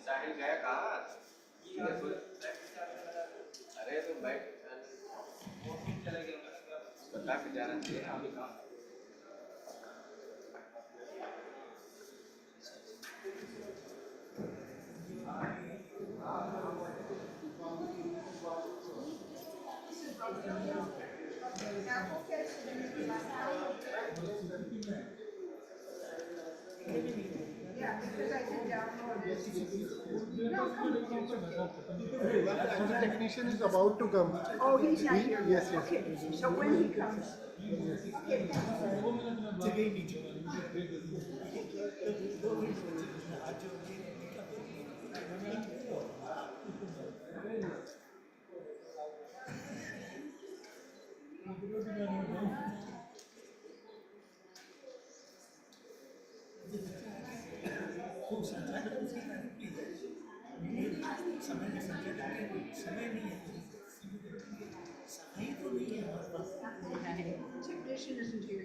साहिल गया कहाँ? अरे तो बैठ चले गए बता के जाना चाहिए अभी कहाँ Yeah, because I did download it. The technician is about to come. Oh, he's not here. Yes, yes. Okay, so when he comes. Okay, technician isn't here.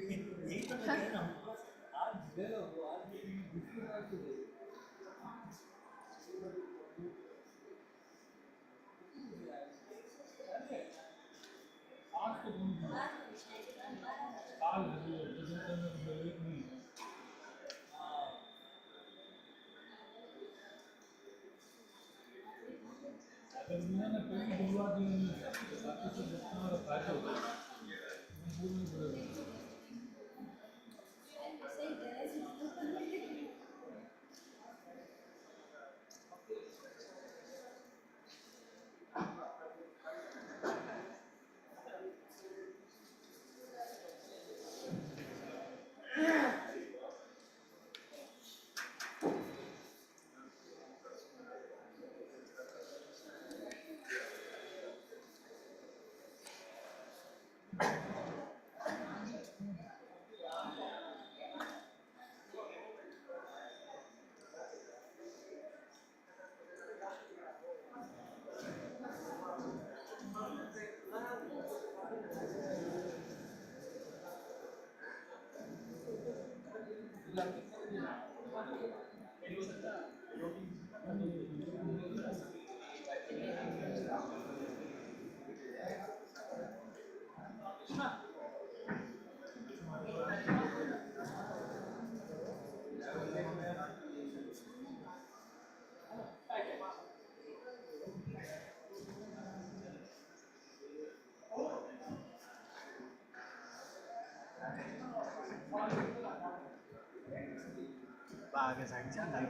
आगे साइड से आना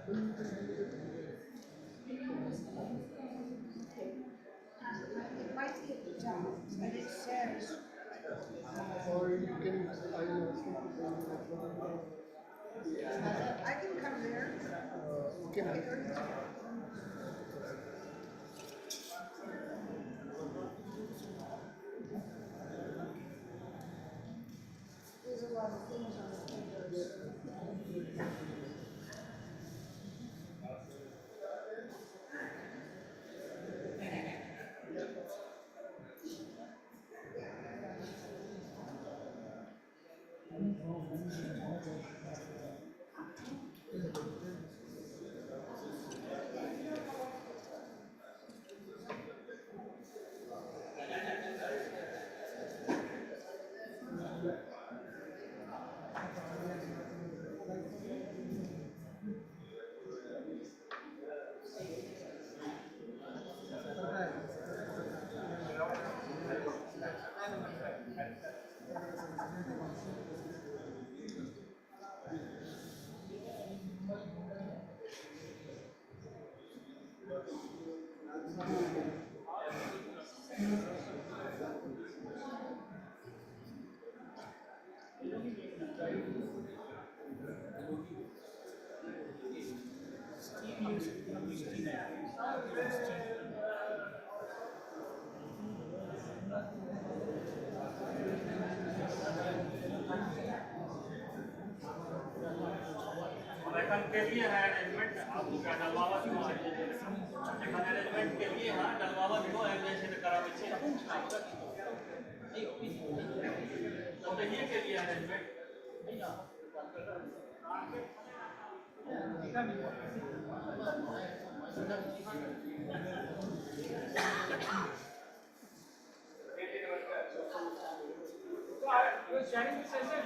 It might be at the top, but it says, Or you can, I don't know, I can come there. okay, ma'am. There's a all the things on the papers. के लिए है arrangement, आपको क्या डलवावा क्यों है? Arrangement के लिए हाँ डलवावा क्यों है? जैसे करावे छे तो ये के लिए arrangement sharing the session.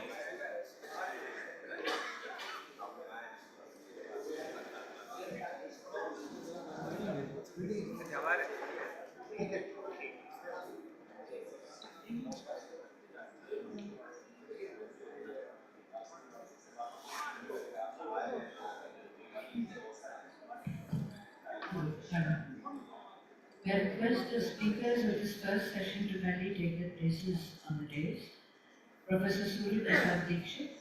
I request the speakers of this first session to kindly take their places on the dais. Professor Surya Prasad Dikshit,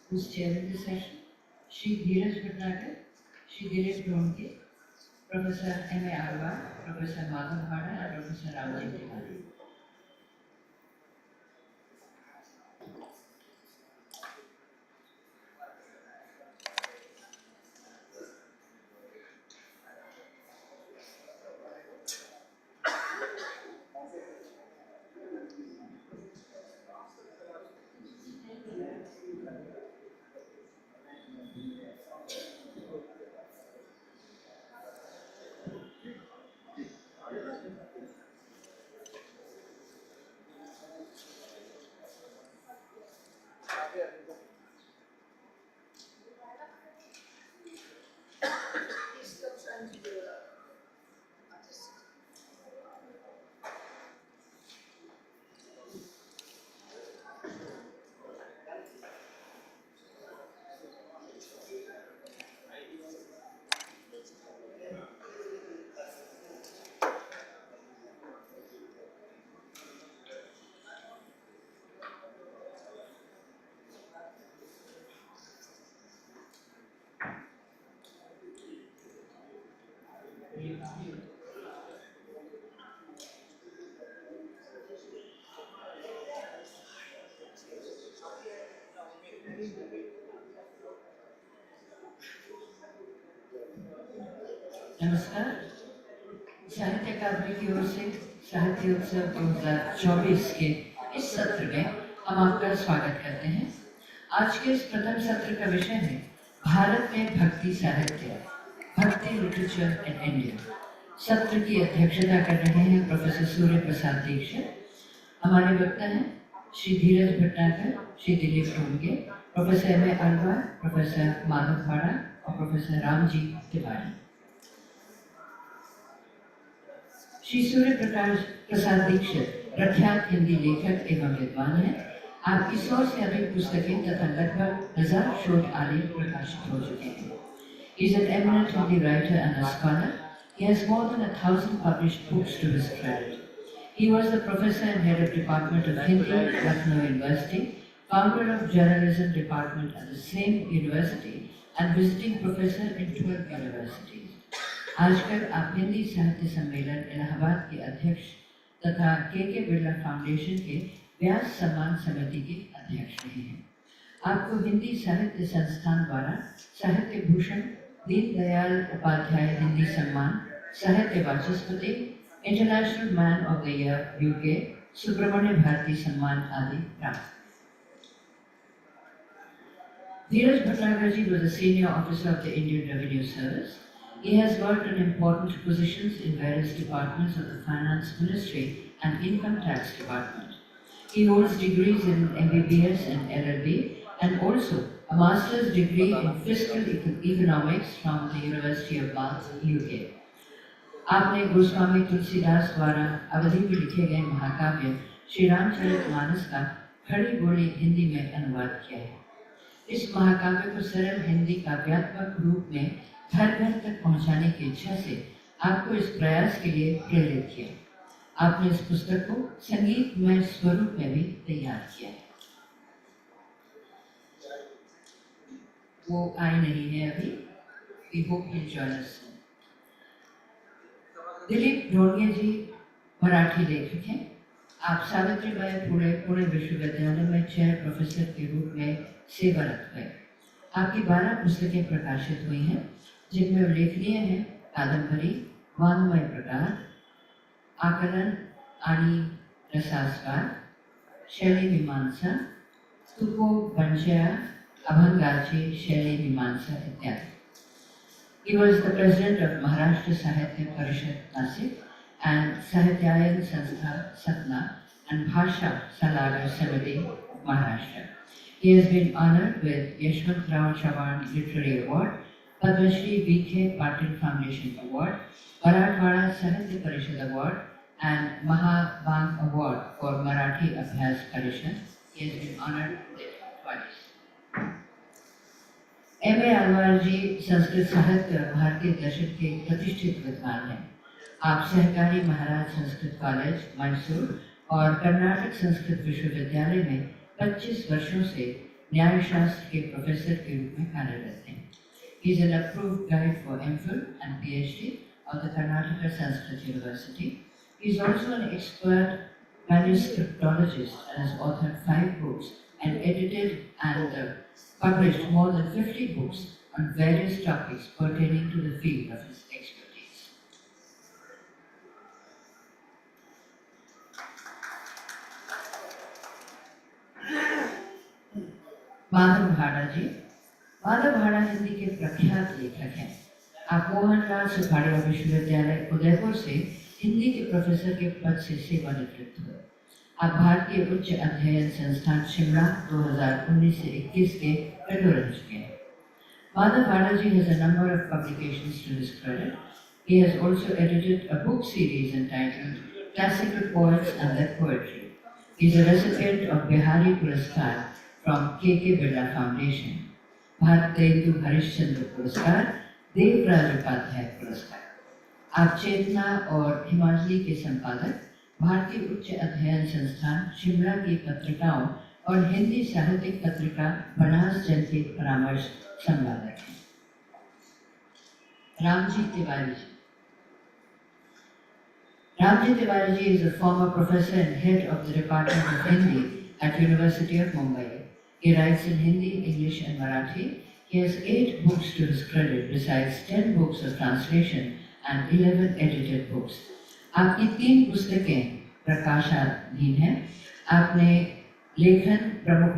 who is chairing the session, Shri Dheeraj Bhatnagar, Shri Dilip Ronke, Professor M.A. Arwa, Professor Madhav Hada, and Professor Ramji Tiwari. नमस्कार। साहित्य अकादमी की ओर से साहित्य उत्सव 2024 के इस सत्र में हम आपका स्वागत करते हैं। आज के इस प्रथम सत्र का विषय है भारत में भक्ति साहित्य, भक्ति लिटरेचर इन इंडिया। सत्र की अध्यक्षता कर रहे हैं प्रोफेसर सूर्य प्रसाद दीक्षित। हमारे वक्ता हैं श्री धीरज भटनागर, श्री दिलीप रोंगे, प्रोफेसर M.A. अरवा, प्रोफेसर माधव हाड़ा और प्रोफेसर रामजी तिवारी। श्री सूर्य प्रसाद दीक्षित प्रख्यात हिंदी लेखक एवं विद्वान हैं। आपकी 100 से अधिक पुस्तकें तथा लगभग 1000 शोध आलेख प्रकाशित हो चुके हैं। He is an eminent Hindi writer and a scholar. He has more than 1000 published books to his credit. He was the professor and head of Department of Hindi, Lucknow University, founder of Journalism Department at the same university, and visiting professor in 12 universities. आजकल आप हिंदी साहित्य सम्मेलन इलाहाबाद के अध्यक्ष तथा के Birla foundation के व्यास सम्मान समिति के अध्यक्ष रहे हैं। आपको हिंदी साहित्य संस्थान द्वारा साहित्य भूषण, दीनदयाल उपाध्याय हिंदी सम्मान, साहित्य वाचस्पति, international man of the year UK, Subramanya Bharati सम्मान आदि प्राप्त। Dheeraj Bhattacharya was a senior officer of the Indian Revenue Service. He has worked in important positions in various departments of the Finance Ministry and Income Tax Department. He holds degrees in MBBS and LLB and also a master's degree in Fiscal Economics from the University of Bath, UK. आपने गोस्वामी तुलसीदास द्वारा अवधि में लिखे गए महाकाव्य श्री रामचरितमानस का खड़ी बोली हिंदी में अनुवाद किया है। इस महाकाव्य को सरल हिंदी काव्यात्मक रूप में घर घर तक पहुंचाने की इच्छा से आपको इस प्रयास के लिए प्रेरित किया। आपने इस पुस्तक को संगीतमय स्वरूप में भी तैयार किया है। वो आई नहीं है अभी। We hope you join us soon. Dilip ढोलिया जी मराठी लेखक हैं। आप सावित्रीबाई फुले पुणे विश्वविद्यालय में चेयर प्रोफेसर के रूप में सेवारत हुए। आपकी 12 पुस्तकें प्रकाशित हुई हैं, जिनमें उल्लेखनीय हैं कादंबरी, वाङ्मय प्रकार, आकलन आणि रसास्वाद, शैली मीमांसा, तुको पंचया, अभंगाची शैली मीमांसा इत्यादि। He was the president of Maharashtra Sahitya Parishad Nasik and Sahityayan Sanstha Satna and Bhasha Salagar Samiti of Maharashtra. He has been honored with Yashwantrao Chavan Literary Award, Padma Shri V.K. Patil Foundation Award, Marathwada Sahitya Parishad Award, and Mahavang Award for Marathi Abhyas Parishad. He has been honored with it twice. M.A. Alvar जी संस्कृत साहित्य और भारतीय दर्शन के प्रतिष्ठित विद्वान हैं। आप सहकारी महाराज Sanskrit college Mysore और कर्नाटक संस्कृत विश्वविद्यालय में 25 वर्षों से न्यायशास्त्र के प्रोफेसर के रूप में कार्यरत हैं। He is an approved guide for MPhil and PhD of the Karnataka Sanskrit University. He is also an expert manuscriptologist and has authored 5 books and edited and published more than 50 books on various topics pertaining to the field of his expertise. Madhav भाड़ा जी। माधव भाड़ा हिंदी के प्रख्यात लेखक हैं। आप मोहनलाल सुखाड़िया विश्वविद्यालय उदयपुर से हिंदी के प्रोफेसर के पद से सेवानिवृत्त हुए। आप भारतीय उच्च अध्ययन संस्थान शिमला 2019 से 21 के फेलो रह चुके हैं। Madhav Balaji has a number of publications to his credit. He has also edited a book series entitled Classical Poets and Their Poetry. He is a recipient of Bihari Puraskar from K.K. Birla Foundation, Bhartendu Harishchandra Puraskar, Devraj Upadhyay पुरस्कार। आप चेतना और हिमाचली के संपादक, भारतीय उच्च अध्ययन संस्थान शिमला की पत्रिकाओं और हिंदी साहित्यिक पत्रिका बनास जन के परामर्श संपादक हैं। Ramji Tiwari ji. Ramji Tiwari ji is a former professor and head of the Department of Hindi at University of Mumbai. He writes in Hindi, English and Marathi. He has 8 books to his credit besides 10 books of translation and 11 edited books. आपकी 3 पुस्तकें प्रकाशाधीन हैं। आपने लेखन प्रमुख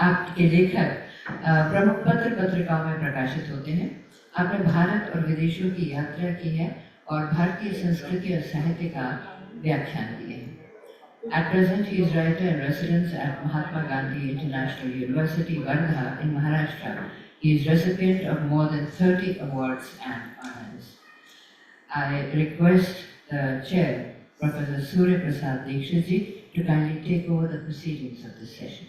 आपके लेखक प्रमुख पत्रिकाओं में प्रकाशित होते हैं। आपने भारत और विदेशों की यात्रा की है और भारतीय संस्कृति और साहित्य का व्याख्यान दिए हैं। At present, he is writer in residence at Mahatma Gandhi International University, Wardha in Maharashtra. He is recipient of more than 30 awards and honors. I request the chair, Professor Surya Prasad Dikshit ji, to kindly take over the proceedings of this session.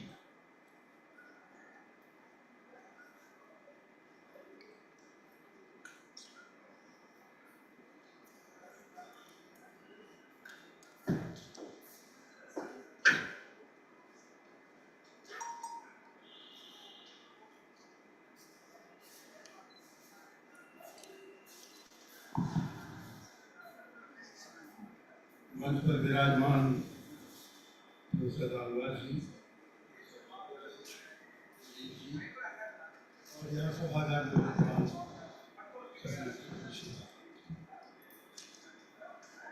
मंच पर विराजमान professor Alvar जी, यह सभागार में विद्वान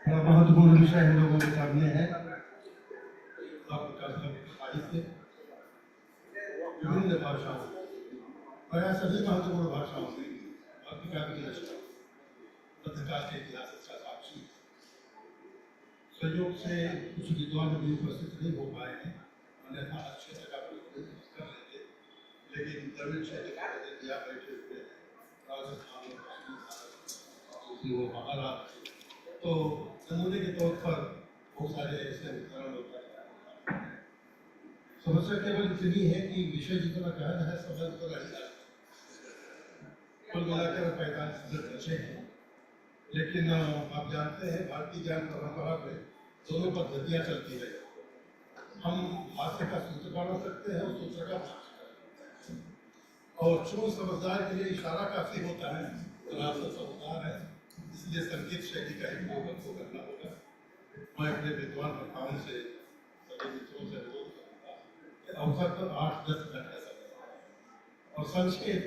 बड़ा महत्वपूर्ण विषय हम लोगों के सामने है। आपका साहित्य विभिन्न भाषाओं प्राय सभी महत्वपूर्ण भाषाओं में भक्ति का भी रचना मध्यकाल के इतिहास का साक्षी। संयोग से कुछ विद्वान भी उपस्थित नहीं हो पाए हैं, अन्यथा हर क्षेत्र का प्रतिनिधित्व कर लेंगे, लेकिन द्रविड़ क्षेत्र के प्रतिनिधि यहाँ बैठे हुए हैं, राजस्थान और महाराष्ट्र, तो नमूने के तौर पर बहुत सारे ऐसे उदाहरण होता है। समस्या केवल इतनी है कि विषय जितना गहन है समझ तो नहीं आता। कुल मिलाकर 45 मिनट बचे हैं, लेकिन आप जानते हैं भारतीय ज्ञान परंपरा में दोनों पद्धतियाँ चलती है। हम भाष्य का सूत्र बना सकते हैं और सूत्र का भाष्य, और चूँ समझदार के लिए इशारा काफी होता है, समझदार है, इसलिए संगीत शैली का ही प्रयोग हमको करना होगा। मैं अपने विद्वान वक्ताओं से सभी मित्रों से अनुरोध करूँगा कि अवसर पर 8-10 मिनट है सब, और संक्षेप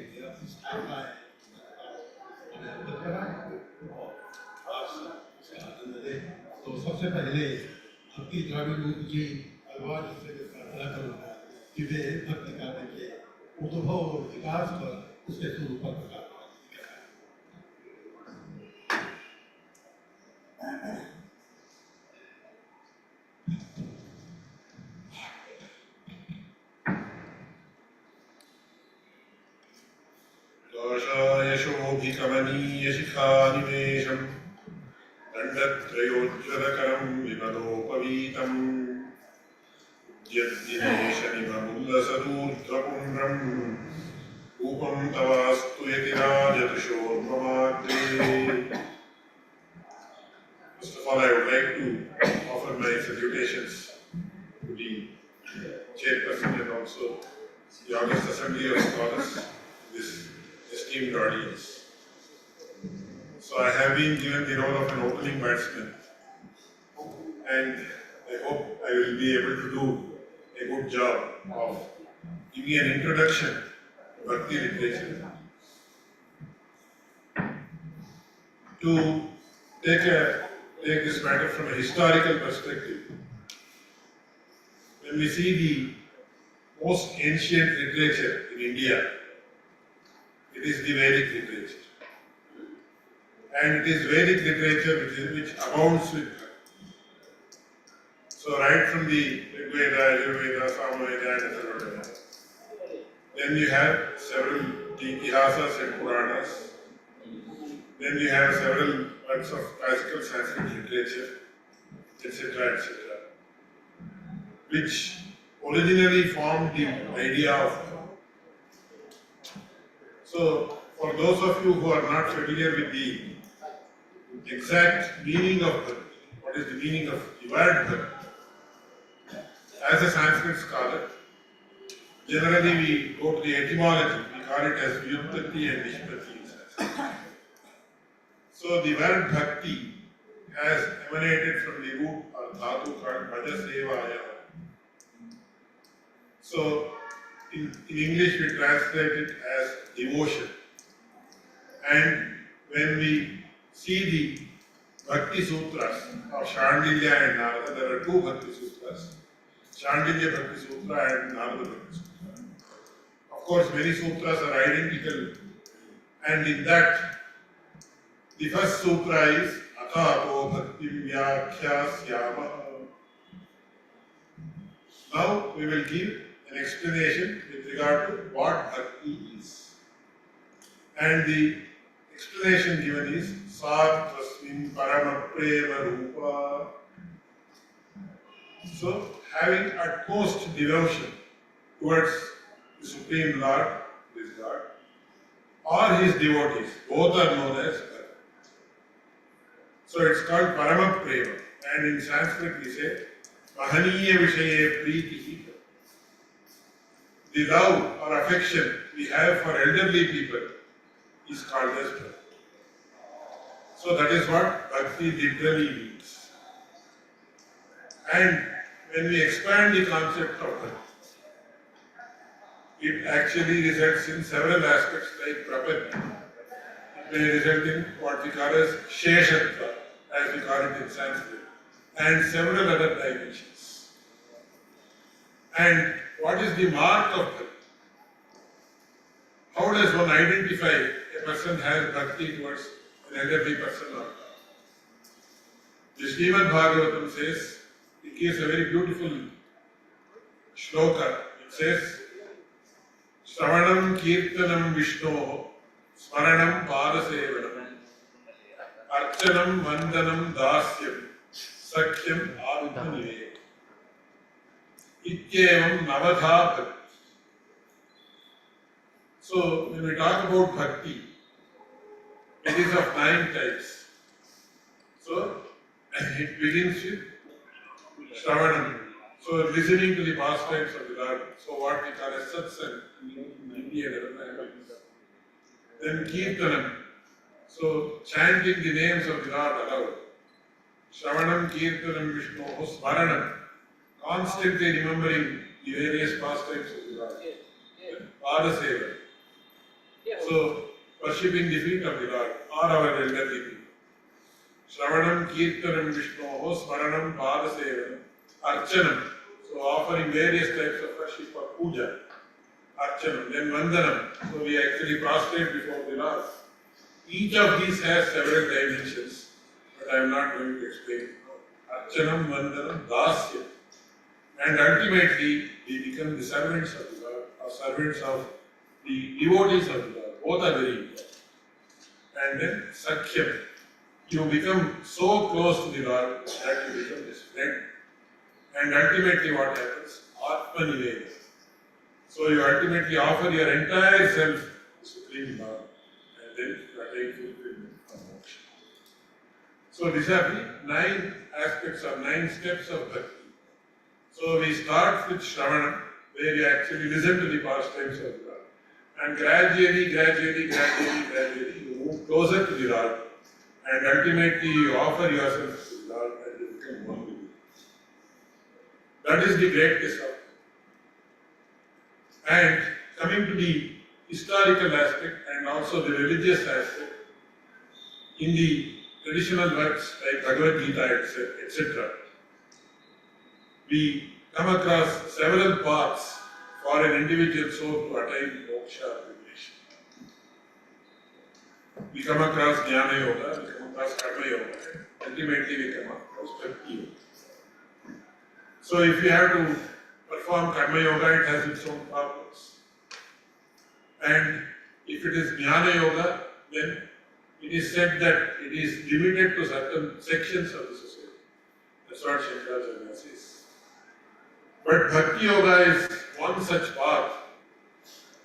तो सबसे पहले भक्ति द्रविड़ जी अलवार से प्रार्थना करूँगा कि वे भक्ति कार्य के उद्भव और विकास पर उसके स्वरूप पर प्रकाश। यशोभिकमनीयशिखानिमेषम् दण्डत्रयोज्ज्वलकरं विमलोपवीतम् यद्दिनेशनिममुल्लसदूर्ध्वपुण्ड्रम् रूपं तवास्तु यतिराजतुषोर्ममाग्रे। First of all, I would like to offer my salutations to the chairperson and also the August Assembly of Scholars, this esteemed audience. So I have been given the role of an opening batsman, and I hope I will be able to do a good job of giving an introduction to Bhakti literature. To take this matter from a historical perspective, when we see the most ancient literature in India, it is the Vedic literature. And it is Vedic literature which abounds with Bhakti. So right from the Rigveda, Yajurveda, Samaveda and Atharvaveda. Then you have several Itihasas and Puranas. Then you have several works of classical Sanskrit literature, etc., etc., which originally formed the idea of Bhakti. So, for those of you who are not familiar with the exact meaning of Bhakti, what is the meaning of the word Bhakti? As a Sanskrit scholar, generally we go to the etymology, we call it as Vyutpatti and Nishpatti in Sanskrit. So the word Bhakti has emanated from the root or dhatu called Bhajasevaya. So in English we translate it as devotion. And when we see the Bhakti Sutras of Shandilya and Narada, there are two Bhakti Sutras, Shandilya Bhakti Sutra and Narada Bhakti Sutra. Of course, many sutras are identical, and in that, the first sutra is Athato Bhakti Vyakhyāsyāma. Now we will give an explanation with regard to what Bhakti is. And the explanation given is Satvasmin Paramaprema Rupa. So, having utmost devotion towards the Supreme Lord, this God, or his devotees, both are known as Bhakti. So it's called Paramaprema, and in Sanskrit we say Mahaniya Vishaye Priti. The love or affection we have for elderly people is called as Bhakti. So that is what Bhakti literally means. And when we expand the concept of Bhakti, it actually results in several aspects like prapanna. It may result in what we call as sheshatva, as we call it in Sanskrit, and several other dimensions. And what is the mark of bhakti? How does one identify a person has bhakti towards an elderly person or not? The Srimad Bhagavatam says, it gives a very beautiful shloka. It says, Shravanam Kirtanam Vishnoho Smaranam Padasevanam Archanam Vandanam Dasyam Sakyam Avithanivek Ityevam Navadha Bhakti. So, when we talk about bhakti, it is of 9 types. So, it begins with Shravanam. So, listening to the pastimes of the Lord. So, what we call as satsang in India. Then Kirtanam. So, chanting the names of the Lord aloud. Shravanam, Kirtanam, Vishnu, Smaranam. Constantly remembering the various pastimes of the Lord. Padaseva. So, worshipping the feet of the Lord or our elderly people. Shravanam, Kirtanam, Vishnu, Smaranam, Padasevanam, Archanam. So, offering various types of worship or puja. Archanam. Then Vandanam. So, we actually prostrate before the Lord. Each of these has several dimensions, but I am not going to explain. Archanam, Vandanam, Dasyam. And ultimately, we become the servants of the Lord, or servants of the devotees of the Lord. Both are very important. And then Sakhyam. You become so close to the Lord that you become his friend. And ultimately what happens? Atmaniveda. So you ultimately offer your entire self to Supreme Lord and then you attain fulfillment of moksha. So these are the 9 aspects or 9 steps of bhakti. So we start with Shravanam, where you actually listen to the pastimes of the Lord. And gradually you move closer to the Lord. And ultimately you offer yourself to the Lord and you become one with him. That is the greatness of it. And coming to the historical aspect and also the religious aspect, in the traditional works like Bhagavad Gita, etc., we come across several paths for an individual soul to attain moksha or liberation. We come across Jnana Yoga, we come across Karma Yoga, ultimately we come across Bhakti Yoga. So if you have to perform Karma Yoga, it has its own problems. And if it is Jnana Yoga, then it is said that it is limited to certain sections of the society. That's what Shankaracharya says. But Bhakti Yoga is one such path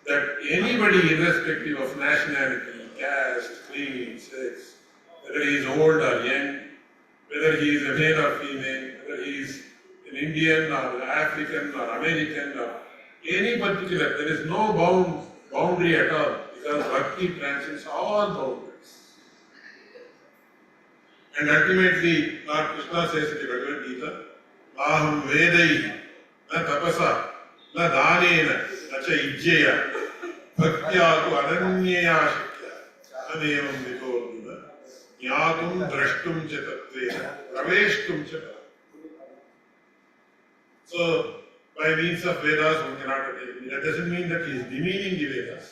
that anybody, irrespective of nationality, caste, creed, sex, whether he is old or young, whether he is a male or female, whether he is an Indian or African or American or any particular, there is no boundary at all because Bhakti transcends all boundaries. And ultimately, Lord Krishna says in the Bhagavad Gita, Aham Vedai, na tapasa, na dhanena, na cha ijjaya, bhaktya tu ananyaya shakya, anevam vitorjuna, jnatum drashtum cha tattvena, praveshtum cha. So, by means of Vedas, one cannot attain. That doesn't mean that he is demeaning the Vedas.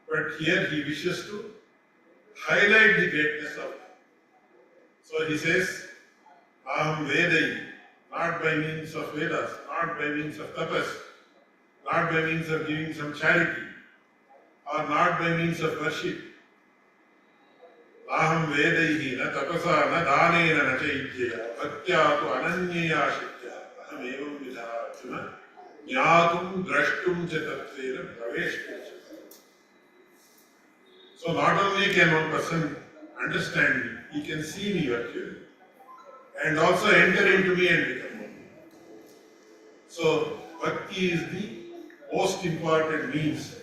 But here he wishes to highlight the greatness of it. So he says, Aham Vedai, not by means of Vedas, not by means of tapas, not by means of giving some charity, or not by means of worship. Aham Vedaihi, na tapasa, na dhanena, na cha ijjaya, bhaktya tu ananyaya shakya, aham evam vidha arjuna, jnatum drashtum cha tattvena praveshtum cha. So not only can one person understand me, he can see me virtually and also enter into me and become one. So Bhakti is the most important means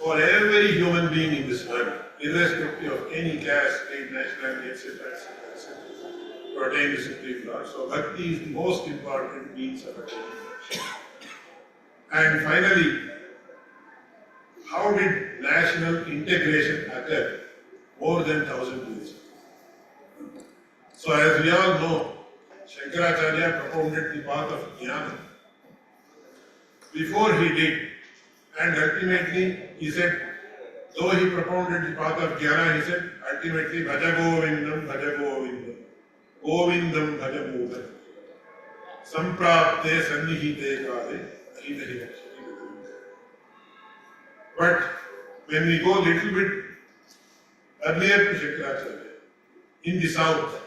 for every human being in this world, irrespective of any caste, creed, nationality, etc., to attain the Supreme Lord. So Bhakti is the most important means of attaining moksha. And finally, how did national integration occur more than 1000 years ago? So as we all know, Shankaracharya propounded the path of Jnana. Before he did, and ultimately he said, though he propounded the path of Jnana, he said, ultimately, Bhaja Govindam, Bhaja Govindam, Govindam Bhaja Mudam, Samprapte Sannihite Kale, Ahidari. But when we go a little bit earlier to Shankaracharya, in the south,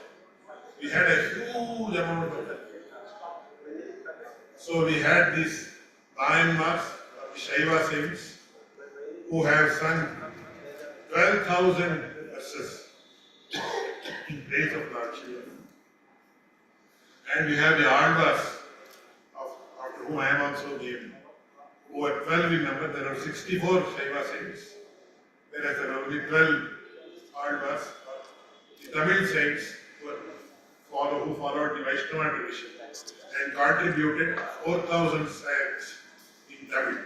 we had a huge amount of that. So we had these Nayanmars, Shaiva saints, who have sung 12,000 verses in praise of Lord Shiva. And we have the Alvas, after whom I am also named, who are 12 in number. There are 64 Shaiva saints, whereas there are only 12 Alvas, the Tamil saints who followed the Vaishnava tradition and contributed 4,000 saints in Tamil.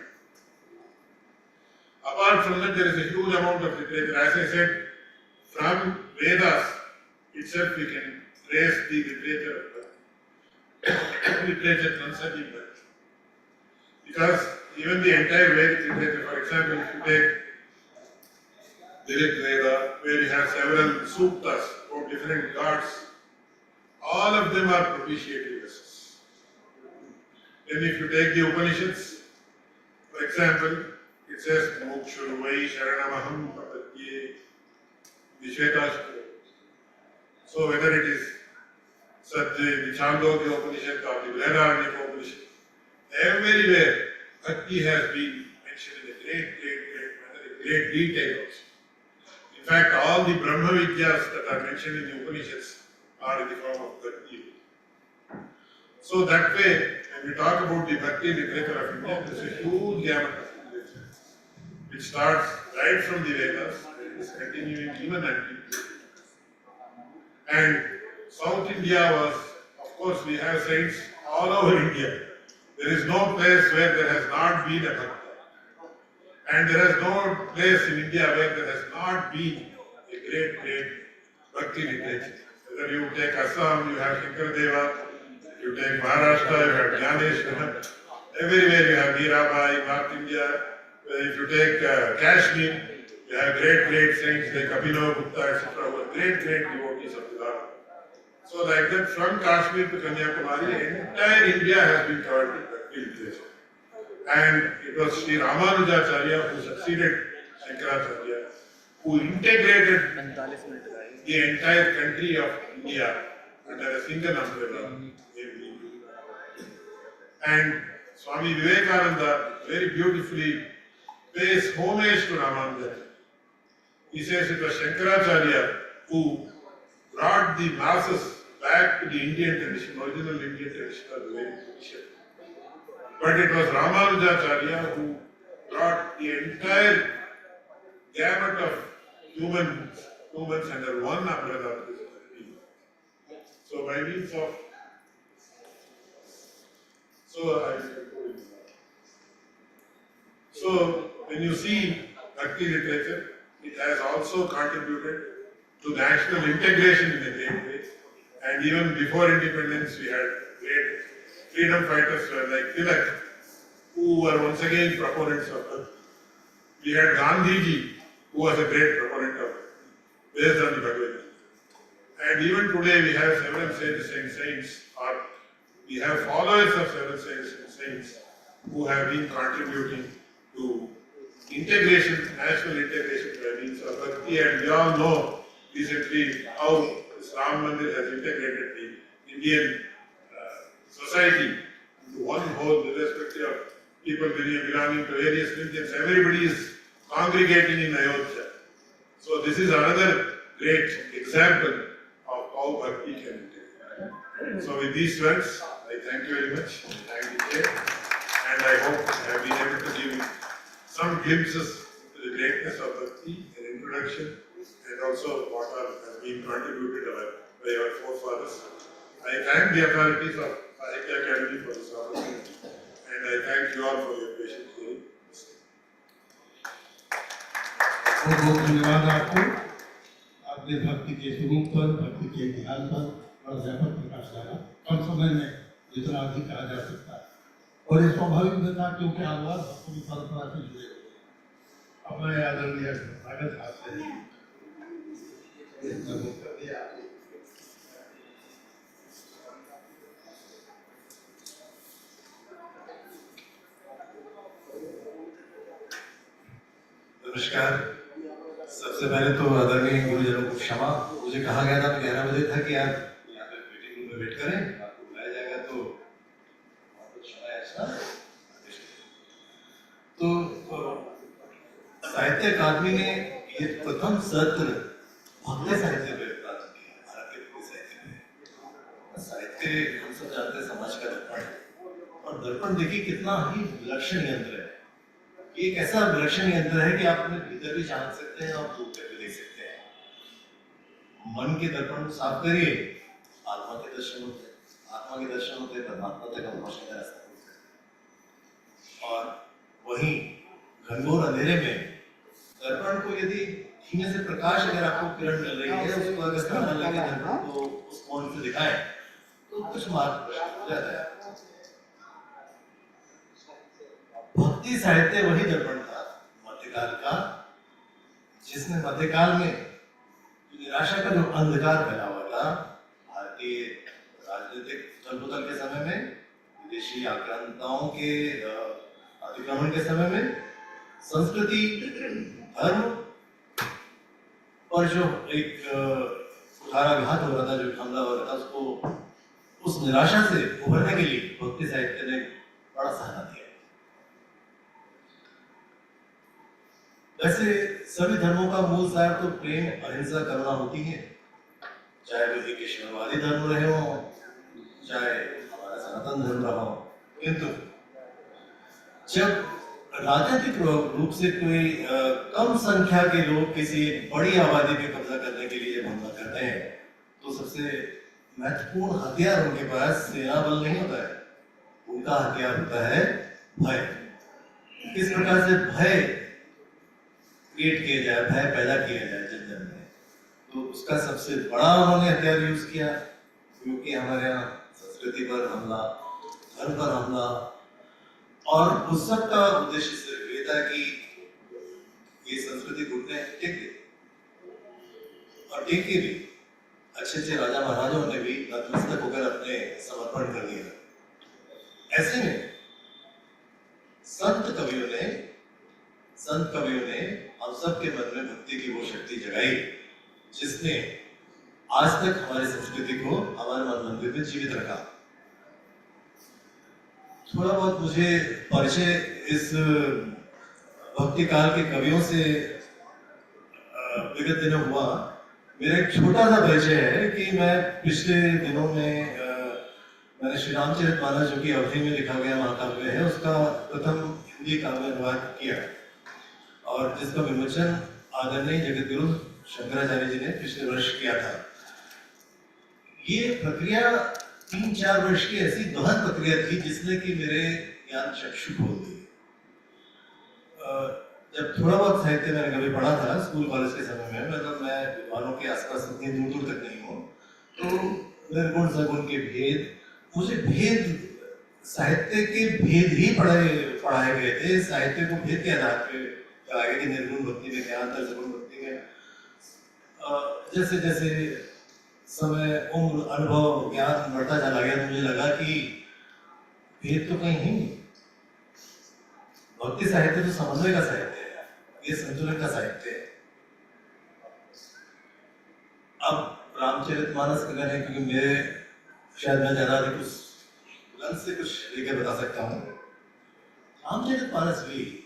Apart from that, there is a huge amount of literature. As I said, from Vedas itself we can trace the literature of literature concerning that. Because even the entire Vedic literature, for example, if you take the Rig Veda, where you have several suktas from different gods, all of them are propitiatory verses. Then if you take the Upanishads, for example, it says, Mokshurvai Sharanamaham Prapatye Vishvetashtra. So whether it is the Chandogya Upanishad or the Vrihadaranyaka Upanishad, everywhere Bhakti has been mentioned in a great detail also. In fact, all the Brahma Vidyas that are mentioned in the Upanishads are in the form of Bhakti. So that way, when we talk about the Bhakti literature of India, there is a huge gamut of literature, which starts right from the Vedas and is continuing even until today. And South India was, of course, we have saints all over India. There is no place where there has not been a Bhakti. And there is no place in India where there has not been a great Bhakti literature. Whether you take Assam, you have Shankaradeva, you take Maharashtra, you have Jnaneshwara, everywhere you have Mirabai, North India. If you take Kashmir, you have great saints like Abhinav Gupta, etc., who are great devotees of the Dharma. So like that, from Kashmir to Kanyakumari, entire India has been covered with Bhakti literature. And it was Sri Ramanujacharya who succeeded Shankaracharya, who integrated the entire country of India under a single umbrella. And Swami Vivekananda very beautifully pays homage to Ramanujacharya. He says it was Shankaracharya who brought the masses back to the Indian tradition, original Indian tradition of the Vedic tradition. But it was Ramanujacharya who brought the entire gamut of humans under one umbrella. So by means of So when you see Bhakti literature, it has also contributed to national integration in a great way. And even before independence, we had great freedom fighters like Tilak, who were once again proponents of Bhakti. We had Gandhiji, who was a great proponent of Bhakti, based on the Bhagavad Gita. And even today, we have several saints, or we have followers of several saints who have been contributing to integration, national integration by means of Bhakti. And we all know recently how this Ram Mandir has integrated the Indian society into one whole, irrespective of people belonging to various religions. Everybody is congregating in Ayodhya. So this is another great example of how Bhakti can integrate. So with these words, I thank you very much. Thank you, Chair. And I hope I have been able to give you some glimpses to the greatness of Bhakti, an introduction, and also what has been contributed by our forefathers. I thank the authorities of Sahitya Academy for this opportunity, and I thank you all for your patient hearing. बहुत बहुत धन्यवाद आपको। आपने भक्ति के स्वरूप पर, भक्ति के इतिहास पर बड़ा व्यापक प्रकाश डाला, कम समय में जितना अधिक कहा जा सकता है। और ये स्वाभाविक भी था क्योंकि आलवार भक्तों की परंपरा से जुड़े हुए हैं। अब मैं आदरणीय सागर साहब से कर दिया। नमस्कार। सबसे पहले तो आदरणीय गुरुजनों को क्षमा, मुझे कहा गया था 11 बजे था कि आप यहाँ पे मीटिंग रूम में वेट करें, आपको बुलाया जाएगा, तो क्षमा याचना। तो साहित्य अकादमी ने ये प्रथम सत्र भक्ति साहित्य पे प्रारंभ किया, भारत के भक्ति साहित्य में। साहित्य हम सब जानते हैं समाज का दर्पण है, और दर्पण देखिए कितना ही विलक्षण यंत्र है। एक ऐसा विलक्षण यंत्र है कि आप अपने भीतर भी जान सकते हैं और दूर करके देख सकते हैं। मन के दर्पण को साफ करिए, आत्मा के दर्शन होते हैं, आत्मा के दर्शन होते हैं, परमात्मा तक हम पहुंचने का रास्ता होता है। और वहीं घनघोर अंधेरे में दर्पण को यदि धीमे से प्रकाश अगर आपको किरण मिल रही है, उसको अगर करना लगे दर्पण को उस कोण से दिखाएं तो कुछ मार्ग हो जाता है। भक्ति साहित्य वही दर्पण था मध्यकाल का, जिसने मध्यकाल में निराशा का जो अंधकार फैला हुआ था, भारतीय राजनीतिक उथल-पुथल के समय में, विदेशी आक्रांताओं के अतिक्रमण के समय में, संस्कृति धर्म पर जो एक कुठाराघात हो रहा था, जो हमला हो रहा था, उसको उस निराशा से उभरने के लिए भक्ति साहित्य ने बड़ा सहारा दिया। वैसे सभी धर्मों का मूल सार तो प्रेम, अहिंसा, करुणा होती है, चाहे वो एक ईश्वरवादी धर्म रहे हो, चाहे हमारा सनातन धर्म रहा हो। किंतु जब राजनीतिक रूप से कोई कम संख्या के लोग किसी बड़ी आबादी पे कब्जा करने के लिए जब हमला करते हैं, तो सबसे महत्वपूर्ण हथियार उनके पास सेना बल नहीं होता है, उनका हथियार होता है भय। किस प्रकार से भय क्रिएट किया जाए, भय पैदा किया जाए जन जन में, तो उसका सबसे बड़ा उन्होंने हथियार यूज किया, क्योंकि हमारे यहाँ संस्कृति पर हमला, धर्म पर हमला, और उस सब का उद्देश्य सिर्फ ये था कि ये संस्कृति घुटने टेक गई, और टेक के भी अच्छे राजा महाराजाओं ने भी नतमस्तक होकर अपने समर्पण कर दिया। ऐसे में संत कवियों ने हम सबके मन में भक्ति की वो शक्ति जगाई, जिसने आज तक हमारी संस्कृति को हमारे मन मंदिर में जीवित रखा। थोड़ा बहुत मुझे परिचय इस भक्ति काल के कवियों से विगत दिनों हुआ। मेरा एक छोटा सा परिचय है कि मैं पिछले दिनों में मैंने श्री रामचरितमानस, जो कि अवधि में लिखा गया महाकाव्य है, उसका प्रथम हिंदी काव्य अनुवाद किया, और जिसका विमोचन आदरणीय जगतगुरु शंकराचार्य जी ने पिछले वर्ष किया था। ये प्रक्रिया 3-4 वर्ष की ऐसी गहन प्रक्रिया थी, जिसने कि मेरे ज्ञान चक्षु खोल दी। जब थोड़ा बहुत साहित्य मैंने कभी पढ़ा था स्कूल कॉलेज के समय में, मतलब मैं विद्वानों के आसपास इतनी दूर दूर तक नहीं हूँ, तो निर्गुण सगुण के भेद, मुझे भेद, साहित्य के भेद ही पढ़ाए गए थे। साहित्य को भेद के आधार पे आगे कि निर्गुण भक्ति में क्या अंतर, सगुण भक्ति में। जैसे जैसे समय, उम्र, अनुभव, ज्ञान बढ़ता चला गया, तो मुझे लगा कि भेद तो कहीं नहीं। भक्ति साहित्य तो समन्वय का साहित्य है, ये संतुलन का साहित्य है। अब रामचरितमानस का करें, क्योंकि मेरे शायद मैं ज्यादा कुछ से कुछ लेकर बता सकता हूँ। रामचरितमानस भी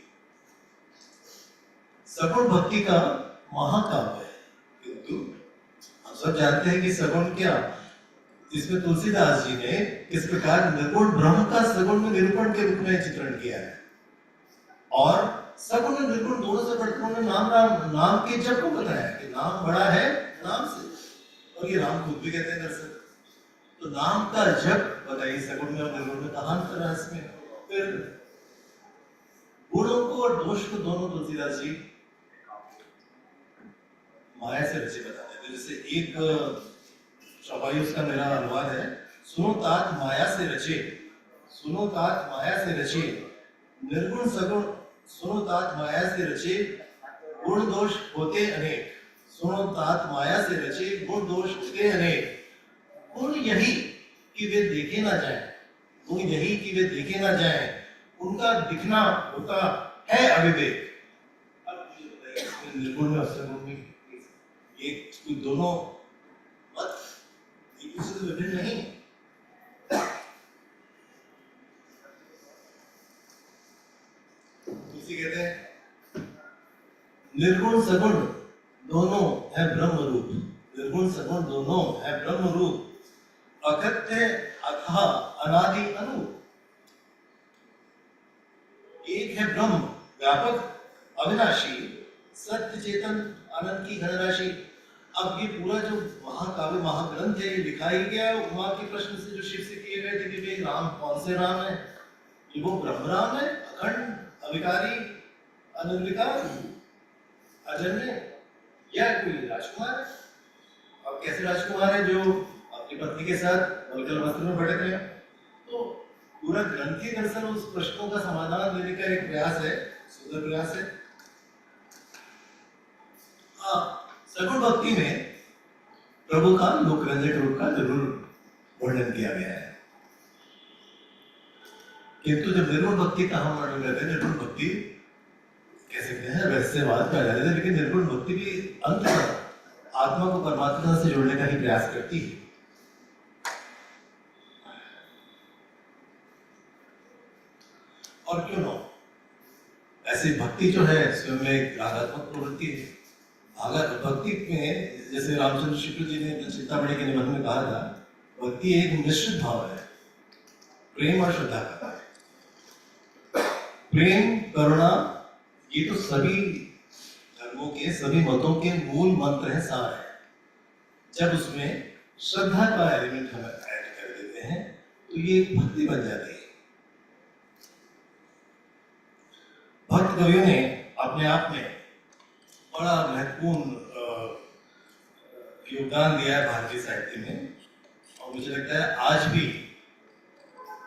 सगुण भक्ति का महाकाव्य है, किंतु हम सब जानते हैं कि सगुण क्या, इसमें तुलसीदास जी ने किस प्रकार निर्गुण ब्रह्म का सगुण में निरूपण के रूप में चित्रण किया है, और सगुण और निर्गुण दोनों से बढ़कर उन्होंने नाम के जप को बताया कि नाम बड़ा है नाम से, और ये राम खुद भी कहते हैं दरअसल। तो नाम का जप बताइए सगुण में और निर्गुण में, कहां अंतर है इसमें। फिर गुणों को और दोष को दोनों तुलसीदास जी माया से रचे बताते हैं। जैसे एक चौपाई उसका मेरा अनुवाद है, सुनो तात माया से रचे, सुनो तात माया से रचे, निर्गुण सगुण, सुनो तात माया से रचे, गुण दोष होते अनेक, सुनो तात माया से रचे, गुण दोष होते अनेक, गुण यही कि वे देखे ना जाए, गुण यही कि वे देखे ना जाए, उनका दिखना होता है अविवेक। अब मुझे बताइए इसमें निर्गुण में और सगुण में ये दोनों मत एक दूसरे से विभिन्न नहीं। तुलसी कहते हैं निर्गुण सगुण दोनों है ब्रह्म रूप, निर्गुण सगुण दोनों है ब्रह्म रूप, अकथ्य अथाह अनादि अनूप। एक है ब्रह्म व्यापक अविनाशी, सत्य चेतन आनंद की धनराशि। अब ये पूरा जो महाकाव्य महाग्रंथ है ये लिखा ही गया वहां के प्रश्न से जो शिव से किए गए थे कि भाई राम कौन से राम है, ये वो ब्रह्म राम है, अखंड अविकारी अनिर्विकार अजन्य, या कोई राजकुमार है? अब कैसे राजकुमार है जो अपनी पत्नी के साथ वल्गल वस्त्र में भटक रहे हैं? तो पूरा ग्रंथ ही दरअसल उस प्रश्नों का समाधान देने का एक प्रयास है, सुंदर प्रयास है। सगुण भक्ति में प्रभु का लोकरंजक रूप का जरूर वर्णन किया गया है, किंतु जब निर्गुण भक्ति का हम वर्णन करते हैं, निर्गुण भक्ति कह सकते हैं रहस्यवाद का आधार है, लेकिन निर्गुण भक्ति भी अंत आत्मा को परमात्मा से जोड़ने का ही प्रयास करती है। और क्यों ना, ऐसी भक्ति जो है स्वयं में एक रागात्मक प्रवृत्ति है। भक्ति में जैसे रामचंद्र शुक्ल जी ने चिंतामणि के निबंध में कहा था, भक्ति एक मिश्रित भाव है, प्रेम और श्रद्धा का। प्रेम करुणा ये तो सभी धर्मों के सभी मतों के मूल मंत्र है, सार है। जब उसमें श्रद्धा का एलिमेंट हम ऐड कर देते हैं तो ये भक्ति बन जाती है। भक्त कवियों ने अपने आप में बड़ा महत्वपूर्ण योगदान दिया है भारतीय साहित्य में, और मुझे लगता है आज भी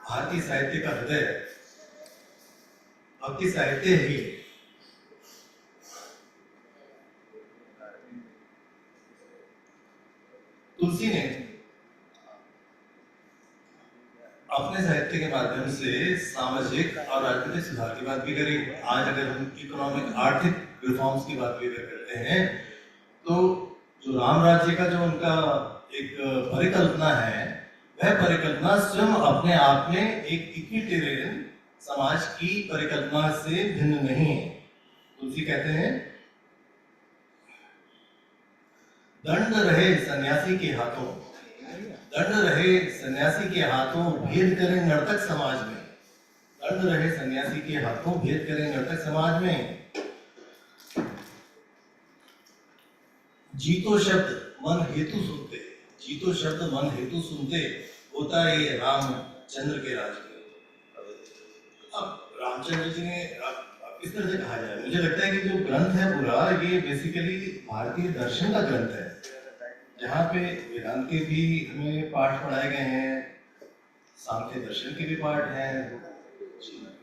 भारतीय साहित्य का हृदय भक्ति साहित्य ही है। तुलसी ने अपने साहित्य के माध्यम से सामाजिक और राजनीतिक सुधार की बात भी करी। आज अगर हम इकोनॉमिक आर्थिक रिफॉर्म्स की बात भी अगर करते हैं तो जो राम राज्य का जो उनका एक परिकल्पना है, वह परिकल्पना स्वयं अपने आप में एक इक्विटेरियन समाज की परिकल्पना से भिन्न नहीं है। तुलसी कहते हैं दंड रहे सन्यासी के हाथों, दंड रहे सन्यासी के हाथों, भेद करें नर्तक समाज में, दंड रहे सन्यासी के हाथों, भेद करें नर्तक समाज में। जीतो शब्द मन हेतु सुनते, जीतो शब्द मन हेतु सुनते, होता ये रामचंद्र के राज में। अब रामचंद्र जी ने किस तरह से कहा जाए, मुझे लगता है कि जो ग्रंथ है पूरा ये बेसिकली भारतीय दर्शन का ग्रंथ है, जहाँ पे वेदांत के भी हमें पाठ पढ़ाए गए हैं, सांख्य दर्शन के भी पाठ हैं,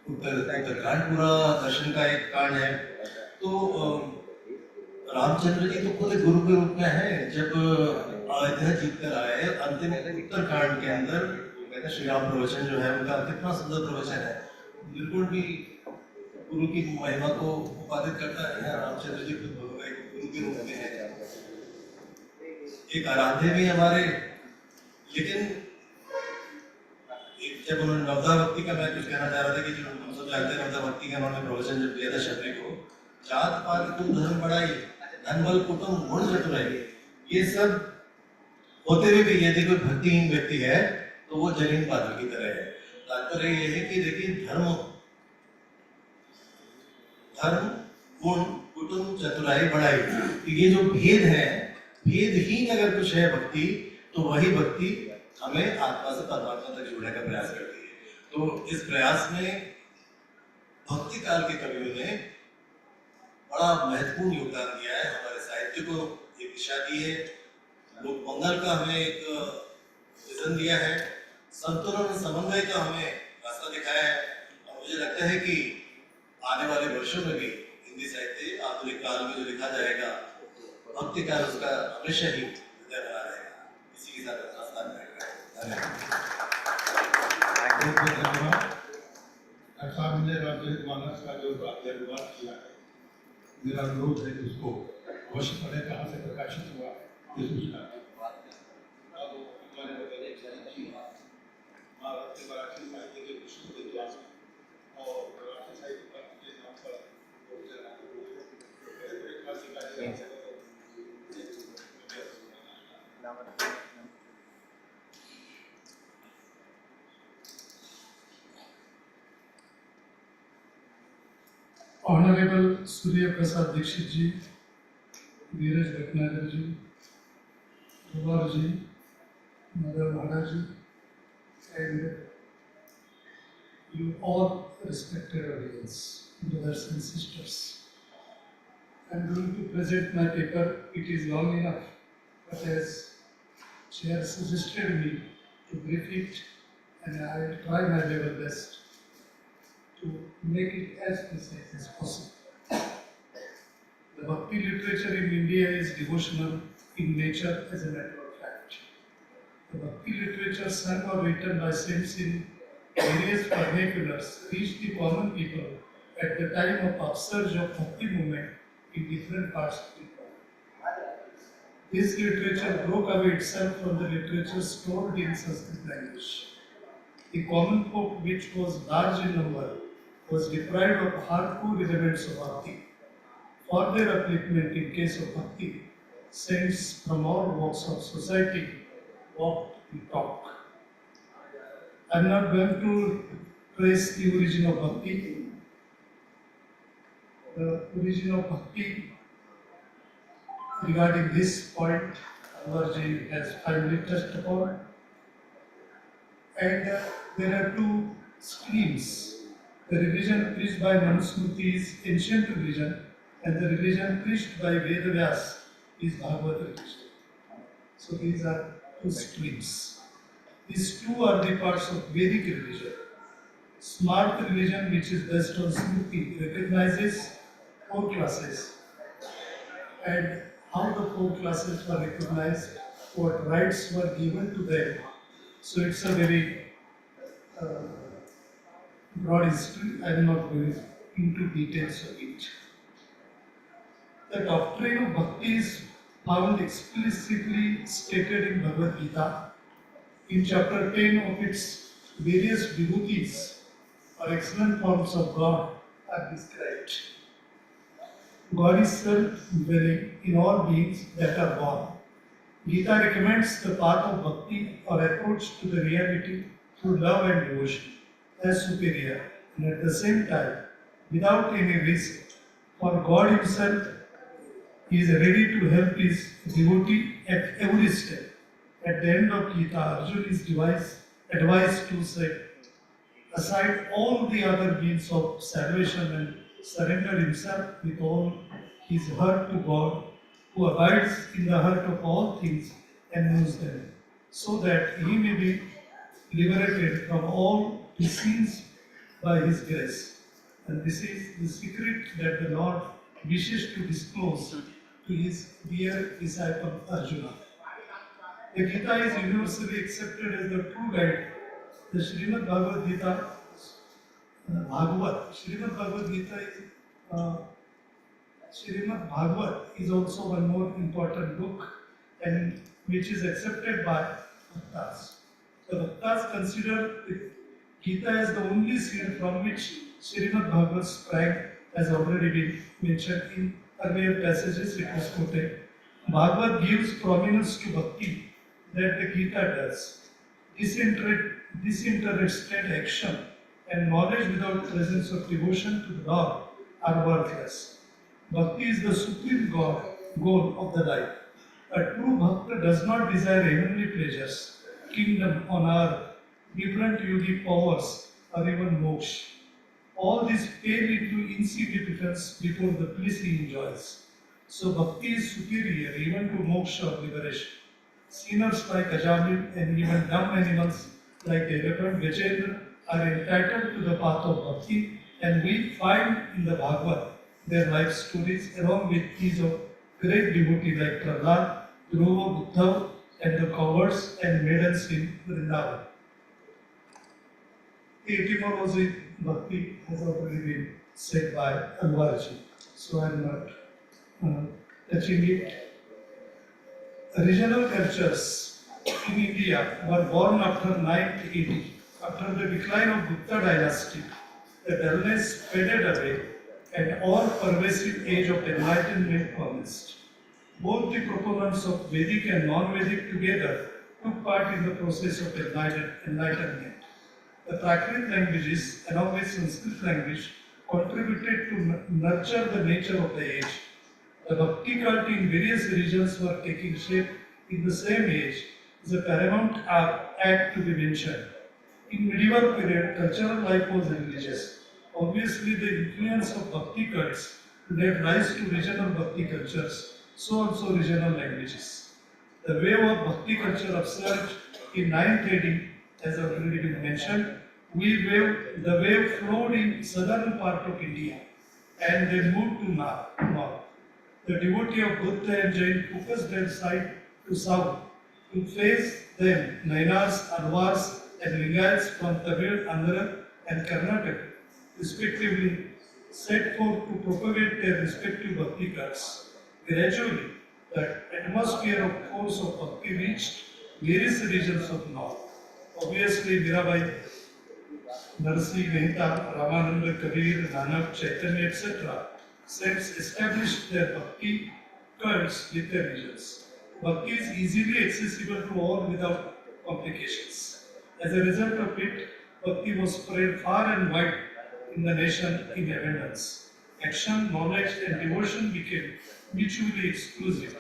उत्तरकांड पूरा दर्शन का एक कांड है। तो रामचंद्र जी तो खुद गुरु के रूप में है। जब अयोध्या जीत कर आए, अंतिम उत्तरकांड के अंदर कहते हैं श्री राम प्रवचन जो है उनका कितना सुंदर प्रवचन है, बिल्कुल भी गुरु की महिमा को उपादित करता है। रामचंद्र जी खुद गुरु के रूप में है, एक आराध्य भी हमारे। लेकिन जब उन्होंने नवदा भक्ति का, मैं कुछ कहना चाह रहा था कि जो हम सब जानते हैं नवदा भक्ति का उन्होंने प्रवचन जब दिया था शबरी को, जात पात कुल धर्म बढ़ाई, धन बल कुटुंब गुण चतुराई, ये सब होते हुए भी यदि कोई भक्तिहीन व्यक्ति है तो वो जलीन पात्र की तरह है। तात्पर्य ये है कि देखिए धर्म गुण कुटुंब चतुराई बढ़ाई, तो ये जो भेद है, भेदहीन अगर कुछ है भक्ति, तो वही भक्ति हमें आत्मा से परमात्मा तक जोड़ने का प्रयास करती है। तो इस प्रयास में भक्ति काल के कवियों ने बड़ा महत्वपूर्ण योगदान दिया है, हमारे साहित्य को एक दिशा दी है, लोक मंगल का हमें एक विजन दिया है, संतुलन और समन्वय का हमें रास्ता दिखाया है। और मुझे लगता है कि आने वाले वर्षों में भी हिंदी साहित्य आधुनिक काल में जो लिखा जाएगा, भक्ति काल उसका हमेशा ही हृदय बना रहेगा। इसी के साथ अपना स्थान रहेगा। धन्यवाद। ऐसा हमने रामचरित मानस का जो अनुवाद किया है, मेरा अनुरोध है कि उसको अवश्य पढ़े, कहाँ से प्रकाशित हुआ है ये सूचना है। Honorable Surya Prasad Dikshit ji, Dheeraj Bhatnagar ji, Rubar ji, Madhav Maharaj ji, and you all respected audience, brothers and sisters. I am going to present my paper. It is long enough, but as Chair suggested me to brief it, and I will try my level best to make it as precise as possible. The Bhakti literature in India is devotional in nature as a matter of fact. The Bhakti literature sung or written by saints in various vernaculars reached the common people at the time of upsurge of Bhakti movement in different parts of the world. This literature broke away itself from the literature stored in Sanskrit language. The common folk, which was large in number, was deprived of hardcore elements of Bhakti. For their upliftment in case of Bhakti, saints from all walks of society walked the talk. I am not going to trace the origin of Bhakti. The origin of Bhakti, regarding this point, Anwarji has finally touched upon. And there are two streams. The religion preached by Manusmriti is ancient religion, and the religion preached by Vedavyas is Bhagavad religion. So these are two streams. These two are the parts of Vedic religion. Smart religion, which is based on Smriti, recognizes four classes, and how the four classes were recognized, what rights were given to them. So it's a very broad history. I will not go into details of it. The doctrine of Bhakti is found explicitly stated in Bhagavad Gita. In chapter 10 of its various devotees or excellent forms of God are described. God is self-dwelling in all beings that are born. Gita recommends the path of Bhakti or approach to the reality through love and devotion as superior, and at the same time, without any risk, for God Himself is ready to help His devotee at every step. At the end of Gita, Arjuna is advised to set aside all the other means of salvation and surrender himself with all his heart to God, who abides in the heart of all things and knows them, so that he may be liberated from all his sins by His grace. And this is the secret that the Lord wishes to disclose to His dear disciple Arjuna. The Gita is universally accepted as the true guide. The Srimad Bhagavad Gita, Srimad Bhagavad Gita Srimad Bhagavad is also one more important book, and which is accepted by Bhaktas. The Bhaktas consider the Gita as the only seed from which Srimad Bhagavad sprang, as already been mentioned in earlier passages it was quoted. Bhagavad gives prominence to Bhakti that the Gita does. Disinterested action and knowledge without presence of devotion to the Lord are worthless. Bhakti is the supreme goal of the life. A true Bhakta does not desire heavenly pleasures, kingdom on earth, different yogi powers, or even moksha. All these pale into insignificance before the bliss he enjoys. So Bhakti is superior even to moksha or liberation. Sinners like Ajamil and even dumb animals like the elephant Gajendra are entitled to the path of Bhakti, and we find in the Bhagavad their life stories along with these of great devotees like Prahlad, Dhruva, Uddhav, and the cowards and maidens in Vrindavan. The etymology Bhakti has already been said by Alvarji, so I am not touching it. Regional cultures in India were born after 980. After the decline of Gupta dynasty, the dullness faded away and all-pervasive age of enlightenment commenced. Both the proponents of Vedic and non-Vedic together took part in the process of enlightenment. The Prakrit languages, along with Sanskrit language, contributed to nurture the nature of the age. The Bhakti cult in various regions were taking shape in the same age is a paramount act to be mentioned. In medieval period, cultural life was religious. Obviously, the influence of Bhakti cults gave rise to regional Bhakti cultures, so also regional languages. The wave of Bhakti culture upsurged in 9th AD, as already been mentioned. The wave flowed in southern part of India and then moved to north. The devotee of Buddha and Jain focused their sight to south. To face them, Nainars, Alvars, and Lingayats from Tamil, Andhra, and Karnataka, respectively, set forth to propagate their respective Bhakti cults. Gradually, the atmosphere of force of Bhakti reached various regions of north. Obviously, Mirabai, Narsi, Mehta, Ramananda, Kabir, Nanak, Chaitanya, etc. saints established their Bhakti cults with their regions. Bhakti is easily accessible to all without complications. As a result of it, Bhakti was spread far and wide in the nation in abundance. Action, knowledge, and devotion became mutually exclusive.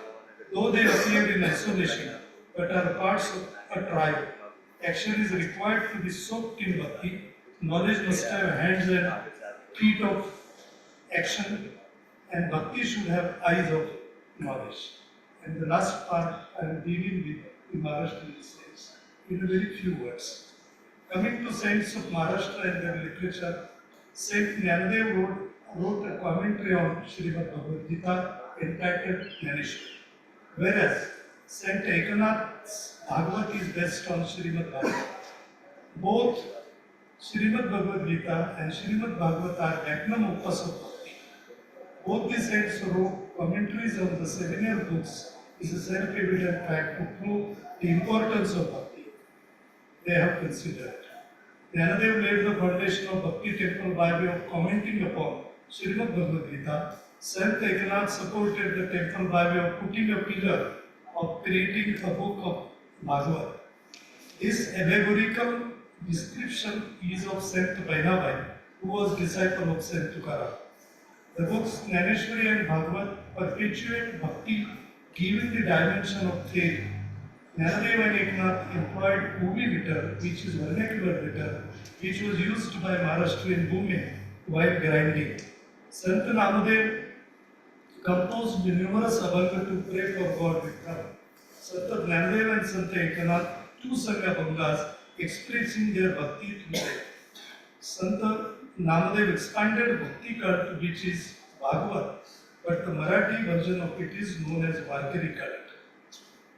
Though they appear in isolation, but are parts of a tribe, action is required to be soaked in Bhakti. Knowledge must have hands and feet of action, and Bhakti should have eyes of knowledge. And the last part I am dealing with the Maharashtrian saints in a very few words. Coming to saints of Maharashtra and their literature, Saint Jnanadev wrote a commentary on Srimad Bhagavad Gita entitled Jnaneshwar, whereas Saint Ekanath's Bhagavad is based on Srimad Bhagavad. Both Srimad Bhagavad Gita and Srimad Bhagavad are magnum opus of Bhakti. Both the saints wrote commentaries on the seminal books is a self-evident fact to prove the importance of Bhakti. They have considered. Jnanadev laid the foundation of Bhakti temple by way of commenting upon Srimad Bhagavad Gita. Saint Ekanath supported the temple by way of putting a pillar of creating a book of Bhagavad. This allegorical description is of Saint Vainabai, who was disciple of Saint Tukaram. The books Jnaneshwari and Bhagavad perpetuate Bhakti, giving the dimension of faith. Jnanadev and Eknath employed Ubi meter, which is vernacular meter, which was used by Maharashtrian women while grinding. Sant Namadev composed numerous abhanga to pray for God with them. Sant Jnanadev and Sant Eknath, two Sangha Bhangas, expressing their Bhakti through them. Sant Namadev expanded Bhakti cult, which is Bhagavad, but the Marathi version of it is known as Varkari cult.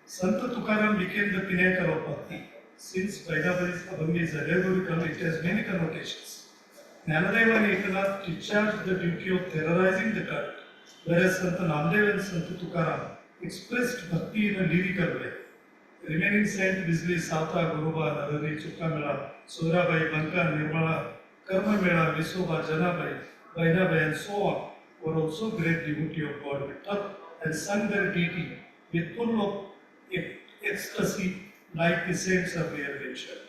Sant Tukaram became the pinnacle of Bhakti. Since Vaidabhai's Abhanga is allegorical, it has many connotations. Jnanadev and Ekanath discharged the duty of terrorizing the cult, whereas Sant Namadev and Sant Tukaram expressed Bhakti in a lyrical way. Remaining Saint Bisley, Sauta, Guruba, Narari, Chukkamela, Sorabai, Banka, Nirmala, Karma Mela, Visoba, Janabai, Vainabai, and so on were also great devotee of God Vittal and sung their deity with full of ecstasy like the saints earlier mentioned.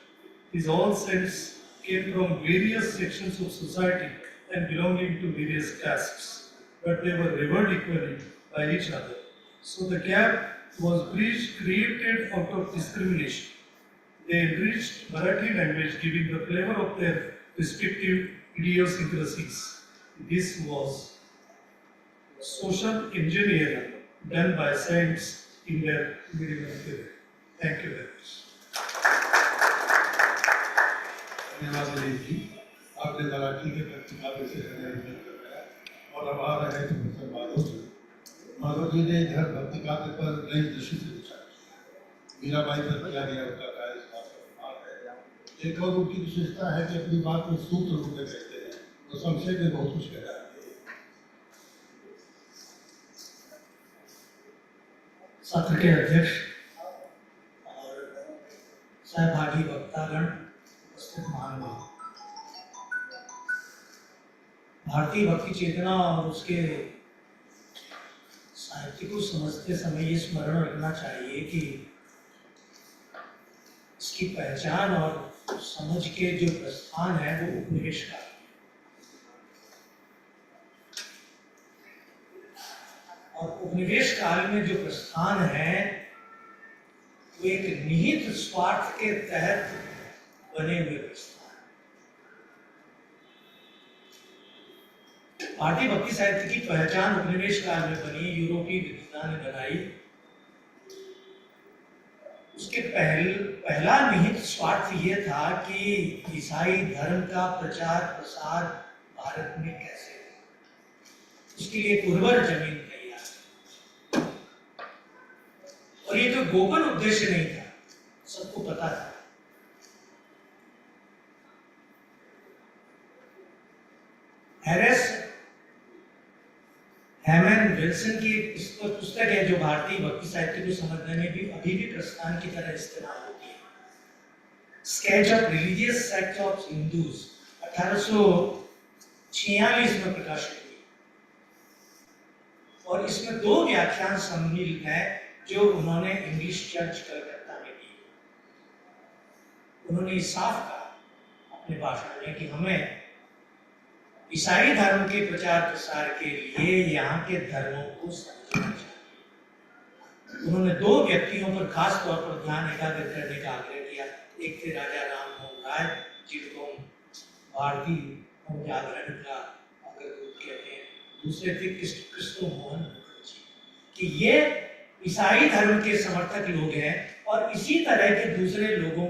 These all saints came from various sections of society and belonging to various castes, but they were revered equally by each other. So the gap was created out of discrimination. They enriched Marathi language, giving the flavor of their respective idiosyncrasies. This was social engineering done by saints in their medieval period. Thank you very much. धन्यवाद अजीत जी, आपने मराठी के प्रतिभा से कराया और अब आ रहे हैं professor Madhav ji ने इधर भक्ति काव्य पर नई दृष्टि से विचार किया। मीराबाई पर किया गया उनका कार्य इस बात का प्रमाण है। एक और उनकी विशेषता है कि अपनी बात में सूत्र रूप में कहते हैं, तो संक्षेप में बहुत कुछ कह जाते हैं। सत्र के अध्यक्ष और सहभागी वक्तागण, उपस्थित महानुभाव, भारतीय भक्ति चेतना और उसके साहित्य को समझते समय ये स्मरण रखना चाहिए कि इसकी पहचान और समझ के जो प्रस्थान है वो उपनिवेश का और उपनिवेश काल में जो प्रस्थान है वो एक निहित स्वार्थ के तहत बने हुए प्रस्थान। भारतीय भक्ति साहित्य की पहचान उपनिवेश काल में बनी, यूरोपीय विद्वान ने बनाई। उसके पहला निहित स्वार्थ ये था कि ईसाई धर्म का प्रचार प्रसार भारत में कैसे हो, उसके लिए एक उर्वर जमीन तैयार। और ये कोई गोपन उद्देश्य नहीं था, सबको पता था। हैमन विल्सन की पुस्तक है जो भारतीय भक्ति साहित्य को समझने में भी अभी भी प्रस्थान की तरह इस्तेमाल होती है। Sketch of religious sects of Hindus 1846 में प्रकाशित हुई और इसमें 2 व्याख्यान सम्मिलित हैं जो उन्होंने इंग्लिश चर्च कलकत्ता में दी। उन्होंने साफ कहा अपने भाषण में कि हमें ईसाई धर्म के प्रचार प्रसार के लिए यहाँ के धर्मों को समझना चाहिए। उन्होंने 2 व्यक्तियों पर खास तौर पर ध्यान एकाग्र करने का आग्रह किया। एक थे राजा राम मोहन राय, जिनको भारतीय जागरण का अग्रदूत कहते हैं। दूसरे थे कृष्ण मोहन मुखर्जी, कि ये ईसाई धर्म के समर्थक लोग हैं और इसी तरह के दूसरे लोगों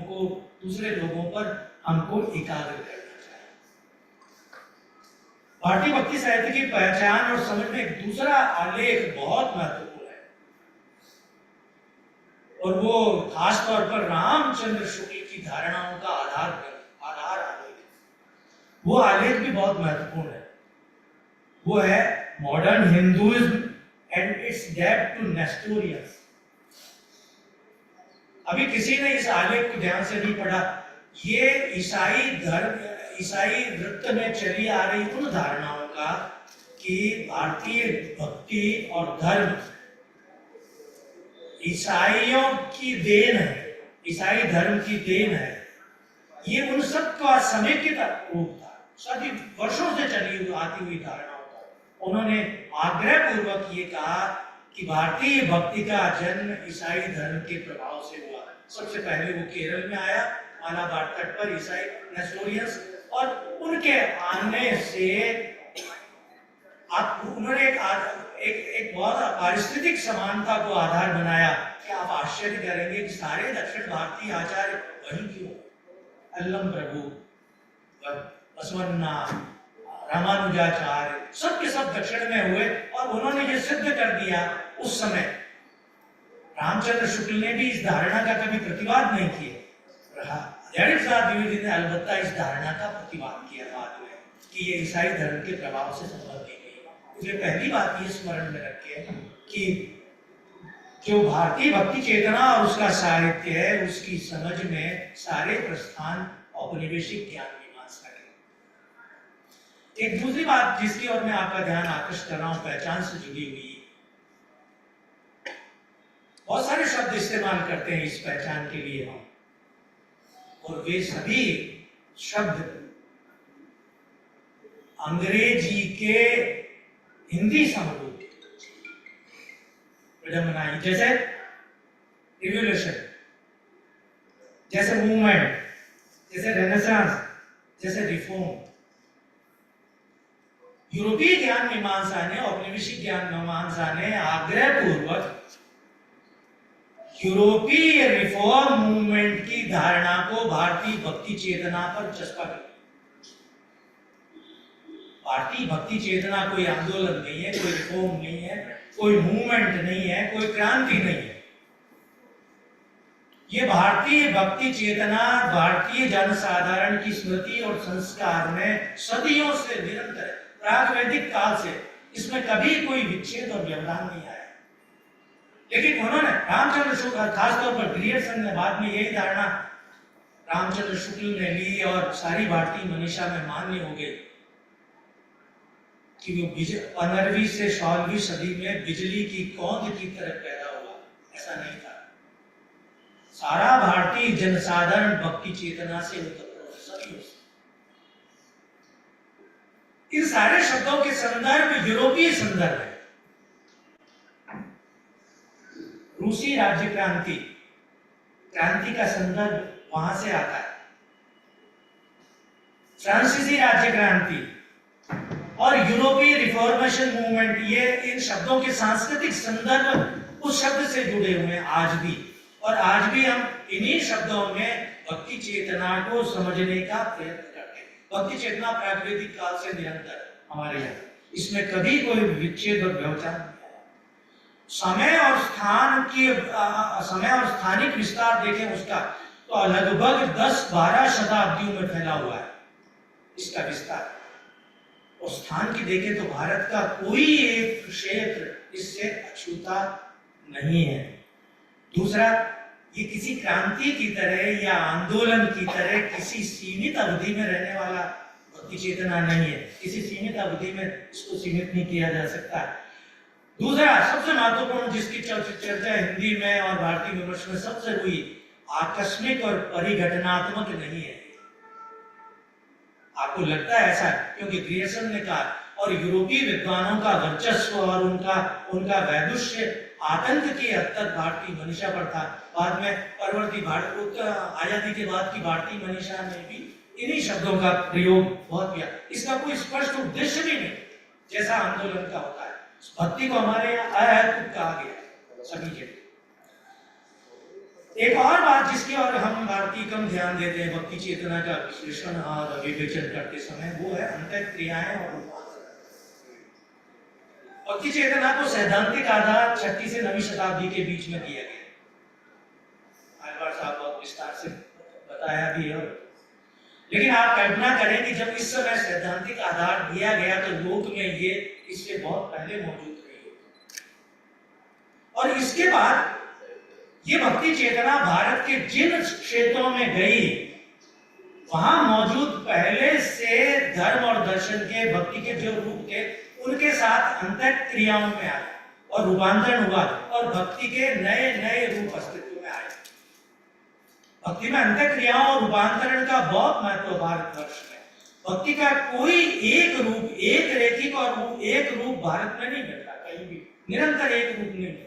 पर हमको एकाग्र करना। भारतीय भक्ति साहित्य की पहचान और समझ में एक दूसरा आलेख बहुत महत्वपूर्ण है और वो खास तौर पर रामचंद्र शुक्ल की धारणाओं का आधार आलेख। वो आलेख भी बहुत महत्वपूर्ण है। वो है modern Hinduism and its debt to Nestorians. अभी किसी ने इस आलेख को ध्यान से नहीं पढ़ा। ये ईसाई वृत्त में चली आ रही उन धारणाओं का कि भारतीय भक्ति और धर्म ईसाइयों की देन है, ईसाई धर्म की देन है, ये उन सब का समेकित रूप था। सदी वर्षों से चली आती हुई धारणाओं का उन्होंने आग्रह पूर्वक ये कहा कि भारतीय भक्ति का जन्म ईसाई धर्म के प्रभाव से हुआ। सबसे पहले वो केरल में आया, मालाबार तट पर ईसाई नेस्टोरियंस, और उनके आने से उन्होंने एक बहुत पारिस्थितिक समानता को आधार बनाया कि आप आश्चर्य करेंगे कि सारे दक्षिण भारतीय आचार्य वही क्यों, अल्लम प्रभु, बसवन्ना, रामानुजाचार्य, सब के सब दक्षिण में हुए और उन्होंने ये सिद्ध कर दिया। उस समय रामचंद्र शुक्ल ने भी इस धारणा का कभी प्रतिवाद नहीं किया। द्विवेदी ने अलबत्ता इस धारणा का प्रतिवाद किया बाद में कि ये ईसाई धर्म के प्रभाव से संबंधित नहीं। इसलिए पहली बात ये स्मरण में रखें कि जो भारतीय भक्ति चेतना और उसका साहित्य है, उसकी समझ में सारे प्रस्थान औपनिवेशिक ज्ञान मीमांसा के। एक दूसरी बात जिसकी ओर मैं आपका ध्यान आकृष्ट कर रहा हूं, पहचान से जुड़ी हुई, बहुत सारे शब्द इस्तेमाल करते हैं इस पहचान के लिए हम, और वे सभी शब्द अंग्रेजी के हिंदी समरूप, विडंबनाई, जैसे रिवोल्यूशन, जैसे मूवमेंट, जैसे रेनेसांस, जैसे रिफॉर्म। यूरोपीय ज्ञान मीमांसा ने, औपनिवेशिक ज्ञान मीमांसा ने आग्रह पूर्वक यूरोपीय रिफॉर्म मूवमेंट की धारणा को भारतीय भक्ति चेतना पर चस्पा किया। भारतीय भक्ति चेतना कोई आंदोलन नहीं है, कोई रिफॉर्म नहीं है, कोई मूवमेंट नहीं है, कोई क्रांति नहीं है। ये भारतीय भक्ति चेतना भारतीय जनसाधारण की स्मृति और संस्कार में सदियों से निरंतर है, प्रागवैदिक काल से। इसमें कभी कोई विच्छेद और व्यवधान नहीं आया। लेकिन उन्होंने रामचंद्र शुक्ल, खासतौर पर ग्रियर्सन ने बाद में यही धारणा रामचंद्र शुक्ल ने ली और सारी भारतीय मनीषा में मान्य हो गई कि वो 15वीं से 16वीं सदी में बिजली की कौंध की तरह पैदा हुआ। ऐसा नहीं था। सारा भारतीय जनसाधारण भक्ति चेतना से सदियों से। इन सारे शब्दों के संदर्भ यूरोपीय संदर्भ है। रूसी राज्य क्रांति का संदर्भ वहां से आता है। फ्रांसीसी राज्य क्रांति और यूरोपीय रिफॉर्मेशन मूवमेंट, ये इन शब्दों के सांस्कृतिक संदर्भ उस शब्द से जुड़े हुए हैं आज भी। और आज भी हम इन्हीं शब्दों में भक्ति चेतना को समझने का प्रयत्न करते हैं। भक्ति चेतना प्रागवैदिक काल से निरंतर हमारे यहाँ, इसमें कभी कोई विच्छेद और व्यवधान नहीं है। समय और स्थानिक विस्तार देखें उसका, तो लगभग 10-12 शताब्दियों में फैला हुआ है इसका विस्तार। और स्थान की देखें तो भारत का कोई एक क्षेत्र इससे अछूता नहीं है। दूसरा, ये किसी क्रांति की तरह या आंदोलन की तरह किसी सीमित अवधि में रहने वाला भक्ति चेतना नहीं है। किसी सीमित अवधि में इसको सीमित नहीं किया जा सकता। दूसरा, सबसे महत्वपूर्ण जिसकी चर्चा हिंदी में और भारतीय विमर्श में सबसे हुई, आकस्मिक और परिघटनात्मक नहीं है। आपको लगता है ऐसा? क्योंकि ग्रियर्सन ने कहा और यूरोपीय विद्वानों का वर्चस्व और उनका वैदुष्य आतंक की हद तक भारतीय मनीषा पर था। बाद में परवर्ती भारत आजादी के बाद की भारतीय मनीषा ने भी इन्हीं शब्दों का प्रयोग बहुत किया। इसका कोई स्पष्ट उद्देश्य भी नहीं, जैसा आंदोलन का होता है। भक्ति को हमारे यहाँ अहैतुक कहा गया सभी जगह। एक और बात जिसकी और हम भारतीय कम ध्यान देते हैं भक्ति चेतना का विश्लेषण और विवेचन करते समय, वो है अंतःक्रियाएं और रूपांतरण। भक्ति चेतना को सैद्धांतिक आधार 6वीं से 9वीं शताब्दी के बीच में दिया गया। आलवार साहब बहुत विस्तार से बताया भी है। लेकिन आप कल्पना करें कि जब इस समय सैद्धांतिक आधार दिया गया तो लोक में ये इससे बहुत पहले मौजूद रही। और इसके बाद ये भक्ति चेतना भारत के जिन क्षेत्रों में गई, वहां मौजूद पहले से धर्म और दर्शन के भक्ति के जो रूप थे उनके साथ अंतःक्रियाओं में आए और रूपांतरण हुआ और भक्ति के नए नए रूप अस्तित्व में आए। भक्ति में अंतःक्रियाओं और रूपांतरण का बहुत महत्व भारतवर्ष में। भक्ति का कोई एक रूप, एक रेखिक और एक रूप भारत में नहीं मिलता, कहीं भी निरंतर एक रूप नहीं मिलता।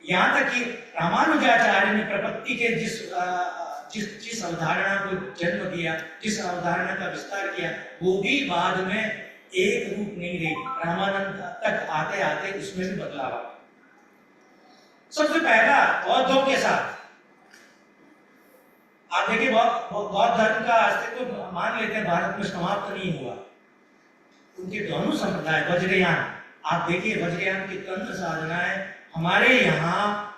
यहाँ तक कि रामानुजाचार्य ने प्रपत्ति के जिस अवधारणा को जन्म दिया, जिस अवधारणा का विस्तार किया, वो भी बाद में एक रूप नहीं रही। रामानंद तक आते आते उसमें भी बदलाव आया। सबसे पहला बौद्धों के साथ आप देखिए, बौद्ध धर्म का अस्तित्व मान लेते हैं भारत में समाप्त नहीं हुआ। उनके दोनों संप्रदाय वज्रयान, आप देखिए वज्रयान की तंत्र साधनाएं हमारे यहाँ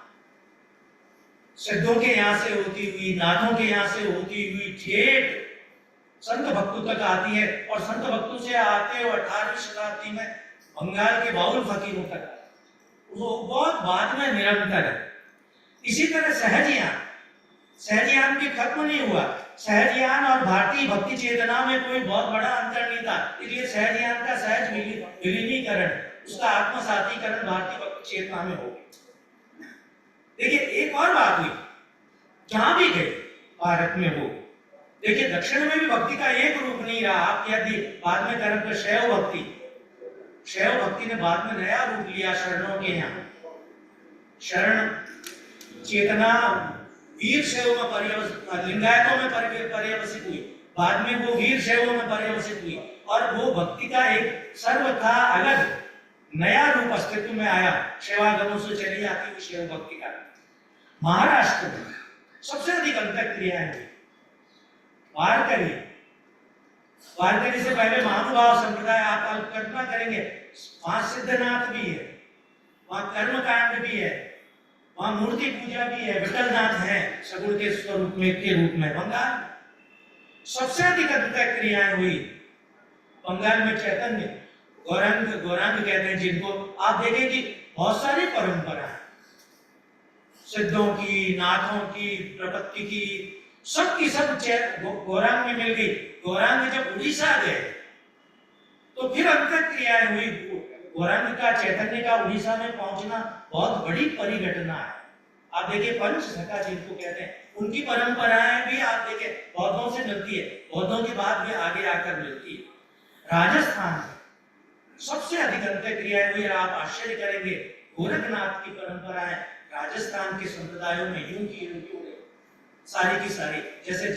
सिद्धों के यहाँ से होती हुई, नाथों के यहाँ से होती हुई ठेठ संत भक्तों तक आती है और संत भक्तों से आते हुए 18वीं शताब्दी में बंगाल के बाउल फकीरों तक, वो बहुत बाद में निरंतर है। इसी तरह सहजयान भी खत्म नहीं हुआ। सहजयान और भारतीय भक्ति चेतना में कोई बहुत बड़ा अंतर नहीं था, इसलिए सहजयान का सहज विलीनीकरण, उसका आत्मसातीकरण भारतीय भक्ति चेतना में हो गया। देखिए एक और बात हुई, जहां भी गए भारत में वो देखिए, दक्षिण में भी भक्ति का एक रूप नहीं रहा। आप यदि बाद में करें तो शैव भक्ति ने बाद में नया रूप लिया शरणों के यहाँ। शरण चेतना वीर शैव में लिंगायतों में पर्यवसित हुई, बाद में वो वीर शैवों में पर्यवसित हुई। और वो भक्ति का एक सर्वथा अलग नया रूप अस्तित्व में आया। सेवागमों से चली आती हुई शिव भक्ति का महाराष्ट्र में सबसे अधिक अंतर क्रियाएं हुई। वारकरी से पहले महानुभाव संप्रदाय, आप कल्पना करेंगे, वहां सिद्धनाथ भी है, वहां कर्मकांड भी है, वहां मूर्ति पूजा भी है, विठलनाथ है सगुण के स्वरूप में के रूप में। बंगाल सबसे अधिक अंतर क्रियाएं हुई। बंगाल में चैतन्य गौरांग कहते हैं जिनको, आप देखें कि बहुत सारी परंपरा सिद्धों की, नाथों की, प्रपत्ति की, सबकी सब गौरांग में मिल गई। गौरांग जब उड़ीसा गए तो फिर अंतर क्रियाएं हुई। गौरांग का, चैतन्य का उड़ीसा में पहुंचना बहुत बड़ी परिघटना है। आप देखिए पंच सखा जिनको कहते हैं, उनकी परंपराएं भी आप देखिए बौद्धों से मिलती है, बौद्धों के बाद भी आगे आकर मिलती है। राजस्थान सबसे अधिक अंतर क्रियाएं हुई। आप आश्चर्य करेंगे, गोरखनाथ की परंपराएं राजस्थान के संप्रदायों में यूं की सारी की सारी, जैसे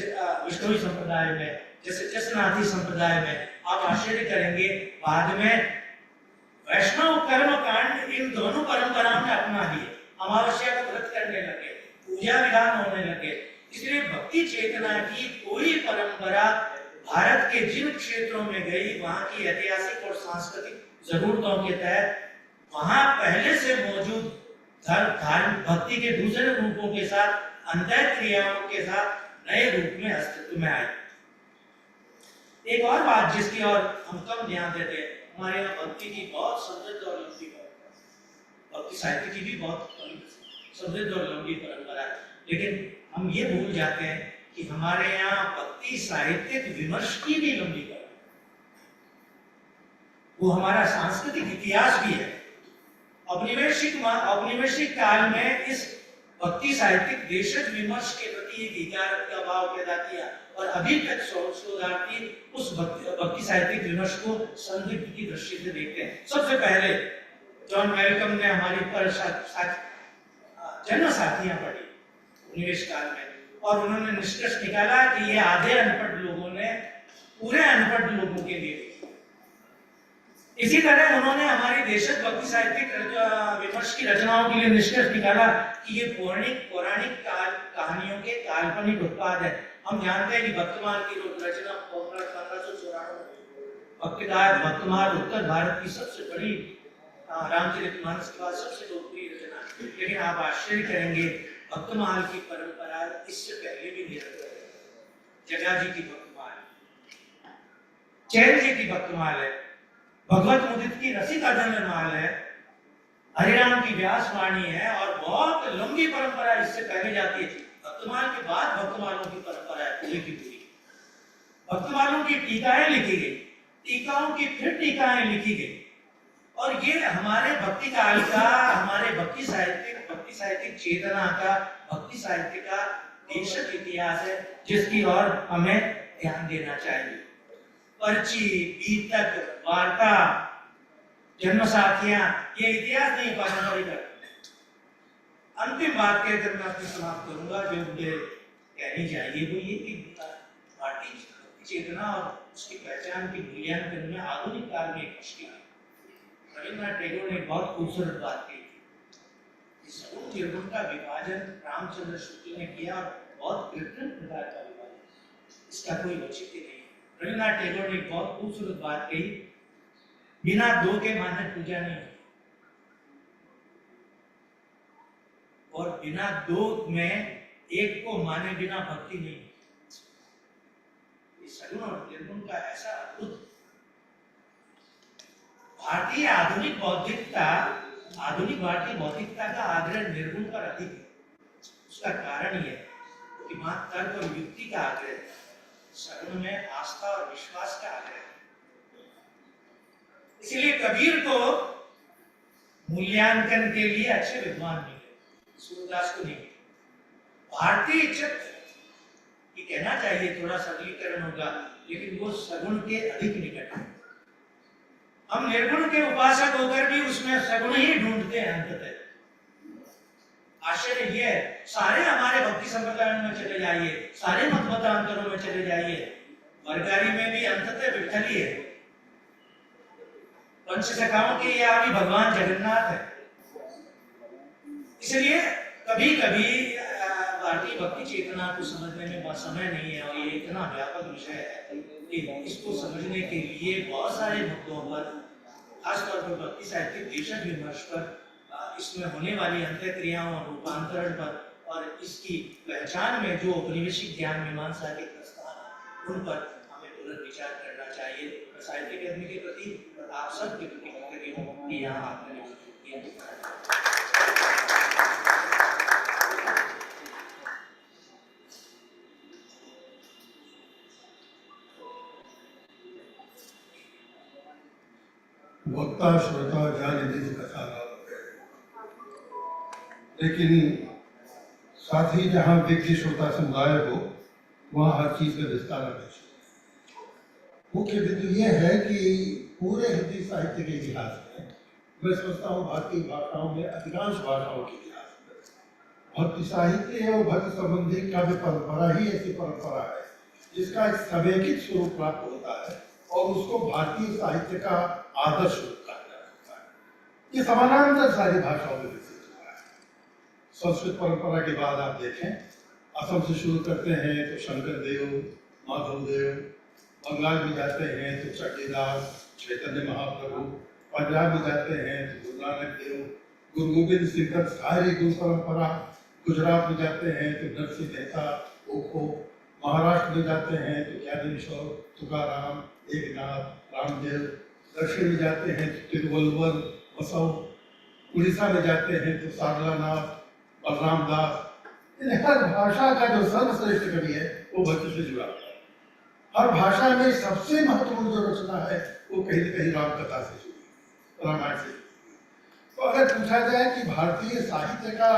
विष्णुवी संप्रदाय में, जैसे जसनाथी संप्रदाय में, आप आश्चर्य करेंगे बाद में वैष्णव कर्म कांड इन दोनों परंपराओं ने अपना लिए। अमावस्या को व्रत करने लगे, पूजा विधान होने लगे। इसलिए भक्ति चेतना की कोई परंपरा भारत के जिन क्षेत्रों में गई, वहां की ऐतिहासिक और सांस्कृतिक जरूरतों के तहत वहां पहले से मौजूद धर्म भक्ति के दूसरे रूपों के साथ, अंतर क्रियाओं के साथ नए रूप में अस्तित्व में आए। एक और बात जिसकी और हम कम ध्यान देते हैं, हमारे यहाँ भक्ति की बहुत समृद्ध और लंबी परंपरा, भक्ति साहित्य की भी बहुत समृद्ध और लंबी परंपरा है। लेकिन हम ये भूल जाते हैं कि हमारे यहाँ भक्ति साहित्यिक विमर्श की भी लंबी परंपरा, वो हमारा सांस्कृतिक इतिहास भी है। औपनिवेशिक काल में इस भक्ति साहित्यिक देशज विमर्श के प्रति एक विकार का भाव पैदा किया, और अभी तक शोधार्थी उस भक्ति साहित्यिक विमर्श को संदिग्ध की दृष्टि से देखते हैं। सबसे पहले जॉन वेलकम ने हमारी पर जन्म साथियां पढ़ी उपनिवेश काल में, और उन्होंने निष्कर्ष निकाला कि ये आधे अनपढ़ लोगों ने पूरे अनपढ़ लोगों के लिए। इसी तरह उन्होंने हमारी देशज भक्ति साहित्यिक विमर्श की रचनाओं के लिए निष्कर्ष निकाला कि ये पौराणिक कहानियों के काल्पनिक उत्पाद है। हम जानते हैं कि भक्तमाल की रचना 1594 भक्तमाल उत्तर भारत की सबसे बड़ी रामचरितमानस के बाद सबसे लोकप्रिय रचना। लेकिन आप आश्चर्य करेंगे, भक्तमाल की परंपरा इससे पहले भी निरंतर है। जगा जी की भक्तमाल, चैन जी की भक्तमाल है, भगवत मुदित की रसिका धन्यमाल है, हरिराम की व्यासवाणी है, और बहुत लंबी परंपरा इससे पहले जाती है। भक्तमाल के बाद भक्तमालों की परंपरा है पूरी की पूरी। भक्तमालों की टीकाएं लिखी गई, टीकाओं की फिर टीकाएं लिखी गई, और ये हमारे भक्ति काल का, हमारे भक्ति साहित्यिक चेतना का, भक्ति साहित्य का देशज इतिहास है, जिसकी ओर हमें ध्यान देना चाहिए। पर्ची, बीतक, वार्ता, जन्म साथियां, ये इतिहास नहीं, पारंपरिक। अंतिम बात कहकर मैं अपनी समाप्त करूंगा। जो मुझे कहनी चाहिए वो ये कि भारतीय चेतना और उसकी पहचान की मूल्यांकन में आधुनिक काल में एक मुश्किल है। रविन्द्रनाथ टैगोर ने बहुत खूबसूरत बात की थी, सगुण निर्गुण का विभाजन रामचंद्र शुक्ल ने किया, और बहुत कृत्रिम प्रकार का विभाजन, इसका कोई औचित्य नहीं। रविन्द्रनाथ टैगोर ने एक बहुत खूबसूरत बात कही, बिना दो के मानक पूजा नहीं, और बिना दो में एक को माने बिना भक्ति नहीं। इस सगुण और निर्गुण का ऐसा अद्भुत भारतीय आधुनिक भारतीय बौद्धिकता का आग्रह निर्गुण पर अधिक है। उसका कारण यह है कि वहां तर्क और युक्ति का आग्रह है, सगुण में आस्था और विश्वास का आग्रह है। इसलिए कबीर को मूल्यांकन के लिए अच्छे विद्वान मिले, सूरदास को नहीं। भारतीय चित्त ये कहना चाहिए थोड़ा सरलीकरण होगा, लेकिन वो सगुण के अधिक निकट है। हम निर्गुण के उपासक होकर भी उसमें सगुण ही ढूंढते हैं अंततः। आश्चर्य ये है, सारे हमारे भक्ति संप्रदायों में चले जाइए, सारे मत मतांतरों में चले जाइए, बरगारी में भी अंततः विठल ही है, पंचसखाओं के ये आदि भगवान जगन्नाथ है। इसलिए कभी कभी भारतीय भक्ति चेतना को समझने में समय नहीं है, और ये इतना व्यापक विषय है कि इसको समझने के लिए बहुत सारे मुद्दों पर, खासतौर पर भक्ति साहित्यिक देशज विमर्श पर, इसमें होने वाली अंतःक्रियाओं और रूपांतरण पर, और इसकी पहचान में जो औपनिवेशिक ज्ञान मीमांसा के प्रस्थान है उन पर हमें पुनर्विचार करना चाहिए। साहित्य अकादमी के प्रति और आप सब के प्रति कृतज्ञ हूं कि यहाँ आपने वक्ता श्रोता ज्ञान निधि कथा, लेकिन साथ ही जहाँ व्यक्ति श्रोता समुदाय हो वहाँ हर चीज का विस्तार है। मुख्य बिंदु यह है कि पूरे हिंदी साहित्य के इतिहास में, मैं समझता हूँ भारतीय भाषाओं में अधिकांश भाषाओं के इतिहास में भक्ति साहित्य और भक्ति संबंधी काव्य परंपरा ही ऐसी परंपरा है जिसका एक समेकित स्वरूप प्राप्त होता है और उसको भारतीय साहित्य का आदर्श रूप कहा जा सकता है। ये समानांतर सारी भाषाओं में विकसित हुआ है। संस्कृत परंपरा के बाद आप देखें, असम से शुरू करते हैं तो शंकर देव, माधव देव, बंगाल में जाते हैं तो चट्टीदास, चैतन्य महाप्रभु, पंजाब में जाते हैं तो गुरु नानक देव, गुरु गोविंद सिंह का सारी गुरु परंपरा, गुजरात में जाते हैं तो नरसिंह मेहता, ओखो, महाराष्ट्र में जाते हैं तो ज्ञानेश्वर, तुकाराम, एकनाथ, रामदेव, दक्षिण में जाते हैं तो तिरुवल्लुवर, बसव, उड़ीसा में जाते हैं तो सारलानाथ, बलराम दास। हर भाषा का जो सर्वश्रेष्ठ कवि है वो भक्ति से जुड़ा है। हर भाषा में सबसे महत्वपूर्ण जो रचना है वो कहीं न कहीं राम कथा से जुड़ी, रामायण से जुड़ी। तो अगर पूछा जाए कि भारतीय साहित्य का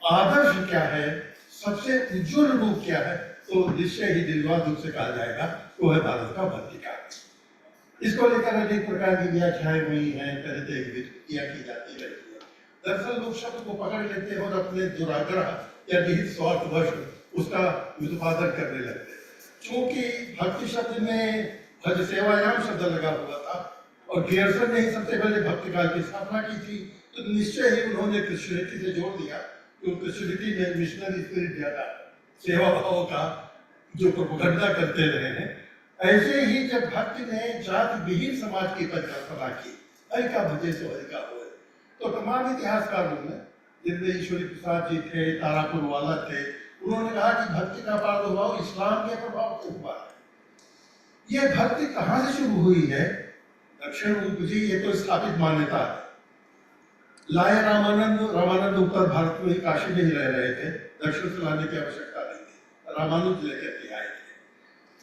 आदर्श क्या है, सबसे उज्जवल रूप क्या है, तो निश्चय ही दिलवा दुख से कहा जाएगा वो है भारत का भक्ति काव्य। इसको लेकर अनेक प्रकार की व्याख्याएं हुई हैं, तरह व्युत्पत्तियां की जाती रहती है। दरअसल लोग शब्द को पकड़ लेते हैं और अपने दुराग्रह या निहित स्वार्थवश उसका उत्पादन करने लगते हैं। चूंकि भक्ति शब्द में भज सेवायाम शब्द लगा हुआ था और गियर्सन ने ही सबसे पहले भक्ति काल की स्थापना की थी, तो निश्चय ही उन्होंने क्रिश्चियनिटी से जोड़ दिया, क्योंकि क्रिश्चियनिटी में मिशनरी स्पिरिट ज्यादा, सेवा भाव का जो प्रोपेगेंडा करते रहे हैं। ऐसे ही जब भक्ति ने जाति विहीन समाज की परिकल्पना की, हरि का भजे सो हरि का होए, तो तमाम इतिहासकारों ने, जिनमें ईश्वरी प्रसाद जी थे, तारापुर वाला थे, उन्होंने कहा कि भक्ति का प्रादुर्भाव इस्लाम के प्रभाव से हुआ है। ये भक्ति कहाँ से शुरू हुई है? दक्षिण उपजी, ये तो स्थापित मान्यता है। लाए रामानंद उत्तर भारत में ही, काशी में ही रह रहे थे, दक्षिण से लाने की आवश्यकता नहीं थी, रामानुज लेकर के आए थे।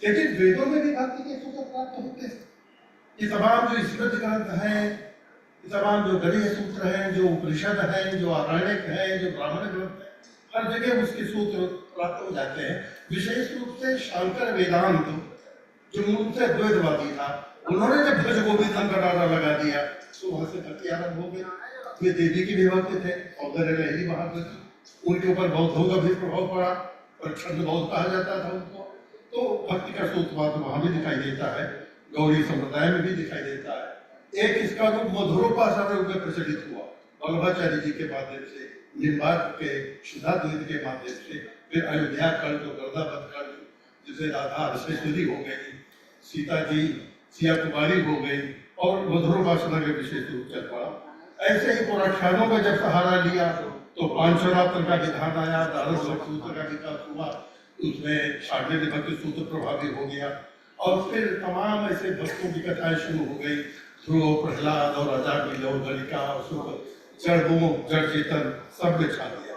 लेकिन वेदों में भी भक्ति के सूत्र प्राप्त होते हैं। ये तमाम जो स्मृति ग्रंथ हैं, ये तमाम जो गणीय सूत्र हैं, जो उपनिषद हैं, जो आरण्यक हैं, जो ब्राह्मण ग्रंथ हैं, हर जगह उसके सूत्र प्राप्त हो जाते हैं। विशेष रूप से शांकर वेदांत, जो मूल से द्वैतवादी था, उन्होंने जब भज गोविंदम का नारा लगा दिया तो वहां से भक्ति आरंभ हो गई। वे देवी की भी भक्त थे, सौंदर्य लहरी महात्मा की, उनके ऊपर बौद्धों का भी प्रभाव पड़ा और छंद बौद्ध कहा जाता था उनको। तो भक्ति का सूत्रपात वहां भी दिखाई देता है, गौड़ी संप्रदाय में भी दिखाई देता है। एक इसका रूप मधुरोपासना रूप में प्रचलित हुआ वल्लभाचार्य जी के माध्यम से, निम्बार्क के शुद्धाद्वैत के माध्यम से, फिर अयोध्या कल्प, गर्दावत कल्प, जिसे राधा रसेश्वरी हो गई, सीता जी सिया कुमारी हो गई, और मधुरोपासना के विशेष रूप चल पड़ा। ऐसे ही पुराख्यानों का जब सहारा लिया तो पांचरात्र का विधान आया, द्वादश सूत्र का विकास हुआ, उसमें शांडिल्य भक्ति सूत्र प्रभावी हो गया, और फिर तमाम ऐसे भक्तों की कथाएं शुरू हो गई। ध्रुव, प्रहलाद और राजा और गलिका और सुख, जड़ जड़ चेतन सब में छा दिया।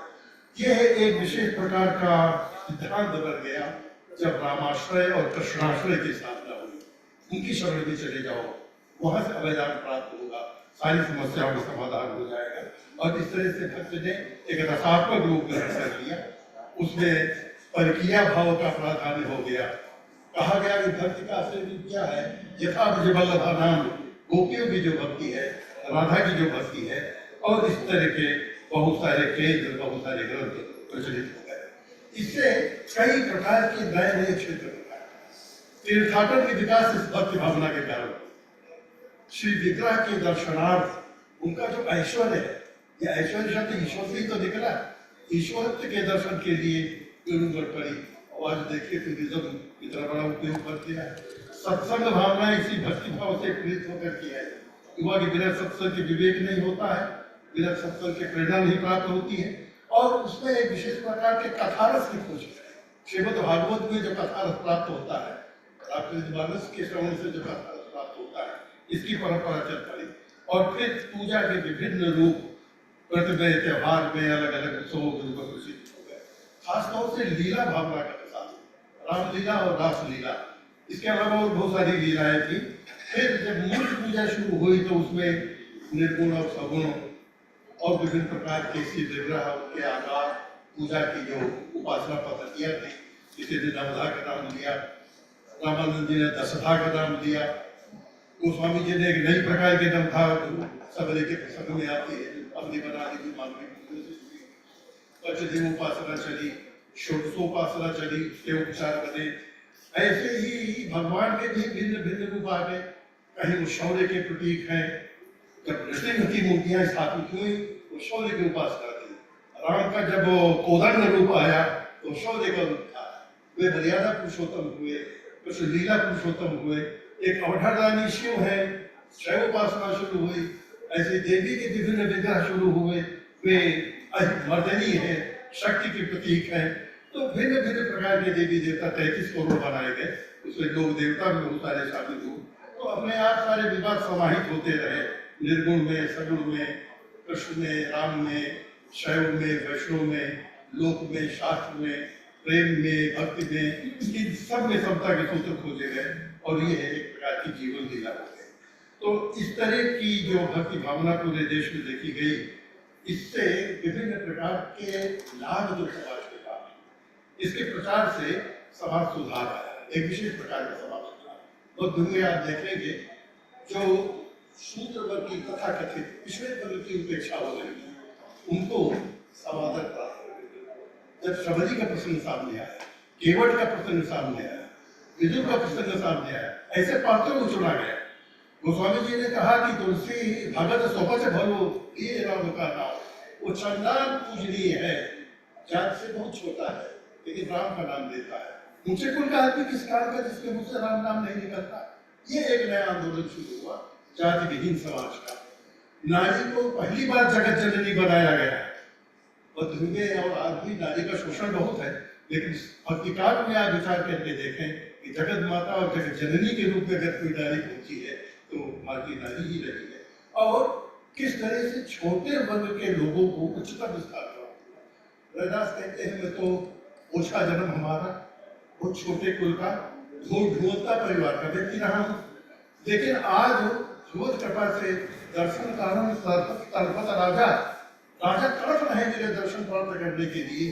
यह एक विशेष प्रकार का सिद्धांत बन गया जब रामाश्रय और कृष्णाश्रय की स्थापना हुई। उनकी शरण में चले जाओ, वहां से अभयदान प्राप्त होगा, सारी समस्याओं का समाधान हो जाएगा। और इस तरह से भक्त ने एक रसात्मक रूप ग्रहण कर लिया, उसमें परकीय भाव का प्राधान्य हो गया। कहा गया कि भक्ति का असली रूप क्या है? यथा भज वल्लभा नाम, गोपियों की जो भक्ति है, राधा की जो भक्ति है, और इस तरह के बहुत सारे केंद्र, बहुत सारे ग्रंथ प्रचलित हो गए। इससे कई प्रकार के नए नए क्षेत्र बनाए। तीर्थाटन के विकास इस भक्ति भावना के कारण, श्री विग्रह के दर्शनार्थ उनका जो ऐश्वर्य है, ये ऐश्वर्य शब्द ईश्वर से ही तो निकला, ईश्वरत्व के दर्शन के लिए जरूरत पड़ी। और आज देखिए टूरिज्म इतना बड़ा उपयोग कर दिया है। सत्संग भावना इसी भक्ति भाव से प्रेरित होकर किया है। युवा के बिना सत्संग के विवेक नहीं होता है, बिना सत्संग के प्रेरणा नहीं प्राप्त होती है, और उसमें एक विशेष प्रकार के कथारस की खोज है। श्रीमद् भागवत में जो कथारस प्राप्त होता है, रामचरितमानस के श्रवण से जो कथारस प्राप्त होता है, इसकी परंपरा चल पड़ी। और फिर पूजा के विभिन्न रूप व्रत में, त्योहार में, अलग अलग उत्सवों के रूप में प्रसिद्ध हो गए। खासतौर से लीला भावना का प्रसाद, रामलीला और रासलीला, इसके अलावा और बहुत सारी लीलाएं थी। फिर जब मूर्ति पूजा शुरू हुई तो उसमें निर्गुण और सगुण और विभिन्न प्रकार के सी विग्रह, उनके आकार, पूजा की जो उपासना पद्धतियां थी, किसी ने नवधा का नाम लिया, रामानंद जी ने दशधा का नाम लिया, गोस्वामी जी ने एक नई प्रकार के नवधा सबले के प्रसंग में आती है, अपनी बनाने की मानवी पंचदेव उपासना चली, षोडशोपासना चली, उसके उपचार बने। ऐसे ही भगवान के भी भिन्न भिन्न रूप आ गए। कहीं वो शौर्य के प्रतीक हैं, जब नृसिंह की मूर्तियां स्थापित हुई तो शौर्य की उपासना थी। राम का जब कोदंड रूप आया तो शौर्य का रूप था। वे मर्यादा पुरुषोत्तम हुए, कुछ लीला पुरुषोत्तम हुए। एक अवधारणी शिव है, शैव उपासना शुरू हुई। ऐसे देवी के विभिन्न विग्रह शुरू हुए, वे मर्दनी है, शक्ति के प्रतीक है। तो भिन्न भिन्न प्रकार के देवी देवता 33 करोड़ बनाए गए, उसमें लोग देवता भी बहुत सारे शामिल हुए। तो अपने आप सारे विवाद समाहित होते रहे, निर्गुण में, सगुण में, कृष्ण में, राम में, शैव में, वैष्णव में, लोक में, शास्त्र में, प्रेम में, भक्ति में, इन सब में समता के सूत्र खोजे गए और ये एक प्रकार की जीवन लीला हो गई। तो इस तरह की जो भक्ति भावना पूरे देश में देखी गई, इससे विभिन्न प्रकार के लाभ जो समाज के लाभ, इसके प्रचार से समाज सुधार आया, एक विशेष प्रकार का समाज सुधार। तो दुनिया आप देखेंगे जो शूद्र वर्ग की तथा कथित पिछड़े वर्ग की उपेक्षा हो रही है, उनको समादर प्राप्त हो गई। जब शबरी का प्रसंग सामने आया, केवट का प्रसंग सामने आया, विदुर का प्रसंग सामने आया, ऐसे पात्रों को चुना गया। गोस्वामी जी ने कहा कि तुलसी भगत स्वपच भलो ये राम का नाम, वो चंदान पूजनीय है, जात से बहुत छोटा है, लेकिन राम का नाम देता है। मुझे कुल का आदमी किस काम का जिसके मुझ से राम नाम नहीं निकलता। ये एक नया आंदोलन शुरू हुआ जाति विहीन समाज का। नारी को पहली बार जगत जननी बनाया गया है। बद्ध में और आज भी नारी का शोषण बहुत है, लेकिन भक्ति काल में आप विचार करके देखें कि जगत माता और जगत जननी के रूप में अगर कोई नारी पहुंची है तो भारतीय नारी ही रही है। और किस तरह से छोटे वर्ग के लोगों को उच्चतम स्थान प्राप्त हुआ। रैदास कहते हैं मैं तो ओछा जन्म हमारा, वो छोटे कुल का ढूंढता परिवार का व्यक्ति रहा हूँ, लेकिन आज भगवत कृपा से दर्शन कारण तड़पत राजा तड़प रहे मेरे दर्शन प्राप्त करने के लिए।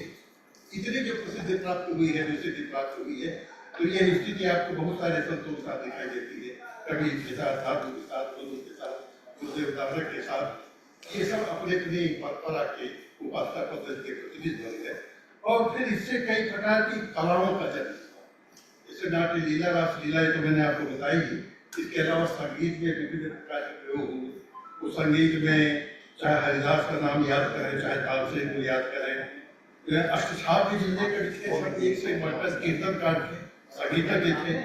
इतनी जो प्रसिद्धि प्राप्त हुई है, प्रसिद्धि प्राप्त हुई है, तो यह स्थिति आपको बहुत सारे संतों के साथ दिखाई देती है। कबीर के साथ, साधु के साथ, गुरु के साथ, गुरुदेव दादक के साथ, ये सब अपने अपनी परंपरा के उपासना पद्धति के प्रतिनिधि बन गए। और फिर इससे कई प्रकार की कलाओं का जन्म हुआ, जैसे नाट्य लीला, रास लीला, तो मैंने आपको बताई ही। इसके अलावा संगीत में विभिन्न प्रकार के प्रयोग हुए। उस संगीत में चाहे हरिदास का नाम याद करें, चाहे तालसेन को याद करें, अष्टछाप के जितने कवि थे सब एक से बढ़कर कीर्तनकार थे, संगीतज्ञ थे।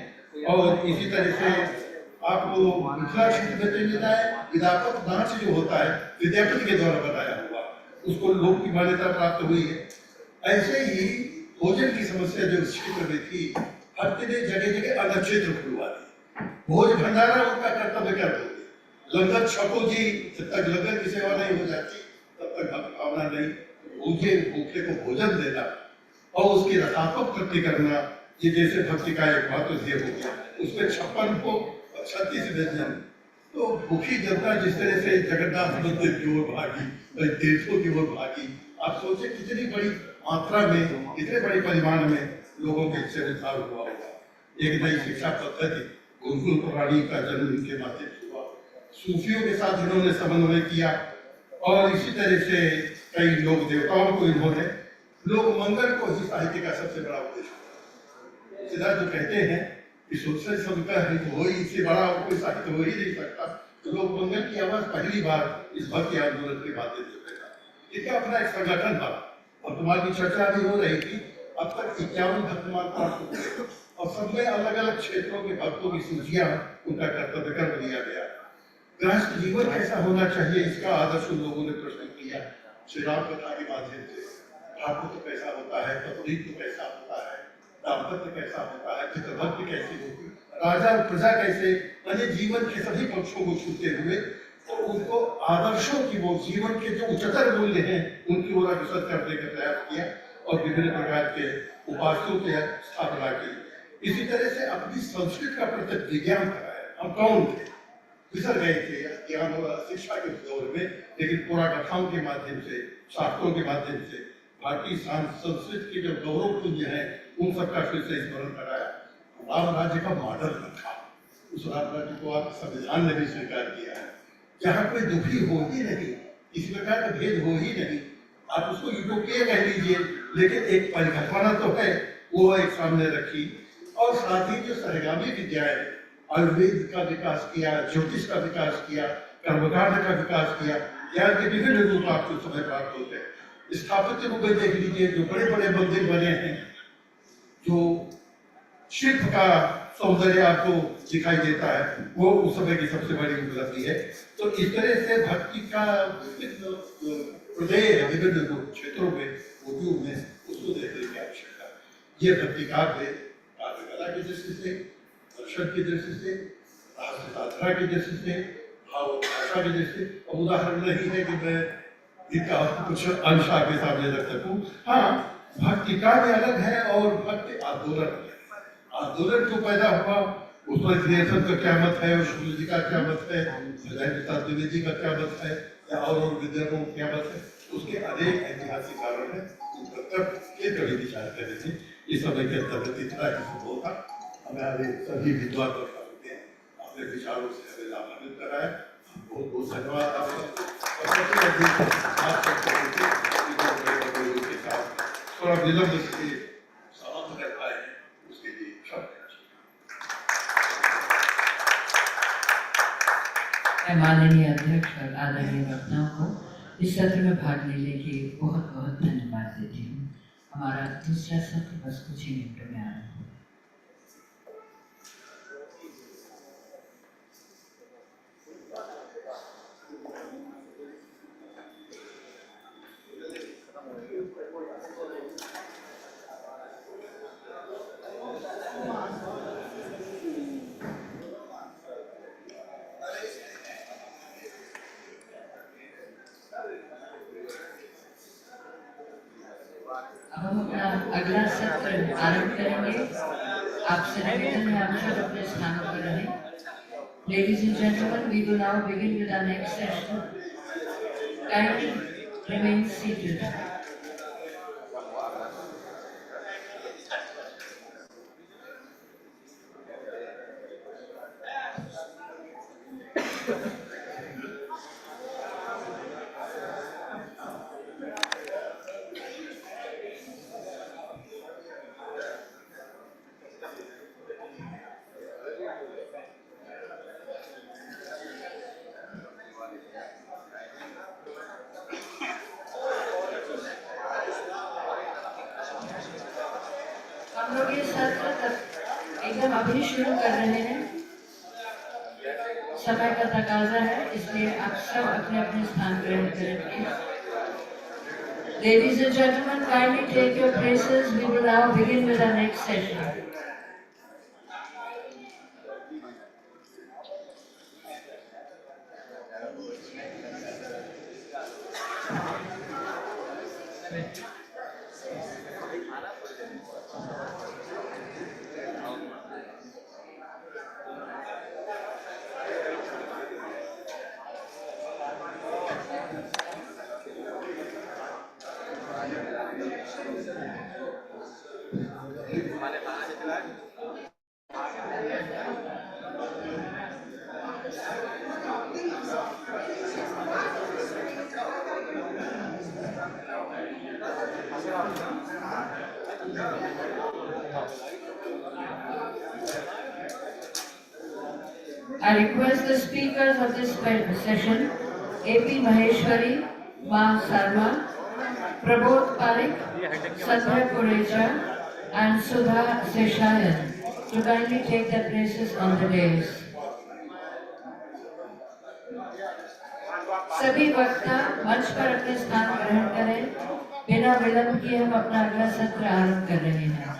और इसी तरह से आपको मिथिला क्षेत्र में चले जाए, विद्यापत नाच जो होता है विद्यापति के द्वारा बनाया हुआ, उसको लोक की मान्यता प्राप्त हुई है। ऐसे ही भोजन की समस्या जो क्षेत्र में थी, हर जगह जगह अलग क्षेत्र खुलवा दी। भोज भंडारा उनका कर्तव्य क्या होती, लंगर छको जी, जब तक लंगर की सेवा नहीं हो जाती तब तक भावना नहीं। भूखे को भोजन देना और उसकी रसात्मक तृप्ति करना, ये जैसे भक्ति का एक महत्व ध्येय हो गया। उसमें 56 को 36 व्यंजन। तो भूखी जनता जिस तरह से जगन्नाथ मंदिर की ओर भागी, तीर्थों की ओर भागी, आप सोचे कितनी बड़ी मात्रा में, इतने बड़े परिमाण में लोगों के इससे उद्धार हुआ होगा। एक नई शिक्षा पद्धति गुरुकुल प्रणाली का जन्म इनके माध्यम से हुआ। सूफियों के साथ इन्होंने समन्वय किया और इसी तरह से कई लोक देवताओं को इन्होंने, लोक मंगल को ही साहित्य का सबसे बड़ा उद्देश्य। सिद्धार्थ जो कहते हैं कि सोचने सबका हित हो ही, इससे बड़ा कोई साहित्य हो ही नहीं सकता। तो लोक मंगल की आवाज पहली बार इस भक्ति आंदोलन के माध्यम से पैदा। इनका अपना एक संगठन था और तुम्हारी चर्चा भी हो रही थी। अब तक 51 भक्तमान प्राप्त हुए और सब में अलग अलग क्षेत्रों के भक्तों की सूचियां उनका कर्तव्य कर दिया गया। गृहस्थ जीवन कैसा होना चाहिए, इसका आदर्श उन लोगों ने प्रश्न किया। श्री राम कथा के माध्यम से भातृत्व कैसा होता है, पत्नीत्व कैसा होता है, दाम्पत्य कैसा होता है, पितृभक्ति कैसी होती, राजा और प्रजा कैसे, यानी जीवन के सभी पक्षों को छूते हुए तो उनको आदर्शों की वो जीवन के जो उच्चतर मूल्य हैं उनकी ओर अग्रसर करने का प्रयास किया और विभिन्न प्रकार के उपासकों की स्थापना की। इसी तरह से अपनी संस्कृति का प्रत्यक्ष विज्ञान कराया। हम कौन थे, बिसर गए थे ज्ञान और शिक्षा के दौर में, लेकिन पुराकथाओं के माध्यम से, शास्त्रों के माध्यम से भारतीय संस्कृति के जो गौरव पुण्य है उन सबका फिर से स्मरण कराया। राम राज्य का मॉडल रखा, उस राम राज्य को आप संविधान ने भी स्वीकार किया है, जहाँ कोई दुखी हो ही नहीं, किसी प्रकार का भेद हो ही नहीं। आप उसको यूटोपिया कह लीजिए, लेकिन एक परिकल्पना तो है, वो एक सामने रखी। और साथ ही जो सरगामी विद्याएं, आयुर्वेद का विकास किया, ज्योतिष का विकास किया, कर्मकांड का विकास किया, ज्ञान के विभिन्न रूप आपको समय प्राप्त होते हैं। स्थापत्य रूप में देख लीजिए, जो बड़े बड़े मंदिर बने हैं, जो शिल्प का सौंदर्य आपको दिखाई देता है, वो उस समय की सबसे बड़ी उपलब्धि है। तो इस तरह से भक्ति का हृदय विभिन्न क्षेत्रों में वजूद में उसको देखने की आवश्यकता है। ये भक्ति काव्य कला की दृष्टि से, दर्शन की दृष्टि से, साधना की दृष्टि से, भाव भाषा की दृष्टि से, उदाहरण नहीं है कि मैं इनका कुछ अंश आपके सामने रख सकूं। हाँ, भक्ति काव्य अलग है और भक्ति आंदोलन अलग है। आंदोलन जो पैदा हुआ उसमें क्रिएशन का क्या मत है, शुक्ल जी का क्या मत है, द्विवेदी जी का क्या मत है, या और विद्वानों का क्या मत है, उसके अनेक ऐतिहासिक कारण है। उन पर ये कभी विचार करें थे। इस समय के अंतर्गत इतना ही संभव था। हमारे सभी विद्वान और अपने विचारों से हमें लाभान्वित कराया। बहुत बहुत धन्यवाद आपका। थोड़ा विलंब से समाप्त कर पाए उसके लिए मैं माननीय अध्यक्ष और आदरणीय वक्ताओं को इस सत्र में भाग लेने के बहुत बहुत धन्यवाद देती हूँ। हमारा दूसरा सत्र बस कुछ ही मिनटों में आरंभ होगा। हम अपना अगला सत्र आरंभ करेंगे। आपसे निवेदन है आप सब अपने स्थानों पर रहें। Ladies and gentlemen, we will now begin with our next session. Kindly remain seated. हम लोग ये सत्र एकदम अभी शुरू कर रहे हैं। समय का तकाजा है, इसलिए आप सब अपने अपने स्थान ग्रहण करेंगे। Ladies and gentlemen, kindly take your places. We will now begin with our next session. हमारे महाराज I request the speakers of this session, A.P. Maheshwari, Mar Sarma, Prabodh Parik, Sandhya Purecha, and Sudha Seshayan to kindly take their places on the dais. सभी वक्ता मंच पर अपने स्थान ग्रहण करें। बिना विलंब किए हम अपना अगला सत्र आरंभ कर रहे हैं।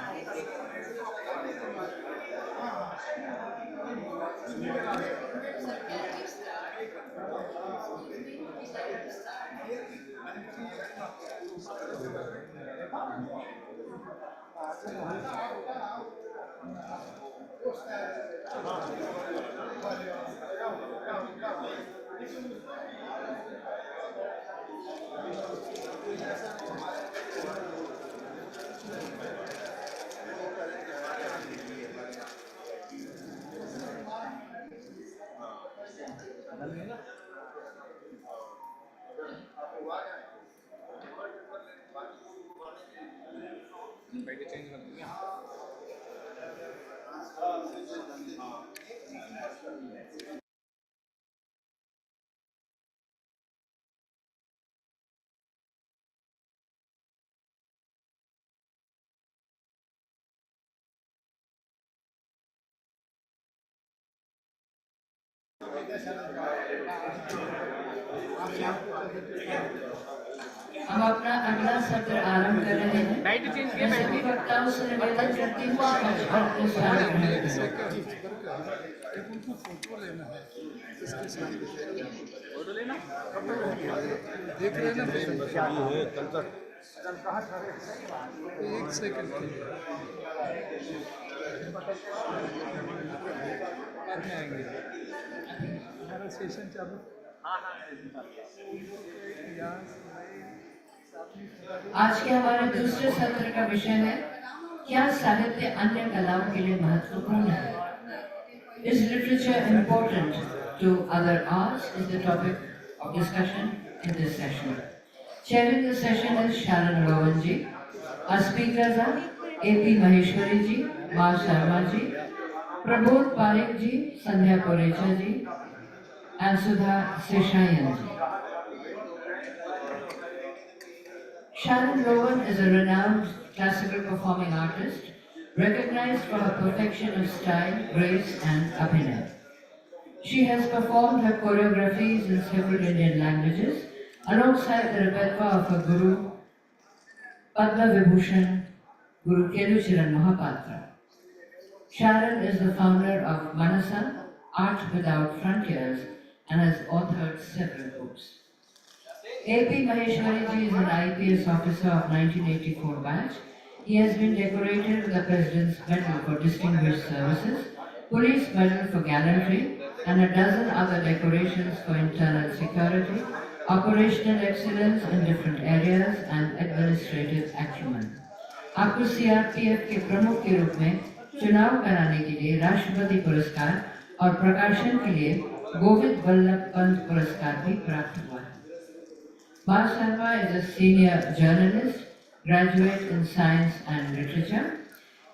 हम अपना अगला सत्र आरंभ कर रहे हैं। मैं सभी वक्ताओं से निवेदन करती हूँ कि मंच पर अपने स्थान ग्रहण करें। उनको फोटो लेना है इसके साथ फोटो लेना देख रहे हैं ना एक सेकंड बाद में आएंगे हमारा सेशन चालू। आज के हमारे दूसरे सत्र का विषय है क्या साहित्य अन्य कलाओं के लिए महत्वपूर्ण है। Is literature important to other arts is the topic of discussion in this session. Chairing the session is Sharon Lowen ji. Our speakers are A.P. Maheshwari ji, Mar Sharma ji, Prabodh Parik ji, Sandhya Purecha ji, and Sudha Seshayan ji. Sharon Lowen is a renowned classical performing artist, recognized for her perfection of style, grace, and abhinay. She has performed her choreographies in several Indian languages, alongside the repertoire of her Guru, Padma Vibhushan, Guru Keluchiran Mahapatra. Sharon is the founder of Manasa, Art Without Frontiers, and has authored several books. A.P. Maheshwari ji is an IPS officer of 1984 batch. He has been decorated with the President's Medal for Distinguished Services, Police Medal for Gallantry, and a dozen other decorations for internal security, operational excellence in different areas, and administrative acumen. आपको CRPF के प्रमुख के रूप में चुनाव कराने के लिए राष्ट्रपति पुरस्कार और प्रकाशन के लिए गोविंद वल्लभ पंत पुरस्कार भी प्राप्त हुआ है। Mar Sharma is a senior journalist, graduate in science and literature.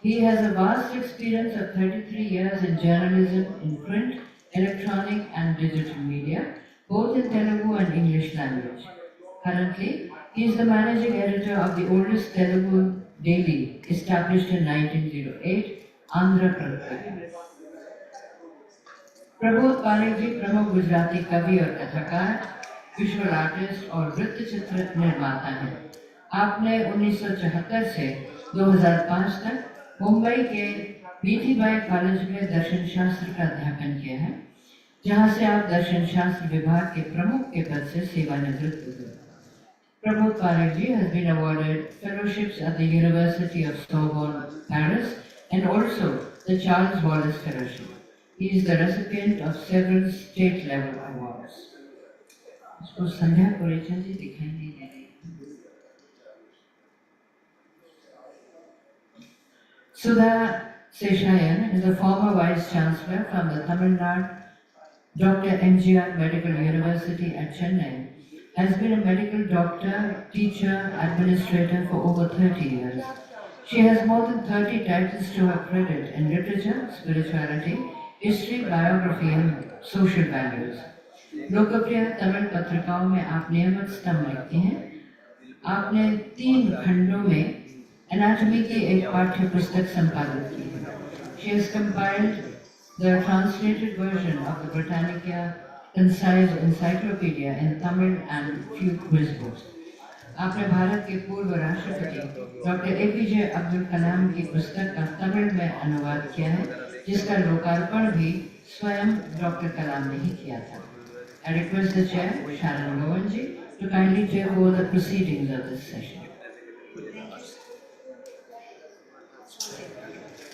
He has a vast experience of 33 years in journalism in print, electronic and digital media, both in Telugu and English language. Currently, he is the managing editor of the oldest Telugu daily, established in 1908, Andhra Pradesh. Prabodh Parik ji प्रमुख गुजराती कवि और कथाकार, visual artist और वृत्त चित्र निर्माता हैं। आपने 1974 से 2005 तक मुंबई के मीठीबाई कॉलेज में दर्शन शास्त्र का अध्यापन किया है, जहां से आप दर्शन शास्त्र विभाग के प्रमुख के पद से सेवानिवृत्त हुए। Prabodh Parik ji has been awarded fellowships at the University of Sorbonne, Paris, and also the Charles Wallace Fellowship. He is the recipient of several state-level awards. इसको संध्या पुरेचा जी दिखाई नहीं दे रही। Sudha Seshayan is a former Vice Chancellor from the Tamil Nadu Dr. MGR Medical University at Chennai. Has been a medical doctor, teacher, administrator for over 30 years. She has more than 30 titles to her credit in literature, spirituality, history, biography and social values. लोकप्रिय तमिल पत्रिकाओं में आप नियमित स्तंभ लिखती हैं। आपने 3 खंडों में एनाटॉमी की एक पाठ्य पुस्तक संपादित की है। She has compiled the translated version of the Britannica Concise Encyclopedia in Tamil and few quiz books. आपने भारत के पूर्व राष्ट्रपति डॉक्टर APJ अब्दुल कलाम की पुस्तक का तमिल में अनुवाद किया है, जिसका लोकार्पण भी स्वयं डॉक्टर कलाम ने ही किया था। I request the chair, Sharon Mohanji, to kindly take over the proceedings of this session.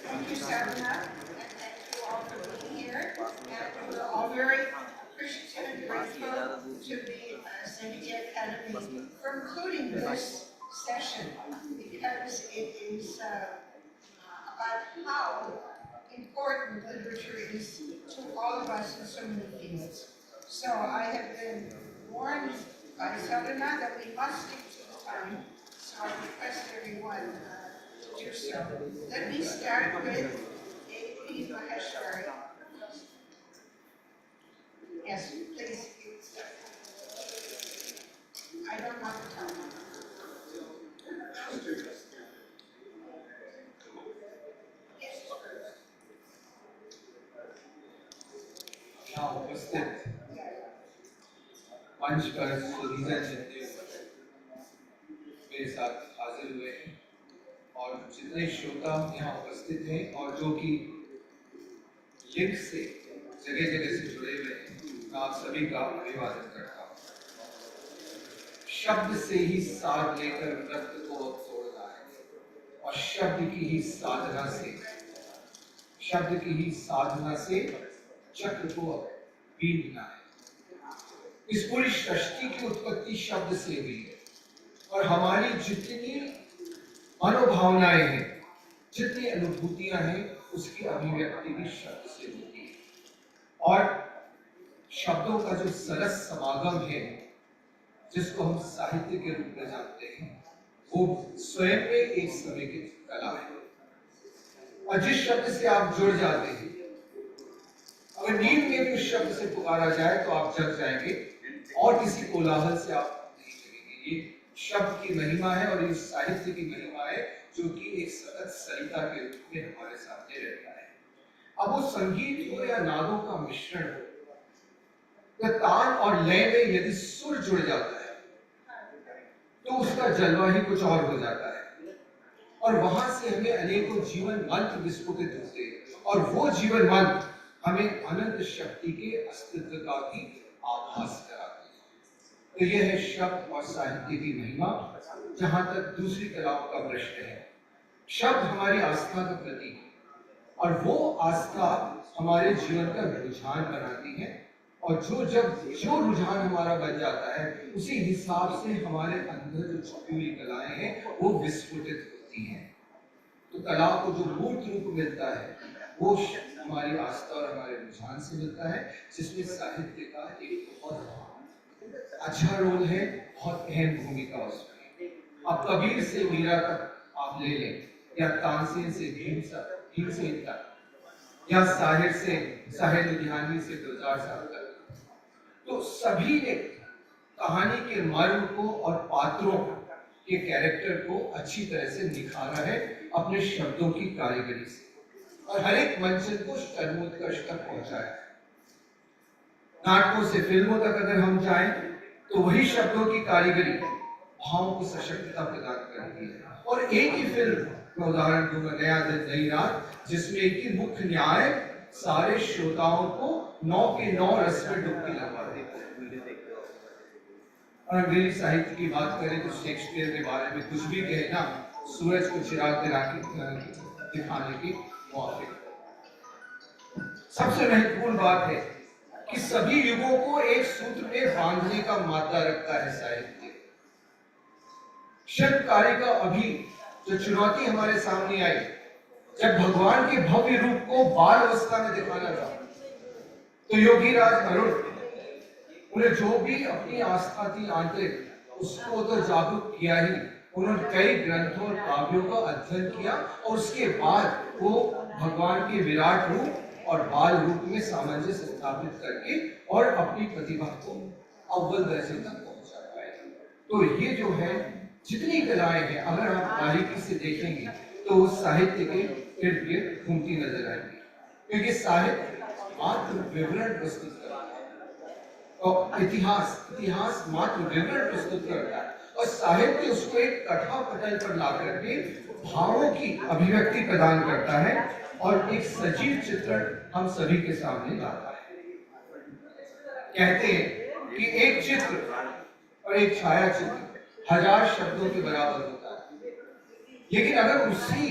Thank you, Sarana, and thank you all for being here. And we're all very appreciative and grateful to the Sankey Academy for including this session, because it is about how important literature is to all of us in so many fields. So I have been warned by Sarana that we must stick to the time, so I request everyone to do so. Let me start with A.P. Maheshwari. Yes, please. I don't have to tell you. यहाँ उपस्थित मंच पर सुधीरा जितने मेरे साथ हाजिर हुए हैं और जितने श्रोता यहाँ उपस्थित हैं और जो कि लिंक से जगह जगह से जुड़े हुए हैं, मैं आप सभी का अभिवादन करता हूँ। शब्द से ही साध लेकर व्रत को अब तोड़ना है और शब्द की ही साधना से चक्र को बीतना है। इस पूरी सृष्टि की उत्पत्ति शब्द से हुई है और हमारी जितनी मनोभावनाएं हैं, जितनी अनुभूतियां हैं, उसकी अभिव्यक्ति भी शब्द से होती है। और शब्दों का जो सरस समागम है, जिसको हम साहित्य के रूप में जानते हैं, वो स्वयं में एक समेकित कला है। और जिस शब्द से आप जुड़ जाते हैं, अगर नींद में भी उस शब्द से पुकारा जाए तो आप जग जाएंगे और किसी कोलाहल से आप नहीं जगेंगे। ये शब्द की महिमा है और ये साहित्य की महिमा है, जो कि एक सतत सरिता के रूप में हमारे सामने रहता है। अब वो संगीत हो या नादों का मिश्रण हो, या तान और लय में यदि सुर जुड़ जाता है तो उसका जलवा ही कुछ और हो जाता है और वहां से हमें अनेकों जीवन मंत्र विस्फुटित होते हैं और वो जीवन मंत्र हमें अनंत शक्ति के अस्तित्व का भी आभास कराती है। तो यह है शब्द और साहित्य की महिमा। जहां तक दूसरी कलाओं का प्रश्न है, शब्द हमारी आस्था का प्रतीक है और वो आस्था हमारे जीवन का रुझान बनाती है और जो रुझान हमारा बन जाता है, उसी हिसाब से हमारे अंदर जो छुपी हुई कलाएं हैं वो विस्फुटित होती हैं। तो कला को जो मूर्त रूप मिलता है वो हमारी आस्था और हमारे रुझान से मिलता है, जिसमें साहित्य का एक बहुत अच्छा रोल है, बहुत अहम भूमिका उसमें। अब कबीर से मीरा तक आप ले लें, या तानसेन से भीम तक, या साहिर लुधियानवी से गुलजार साहब तक, तो सभी ने कहानी के मर्म को और पात्रों के कैरेक्टर को अच्छी तरह से निखारा है अपने शब्दों की कारीगरी से और हर एक मंचन को सर्वोत्कर्ष तक पहुंचाया है। नाटकों से फिल्मों तक अगर हम जाएं तो वही शब्दों की कारीगरी भावों को सशक्तता प्रदान करती है। और एक ही फिल्म मैं उदाहरण दूंगा, नया दिन नई रात, जिसमें एक ही मुख्य न्याय सारे श्रोताओं को 9 के 9 रस में डुबकी लगा देता है। और अंग्रेजी साहित्य की बात करें तो शेक्सपियर के बारे में कुछ भी कहना सूरज को चिराग दिखाने की मुआफिक। सबसे महत्वपूर्ण बात है कि सभी युगों को एक सूत्र में बांधने का मादा रखता है साहित्य। शिल्पकारी का अभी जो चुनौती हमारे सामने आई, जब भगवान के भव्य रूप को बाल अवस्था में दिखाना था, तो योगी राज अरुण उन्हें जो भी अपनी आस्था थी आंतरिक, उसको तो जागरूक किया ही। उन्होंने कई ग्रंथों और काव्यों का अध्ययन किया और उसके बाद वो भगवान के विराट रूप और बाल रूप में सामंजस्य स्थापित करके और अपनी प्रतिभा को अव्वल दर्जे तक पहुंचा पाएगा। तो ये जो है जितनी कलाएं हैं, अगर आप बारीकी से देखेंगे तो साहित्य के इर्द गिर्द घूमती नजर आएंगी, क्योंकि साहित्य मात्र विवरण प्रस्तुत करता है और इतिहास मात्र विवरण प्रस्तुत करता है, और साहित्य उसको एक कथा पटल पर ला करके भावों की अभिव्यक्ति प्रदान करता है और एक सजीव चित्रण हम सभी के सामने लाता है। कहते हैं कि एक चित्र और एक छाया चित्र 1000 शब्दों के बराबर होता है, लेकिन अगर उसी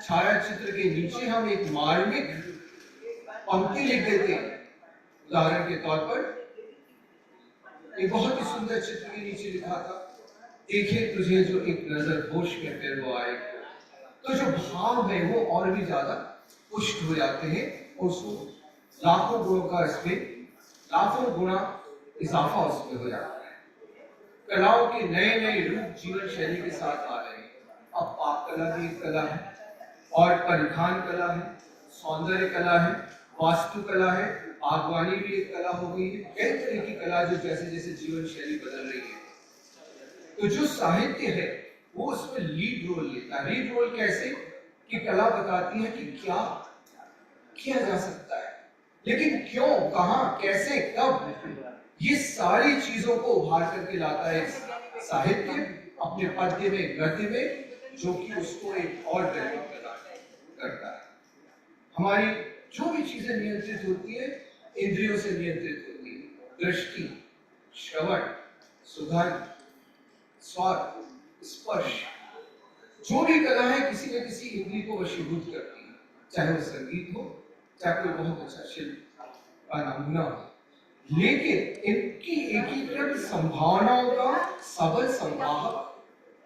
छाया चित्र के नीचे हम एक मार्मिक पंक्ति लिख देते हैं, उदाहरण के तौर पर एक बहुत ही सुंदर चित्र के नीचे लिखा था, देखे तुझे जो एक नजर होश में फिर वो आए, तो जो भाव है वो और भी ज्यादा पुष्ट हो जाते हैं और उसको लाखों गुणों का इसमें लाखों गुना इजाफा उसमें हो जाता है। कलाओं के नए नए रूप जीवन शैली के साथ आ रहे हैं। अब पाक कला भी एक कला है, और परिधान कला है, सौंदर्य कला है, वास्तु कला है, बागवानी भी एक कला हो गई है। कई तरह की कला जो जैसे जैसे जीवन शैली बदल रही है, तो जो साहित्य है वो उसमें लीड रोल लेता है। लीड रोल कैसे कि कला बताती है कि क्या किया जा सकता है, लेकिन क्यों, कहां, कैसे, कब, ये सारी चीजों को उभार करके लाता है साहित्य अपने पद्य में, गद्य में, जो कि उसको एक और वैल्यू प्रदान करता है। हमारी जो भी चीजें नियंत्रित होती है इंद्रियों से नियंत्रित होती है। दृष्टि, श्रवण, सुगंध, स्वाद, स्पर्श, जो भी कला है किसी न किसी इंद्रिय को वशीभूत करती है, चाहे वो संगीत हो, चाहे कोई बहुत अच्छा शिल्प का नमूना हो, लेकिन इनकी एकीकृत संभावनाओं का सबल संवाहक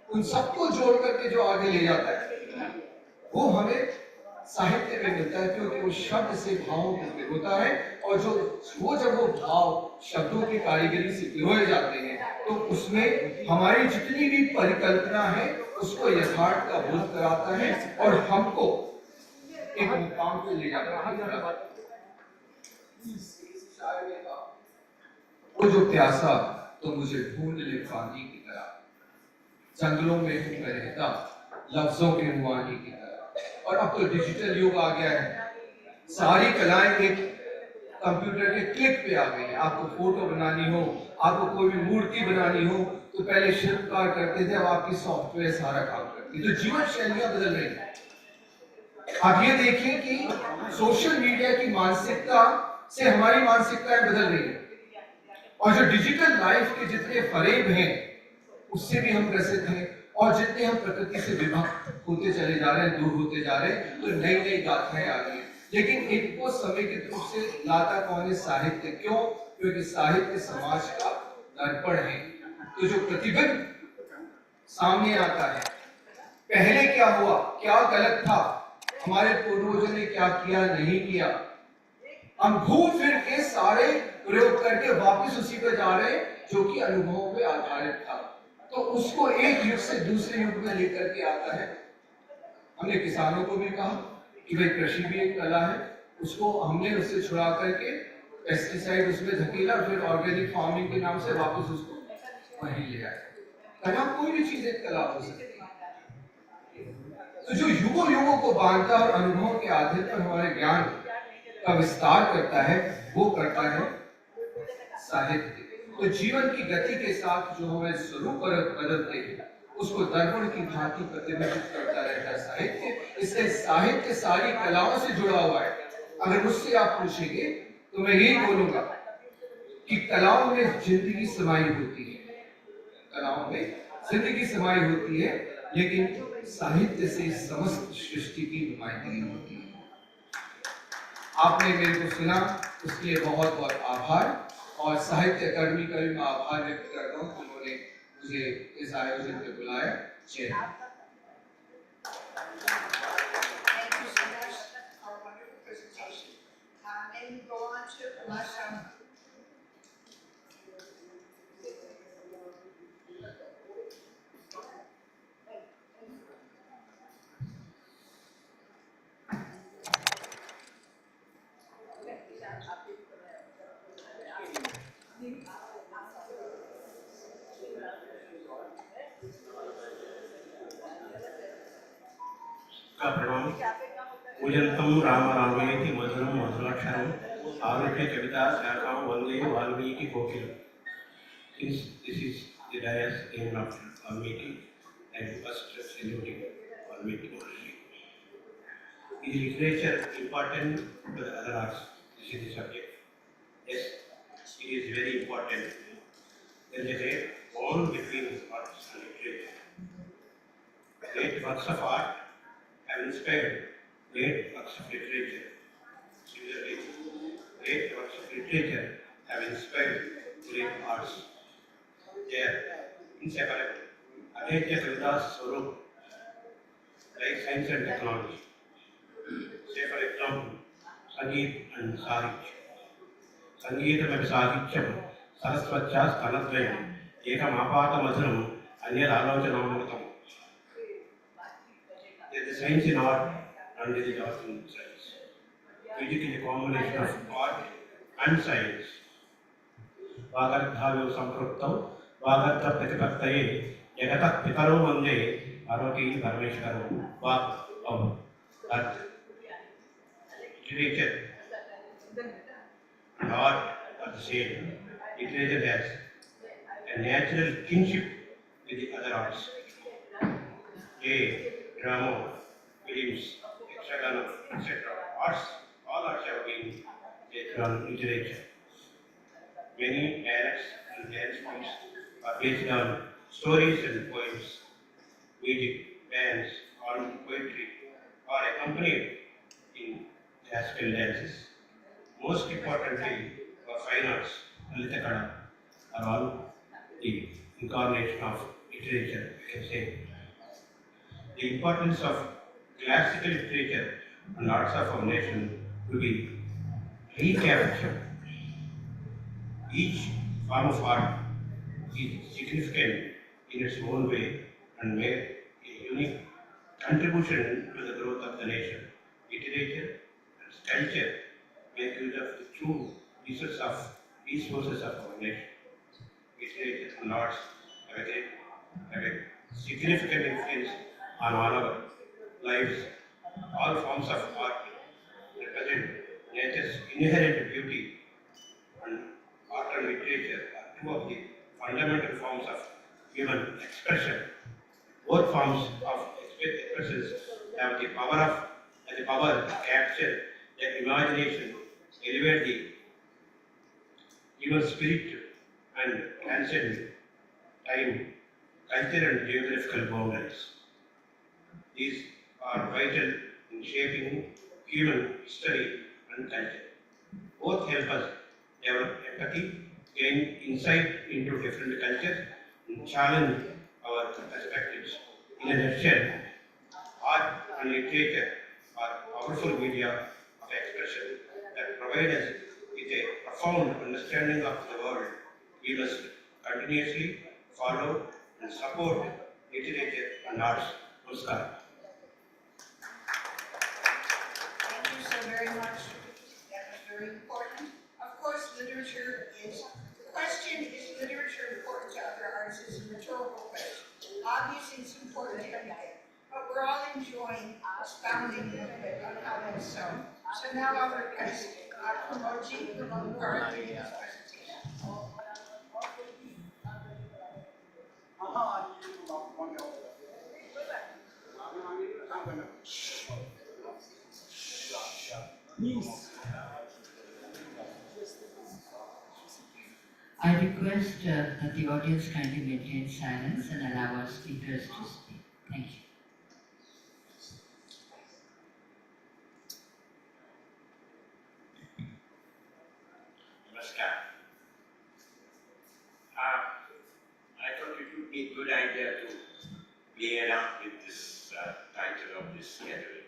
उन सबको जोड़ करके जो आगे ले जाता है वो हमें साहित्य में मिलता है, क्योंकि वो शब्द से भावों को पिरोता है, और जब वो भाव शब्दों की कारीगरी से पिरोए जाते हैं तो उसमें हमारी जितनी भी परिकल्पना है उसको यथार्थ का बोध कराता है और हमको एक मुकाम पे ले जाता है। वो जो प्यासा तो मुझे ढूंढ ले पानी की तरह, जंगलों में हूं मैं रहता लफ्जों के मुआनी की तरह। और अब तो डिजिटल युग आ गया है, सारी कलाएं एक कंप्यूटर के क्लिक पे आ गई है। आपको फोटो बनानी हो, आपको कोई भी मूर्ति बनानी हो, तो पहले शिल्पकार करते थे, अब आपकी सॉफ्टवेयर सारा काम करती है। तो जीवन शैलियां बदल रही है। आप ये देखिए कि सोशल मीडिया की मानसिकता से हमारी मानसिकताएं बदल रही है, और जो डिजिटल लाइफ के जितने फरेब हैं उससे भी हम ग्रसित हैं, और जितने हम प्रकृति से विभक्त होते चले जा रहे हैं, दूर होते जा रहे हैं, तो नई नई गाथाएं आ गई। लेकिन इनको समेकित रूप से लाता कौन है? साहित्य। क्यों? क्योंकि साहित्य समाज का दर्पण है। तो जो प्रतिबिंब सामने आता है, पहले क्या हुआ, क्या गलत था, हमारे पूर्वजों ने क्या किया, नहीं किया, हम घूम फिर के सारे प्रयोग करके वापस उसी पर जा रहे हैं जो कि अनुभवों पे आधारित था। तो उसको एक युग से दूसरे युग में लेकर के आता है। हमने किसानों को भी कहा कि भाई कृषि भी एक कला है, उसको हमने उससे छुड़ा करके पेस्टिसाइड उसमें धकेला, फिर ऑर्गेनिक फार्मिंग के नाम से वापस उसको वहीं ले आए। कला, कोई भी चीज एक कला हो सकती है। तो जो युगों युगों को बांधता और अनुभवों के आधार पर हमारे ज्ञान का विस्तार करता है, वो करता है साहित्य। तो जीवन की गति के साथ जो हमें स्वरूप बदलते हैं उसको दर्पण की भांति प्रतिबिंबित करता रहता है साहित्य। इसलिए साहित्य सारी कलाओं से जुड़ा हुआ है। अगर मुझसे आप पूछेंगे तो मैं यही बोलूंगा कि कलाओं में जिंदगी समाई होती है, कलाओं में जिंदगी समाई होती है, लेकिन साहित्य से समस्त सृष्टि की नुमाइंदगी होती है। आपने मेरे को सुना, उसके लिए बहुत बहुत आभार, और साहित्य अकादमी का भी मैं आभार व्यक्त करता हूँ, उन्होंने मुझे इस आयोजन पे बुलाया। जय Hind. Thank you so much for a wonderful presentation. May we go on to Masha? का प्रणाम पूजनतम राम रामेति मधुरम मधुराक्षरम आरुह्य कविता शाखां वंदे Valmiki कोकिलम. Since this is the dais named after Valmiki, I first saluting Valmiki Maharshi. Is literature important to the other arts? This is the subject. Yes, it is very important. There is a great bond between arts and literature. Great works of art have inspired great works of literature. Similarly, great works of literature have inspired great arts. They are inseparable. Aditya Kalidas Swarup, like science and technology. Say for example, Sangeet and Sahitya. Sangeetam and Sahityam, Saraswatya Stanadvayam, Ekam Apata Madhuram, Anyad Alochanamutam. There is science in art and there is art in science. Music is a combination of art and science. Vagarthavyo Sampruptam, Vagartha Pratipaktaye, Jagatak Pitaro Mande, Parvati Parmeshwaro, Vak of Earth. Literature and art are the same. Literature has a natural kinship with the other arts. Play, drama, films, hexagonal, etc. Arts, all arts have been based on literature. Many dialects and dance forms are based on stories and poems. Music, dance, or poetry are accompanied in classical dances. Most importantly, for fine arts, Lalitha Kada, are all the incarnation of literature, I can say. The importance of classical literature and arts of foundation to be recaptured. Each form of art is significant in its own way and made a unique contribution to the growth of the nation. Literature and culture make use of the true resources of our nation. Literature and arts have a significant influence on all our lives. All forms of art represent nature's inherent beauty, and art and literature are two of the fundamental forms of human expression. Both forms of expressions have the power to capture the imagination, elevate the human spirit, and transcend time, culture, and geographical boundaries. These are vital in shaping human history and culture. Both help us develop empathy, gain insight into different cultures, and challenge our perspectives. In a nutshell, art and literature are powerful media of expression that provide us with a profound understanding of the world. We must continuously follow and support literature and arts. Namaskar. Thank you so very much. That was very important. Of course, literature is, the question, is literature important to other arts, is a rhetorical question. Obviously, it's important to everything, but we're all enjoying expounding a little bit on how that's so. So now I'll request Pramoji Pramod to give his presentation. I request that the audience kindly maintain silence and allow our speakers to speak. Thank you. Namaskar. I thought it would be a good idea to play around with this title of this gathering.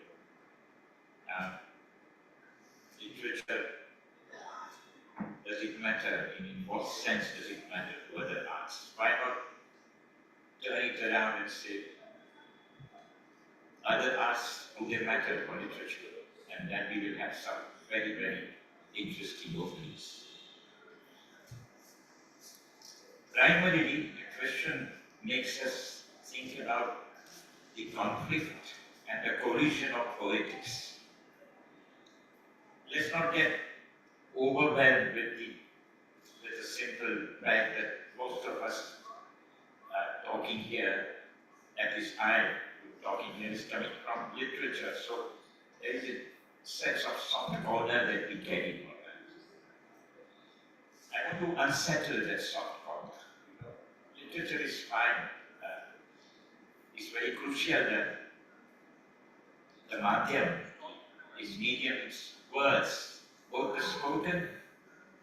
Literature, does it matter? In what sense does it matter to other arts? Why not turn it around and say, other arts, do they matter for literature? And then we will have some very, very interesting openings. Primarily, the question makes us think about the conflict and the collision of poetics. Let's not get overwhelmed with the simple fact that most of us are talking here, at least I talking here, is coming from literature. So there is a sense of soft corner that we carry for that. I want to unsettle that soft corner. Literature is fine. It's very crucial that the madhyam is medium, it's words, both the spoken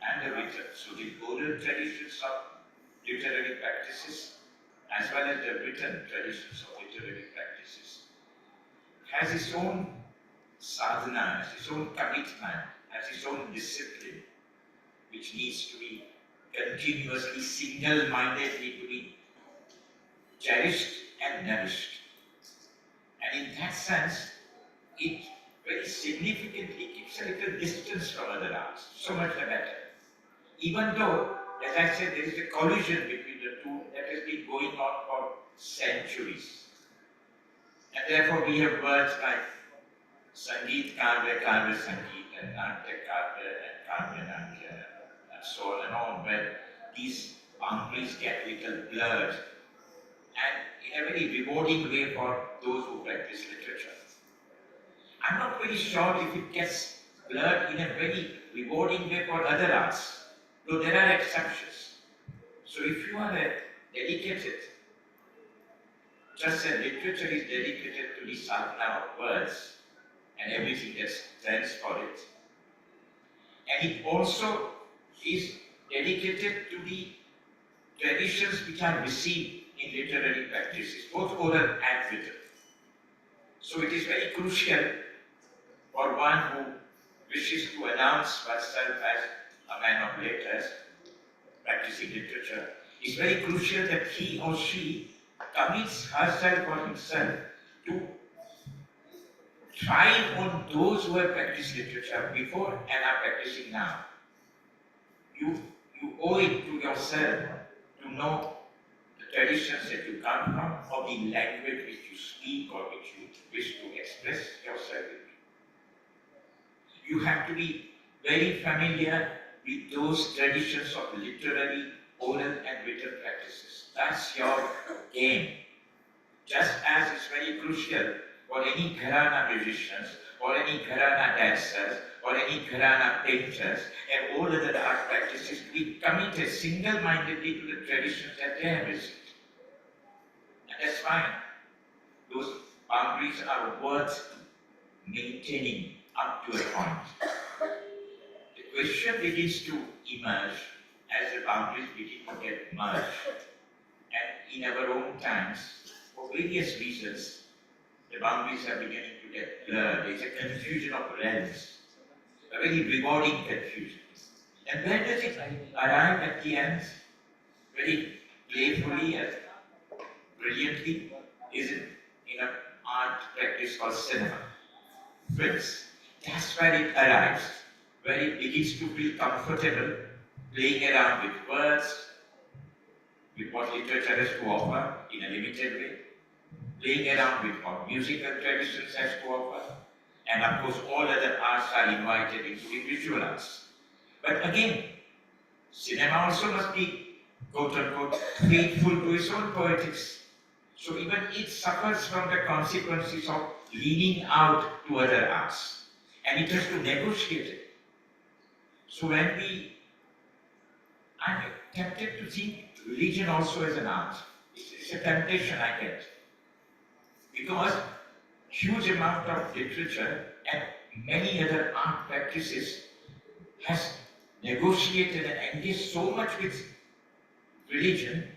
and the written. So the oral traditions of literary practices as well as the written traditions of literary practices has its own sadhana, has its own commitment, has its own discipline, which needs to be continuously, single-mindedly to be cherished and nourished. And in that sense, it very significantly keeps a little distance from other arts. So much the better. Even though, as I said, there is a collision between the two that has been going on for centuries. And therefore we have words like Sangeet Kavya, Kavya Sangeet, and Natya Kavya, and Kavya Natya, and so on and on, where these boundaries get a little blurred. And in a very rewarding way for those who practice literature. I'm not very sure if it gets blurred in a very rewarding way for other arts, though there are exceptions. So if you are a dedicated, just as literature is dedicated to the sadhana of words and everything that stands for it, and it also is dedicated to the traditions which are received in literary practices, both oral and written. So it is very crucial for one who wishes to announce oneself as a man of letters, practicing literature, it's very crucial that he or she commits herself or himself to thrive on those who have practiced literature before and are practicing now. You owe it to yourself to know the traditions that you come from, or the language which you speak or which you wish to express yourself in. You have to be very familiar with those traditions of literary, oral and written practices. That's your game. Just as it's very crucial for any gharana musicians, or any gharana dancers, or any gharana painters, and all other art practices to be committed single-mindedly to the traditions that they have received. And that's fine. Those boundaries are worth maintaining up to a point. The question begins to emerge as the boundaries begin to get merged. And in our own times, for various reasons, the boundaries are beginning to get blurred. There's a confusion of realms, a very rewarding confusion. And where does it arrive at the end? Very playfully and brilliantly, is it in an art practice called cinema. Films. That's where it arrives, where it begins to feel comfortable playing around with words, with what literature has to offer in a limited way, playing around with what musical traditions has to offer, and of course all other arts are invited, including visual arts. But again, cinema also must be, quote-unquote, faithful to its own poetics. So even it suffers from the consequences of leaning out to other arts, and it has to negotiate it. So I'm tempted to think religion also as an art. It's a temptation I get. Because huge amount of literature and many other art practices has negotiated and engaged so much with religion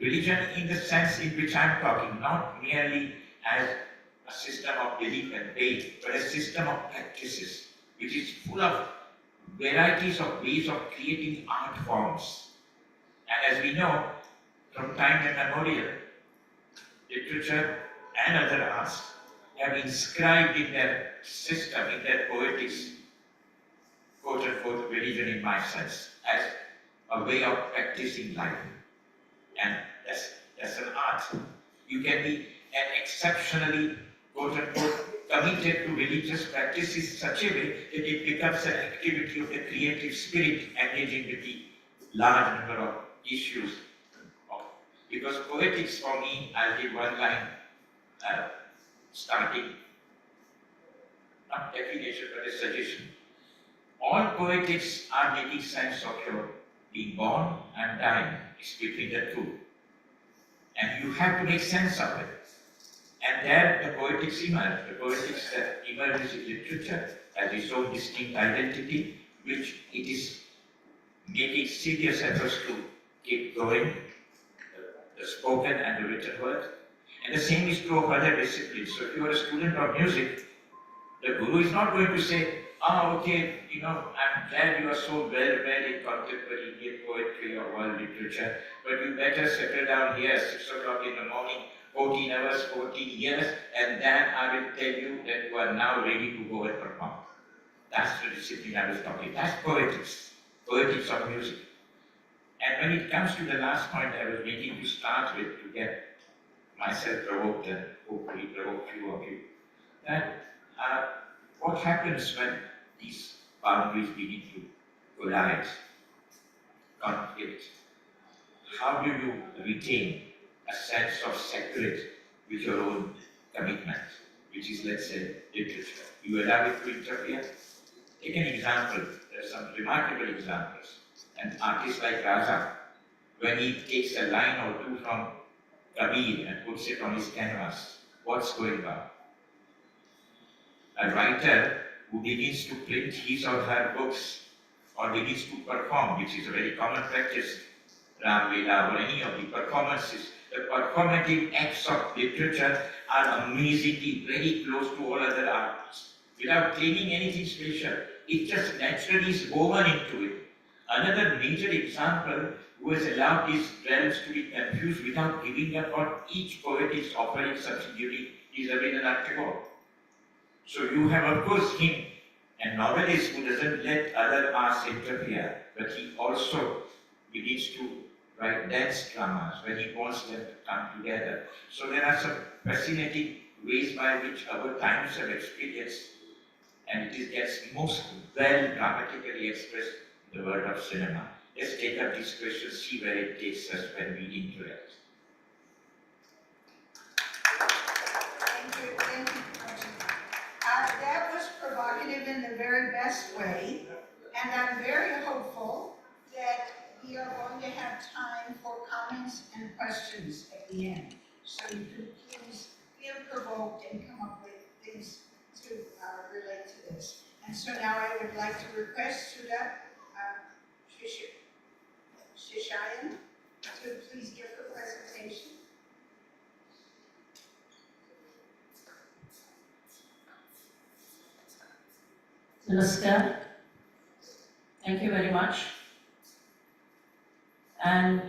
in the sense in which I'm talking, not merely as a system of belief and faith, but a system of practices, which is full of varieties of ways of creating art forms. And as we know, from time immemorial, literature and other arts have inscribed in their system, in their poetics, quote-unquote, religion in my sense, as a way of practicing life. And that's an art. You can be an exceptionally quote unquote, committed to religious practices in such a way that it becomes an activity of the creative spirit engaging with the large number of issues. Because poetics for me, I'll give one line starting, not definition but a suggestion. All poetics are making sense of your being born and dying. It's between the two. And you have to make sense of it. And there the poetics emerge. The poetics that emerges in literature as its own distinct identity, which it is making serious efforts to keep growing, the spoken and the written word. And the same is true of other disciplines. So if you are a student of music, the guru is not going to say, okay, I'm glad you are so well read in contemporary Indian poetry or world literature, but you better settle down here 6 o'clock in the morning, 14 hours, 14 years, and then I will tell you that you are now ready to go and perform. That's the discipline I was talking. That's poetics of music. And when it comes to the last point I was making to start with, to get myself provoked and hopefully provoke few of you, that what happens when these boundaries begin to collide, conflict? How do you retain a sense of separate with your own commitment, which is, let's say, literature? You allow it to interfere? Take an example. There are some remarkable examples. An artist like Raza, when he takes a line or two from Kabir and puts it on his canvas, what's going on? A writer who begins to print his or her books or begins to perform, which is a very common practice, Ram Leela or any of the performances, the performative acts of literature are amazingly very close to all other arts. Without claiming anything special, it just naturally is woven into it. Another major example who has allowed these realms to be confused without giving up on each poet is offering subsidiary is Rabindranath Tagore. So you have, of course, him, a novelist who doesn't let other arts interfere, but he also begins to write dance dramas when he wants them to come together. So there are some fascinating ways by which our times have experienced, and it gets most well dramatically expressed in the world of cinema. Let's take up these questions, see where it takes us when we interact. Thank you. That was provocative in the very best way, and I'm very hopeful that we are going to have time for comments and questions at the end. So you can please feel provoked and come up with things to relate to this. And so now I would like to request Sudha Shishayan to please give her presentation. Namaskar. Thank you very much. And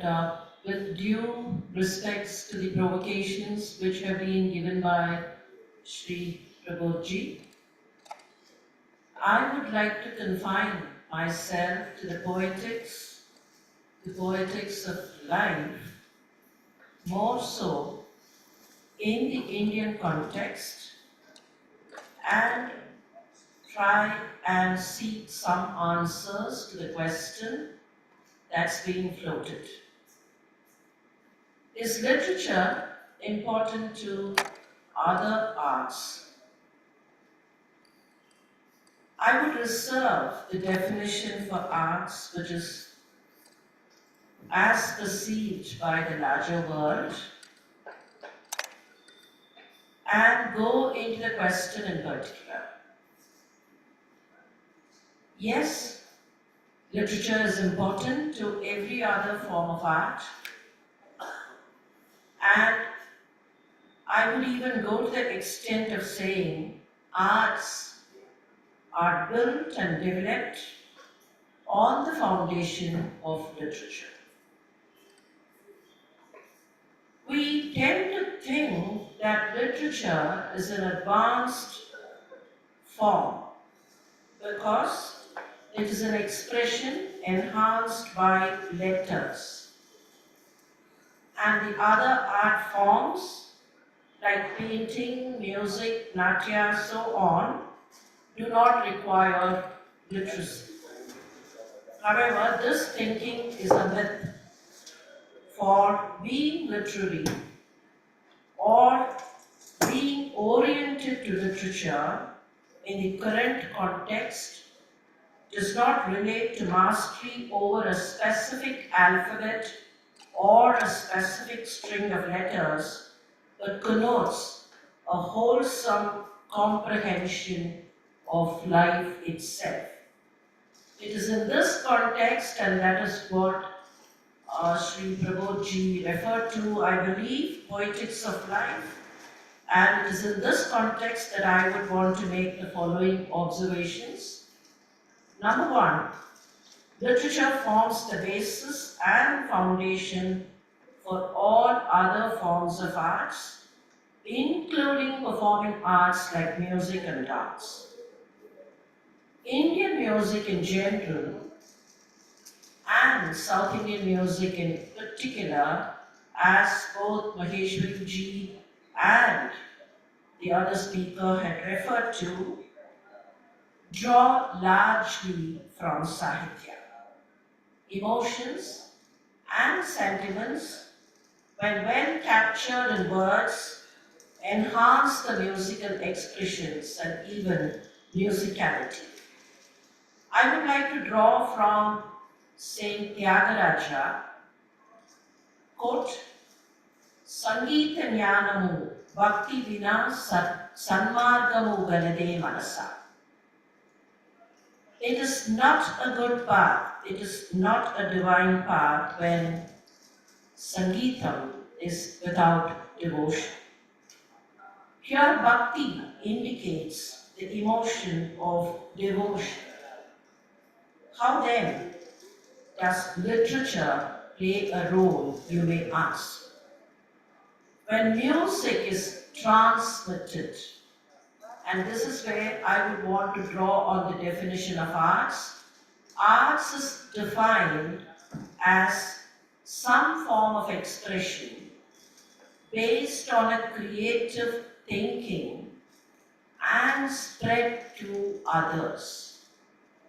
with due respects to the provocations which have been given by Sri Prabodhji, I would like to confine myself to the poetics of life, more so in the Indian context, and try and seek some answers to the question that's being floated. Is literature important to other arts? I would reserve the definition for arts which is as perceived by the larger world and go into the question in particular. Yes, literature is important to every other form of art, and I would even go to the extent of saying arts are built and developed on the foundation of literature. We tend to think that literature is an advanced form because it is an expression enhanced by letters, and the other art forms like painting, music, natya, so on, do not require literacy. However, this thinking is a myth. For being literary or being oriented to literature in the current context does not relate to mastery over a specific alphabet or a specific string of letters, but connotes a wholesome comprehension of life itself. It is in this context, and that is what Sri Prabodji referred to, I believe, poetics of life. And it is in this context that I would want to make the following observations. Number one, literature forms the basis and foundation for all other forms of arts, including performing arts like music and dance. Indian music in general, and South Indian music in particular, as both Maheshwari ji and the other speaker had referred to, draw largely from Sahitya. Emotions and sentiments, when well captured in words, enhance the musical expressions and even musicality. I would like to draw from Saint Tyagaraja, quote, Sangeeta Jnanamu Bhakti Vina Sanmargamu Galade Manasa. It is not a good path, it is not a divine path when Sangeetam is without devotion. Here Bhakti indicates the emotion of devotion. How then does literature play a role, you may ask? When music is transmitted, and this is where I would want to draw on the definition of arts. Arts is defined as some form of expression based on a creative thinking and spread to others.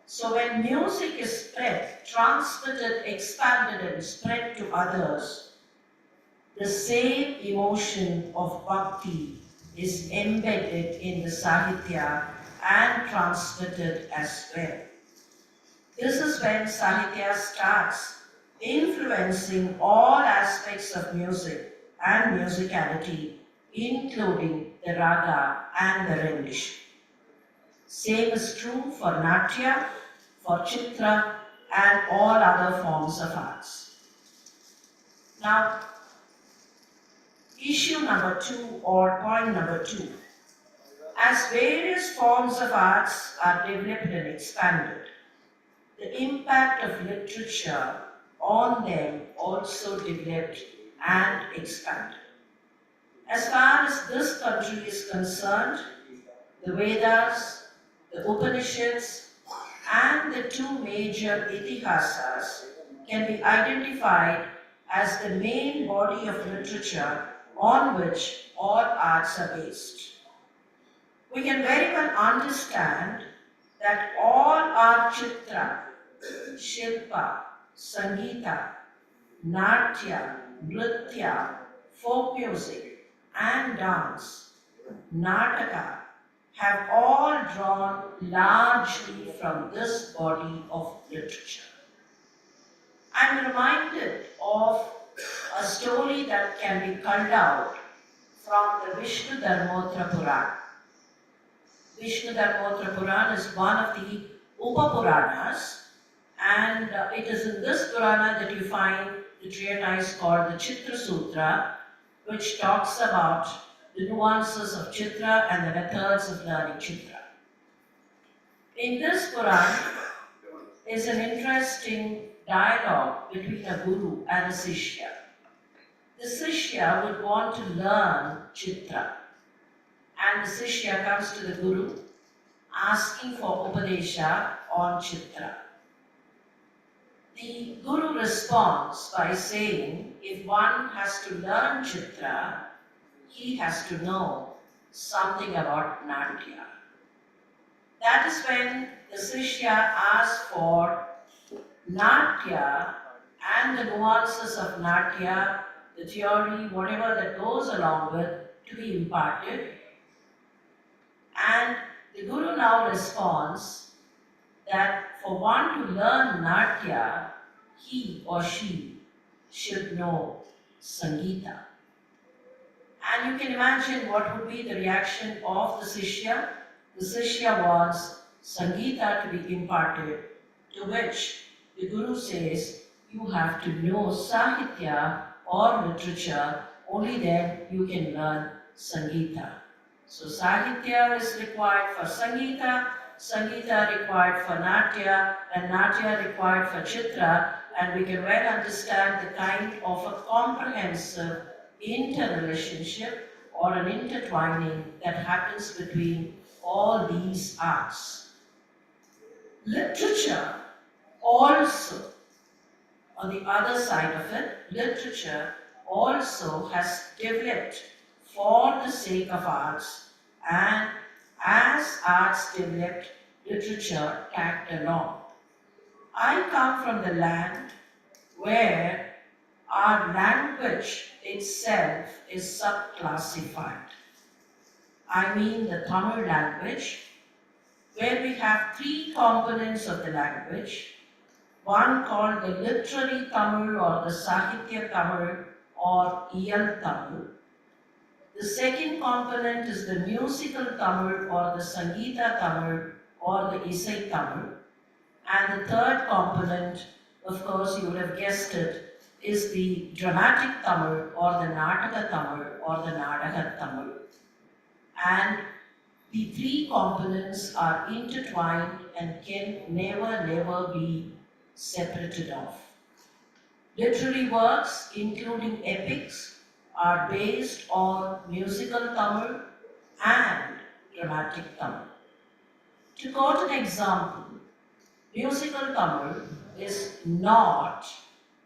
So when music is spread, transmitted, expanded and spread to others, the same emotion of bhakti is embedded in the Sahitya and transmitted as well. This is when Sahitya starts influencing all aspects of music and musicality, including the raga and the rendition. Same is true for Natya, for Chitra and all other forms of arts. Now, issue number 2 or point number 2. As various forms of arts are developed and expanded, the impact of literature on them also developed and expanded. As far as this country is concerned, the Vedas, the Upanishads, and the two major Itihasas can be identified as the main body of literature on which all arts are based. We can very well understand that all our Chitra, Shilpa, Sangeeta, Natya, Nritya, folk music, and dance, Nataka, have all drawn largely from this body of literature. I'm reminded of a story that can be culled out from the Vishnu Dharmotra Purana. Vishnu Dharmotra Purana is one of the Upa-Puranas, and it is in this Purana that you find the treatise called the Chitra Sutra, which talks about the nuances of Chitra and the methods of learning Chitra. In this Purana is an interesting dialogue between a guru and a sishya. The sishya would want to learn Chitra, and the sishya comes to the guru asking for upadesha on Chitra. The guru responds by saying, if one has to learn Chitra, he has to know something about Natya. That is when the Sishya asks for Natya and the nuances of Natya, the theory, whatever that goes along with, to be imparted. And the Guru now responds that for one to learn Natya, he or she should know Sangeeta. And you can imagine what would be the reaction of the Sishya. The Sishya wants Sangeeta to be imparted, to which the Guru says, you have to know Sahitya or literature, only then you can learn Sangeeta. So Sahitya is required for Sangeeta, Sangeeta required for Natya, and Natya required for Chitra, and we can well understand the kind of a comprehensive interrelationship or an intertwining that happens between all these arts. Literature also, on the other side of it, literature also has developed for the sake of arts, and as arts developed, literature tagged along. I come from the land where our language itself is subclassified. I mean the Tamil language, where we have three components of the language, one called the literary Tamil or the Sahitya Tamil or Iyal Tamil. The second component is the musical Tamil or the Sangeeta Tamil or the Isai Tamil. And the third component, of course you would have guessed it, is the dramatic Tamil or the Nataka Tamil or the Nadaka Tamil. And the three components are intertwined and can never be separated off. Literary works, including epics, are based on musical Tamil and dramatic Tamil. To quote an example, musical Tamil is not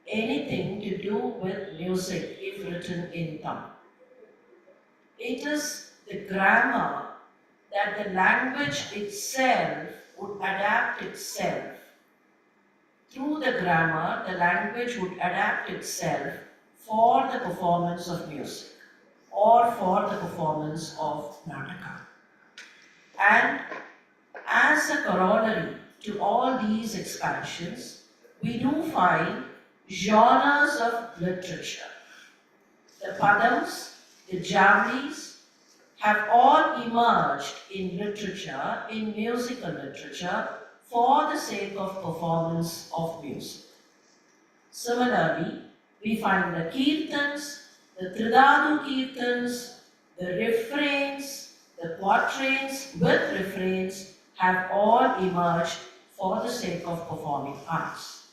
anything to do with music if written in Tamil. It is the grammar that the language itself would adapt itself. Through the grammar, the language would adapt itself for the performance of music or for the performance of Nataka. And as a corollary to all these expansions, we do find genres of literature. The padams, the javlis, have all emerged in literature, in musical literature, for the sake of performance of music. Similarly, we find the kirtans, the tridhatu kirtans, the refrains, the quatrains with refrains have all emerged for the sake of performing arts.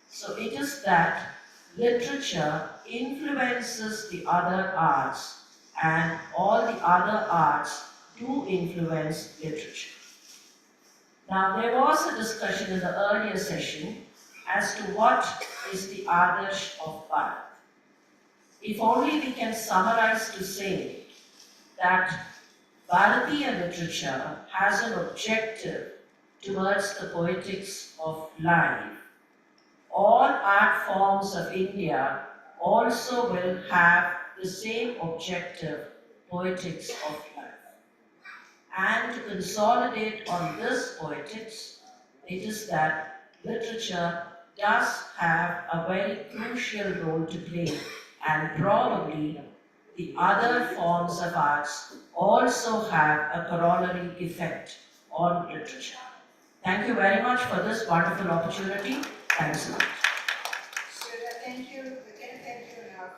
So it is that literature influences the other arts and all the other arts do influence literature. Now there was a discussion in the earlier session as to what is the Adarsh of Bharat. If only we can summarize to say that Bharatiya literature has an objective towards the poetics of life. All art forms of India also will have the same objective, poetics of life. And to consolidate on this poetics, it is that literature does have a very crucial role to play, and probably the other forms of arts also have a corollary effect on literature. Thank you very much for this wonderful opportunity. Thanks a lot. Sudha, thank you. Again, thank you enough.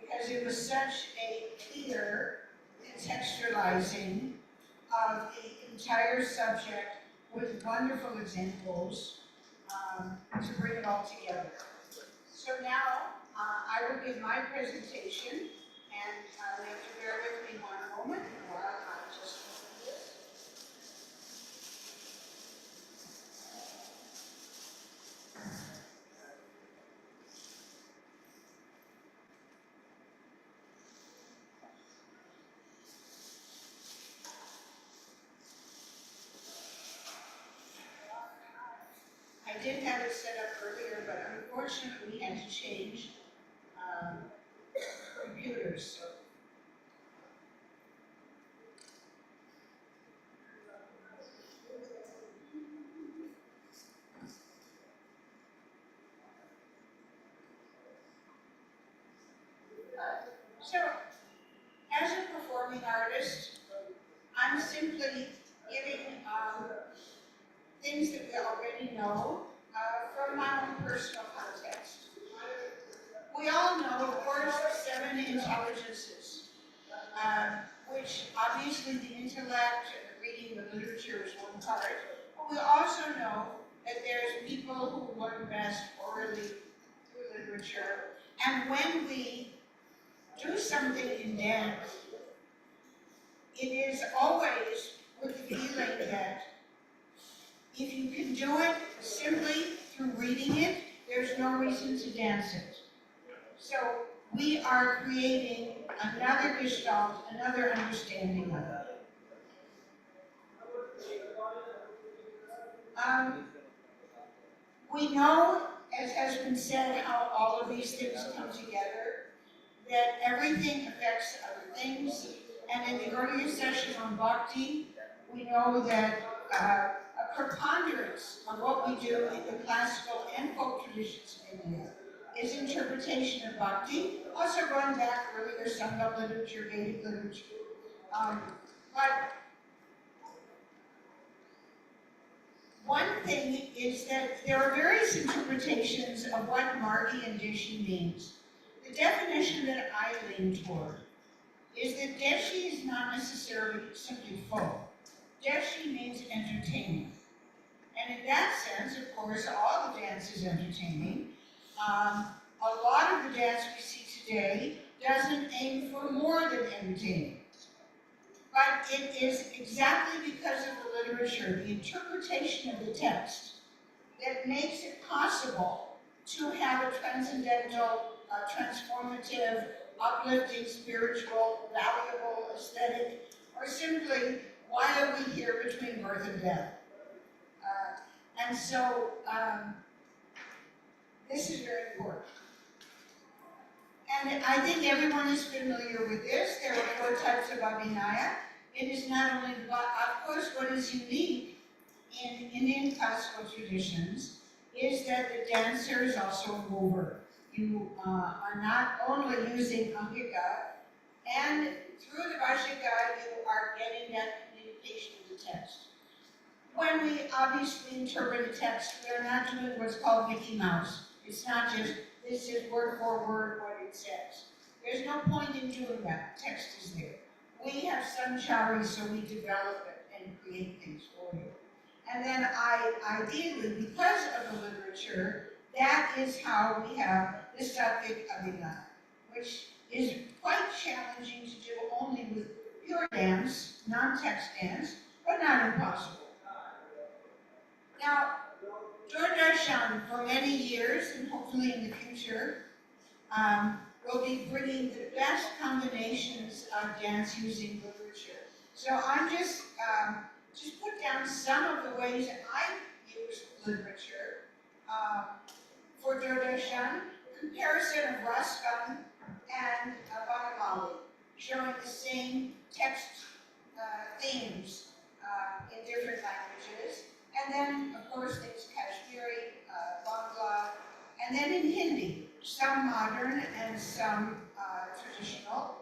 Because it was such a clear contextualizing of the entire subject with wonderful examples to bring it all together. So now I will give my presentation, and you have to bear with me one moment while I just open this. did have it set up earlier, but unfortunately we had to change computers. So, as a performing artist, I'm simply giving things that we already know from my own personal context. We all know, of course, the 7 intelligences, which obviously the intellect and the reading of literature is one part, but we also know that there's people who learn best orally through literature, and when we do something in dance, it is always with the feeling that if you can do it simply through reading it, there's no reason to dance it. So we are creating another gestalt, another understanding of it. We know, as has been said, how all of these things come together, that everything affects other things. And in the earlier session on Bhakti, we know that a preponderance of what we do in the classical and folk traditions of India is interpretation of Bhakti, also going back earlier, Sangha literature, Vedic literature. But one thing is that there are various interpretations of what Margi and Deshi means. The definition that I lean toward is that Deshi is not necessarily simply folk. Deshi means entertainment. And in that sense, of course, all the dance is entertaining. A lot of the dance we see today doesn't aim for more than entertainment. But it is exactly because of the literature, the interpretation of the text, that makes it possible to have a transcendental, transformative, uplifting, spiritual, valuable, aesthetic, or simply, why are we here between birth and death? And so, this is very important. And I think everyone is familiar with this. There are 4 types of Abhinaya. It is not only, of course, what is unique in Indian classical traditions is that the dancer is also a mover. You are not only using Angika, and through the Vashika, you are getting that communication of the text. When we obviously interpret a text, we are not doing what's called Mickey Mouse. It's not just, this is word for word what it says. There's no point in doing that. Text is there. We have samchari, so we develop it and create things for you. And then ideally, because of the literature, that is how we have the Sattvic Abhinaya, which is quite challenging to do only with pure dance, non-text dance, but not impossible. Now, Doordarshan, for many years, and hopefully in the future, will be bringing the best combinations of dance using literature. So I'm just put down some of the ways I use literature for Doordarshan, comparison of Raskan and Vanamali, showing the same text themes in different languages. And then, of course, there's Kashmiri, Bangla, and then in Hindi, some modern and some traditional,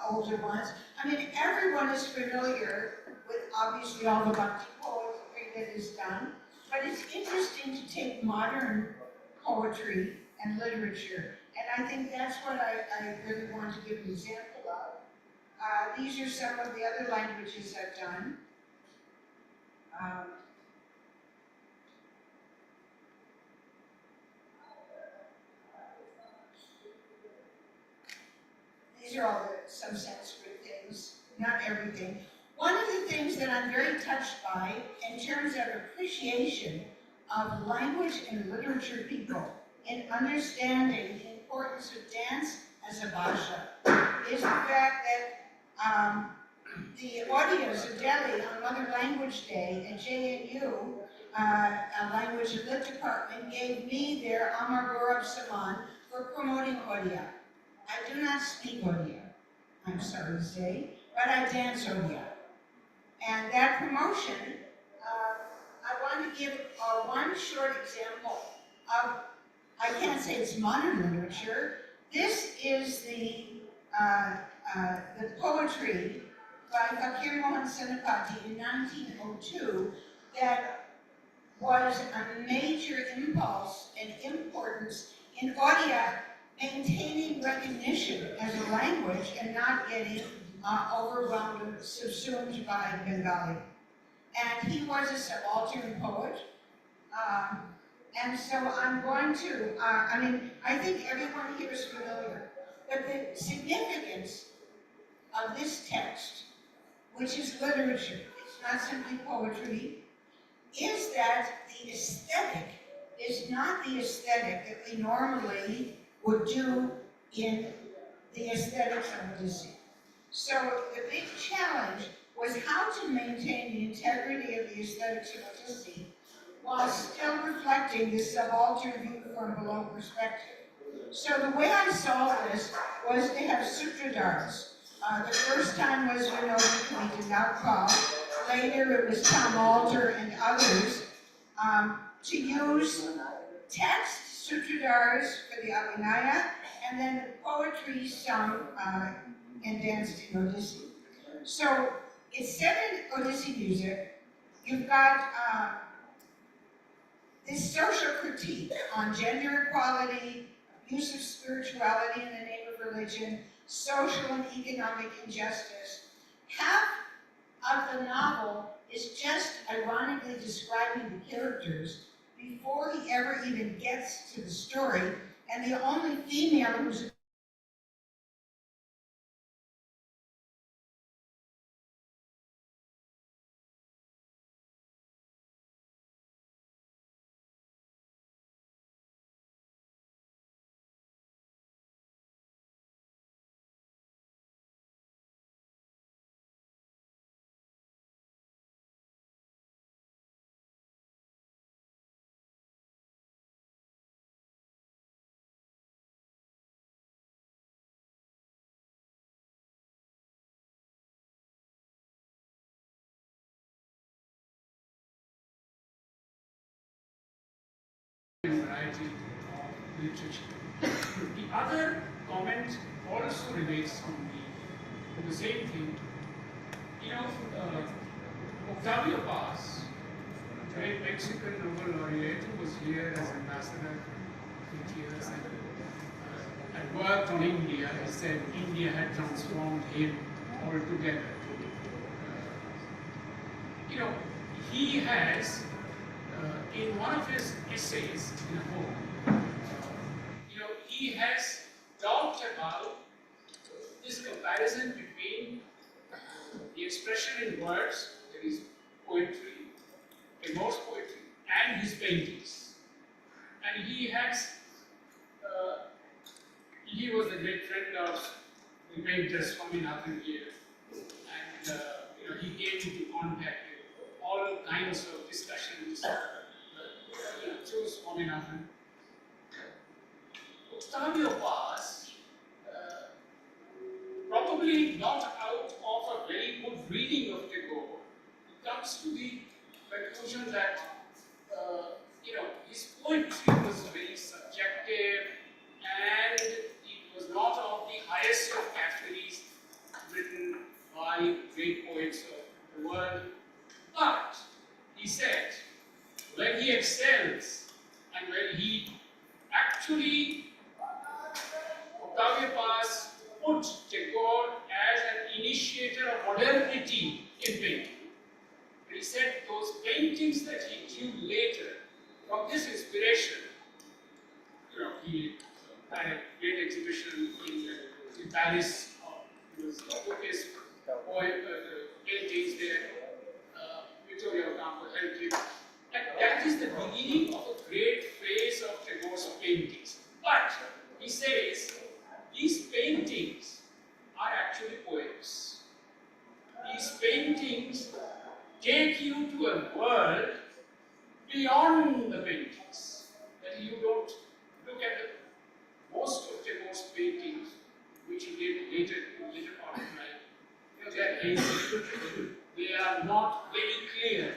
older ones. I mean, everyone is familiar with, obviously, all the Bhakti poetry that is done, but it's interesting to take modern poetry and literature, and I think that's what I really want to give an example of. These are some of the other languages I've done. These are all some Sanskrit things, not everything. One of the things that I'm very touched by in terms of appreciation of language and literature people in understanding the importance of dance as a bhasha is the fact that the audience of Delhi on Mother Language Day at JNU Language and Lit department gave me their Amar Gaurav Saman for promoting Odia. I do not speak Odia, I'm sorry to say, but I dance Odia. And that promotion, I want to give one short example of, I can't say it's modern literature. This is the poetry by Fakir Mohan Senapati in 1902 that was a major impulse and importance in Odia maintaining recognition as a language and not getting overwhelmed or subsumed by Bengali. And he was a subaltern poet. And so I'm going to, I think everyone here is familiar, but the significance of this text, which is literature, it's not simply poetry, is that the aesthetic is not the aesthetic that we normally would do in the aesthetics of Odyssey. So the big challenge was how to maintain the integrity of the aesthetics of Odyssey while still reflecting this subaltern view from below perspective. So the way I solved this was to have sutradhars. The first time was Vinod we did not call. Later it was Tom Alter and others to use text, sutradhars for the Abhinaya, and then the poetry sung and danced in Odyssey. So it's set in Odyssey music. You've got this social critique on gender equality, use of spirituality in the name of religion, social and economic injustice. Half of the novel is just ironically describing the characters before he ever even gets to the story, and the only female who's variety of literature. The other comment also relates to the same thing. Octavio Paz, great Mexican Nobel laureate, who was here as ambassador for 8 years and worked on India. He said India had transformed him altogether. He has, in one of his essays in a book, he has talked about this comparison between the expression in words, that is poetry, Tagore's poetry, and his paintings. And he was a great friend of the painter Swaminathan here, and he came into contact with all kinds of discussions through Swaminathan. Octavio Paz, probably not out of a very good reading of Tagore, comes to the conclusion that his poetry was very subjective and it was not of the highest of categories written by great poets of the world. But he said, when he excels and when he actually, Octavio Paz put Tagore as an initiator of modernity in painting. He said those paintings that he drew later from this inspiration, he had a great exhibition in Paris. He was took his paintings there. Victoria Ocampo helped him. And that is the beginning of a great phase of Tagore's paintings. But he says these paintings are actually poems. These paintings take you to a world which he did later part of life, they are hazy. They are not very clear.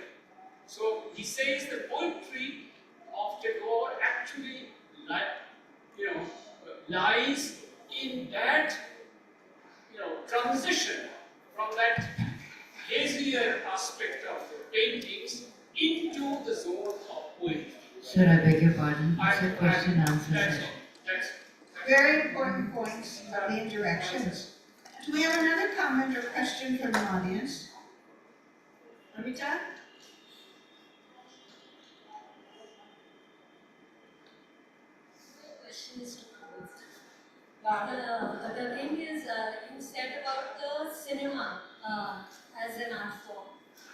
So he says the poetry of Tagore actually lies in that transition from that hazier aspect of the paintings into the zone of poetry. Sir, I beg your pardon. It's a question answer session. That's Very important points about the interactions. Do we have another comment or question from the audience? Amita? Question is to the thing is, you said about the cinema as an art form.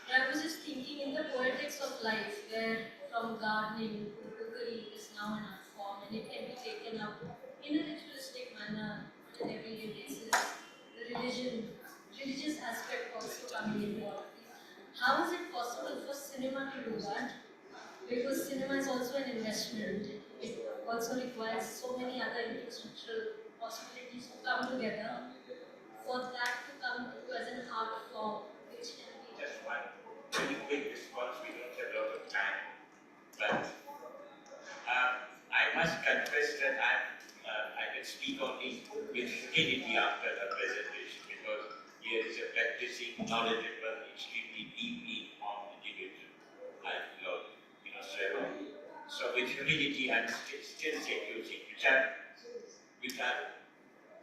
I was just thinking in the poetics of life, where from gardening to cookery is now an art form, and it can be taken up in a ritualistic manner on an everyday basis. The religious aspect also coming in there. How is it possible for cinema to do that? Because cinema is also an investment. It also requires so many other infrastructural possibilities to come together for that to come to as an art form, which can be. Just one very quick response, we don't have a lot of time. But I must confess that I can speak only with humility after the presentation, because here is a practicing, knowledgeable, extremely deeply informed individual like Lord Srevan. So with humility, I'm still saying few things which are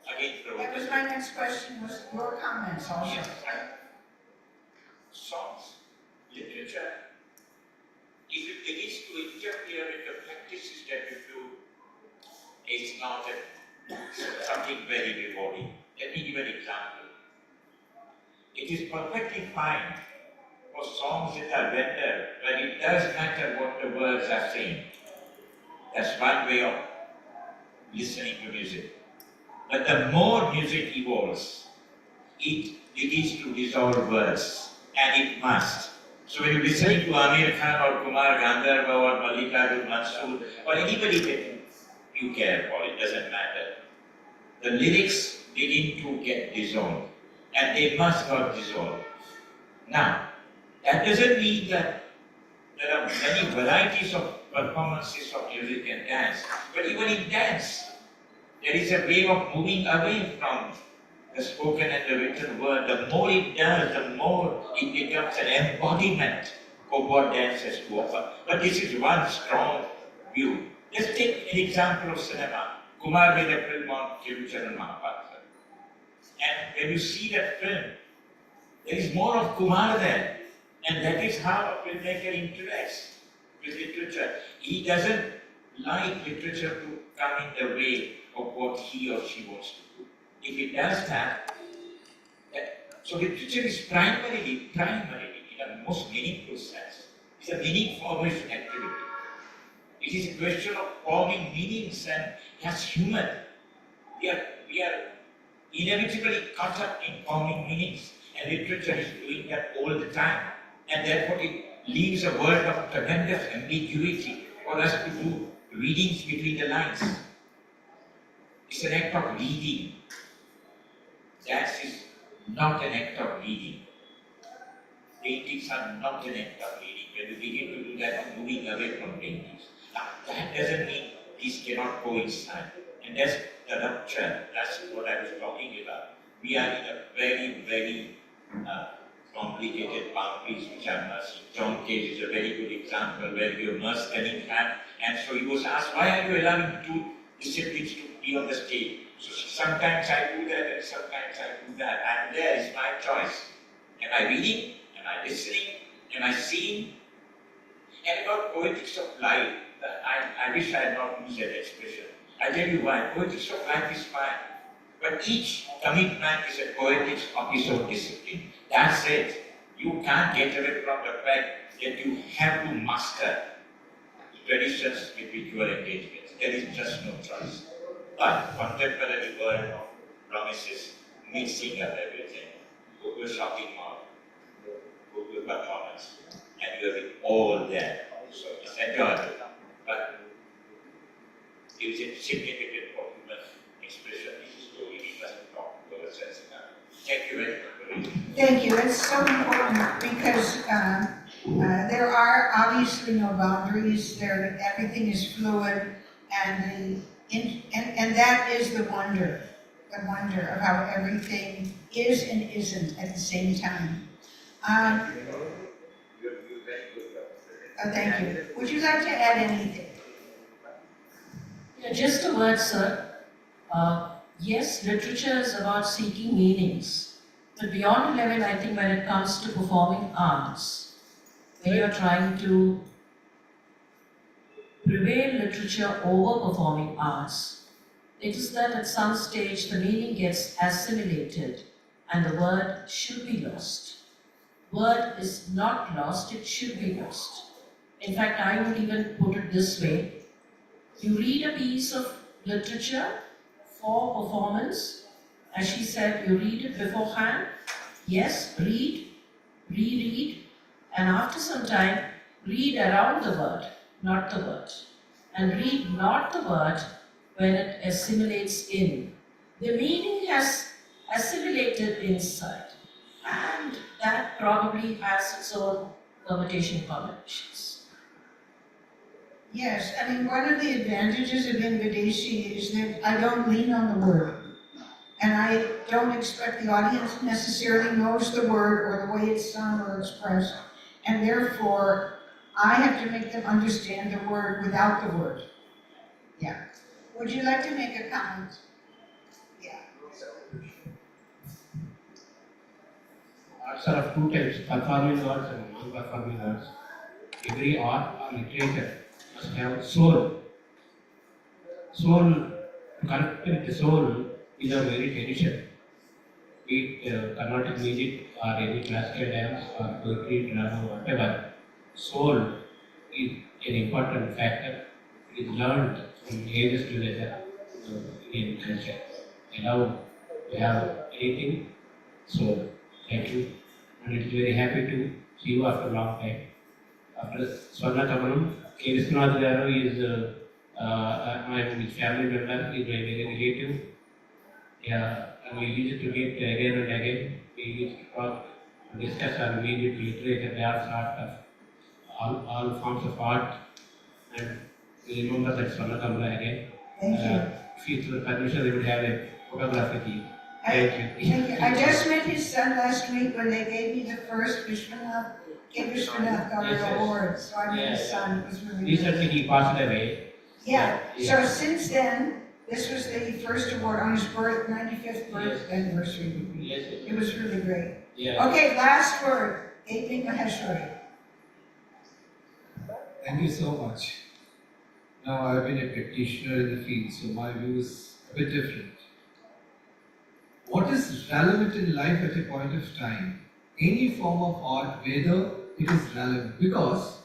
again That was my next question, was your comments also. Yes, songs, literature, if it begins to interfere with the practices that you do, it's not something very rewarding. Let me give an example. It is perfectly fine for songs that are rendered, but it does matter what the words are saying. That's one way of listening to music. But the more music evolves, it begins to dissolve words, and it must. So when you're listening to Amir Khan or Kumar Gandharva or Mallikarjun Mansoor or anybody that you care for, it doesn't matter. The lyrics begin to get dissolved, and they must not dissolve. Now, that doesn't mean that there are many varieties of performances of music and dance, but even in dance, there is a way of moving away from the spoken and the written word. The more it does, the more it becomes an embodiment of what dance has to offer. But this is one strong view. Let's take an example of cinema. Kumar made a film on Theological Mahapatra. And when you see that film, there is more of Kumar there. And that is how a filmmaker interacts with literature. He doesn't like literature to come in the way of what he or she wants to do. If it does that, so literature is primarily, in a most meaningful sense, it's a meaning formation activity. It is a question of forming meanings, and as human, we are inevitably caught up in forming meanings, and literature is doing that all the time. And therefore it leaves a world of tremendous ambiguity for us to do readings between the lines. It's an act of reading. Dance is not an act of reading. Paintings are not an act of reading. When you begin to do that, you're moving away from paintings. Now, that doesn't mean these cannot coincide. And that's the rupture. That's what I was talking about. We are in a very, very complicated boundaries which are merging. John Cage is a very good example where you merge Cunningham, and so he was asked, why are you allowing two disciplines to be on the stage? So sometimes I do that and sometimes I do that. I'm there, it's my choice. Am I reading? Am I listening? Am I seeing? And about poetics of life, I wish I had not used that expression. I tell you why. Poetics of life is fine. But each commitment is a poetics of his own discipline. That's it. You can't get away from the fact that you have to master the traditions with which you are engaged with. There is just no choice. But contemporary world promises mixing up everything. Go to a shopping mall, go to a performance, and you have it all there. So it's enjoyable. But there is a significant for human expression in the story. We must Thank you. It's so important because there are obviously no boundaries. Everything is fluid, and that is the wonder of how everything is and isn't at the same time. Thank you. Would you like to add anything? Yeah, just a word, sir. Yes, literature is about seeking meanings. But beyond a level, I think when it comes to performing arts, when you're trying to prevail literature over performing arts, it is that at some stage the meaning gets assimilated and the word should be lost. Word is not lost, it should be lost. In fact, I would even put it this way. You read a piece of literature for performance. As she said, you read it beforehand. Yes, read, reread, and after some time, read around the word, not the word. And read not the word when it assimilates in. The meaning has assimilated inside, and that probably has its own permutation combinations. Yes, I mean, one of the advantages of Invidesi is that I don't lean on the word. And I don't expect the audience necessarily knows the word or the way it's sung or expressed. And therefore, I have to make them understand the word without the word. Yeah. Would you like to make a comment? Yeah. Arts are of two types, performing arts and non-performing arts. Every art or literature must have soul. Soul, connect with the soul is a very tradition. Be it Carnatic music or any classical dance or poetry, drama, whatever. Soul is an important factor. It is learned from ages together in Indian culture. Allow to have anything, soul. Thank you. And it's very happy to see you after a long time. After Swarna Kamanam, K. Viswanath Garu is my family member, is my very relative. Yeah, and we used to meet again and again. We used to talk, discuss on music, literature, the arts, art of all forms of art. And we remember that Swarna Kamala again. Thank you. If you through permission, they would have a photograph with you. Thank you. I just met his son last week when they gave me the first Vishwanath Gowrie Award. So I met his son. It was really Recently he passed away. Yeah. So since then, this was the first award on his 95th birth anniversary. Yes. It was really great. Yeah. Okay, last word. A.P. Maheshwari. Thank you so much. Now, I've been a practitioner in the field, so my view is a bit different. What is relevant in life at a point of time? Any form of art, whether it is relevant. Because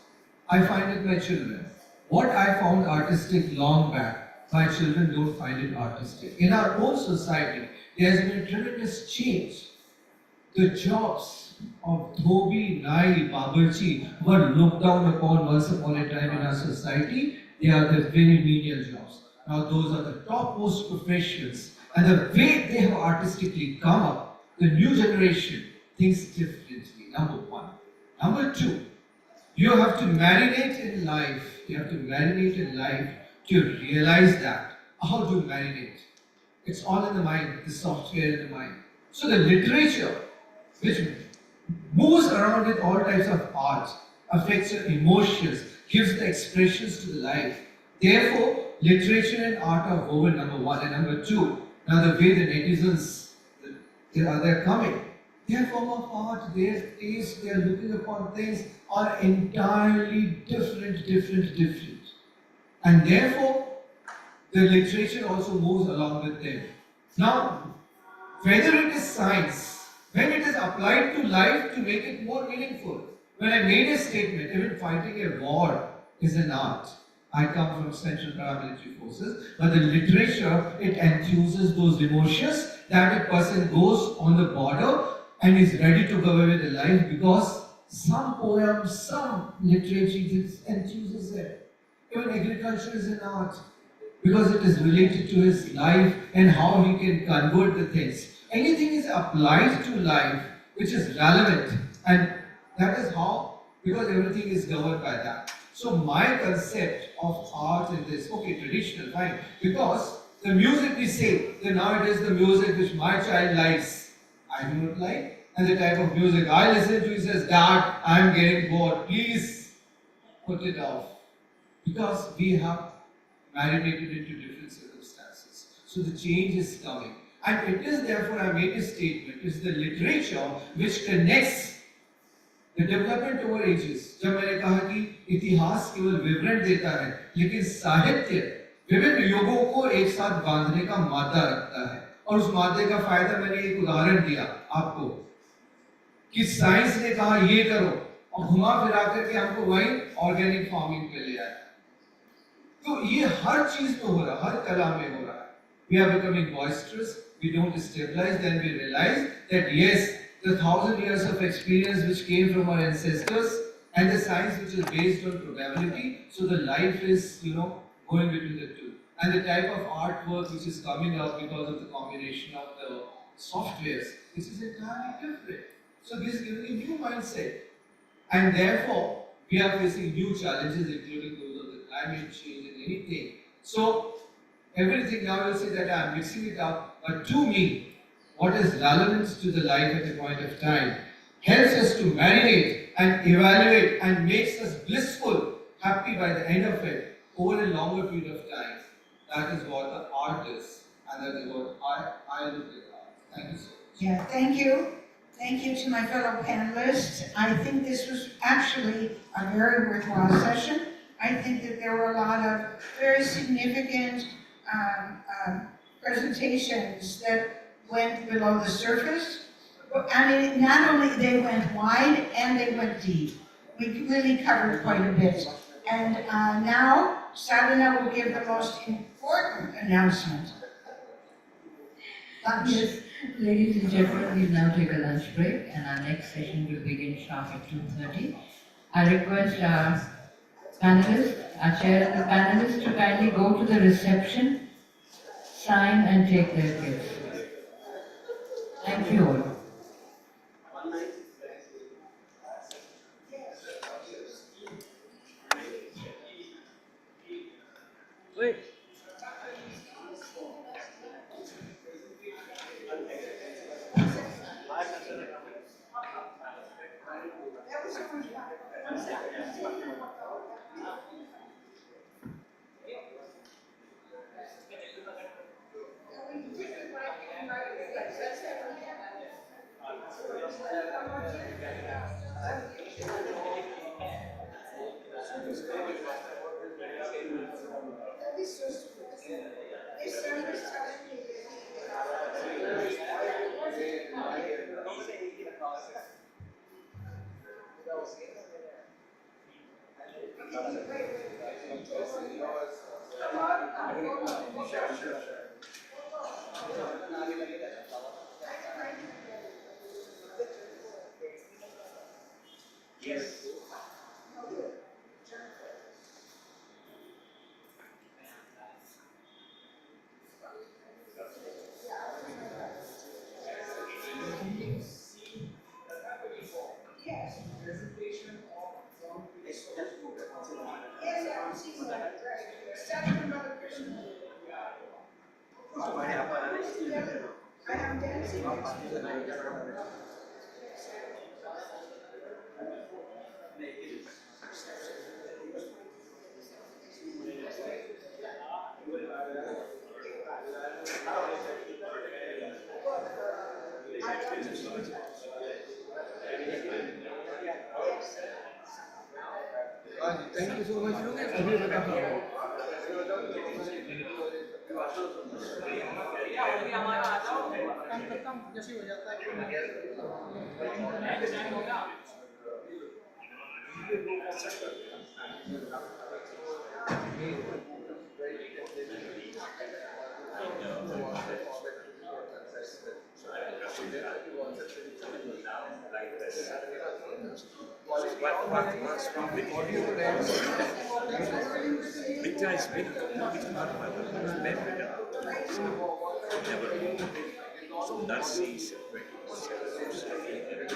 I find it my children. What I found artistic long back, my children don't find it artistic. In our own society, there has been a tremendous change. The jobs of Dhobi, Nai, Babarchi were looked down upon once upon a time in our society. They are the very menial jobs. Now those are the topmost professions. And the way they have artistically come up, the new generation thinks differently, number one. Number two, you have to marinate in life. You have to marinate in life to realize that. How do you marinate? It's all in the mind, the software in the mind. So the literature, which moves around with all types of art, affects your emotions, gives the expressions to the life. Therefore, literature and art are woven, number one. And number two, now the way the netizens, they're coming. Their form of art, their taste, their looking upon things are entirely different. And therefore, the literature also moves along with them. Now, whether it is science, when it is applied to life to make it more meaningful. When I made a statement, even fighting a war is an art. I come from Central Paramilitary Forces, but the literature, it enthuses those emotions that a person goes on the border and is ready to go away with a life because some poems, some literature enthuses it. Even agriculture is an art because it is related to his life and how he can convert the things. Anything is applied to life which is relevant, and that is how, because everything is governed by that. So my concept of art in this, okay, traditional, fine, because the music we say, that nowadays the music which my child likes, I do not like, and the type of music I listen to, he says, Dad, I am getting bored, please put it off. Because we have marinated into different circumstances. So the change is coming. And it is therefore, I made a statement, it is the literature which connects the development over ages. जब मैंने कहा कि इतिहास केवल विवरण देता है, लेकिन साहित्य विभिन्न युगों को एक साथ बांधने का मादा रखता है। और उस मादे का फायदा मैंने एक उदाहरण दिया आपको कि साइंस ने कहा ये करो और घुमा फिरा करके हमको वही ऑर्गेनिक फार्मिंग पे ले आया। तो ये हर चीज में हो रहा है, हर कला में हो रहा है। We are becoming boisterous, we don't stabilize, then we realize that yes, the 1,000 years of experience which came from our ancestors and the science which is based on probability, so the life is, going between the two. And the type of artwork which is coming up because of the combination of the softwares, this is entirely different. So this is giving a new mindset. And therefore, we are facing new challenges, including those of the climate change and anything. So, everything now will say that I am mixing it up, but to me, what is relevant to the life at a point of time helps us to marinate and evaluate and makes us blissful, happy by the end of it over a longer period of time. That is what the art is, and that is what I look at art. Thank you so much. Yeah, thank you. Thank you to my fellow panelists. I think this was actually a very worthwhile session. I think that there were a lot of very significant presentations that went below the surface. I mean, not only they went wide and they went deep. We really covered quite a bit. And now, Sadhana will give the most important announcement. Yes, ladies and gentlemen, we'll now take a lunch break and our next session will begin sharp at 2:30. I request our panelists, our chair and the panelists to kindly go to the reception, sign and take their gifts. Thank you all. Wait. Yes. Yes. Presentation of Yes, I'm seeing that, right. Second Mother Krishna. I am dancing. Thank you so much. अभी बताओ। कम जैसे हो जाता Victor is very never. So that's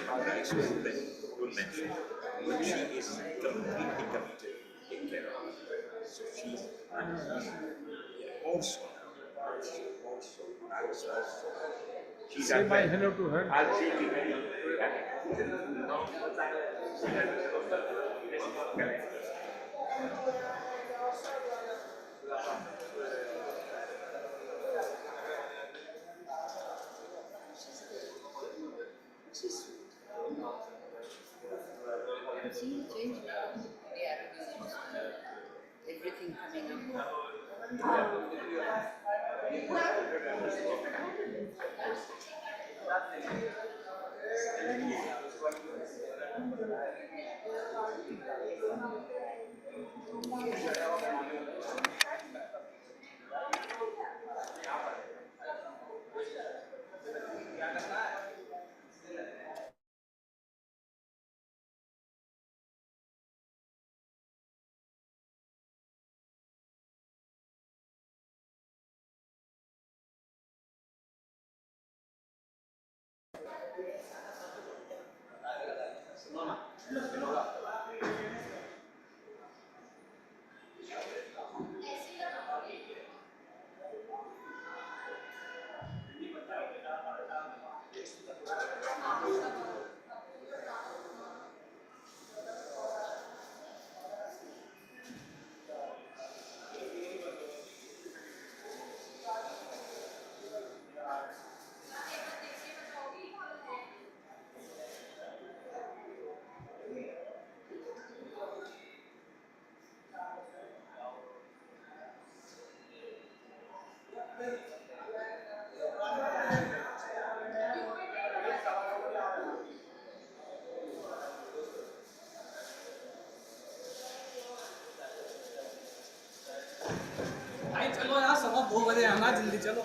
She's good mention, but she is completely committed in Kerala. So she's also she's Say my hello to her. I'll see you very Everything coming up. भाई चलो यार, 2:15 आना, जल्दी चलो।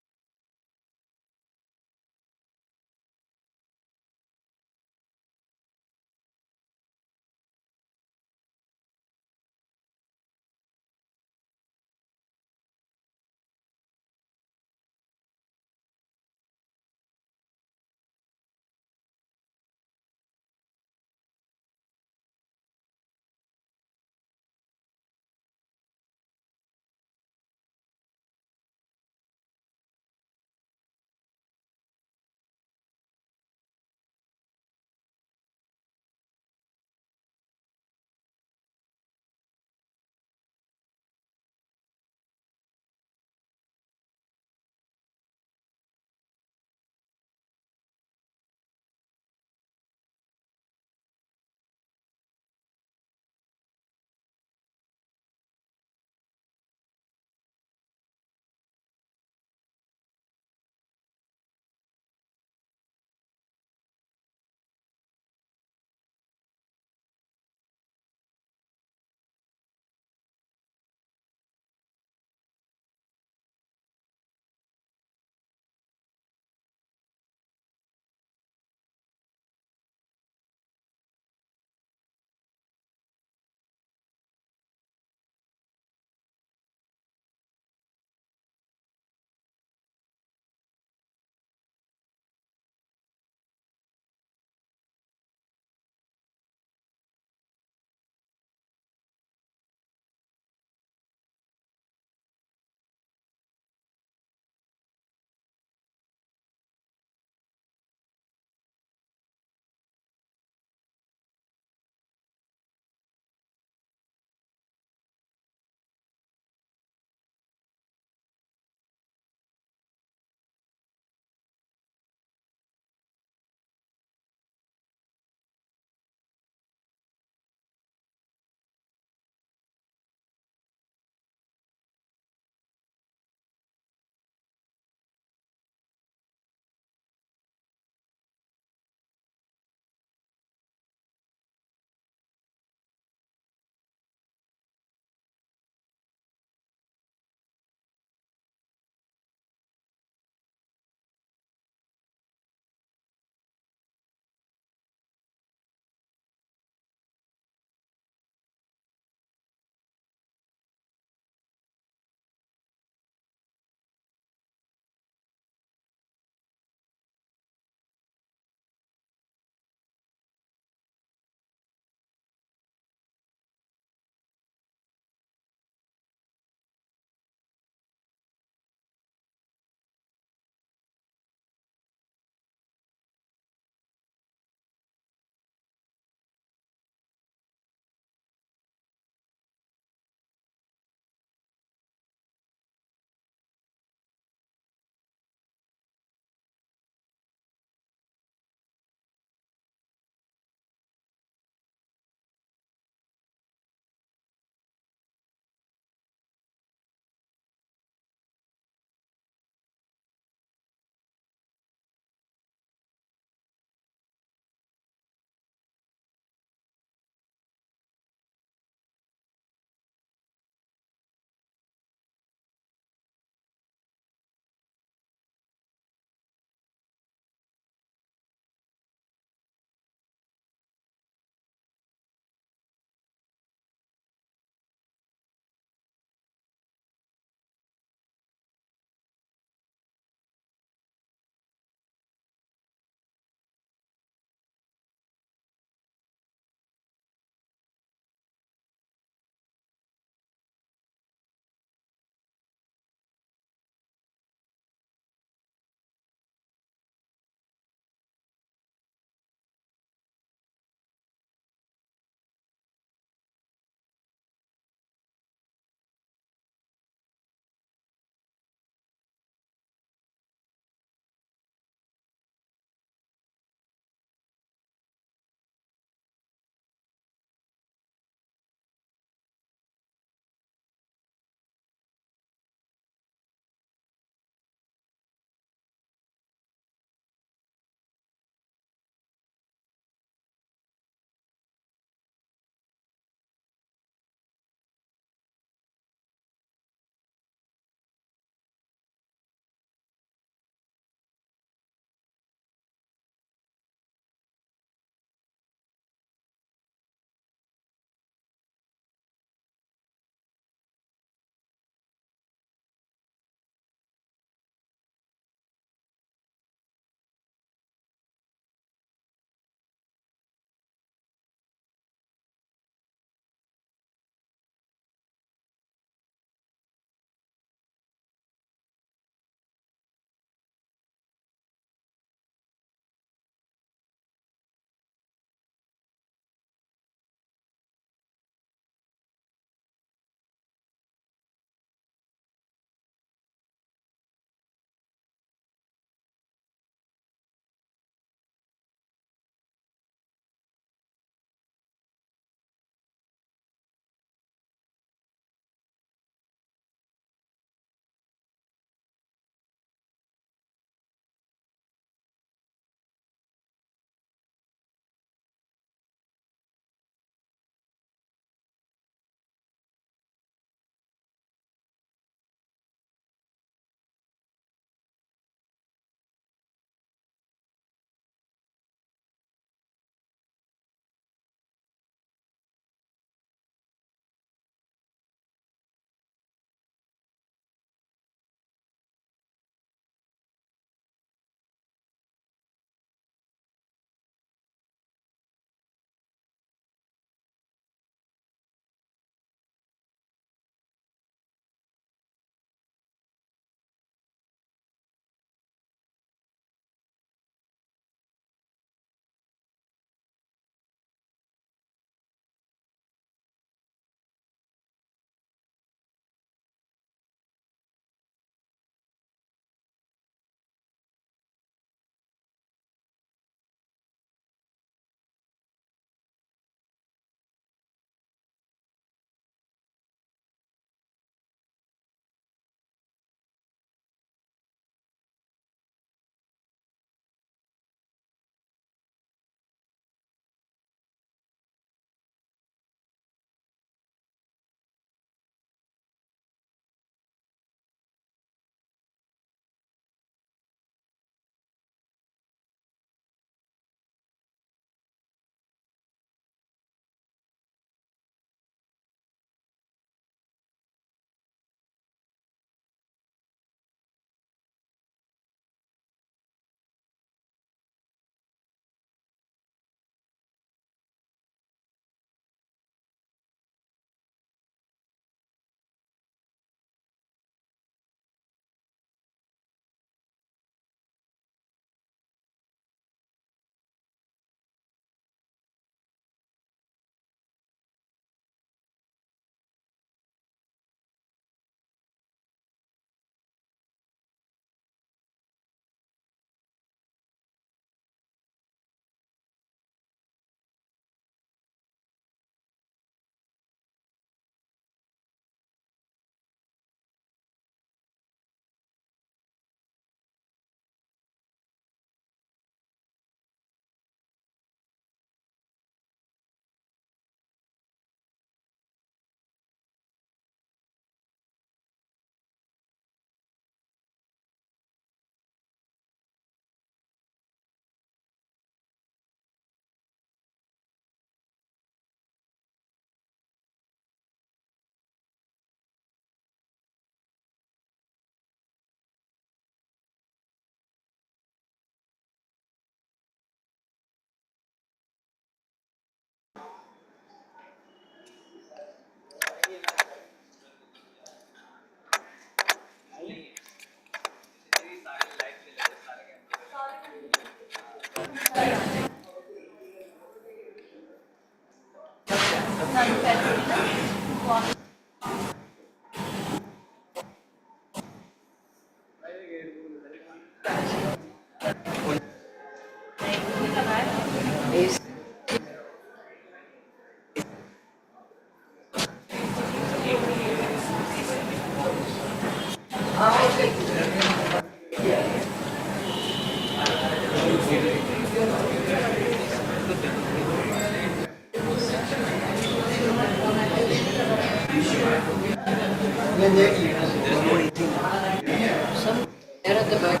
Some there at the back.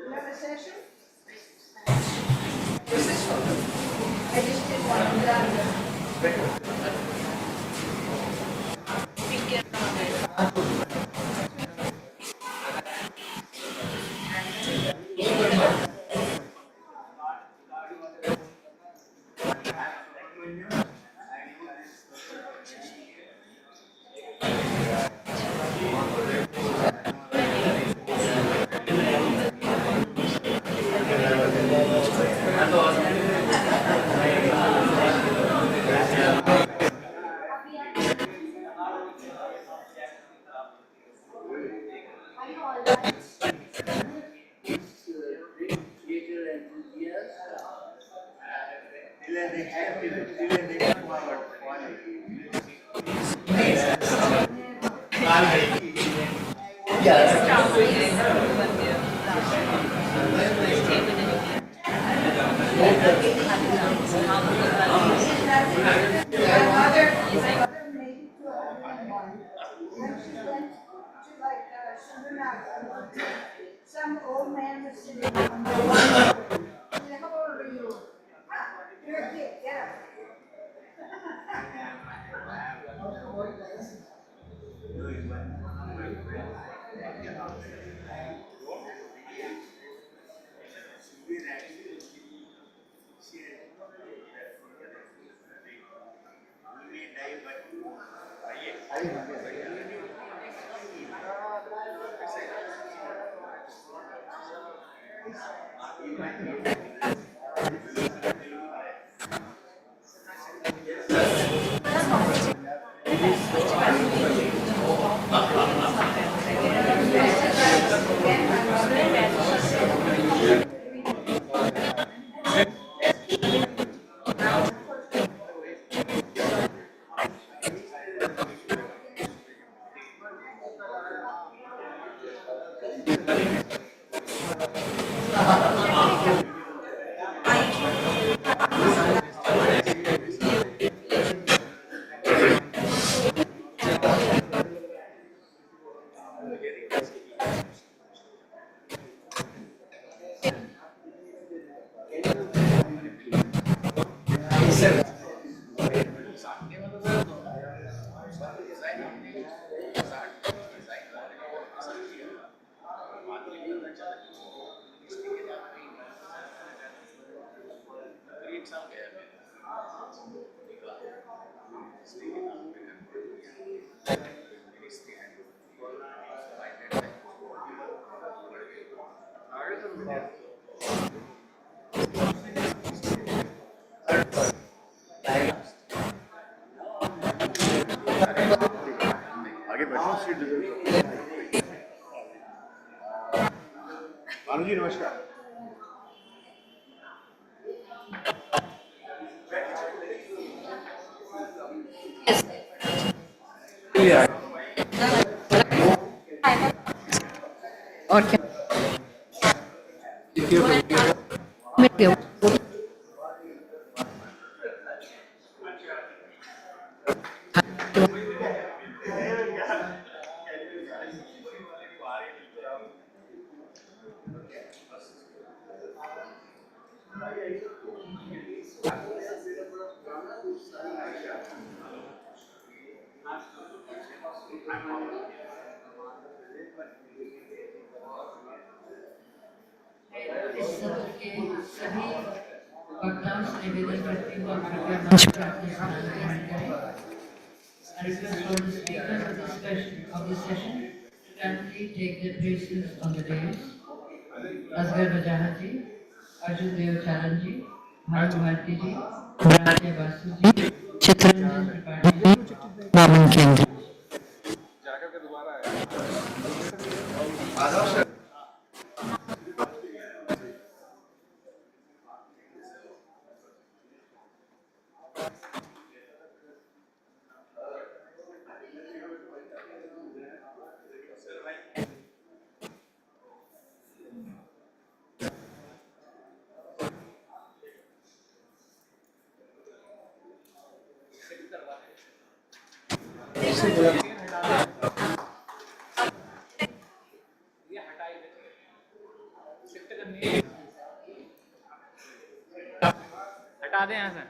Another session? I just did one done. Some old man was sitting on the one. How old are you? Ah, you're a kid, get up. जी नमस्कार। और क्या मिल गया इस सत्र के सभी वक्ताओं से निवेदन करती हूँ कृपया मंच पर अपने स्थान ग्रहण करें। I request all the speakers of the session to kindly take their places on the dais. Asghar Bajaj ji, Arjun Dev Charan ji, Bhanu Bharti ji, Marathi Basu ji, Chitraranjan Tripathi Vaman केंद्र। हटा दें यहाँ से,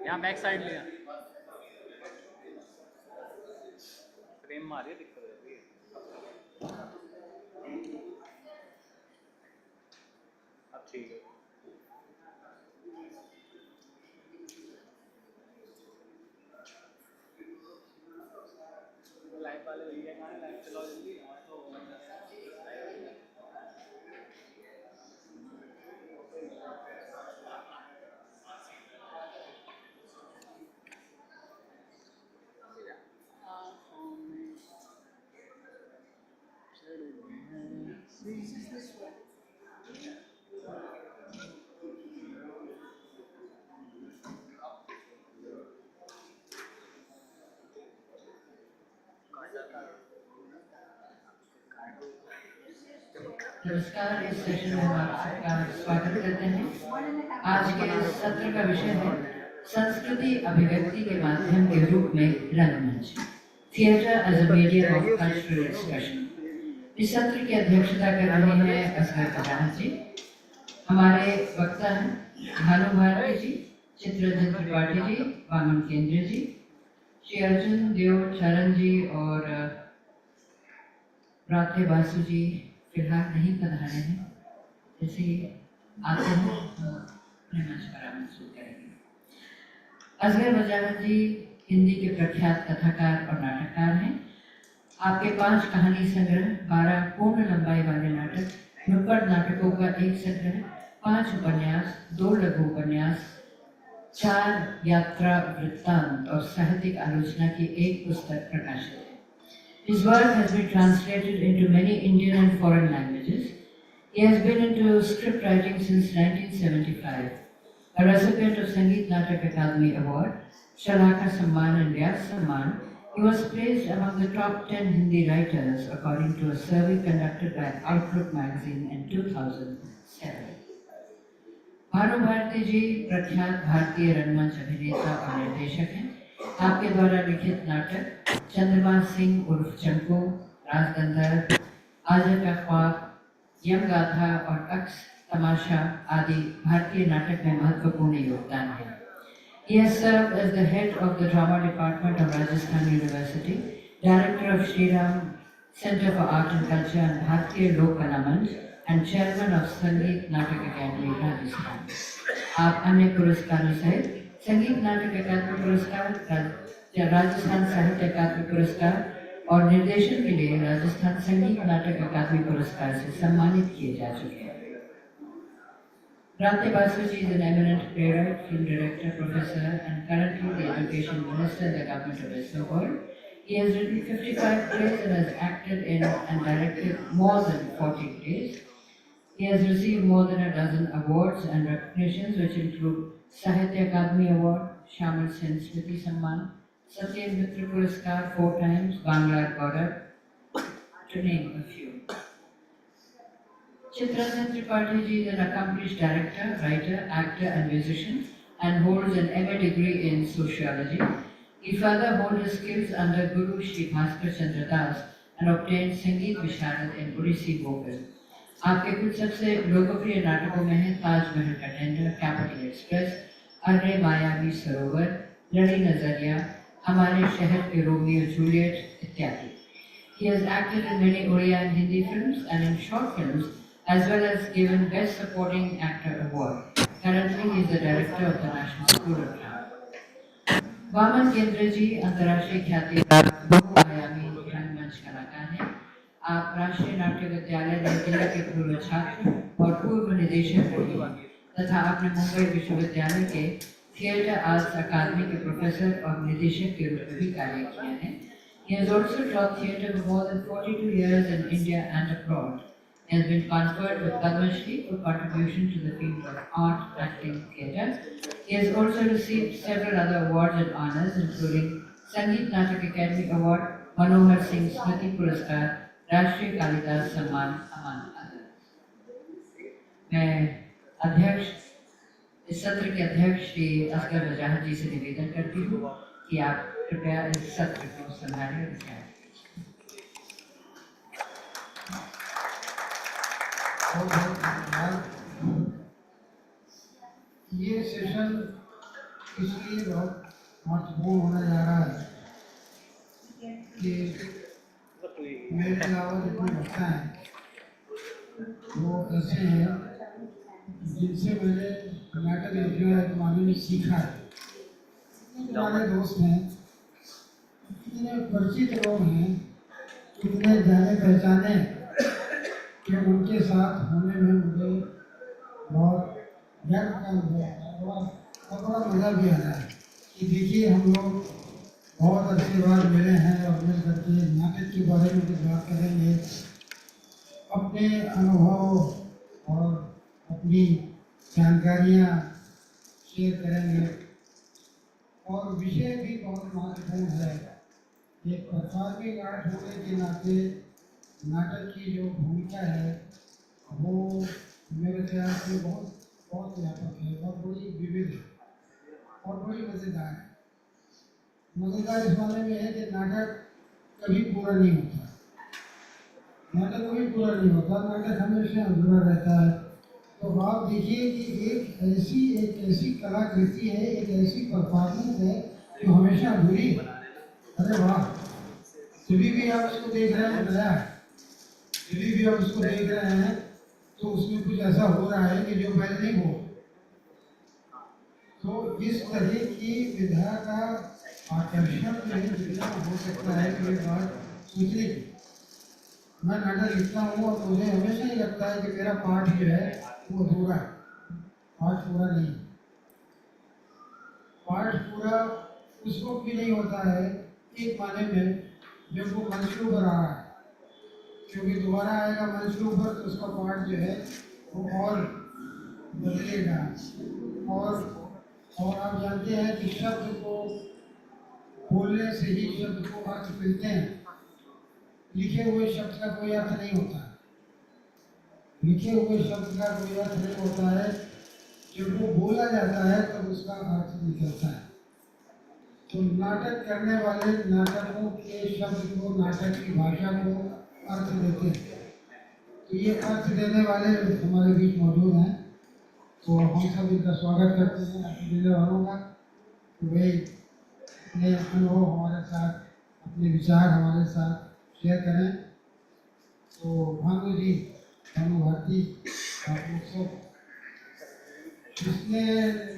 यहाँ बैक साइड लिया frame मारिए, दिक्कत रहती है। अब ठीक है। लाइट वाले भैया कहाँ हैं? लाइट चलाओ जल्दी। नमस्कार, इस सेशन में हम आप सबका स्वागत करते हैं। आज के सत्र का विषय है संस्कृति अभिव्यक्ति के माध्यम के रूप में रंगमंच, theatre as a medium of cultural expression. इस सत्र की अध्यक्षता कर रहे हैं असगर पठान जी। हमारे वक्ता हैं भानु भारती जी, चित्ररंजन त्रिपाठी जी, वामन केंद्र जी, श्री अर्जुन देव चरण जी और राधे बासु जी फिलहाल नहीं पधारे हैं। जैसे आते हैं अपने मंच पर आमंत्रित करेंगे। असगर बजावत जी हिंदी के प्रख्यात कथाकार और नाटककार हैं। आपके 5 कहानी संग्रह, 12 पूर्ण लंबाई वाले नाटक, नुक्कड़ नाटकों का एक संग्रह, 5 उपन्यास, 2 लघु उपन्यास, 4 यात्रा वृत्तांत और साहित्यिक आलोचना की एक पुस्तक प्रकाशित है। His work has been translated into many Indian and foreign languages. He has been into script writing since 1975. A recipient of Sangeet Natak Akademi Award, Shalaka Samman and Vyas Samman, he was placed among the top 10 Hindi writers according to a survey conducted by Outlook magazine in 2007. Bhanu Bharti जी प्रख्यात भारतीय रंगमंच अभिनेता और निर्देशक हैं। आपके द्वारा लिखित नाटक चंद्रमा सिंह उर्फ चंको, राजगंधर्व, आजा का ख्वाब, यमगाथा और अक्स तमाशा आदि भारतीय नाटक में महत्वपूर्ण योगदान है। He has served as the head of the drama department of Rajasthan University, director of Shri Ram Center for Art and Culture and Bhartiya Lok Kala Manch, and chairman of Sangeet Natak Academy Rajasthan. आप अन्य पुरस्कारों सहित संगीत नाटक अकादमी पुरस्कार, राजस्थान साहित्य अकादमी पुरस्कार और निर्देशन के लिए राजस्थान संगीत नाटक अकादमी पुरस्कार से सम्मानित किए जा चुके हैं। Bhakti is an eminent playwright, film director, professor, and currently the education minister in the government of West Bengal. He has written 55 plays and has acted in and directed more than 40 plays. He has received more than a dozen awards and recognitions, which include Sahitya Akademi Award, Shamil Sen Smriti Samman, Satyam Mitra Puraskar 4 times, Bangla Gaurav, to name a few. Chitrarajana Tripathi is an accomplished director, writer, actor and musician and holds an MA degree in sociology. He further honed his skills under Guru Shri Bhaskar Chandra Das and obtained Sangeet Visharad in Odissi vocal. आपके कुछ सबसे लोकप्रिय नाटकों में हैं ताजमहल का tender, capital express, array मायावी सरोवर, लड़ी नजरिया, हमारे शहर के रोमियो जूलियट इत्यादि. He has acted in many Oriya and Hindi films and in short films, as well as given Best Supporting Actor award. Currently, he is the director of the National School of Drama. Waman Kendre ji अंतर्राष्ट्रीय ख्याति बहुआयामी रंगमंच कलाकार हैं. आप राष्ट्रीय नाट्य विद्यालय नई दिल्ली के पूर्व छात्र और पूर्व निदेशक रहे हैं तथा आपने मुंबई विश्वविद्यालय के थिएटर आर्ट्स अकादमी के प्रोफेसर और निदेशक के रूप में भी कार्य किया है। He has also taught theatre for more than 42 years in India and abroad. He has been conferred with Padma Shri for contribution to the field of art, acting, theatre. He has also received several other awards and honors, including Sangeet Natak Academy Award, Manohar Singh Smriti Puraskar, Rashtriya Kalidas Samman, among others. मैं अध्यक्ष इस सत्र के अध्यक्ष श्री असगर वजाहत जी से निवेदन करती हूँ कि आप कृपया इस सत्र को संभालें और विचार ये सेशन इसलिए बहुत महत्वपूर्ण होने जा रहा है कि मेरे अलावा जितने वक्ता हैं वो ऐसे हैं जिनसे मैंने नाटक लिखना एक माने में सीखा है। हमारे दोस्त हैं, इतने परिचित लोग हैं, इतने जाने पहचाने कि उनके साथ होने में मुझे बहुत गर्व का अनुभव है, बड़ा मज़ा भी आ रहा है कि देखिए हम लोग बहुत अच्छी बार मिले हैं और मिल करके नाटक के बारे में कुछ बात करेंगे, अपने अनुभव और अपनी जानकारियाँ शेयर करेंगे और विषय भी बहुत महत्वपूर्ण है। एक परफॉर्मिंग आर्ट होने के नाते नाटक की जो भूमिका है वो मेरे ख्याल से बहुत व्यापक है, बहुत बड़ी विविध है और बड़ी मज़ेदार है। मज़ेदार इस माने में है कि नाटक कभी पूरा नहीं होता, नाटक कभी पूरा नहीं होता, नाटक हमेशा अधूरा रहता है। तो आप देखिए कि एक ऐसी कलाकृति है, एक ऐसी परफॉर्मेंस है जो हमेशा अधूरी है। अरे वाह, जभी भी आप उसको देख रहे हैं नया है, जभी भी आप उसको देख रहे हैं तो उसमें कुछ ऐसा हो रहा है कि जो पहले नहीं हुआ। तो इस तरह की विधा का आकर्षण में जितना हो सकता है कि बात सोचने की। मैं नाटक लिखता हूँ और मुझे हमेशा ही लगता है कि मेरा पाठ जो है वो अधूरा है, पाठ पूरा नहीं। पाठ पूरा उस वक्त भी नहीं होता है एक माने में जब वो मंच के ऊपर आ रहा है, क्योंकि दोबारा आएगा मंच के ऊपर तो उसका पाठ जो है वो और बदलेगा। और आप जानते हैं कि शब्द को बोलने से ही शब्द को अर्थ मिलते हैं, लिखे हुए शब्द का कोई अर्थ नहीं होता है, लिखे हुए शब्द का कोई अर्थ नहीं होता है, जब वो बोला जाता है तब उसका अर्थ निकलता है। तो नाटक करने वाले नाटकों के शब्द को, नाटक की भाषा को अर्थ देते हैं। तो ये अर्थ देने वाले हमारे बीच मौजूद हैं, तो हम सब इनका स्वागत करते हैं देने वालों का। तो भाई अपने अनुभव हमारे साथ, अपने विचार हमारे साथ शेयर करें। तो भानु जी, भानु भारती, आप लोग सब जिसने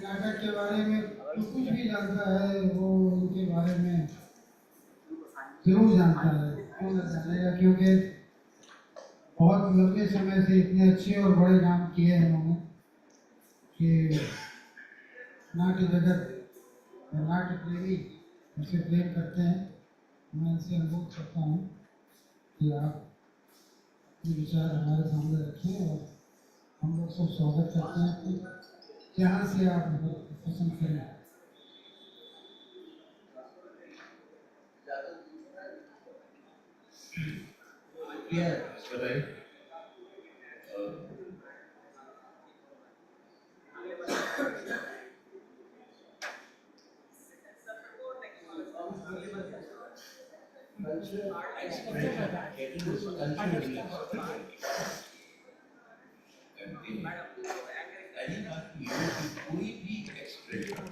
नाटक के बारे में कुछ भी जानता है वो उनके बारे में जरूर जानता है, क्यों ना जानेगा, क्योंकि बहुत लंबे समय से इतने अच्छे और बड़े काम किए हैं उन्होंने कि नाट्य जगत, नाट्य प्रेमी उनसे प्रेम करते हैं। मैं इनसे अनुरोध करता हूँ कि आप अपने विचार हमारे सामने रखें और हम लोग सब स्वागत करते हैं जहाँ से आप पसंद करें। कोई भी एक्सप्रेशन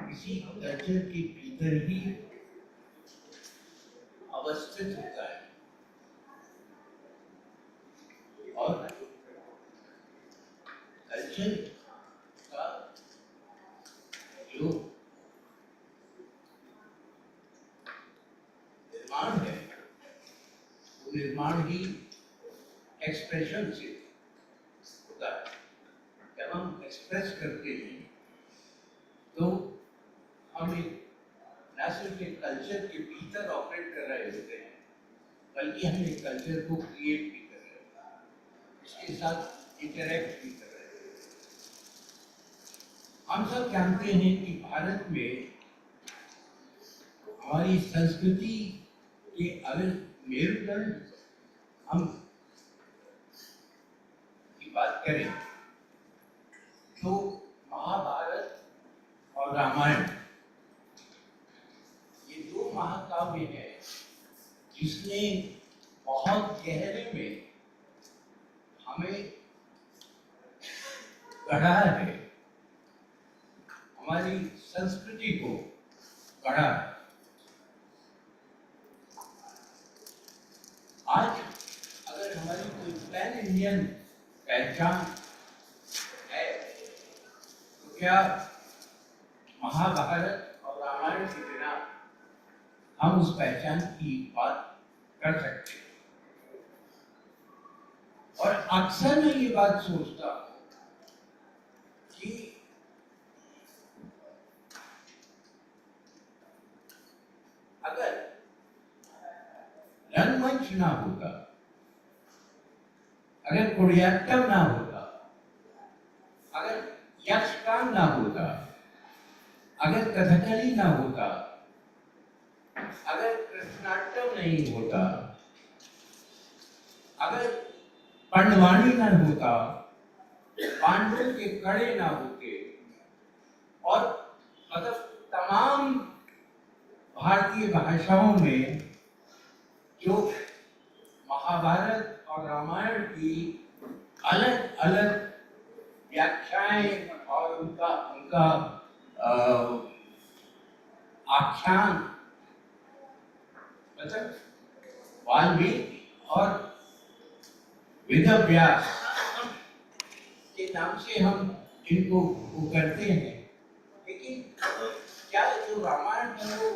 किसी कल्चर के भीतर ही अवस्थित होता है और कल्चर का जो निर्माण है वो निर्माण ही एक्सप्रेशन से होता है। जब हम एक्सप्रेस तो हम न सिर्फ एक कल्चर के भीतर ऑपरेट कर रहे होते हैं, बल्कि हम एक कल्चर को क्रिएट भी कर रहे होते हैं, इसके साथ इंटरेक्ट भी कर रहे होते हैं। हम सब जानते हैं कि भारत में हमारी संस्कृति के अगर मेरुदंड हम की बात करें तो महाभारत और रामायण ये दो महाकाव्य हैं जिसने बहुत गहरे में हमें गढ़ा है, हमारी संस्कृति को गढ़ा है। आज अगर हमारी कोई पैन इंडियन पहचान है तो क्या महाभारत और रामायण के बिना हम उस पहचान की बात कर सकते हैं। और अक्सर मैं ये बात सोचता हूँ कि अगर रंगमंच ना होता, अगर कुडियाट्टम ना होता, अगर यक्षगान ना होता, अगर कथकली ना होता, अगर कृष्णाटम नहीं होता, अगर पंडवानी ना होता, पांडवों के कड़े ना होते और मतलब तमाम भारतीय भाषाओं में जो महाभारत और रामायण की अलग अलग व्याख्याएं और उनका आख्यान मतलब वाल्मीकि और वेदव्यास के नाम से हम इनको वो करते हैं, लेकिन क्या जो रामायण है वो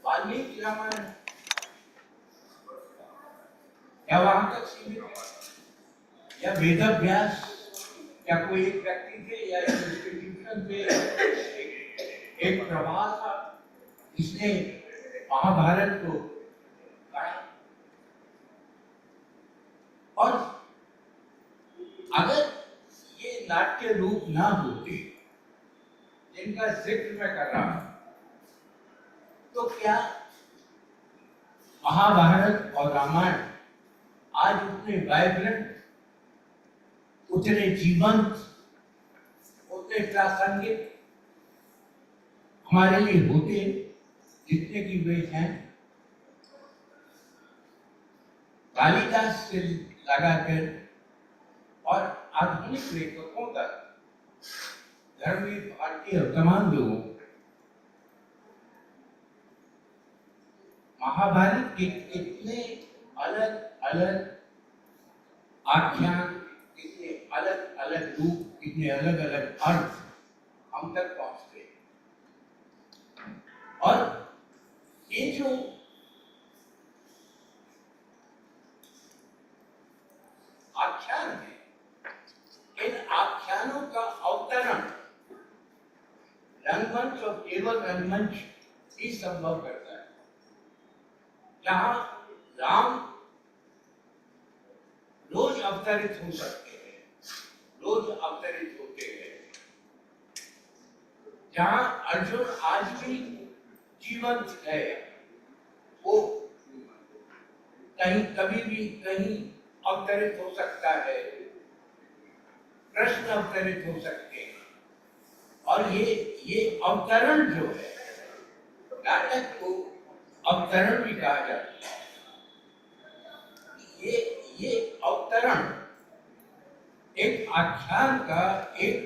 वाल्मीकि रामायण क्या वहां तक सीमित है? या वेदव्यास क्या कोई एक व्यक्ति थे या एक इंस्टीट्यूशन थे, एक प्रभाव था जिसने महाभारत को पढ़ा? और अगर ये नाट्य रूप ना होते जिनका जिक्र मैं कर रहा हूं, तो क्या महाभारत और रामायण आज उतने वाइब्रेंट, उतने जीवंत, उतने प्रासंगिक हमारे लिए होते जितने की वे हैं? कालिदास से लगाकर और आधुनिक लेखकों तक धर्मवीर भारतीय तमाम लोगों महाभारत के कितने अलग अलग आख्यान, कितने अलग अलग रूप, कितने अलग अलग अर्थ हम तक पहुंचते हैं। और ये जो आख्यान है, इन आख्यानों का अवतरण रंगमंच और केवल रंगमंच ही संभव करता है, जहां राम रोज अवतरित हो सकते हैं, रोज अवतरित होते हैं, जहां अर्जुन आज भी जीवंत है, वो कहीं कभी भी कहीं अवतरित हो सकता है, प्रश्न अवतरित हो सकते हैं। और ये अवतरण जो है, नाटक को अवतरण भी कहा जाता है। ये अवतरण एक आख्यान का, एक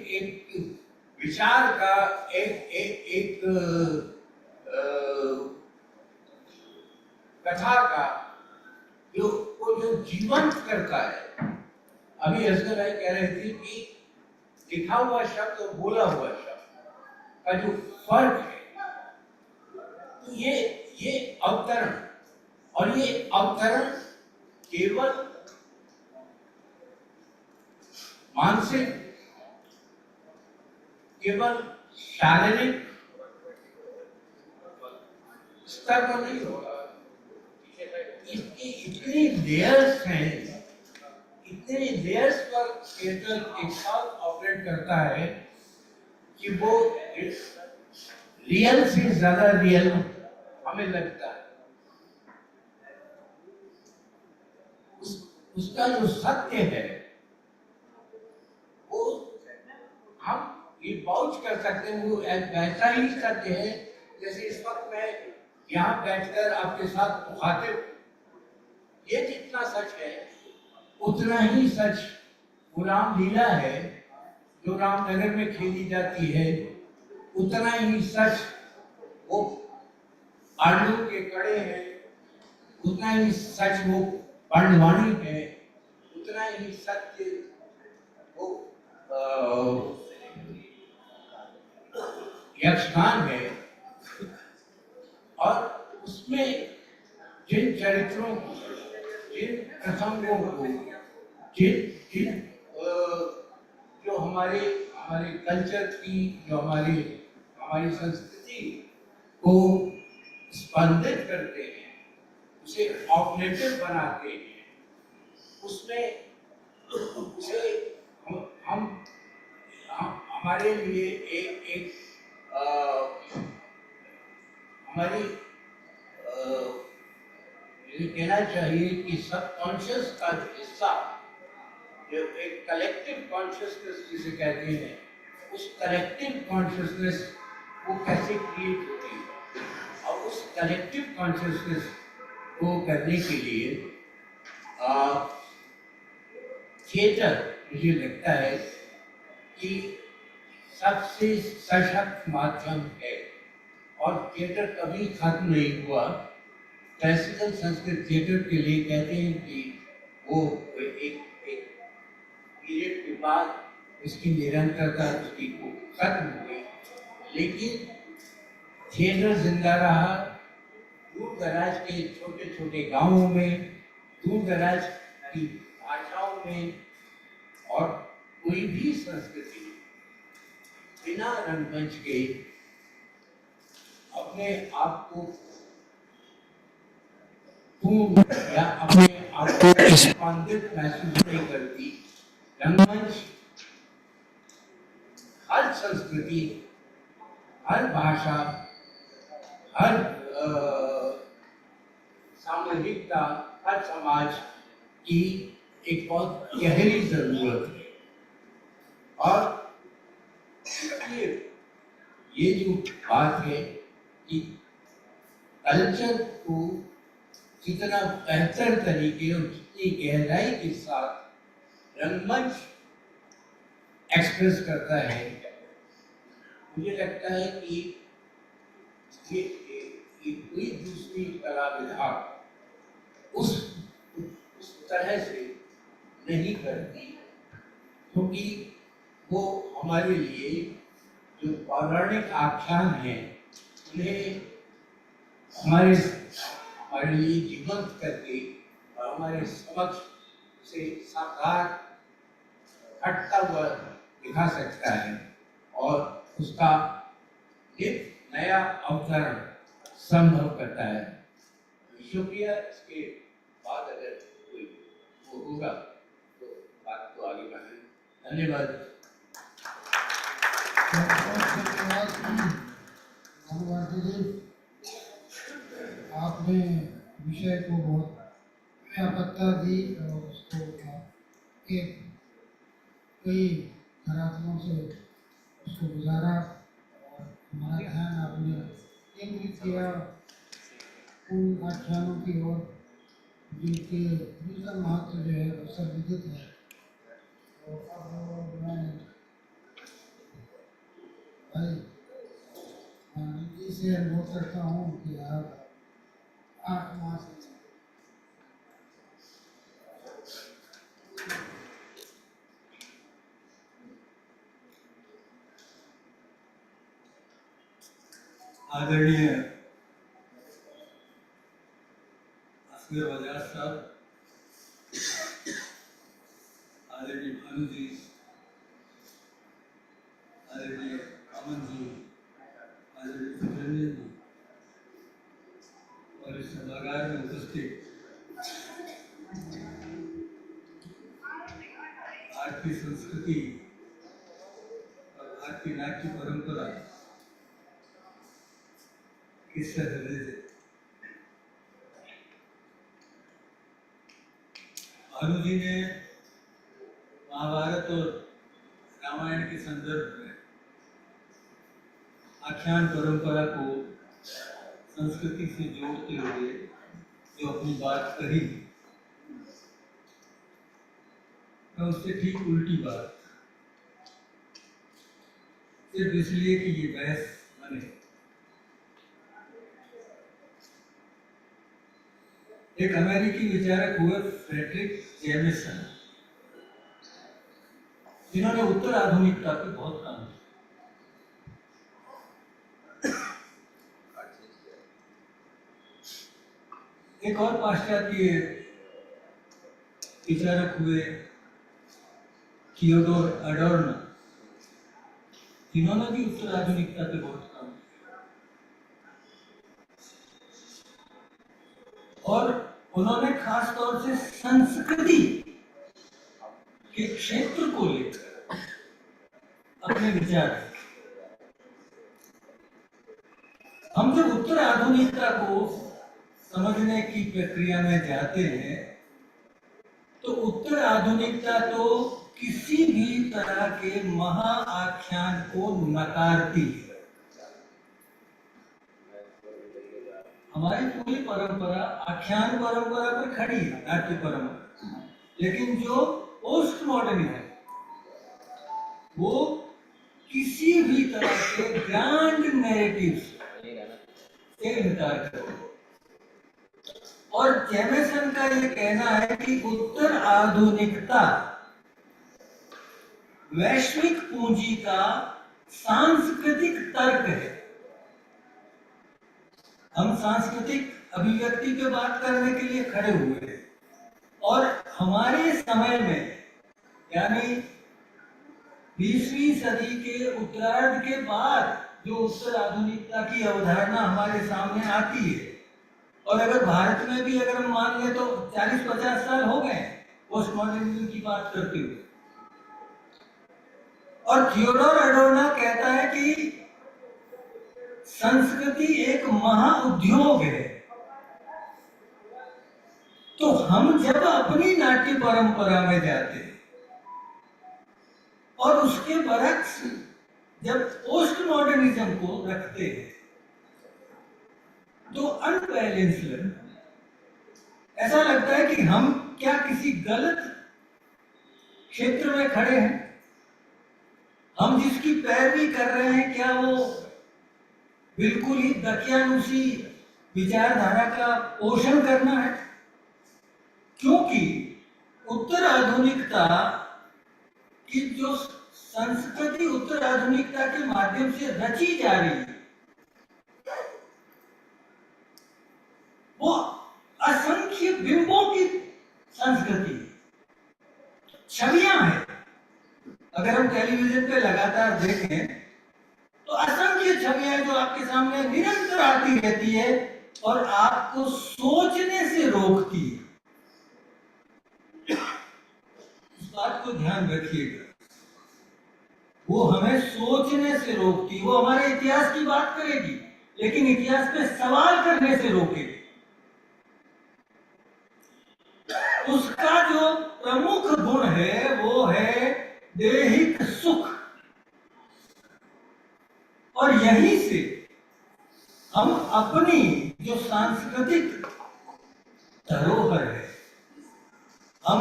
विचार का, एक कथा का जो जीवंत करता है। अभी असगर भाई कह रहे थे कि लिखा हुआ शब्द और बोला हुआ शब्द का जो फर्क है, तो ये अवतरण, और ये अवतरण केवल मानसिक, केवल शारीरिक स्तर पर नहीं होगा। इसकी इतनी लेयर्स हैं, इतने लेयर्स पर थिएटर एक साथ ऑपरेट करता है कि वो रियल से ज्यादा रियल हमें लगता है। उसका जो सत्य है वो हम ये बाउच कर सकते हैं, वो वैसा ही सत्य है जैसे इस वक्त मैं यहाँ बैठकर आपके साथ मुखातिब, ये जितना सच है उतना ही सच वो रामलीला है जो रामनगर में खेली जाती है, उतना ही सच वो आलू के कड़े हैं, उतना ही सच वो पांडवानी है, उतना ही सत्य वो यक्षगान है। और उसमें जिन चरित्रों को, जिन प्रसंगों को, जिन जो हमारे कल्चर की, जो हमारी संस्कृति को स्पंदित करते हैं, उसे ऑपरेटिव बनाते हैं, उसमें उसे हम हमारे लिए एक हमारी ये कहना चाहिए कि सबकॉन्शियस का जो हिस्सा, जो एक कलेक्टिव कॉन्शियसनेस जिसे कहते हैं, उस कलेक्टिव कॉन्शियसनेस वो कैसे क्रिएट होती है। और उस कलेक्टिव कॉन्शियसनेस को करने के लिए थिएटर मुझे लगता है कि सबसे सशक्त माध्यम है। और थिएटर कभी खत्म नहीं हुआ। क्लासिकल संस्कृत थिएटर के लिए कहते हैं कि वो एक पीरियड के बाद उसकी निरंतरता उसकी खत्म हो गई, लेकिन थिएटर जिंदा रहा। दूर दराज के छोटे छोटे गांवों में, दूर दराज की भाषाओं में, और कोई भी संस्कृति बिना रंगमंच के अपने आप को या अपने आप को स्पंदित महसूस नहीं करती। रंगमंच हर संस्कृति, हर भाषा, हर सामूहिकता, हर समाज की एक बहुत गहरी जरूरत है। और इसलिए ये जो बात है कि कल्चर को जितना बेहतर तरीके और जितनी गहराई के साथ रंगमंच एक्सप्रेस करता है, मुझे लगता है कि ये कोई दूसरी कला विधा उस तरह से नहीं करती, क्योंकि वो हमारे लिए जो पौराणिक आख्यान है उन्हें हमारे लिए जीवंत करके और हमारे समक्ष से साकार हटता हुआ दिखा सकता है, और उसका एक नया अवतरण संभव करता है। शुक्रिया। इसके बाद अगर कोई वो होगा तो बात को आगे बढ़ाएं। धन्यवाद। आपने विषय को बहुत व्यापकता दी और उसको एक कई धरातलों से उसको गुजारा, और हमारा ध्यान आपने केंद्रित किया उन आख्यानों की ओर जिनके दूसरा महत्व जो है वो सर्वविदित है। तो अब मैं भाई जी से अनुरोध करता हूँ कि आप 8 मास आदरणीय असगर बजाज साहब, आदरणीय भानु जी, आदरणीय अमन जी, सभागार में उपस्थित भारतीय संस्कृति और भारतीय नाट्य परंपरा के सहृदय भानु जी ने महाभारत और रामायण के संदर्भ में आख्यान परंपरा को संस्कृति से जोड़ते हुए जो अपनी बात कही, मैं उससे ठीक उल्टी बात, सिर्फ इसलिए कि ये बहस बने। एक अमेरिकी विचारक हुए फ्रेडरिक जेमिसन, जिन्होंने उत्तर आधुनिकता पे बहुत काम किया। एक और पाश्चात्य विचारक हुए थियोडोर एडोर्नो, जिन्होंने भी उत्तर आधुनिकता पे बहुत काम किया और उन्होंने खास तौर से संस्कृति के क्षेत्र को लेकर अपने विचार। हम जब उत्तर आधुनिकता को समझने की प्रक्रिया में जाते हैं तो उत्तर आधुनिकता तो किसी भी तरह के महाआख्यान को नकारती है। हमारी पूरी परंपरा आख्यान परंपरा पर खड़ी है, नाट्य परंपरा, लेकिन जो पोस्ट मॉडर्न है वो किसी भी तरह के ग्रैंड नैरेटिव से इनकार करती है। और जेमिसन का ये कहना है कि उत्तर आधुनिकता वैश्विक पूंजी का सांस्कृतिक तर्क है। हम सांस्कृतिक अभिव्यक्ति पे बात करने के लिए खड़े हुए हैं और हमारे समय में यानी 20वीं सदी के उत्तरार्ध के बाद जो उत्तर आधुनिकता की अवधारणा हमारे सामने आती है, और अगर भारत में भी अगर हम मान लें तो 40-50 साल हो गए पोस्ट मॉडर्निज्म की बात करते हुए। और थियोडोर एडोर्नो कहता है कि संस्कृति एक महाउद्योग है। तो हम जब अपनी नाट्य परंपरा में जाते हैं और उसके बरक्स जब पोस्ट मॉडर्निज्म को रखते हैं तो अनबैलेंस्ड ऐसा लगता है कि हम क्या किसी गलत क्षेत्र में खड़े हैं। हम जिसकी पैरवी कर रहे हैं क्या वो बिल्कुल ही दकियानुसी विचारधारा का पोषण करना है? क्योंकि उत्तर आधुनिकता की जो संस्कृति उत्तर आधुनिकता के माध्यम से रची जा रही है वो असंख्य बिंबों की संस्कृति, छवियां हैं। अगर हम टेलीविजन पे लगातार देखें तो असंख्य छवियां जो आपके सामने निरंतर आती रहती है और आपको सोचने से रोकती है। इस बात को ध्यान रखिएगा, वो हमें सोचने से रोकती, वो हमारे इतिहास की बात करेगी लेकिन इतिहास पे सवाल करने से रोकेगी। उसका जो प्रमुख गुण है वो है दैहिक सुख, और यहीं से हम अपनी जो सांस्कृतिक धरोहर है, हम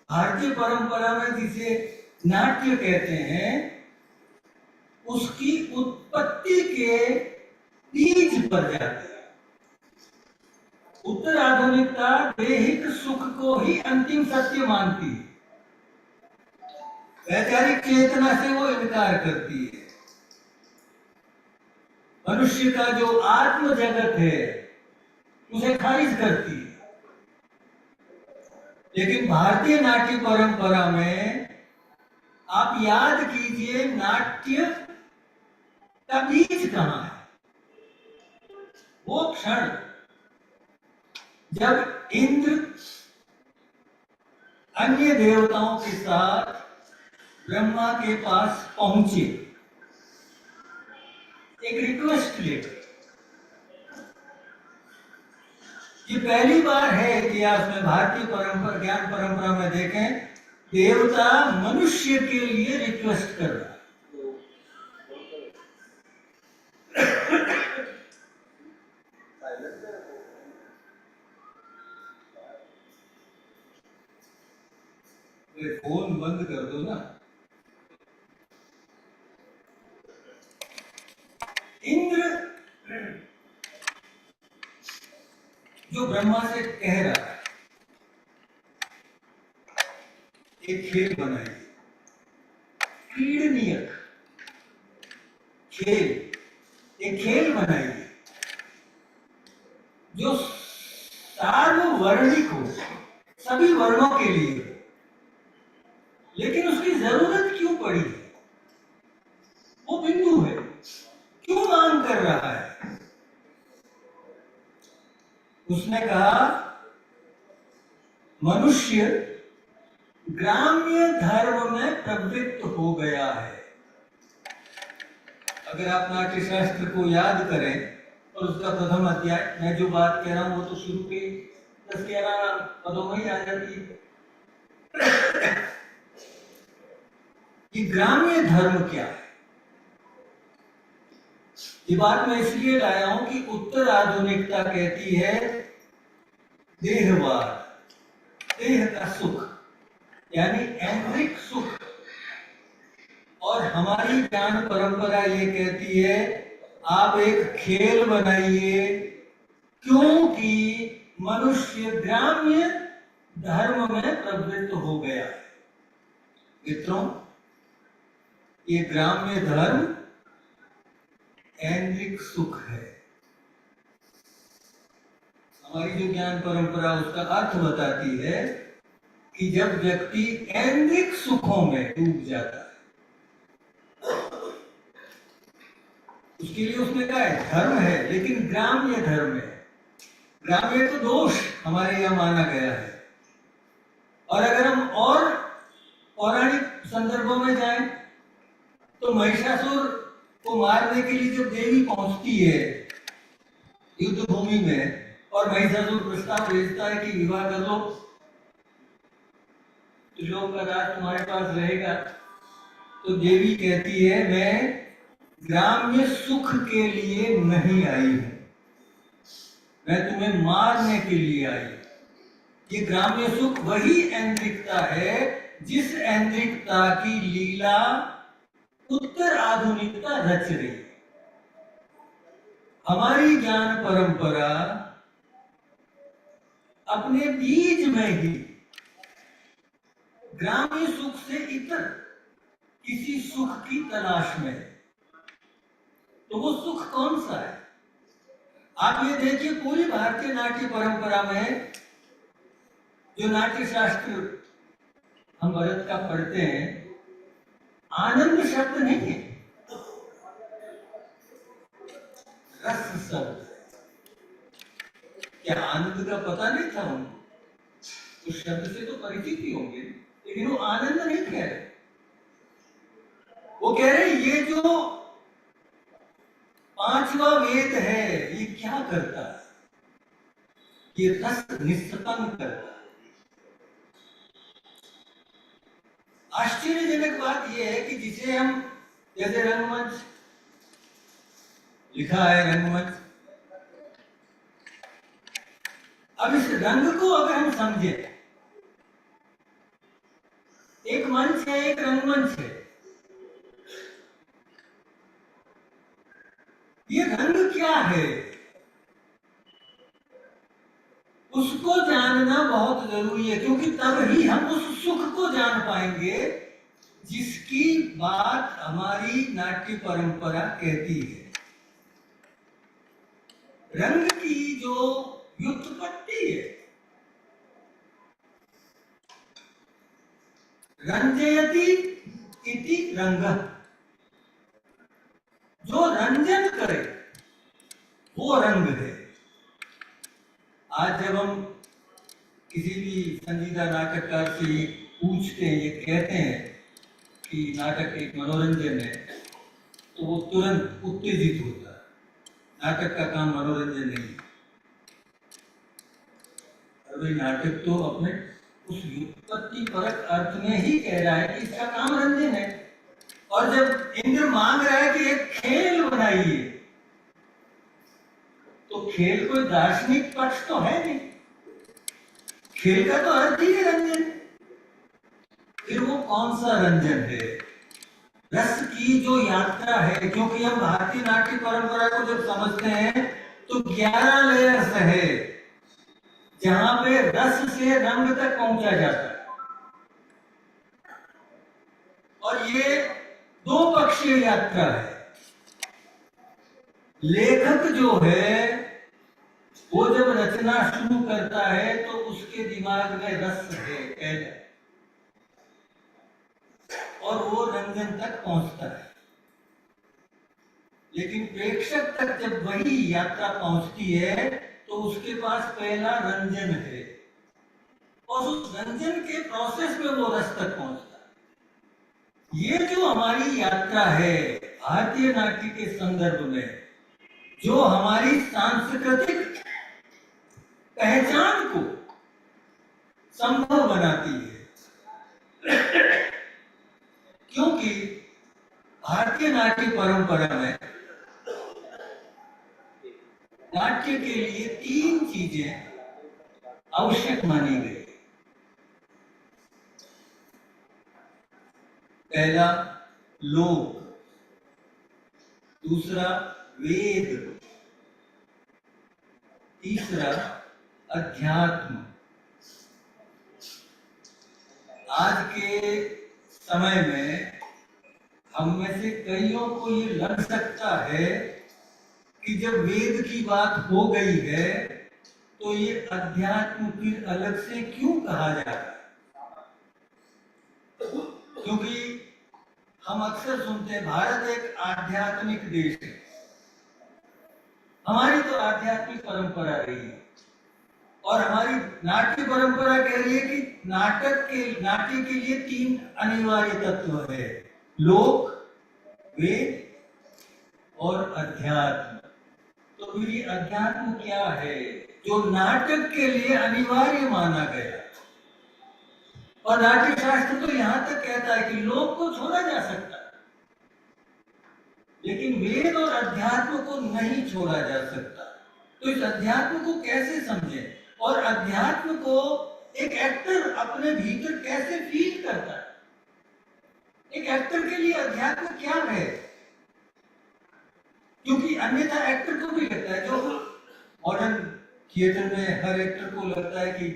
भारतीय परंपरा में जिसे नाट्य कहते हैं, उसकी उत्पत्ति के बीज पर जाते हैं। उत्तर आधुनिकता दैहिक सुख को ही अंतिम सत्य मानती है, वैचारिक चेतना से वो इनकार करती है। मनुष्य का जो आत्म जगत है उसे खारिज करती है। लेकिन भारतीय नाट्य परंपरा में आप याद कीजिए नाट्य का बीज कहां है? वो क्षण जब इंद्र अन्य देवताओं के साथ ब्रह्मा के पास पहुंचे, एक रिक्वेस्ट लेकर, ये पहली बार है इतिहास में, भारतीय परंपरा, ज्ञान परंपरा में देखें, देवता मनुष्य के लिए रिक्वेस्ट कर रहा है। फोन बंद कर दो ना। इंद्र जो ब्रह्मा से कह रहा है, एक खेल बनाइए, क्रीडनीयक खेल, एक खेल बनाइए जो सार्ववर्णिक हो, सभी वर्णों के लिए। लेकिन उसकी जरूरत क्यों पड़ी है? वो बिंदु है, क्यों मांग कर रहा है? उसने कहा मनुष्य ग्राम्य धर्म में प्रवृत्त हो गया है। अगर आप नाट्यशास्त्र को याद करें और उसका प्रथम अध्याय, मैं जो बात कह रहा हूं वो तो शुरू के 10-11 पदों में ही आ जाती है। कि ग्राम्य धर्म क्या है? ये बात मैं इसलिए लाया हूं कि उत्तर आधुनिकता कहती है देहवाद, देह का सुख, यानी ऐन्द्रिक सुख, और हमारी ज्ञान परंपरा ये कहती है आप एक खेल बनाइए, क्योंकि मनुष्य ग्राम्य धर्म में प्रवृत्त हो गया है। मित्रों, ये ग्राम्य धर्म ऐन्द्रिक सुख है। हमारी जो ज्ञान परंपरा उसका अर्थ बताती है कि जब व्यक्ति ऐन्द्रिक सुखों में डूब जाता है, उसके लिए उसने कहा है धर्म है, लेकिन ग्राम्य धर्म है। ग्राम्य तो दोष हमारे यहाँ माना गया है। और अगर हम और पौराणिक संदर्भों में जाएं तो महिषासुर को मारने के लिए जब देवी पहुंचती है युद्ध भूमि में और महिषासुर प्रस्ताव भेजता है कि विवाह कर लो, त्रिलोक का राज तुम्हारे पास रहेगा, तो देवी कहती है मैं ग्राम्य सुख के लिए नहीं आई हूं, मैं तुम्हें मारने के लिए आई हूं। ये ग्राम्य सुख वही ऐन्द्रिकता है जिस ऐन्द्रिकता की लीला उत्तर आधुनिकता रच रही है। हमारी ज्ञान परंपरा अपने बीज में ही ग्राम्य सुख से इतर किसी सुख की तलाश में है। तो वो सुख कौन सा है? आप ये देखिए, पूरी भारतीय नाट्य परंपरा में जो नाट्य शास्त्र हम भरत का पढ़ते हैं, आनंद शब्द नहीं है, रस शब्द। क्या आनंद का पता नहीं था उनको? उस शब्द से तो परिचित ही होंगे, लेकिन वो आनंद नहीं कह रहे। वो कह रहे ये जो पांचवा वेद है ये क्या करता है? ये रस निष्पन्न करता है। आश्चर्यजनक बात यह है कि जिसे हम, जैसे रंगमंच लिखा है, रंगमंच, अब इस रंग को अगर हम समझे, एक मंच है, एक रंगमंच है, ये रंग क्या है उसको जानना बहुत जरूरी है, क्योंकि तब ही हम उस सुख को जान पाएंगे जिसकी बात हमारी नाट्य परंपरा कहती है। रंग की जो व्युत्पत्ति है, रंजयति इति रंगः, जो रंजन करे वो रंग है। आज जब हम किसी भी संजीदा नाटककार से ये पूछते हैं, ये कहते हैं कि नाटक एक मनोरंजन है, तो वो तुरंत उत्तेजित होता है। नाटक का काम मनोरंजन नहीं। अरे नाटक तो अपने उस व्युत्पत्ति परक अर्थ में ही कह रहा है कि इसका काम रंजन है। और जब इंद्र मांग रहा है कि एक खेल बनाइए, तो खेल कोई दार्शनिक पक्ष तो है नहीं, खेल का तो अर्थ ही है रंजन। फिर वो कौन सा रंजन है? रस की जो यात्रा है, क्योंकि हम भारतीय नाट्य परंपरा को जब समझते हैं तो 11 लेयर्स है जहां पे रस से रंग तक पहुंचा जाता है। और ये 2 पक्षीय यात्रा है। लेखक जो है वो जब रचना शुरू करता है तो उसके दिमाग में रस है पहले, और वो रंजन तक पहुंचता है। लेकिन प्रेक्षक तक जब वही यात्रा पहुंचती है तो उसके पास पहला रंजन है, और उस रंजन के प्रोसेस में वो रस तक पहुंचता है। ये जो हमारी यात्रा है भारतीय नाट्य के संदर्भ में, जो हमारी सांस्कृतिक पहचान को संभव बनाती है, क्योंकि भारतीय नाट्य परंपरा में नाट्य के लिए 3 चीजें आवश्यक मानी गई। पहला लोक, दूसरा वेद, तीसरा अध्यात्म। आज के समय में हम में से कईयों को ये लग सकता है कि जब वेद की बात हो गई है तो ये अध्यात्म फिर अलग से क्यों कहा जा रहा है? क्योंकि हम अक्सर सुनते हैं भारत एक आध्यात्मिक देश है। हमारी तो आध्यात्मिक परंपरा रही है, और हमारी नाट्य परंपरा कह रही है कि नाट्य के लिए 3 अनिवार्य तत्व है, लोक, वेद और अध्यात्म। तो फिर ये अध्यात्म क्या है जो नाटक के लिए अनिवार्य माना गया? और नाट्य शास्त्र तो यहां तक कहता है कि लोक को छोड़ा जा सकता है, लेकिन वेद और अध्यात्म को नहीं छोड़ा जा सकता। तो इस अध्यात्म को कैसे समझें, और अध्यात्म को एक एक्टर अपने भीतर कैसे फील करता है? एक एक्टर के लिए अध्यात्म क्या है? क्योंकि अन्यथा एक्टर को भी लगता है, जो मॉडर्न थिएटर में हर एक्टर को लगता है कि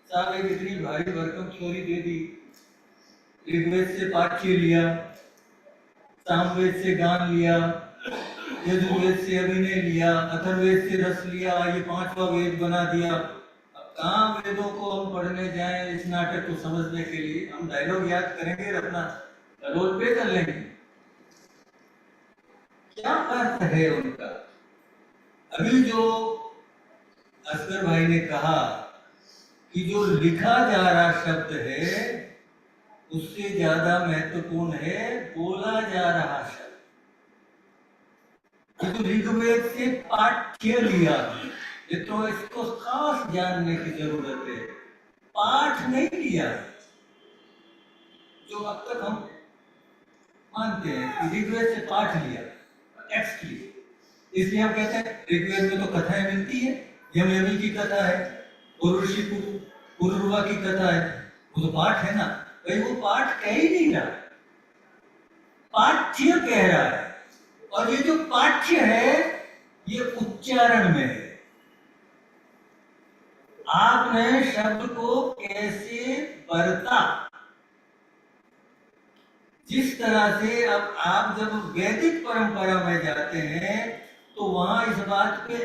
साहब एक इतनी भारी भरकम स्टोरी दे दी, ऋग्वेद से पाठ्य लिया, सामवेद से गान लिया, यजुर्वेद से अभिनय लिया, अथर्ववेद से रस लिया, ये 5वां वेद बना दिया। अब कहाँ वेदों को हम पढ़ने जाएं इस नाटक को समझने के लिए? हम डायलॉग याद करेंगे और अपना रोल प्ले कर लेंगे। क्या अर्थ है उनका? अभी जो असगर भाई ने कहा कि जो लिखा जा रहा शब्द है उससे ज्यादा महत्वपूर्ण है बोला जा रहा शब्द। तो ऋग्वेद से पाठ्य लिया, ये तो इसको खास जानने की जरूरत है। पाठ नहीं लिया, जो अब तक हम मानते हैं कि ऋग्वेद से पाठ लिया, टेक्स्ट लिया, इसलिए हम कहते हैं ऋग्वेद में तो कथाएं मिलती है, यम यमी की कथा है, पुरुषी पुरुर्वा की कथा है, वो तो पाठ है ना। भाई वो पाठ कह ही नहीं रहा, पाठ्य कह रहा है। और ये जो पाठ्य है ये उच्चारण में है। आपने शब्द को कैसे बरता, जिस तरह से अब आप जब वैदिक परंपरा में जाते हैं तो वहां इस बात पे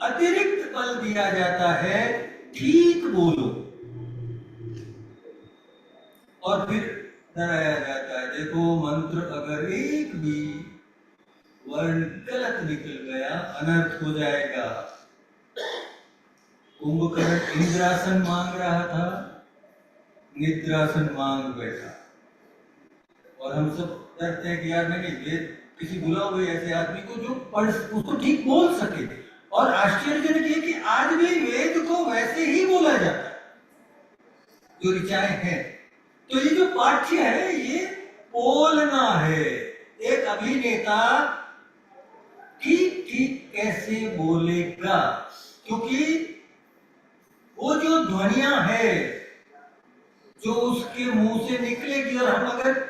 अतिरिक्त बल दिया जाता है, ठीक बोलो, और फिर डराया जाता है, देखो मंत्र अगर एक भी वर्ण गलत निकल गया अनर्थ हो जाएगा। कुंभकर्ण इंद्रासन मांग रहा था, निद्रासन मांग बैठा। और हम सब डरते हैं कि यार नहीं, वेद किसी बुलाओ हुए ऐसे आदमी को जो पढ़ उसको ठीक बोल सके। और आश्चर्यजनक ये कि आज भी वेद को वैसे ही बोला जाता है जो ऋचाएं हैं। तो ये जो पाठ्य है ये बोलना है। एक अभिनेता ठीक ठीक कैसे बोलेगा, क्योंकि वो जो ध्वनियां है जो उसके मुंह से निकलेगी, और हम अगर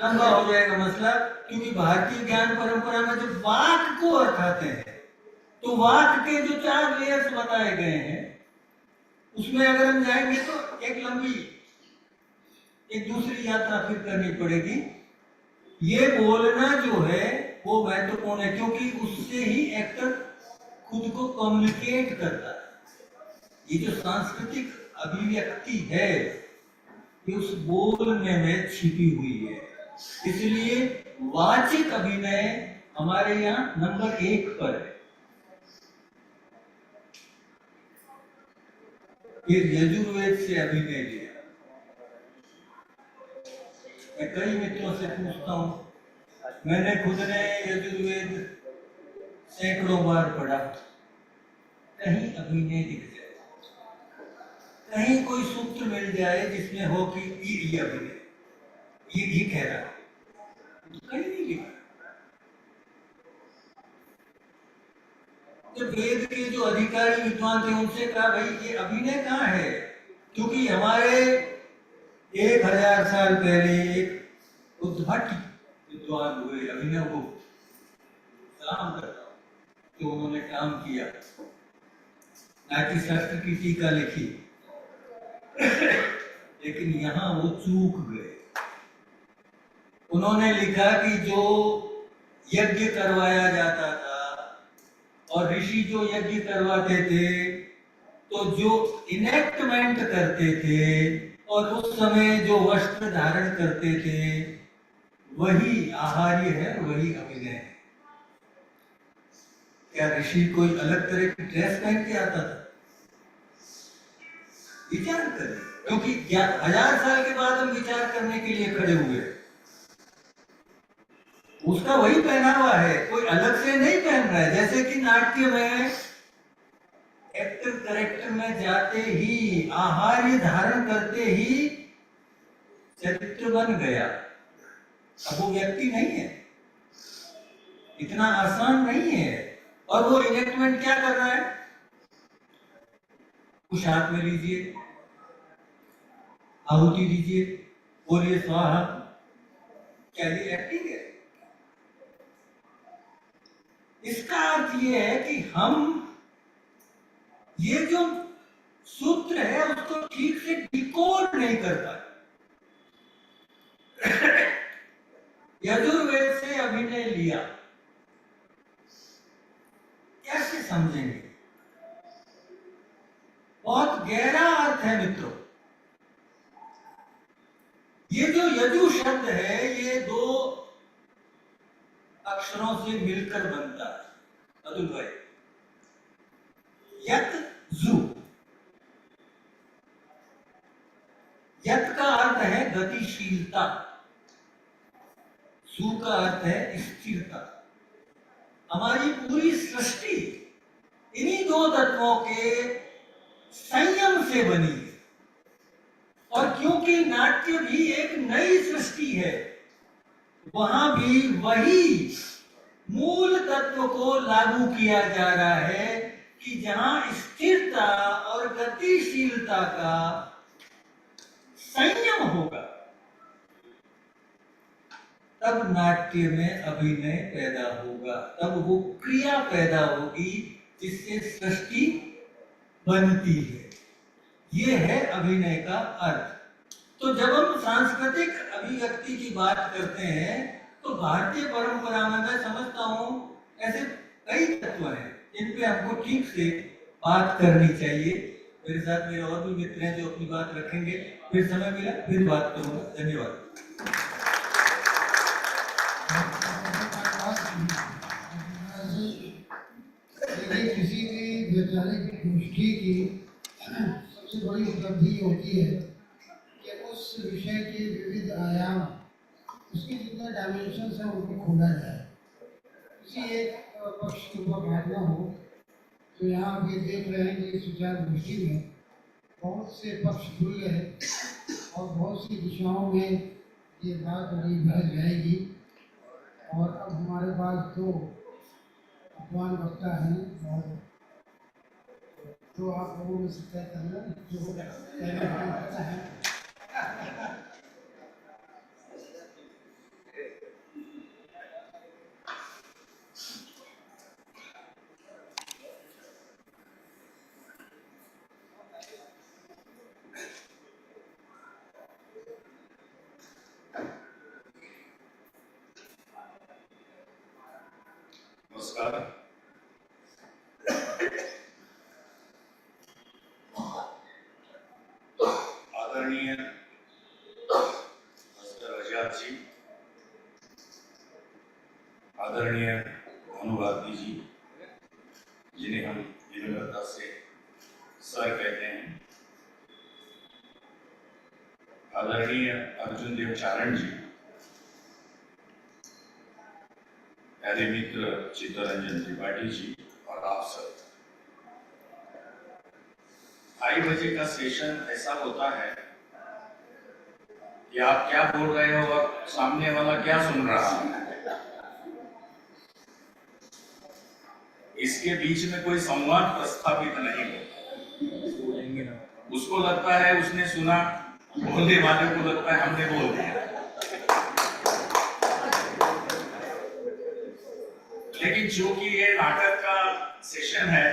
लंबा हो जाएगा मसला, क्योंकि भारतीय ज्ञान परंपरा में जो वाक को अर्थाते हैं, तो वाक के जो 4 लेयर्स बताए गए हैं उसमें अगर हम जाएंगे तो एक लंबी एक दूसरी यात्रा फिर करनी पड़ेगी। ये बोलना जो है वो महत्वपूर्ण है, क्योंकि उससे ही एक्टर खुद को कम्युनिकेट करता है। ये जो सांस्कृतिक अभिव्यक्ति है ये उस बोलने में छिपी हुई है। इसलिए वाचिक अभिनय हमारे यहाँ नंबर 1 पर है। फिर यजुर्वेद से अभिनय लिया। मैं कई मित्रों से पूछता हूँ, मैंने खुद ने यजुर्वेद सैकड़ों बार पढ़ा, कहीं अभिनय दिख जाए, कहीं कोई सूत्र मिल जाए जिसमें हो कि ये अभिनय, ये कह रहा है, कहीं नहीं लिखा। तो वेद के जो अधिकारी विद्वान थे उनसे कहा भाई ये अभिनय कहाँ है, क्योंकि हमारे 1000 साल पहले एक उद्भट विद्वान हुए अभिनव को सलाम करता हूँ, तो उन्होंने काम किया, नाट्यशास्त्र की टीका लिखी, लेकिन यहाँ वो चूक गए। उन्होंने लिखा कि जो यज्ञ करवाया जाता था और ऋषि जो यज्ञ करवाते थे तो जो इनेक्टमेंट करते थे और उस समय जो वस्त्र धारण करते थे वही आहार्य है, वही अभिनय है। क्या ऋषि कोई अलग तरह की ड्रेस पहन के आता था? विचार करें, क्योंकि 1000 साल के बाद हम विचार करने के लिए खड़े हुए। उसका वही पहनावा है, कोई अलग से नहीं पहन रहा है। जैसे कि नाट्य में एक्टर कैरेक्टर में जाते ही, आहार्य धारण करते ही चरित्र बन गया। अब वो व्यक्ति नहीं है, इतना आसान नहीं है। और वो इनेक्टमेंट क्या कर रहा है? कुछ हाथ में लीजिए, आहुति दीजिए, बोलिए स्वाहा, क्या ये एक्टिंग है? इसका अर्थ ये है कि हम ये जो सूत्र है उसको ठीक से डिकोड नहीं कर पाए। यजुर्वेद से अभिनय लिया, कैसे समझेंगे? बहुत गहरा अर्थ है मित्रों। ये जो यजु शब्द है ये 2 अक्षरों से मिलकर बनता है। अतुल भाई, यत जु। यत का अर्थ है गतिशीलता, सु का अर्थ है स्थिरता। हमारी पूरी सृष्टि इन्हीं 2 तत्वों के संयम से बनी है। और क्योंकि नाट्य भी एक नई सृष्टि है, वहां भी वही मूल तत्व को लागू किया जा रहा है कि जहां स्थिरता और गतिशीलता का संयम होगा तब नाट्य में अभिनय पैदा होगा, तब वो क्रिया पैदा होगी जिससे सृष्टि बनती है। ये है अभिनय का अर्थ। तो जब हम सांस्कृतिक अभिव्यक्ति की बात करते हैं तो भारतीय परंपरा में मैं समझता हूँ ऐसे कई तत्व हैं जिन पे हमको ठीक से बात करनी चाहिए। मेरे साथ मेरे और भी मित्र हैं जो अपनी बात रखेंगे, फिर समय मिला फिर बात करूंगा। धन्यवाद। किसी भी वैचारिक गोष्ठी की सबसे बड़ी उपलब्धि होती है कि उस विषय के विविध आयाम, उसके जितने डायमेंशंस हैं उनको खोला जाए, किसी एक पक्ष के ऊपर भागना हो। तो यहाँ आप ये देख रहे हैं कि इस विचार गोष्ठी में बहुत से पक्ष खुल गए और बहुत सी दिशाओं में ये बात अभी बढ़ जाएगी। और अब हमारे पास दो विद्वान वक्ता हैं और तो आप लोगों में से तय करना जो कहना है। नमस्कार। आदरणीय आचार्य जी, आदरणीय भानुभारती जी, जिन्हें हम विनम्रता से सर कहते हैं, आदरणीय अर्जुन देव चारण जी, प्यारे मित्र चित्तरंजन त्रिपाठी जी और आप सब। 2:30 बजे का सेशन ऐसा होता है कि आप क्या बोल रहे हो और सामने वाला क्या सुन रहा है, इसके बीच में कोई संवाद प्रस्थापित नहीं होता। उसको लगता है उसने सुना, बोलने वाले को लगता है हमने बोल दिया। लेकिन चूंकि ये नाटक का सेशन है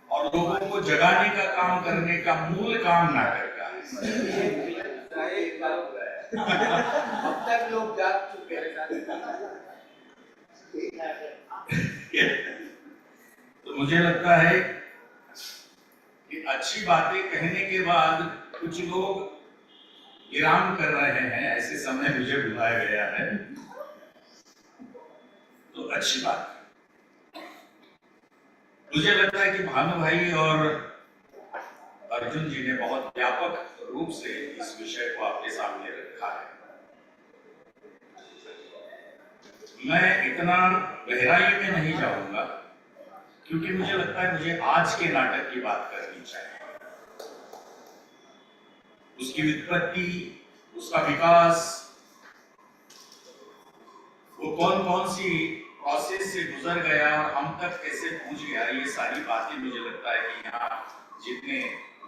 और लोगों को जगाने का काम करने का मूल काम नाटक का है, अब तक लोग जाग चुके हैं। तो मुझे लगता है कि अच्छी बातें कहने के बाद कुछ लोग विराम कर रहे हैं, ऐसे समय मुझे बुलाया गया है, तो अच्छी बात है। मुझे लगता है कि भानु भाई और अर्जुन जी ने बहुत व्यापक रूप से इस विषय को आपके सामने रखा है। मैं इतना गहराई में नहीं जाऊंगा क्योंकि मुझे लगता है मुझे आज के नाटक की बात करनी चाहिए, उसकी व्युत्पत्ति, उसका विकास, वो कौन कौन सी प्रोसेस से गुजर गया और हम तक कैसे पहुंच गया, ये सारी बातें मुझे लगता है कि यहाँ जितने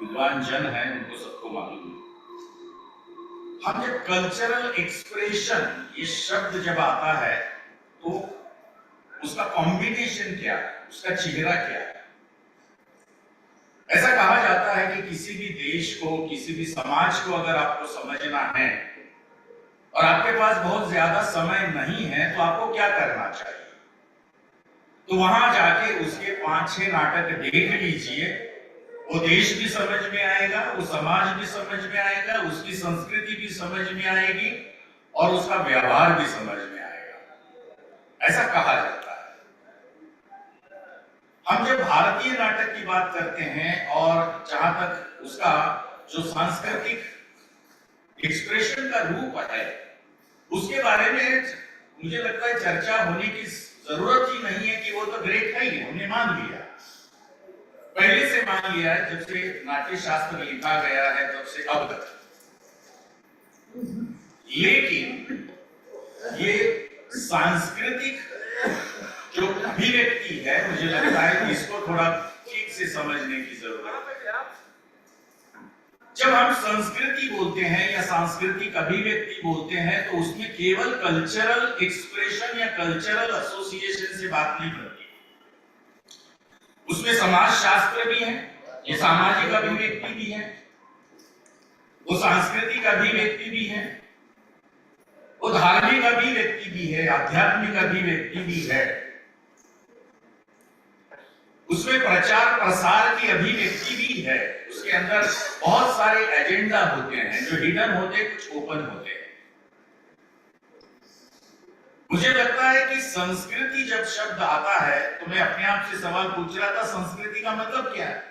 विद्वान जन हैं उनको सबको मालूम है। हम जब कल्चरल एक्सप्रेशन ये शब्द जब आता है तो उसका कॉम्बिनेशन क्या है, उसका चेहरा क्या है। ऐसा कहा जाता है कि किसी भी देश को, किसी भी समाज को अगर आपको समझना है और आपके पास बहुत ज्यादा समय नहीं है तो आपको क्या करना चाहिए, तो वहां जाके उसके 5-6 नाटक देख लीजिए। वो देश भी समझ में आएगा, वो समाज भी समझ में आएगा, उसकी संस्कृति भी समझ में आएगी और उसका व्यवहार भी समझ में आएगा, ऐसा कहा जाता है। हम जब भारतीय नाटक की बात करते हैं और जहां तक उसका जो सांस्कृतिक एक्सप्रेशन का रूप है उसके बारे में मुझे लगता है चर्चा होने की जरूरत ही नहीं है कि वो तो ग्रेट है ही, हमने मान लिया, पहले से मान लिया है, जब से नाट्य शास्त्र लिखा गया है तब से अब तक। लेकिन ये सांस्कृतिक जो अभिव्यक्ति है मुझे लगता है इसको थोड़ा ठीक से समझने की जरूरत है। जब हम संस्कृति बोलते हैं या सांस्कृतिक अभिव्यक्ति बोलते हैं तो उसमें केवल कल्चरल एक्सप्रेशन या कल्चरल एसोसिएशन से बात नहीं बनती, उसमें समाज शास्त्र भी है, ये सामाजिक अभिव्यक्ति भी है, वो सांस्कृतिक अभिव्यक्ति भी है, वो धार्मिक अभिव्यक्ति भी है, आध्यात्मिक अभिव्यक्ति भी है, उसमें प्रचार प्रसार की अभिव्यक्ति भी है, उसके अंदर बहुत सारे एजेंडा होते हैं, जो हिडन होते हैं, कुछ ओपन होते हैं। मुझे लगता है कि संस्कृति जब शब्द आता है तो मैं अपने आप से सवाल पूछ रहा था, संस्कृति का मतलब क्या है?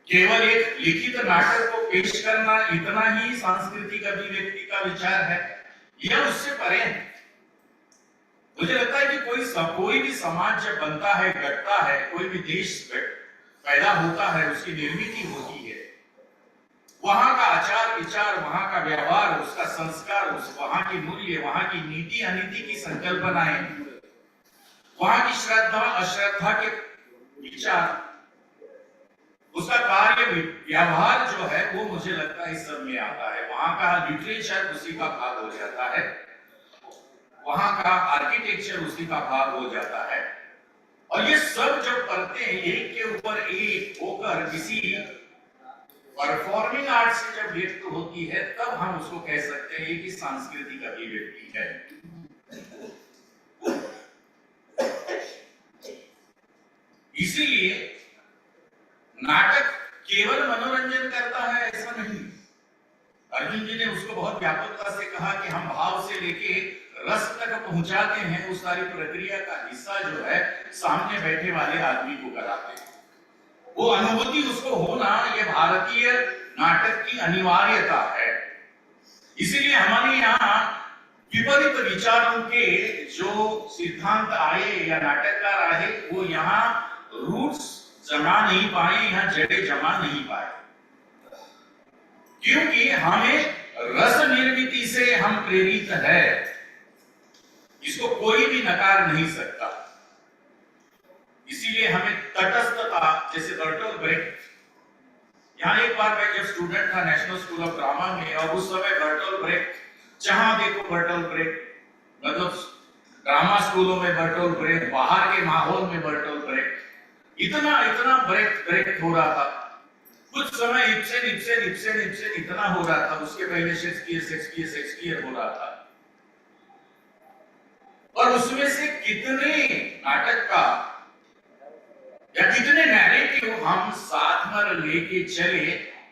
केवल एक लिखित नाटक को पेश करना इतना ही सांस्कृतिक अभिव्यक्ति का विचार है या उससे परे है? मुझे लगता है कि कोई भी समाज जब बनता है, घटता है, कोई भी देश पैदा होता है, उसकी निर्मिति होती है, वहां का आचार विचार, वहां का व्यवहार, उसका संस्कार, वहां की मूल्य, वहां की नीति अनीति की संकल्पनाएं, वहां की श्रद्धा अश्रद्धा के विचार, उसका कार्य व्यवहार जो है वो मुझे लगता है इस सब में आता है। वहां का लिटरेचर उसी का भाग हो जाता है, वहां का आर्किटेक्चर उसी का भाग हो जाता है। और ये सब जब पढ़ते हैं एक के ऊपर एक होकर किसी परफॉर्मिंग आर्ट से जब व्यक्त होती है, तब हम उसको कह सकते हैं कि सांस्कृतिक अभिव्यक्ति है। इसीलिए नाटक केवल मनोरंजन करता है ऐसा नहीं। अर्जुन जी ने उसको बहुत व्यापकता से कहा कि हम भाव से लेके रस तक पहुंचाते हैं, उस सारी प्रक्रिया का हिस्सा जो है सामने बैठे वाले आदमी को कराते हैं। वो अनुभूति उसको होना ये भारतीय नाटक की अनिवार्यता है। इसीलिए हमारे यहाँ विपरीत विचारों के जो सिद्धांत आए या नाटककार आए, वो यहाँ रूट्स जमा नहीं पाए, यहाँ जड़ें जमा नहीं पाए, क्योंकि हमें रस निर्मिति से हम प्रेरित है, इसको कोई भी नकार नहीं सकता। इसीलिए हमें तटस्थता, जैसे बर्टोल्ट ब्रेक्ट, यहाँ एक बार मैं जब स्टूडेंट था नेशनल स्कूल ऑफ ड्रामा में, और उस समय बर्टोल्ट ब्रेक्ट, जहां देखो बर्टोल्ट ब्रेक्ट, मतलब ड्रामा स्कूलों में बर्टोल्ट ब्रेक्ट, बाहर के माहौल में बर्टोल्ट ब्रेक्ट, इतना ब्रेक्ट हो रहा था। कुछ समय इब्सेन इतना हो रहा था, उसके पहले शेक्सपियर हो रहा था। और उसमें से कितने नाटक का या कितने नैरेटिव हम साथ में लेके चले,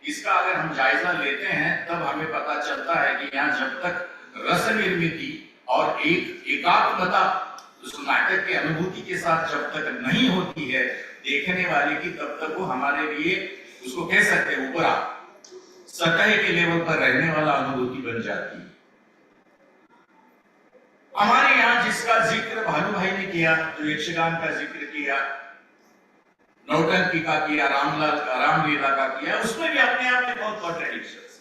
इसका अगर हम जायजा लेते हैं तब हमें पता चलता है कि यहाँ जब तक रस निर्मिति और एक एकात्मता उस नाटक के अनुभूति के साथ जब तक नहीं होती है देखने वाले की, तब तक वो हमारे लिए उसको कह सकते हैं ऊपर सतह के लेवल पर रहने वाला अनुभूति बन जाती है। हमारे यहाँ जिसका जिक्र भानु भाई ने किया, जो यक्षगान का जिक्र किया, नौटंकी का किया, रामलीला का किया, उसमें भी अपने आप में बहुत कॉन्ट्रडिक्शंस।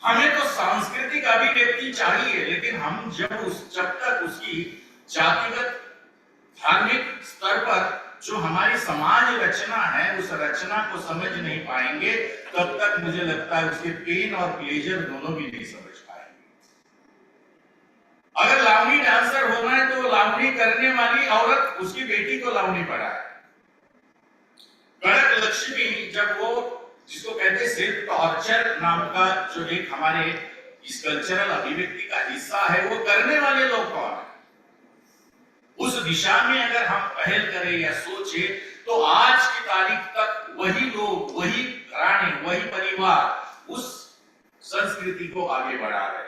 हमें तो सांस्कृतिक अभिव्यक्ति चाहिए, लेकिन हम जब तक उसकी जातिगत धार्मिक स्तर पर जो हमारी समाज रचना है, उस रचना को समझ नहीं पाएंगे, तब तक मुझे लगता है उसके पेन और प्लेजर दोनों भी नहीं समझ पाएंगे। अगर लावनी डांसर होना है तो लावनी करने वाली औरत उसकी बेटी को लावनी पढ़ाए। कड़क लक्ष्मी, जब वो जिसको कहते हैं सेल्फ टॉर्चर नाम का जो एक हमारे इस कल्चरल अभिव्यक्ति का हिस्सा है, वो करने वाले लोग कौन है? उस दिशा में अगर हम पहल करें या सोचे, तो आज की तारीख तक वही लोग, वही घराने, वही परिवार उस संस्कृति को आगे बढ़ा रहे हैं।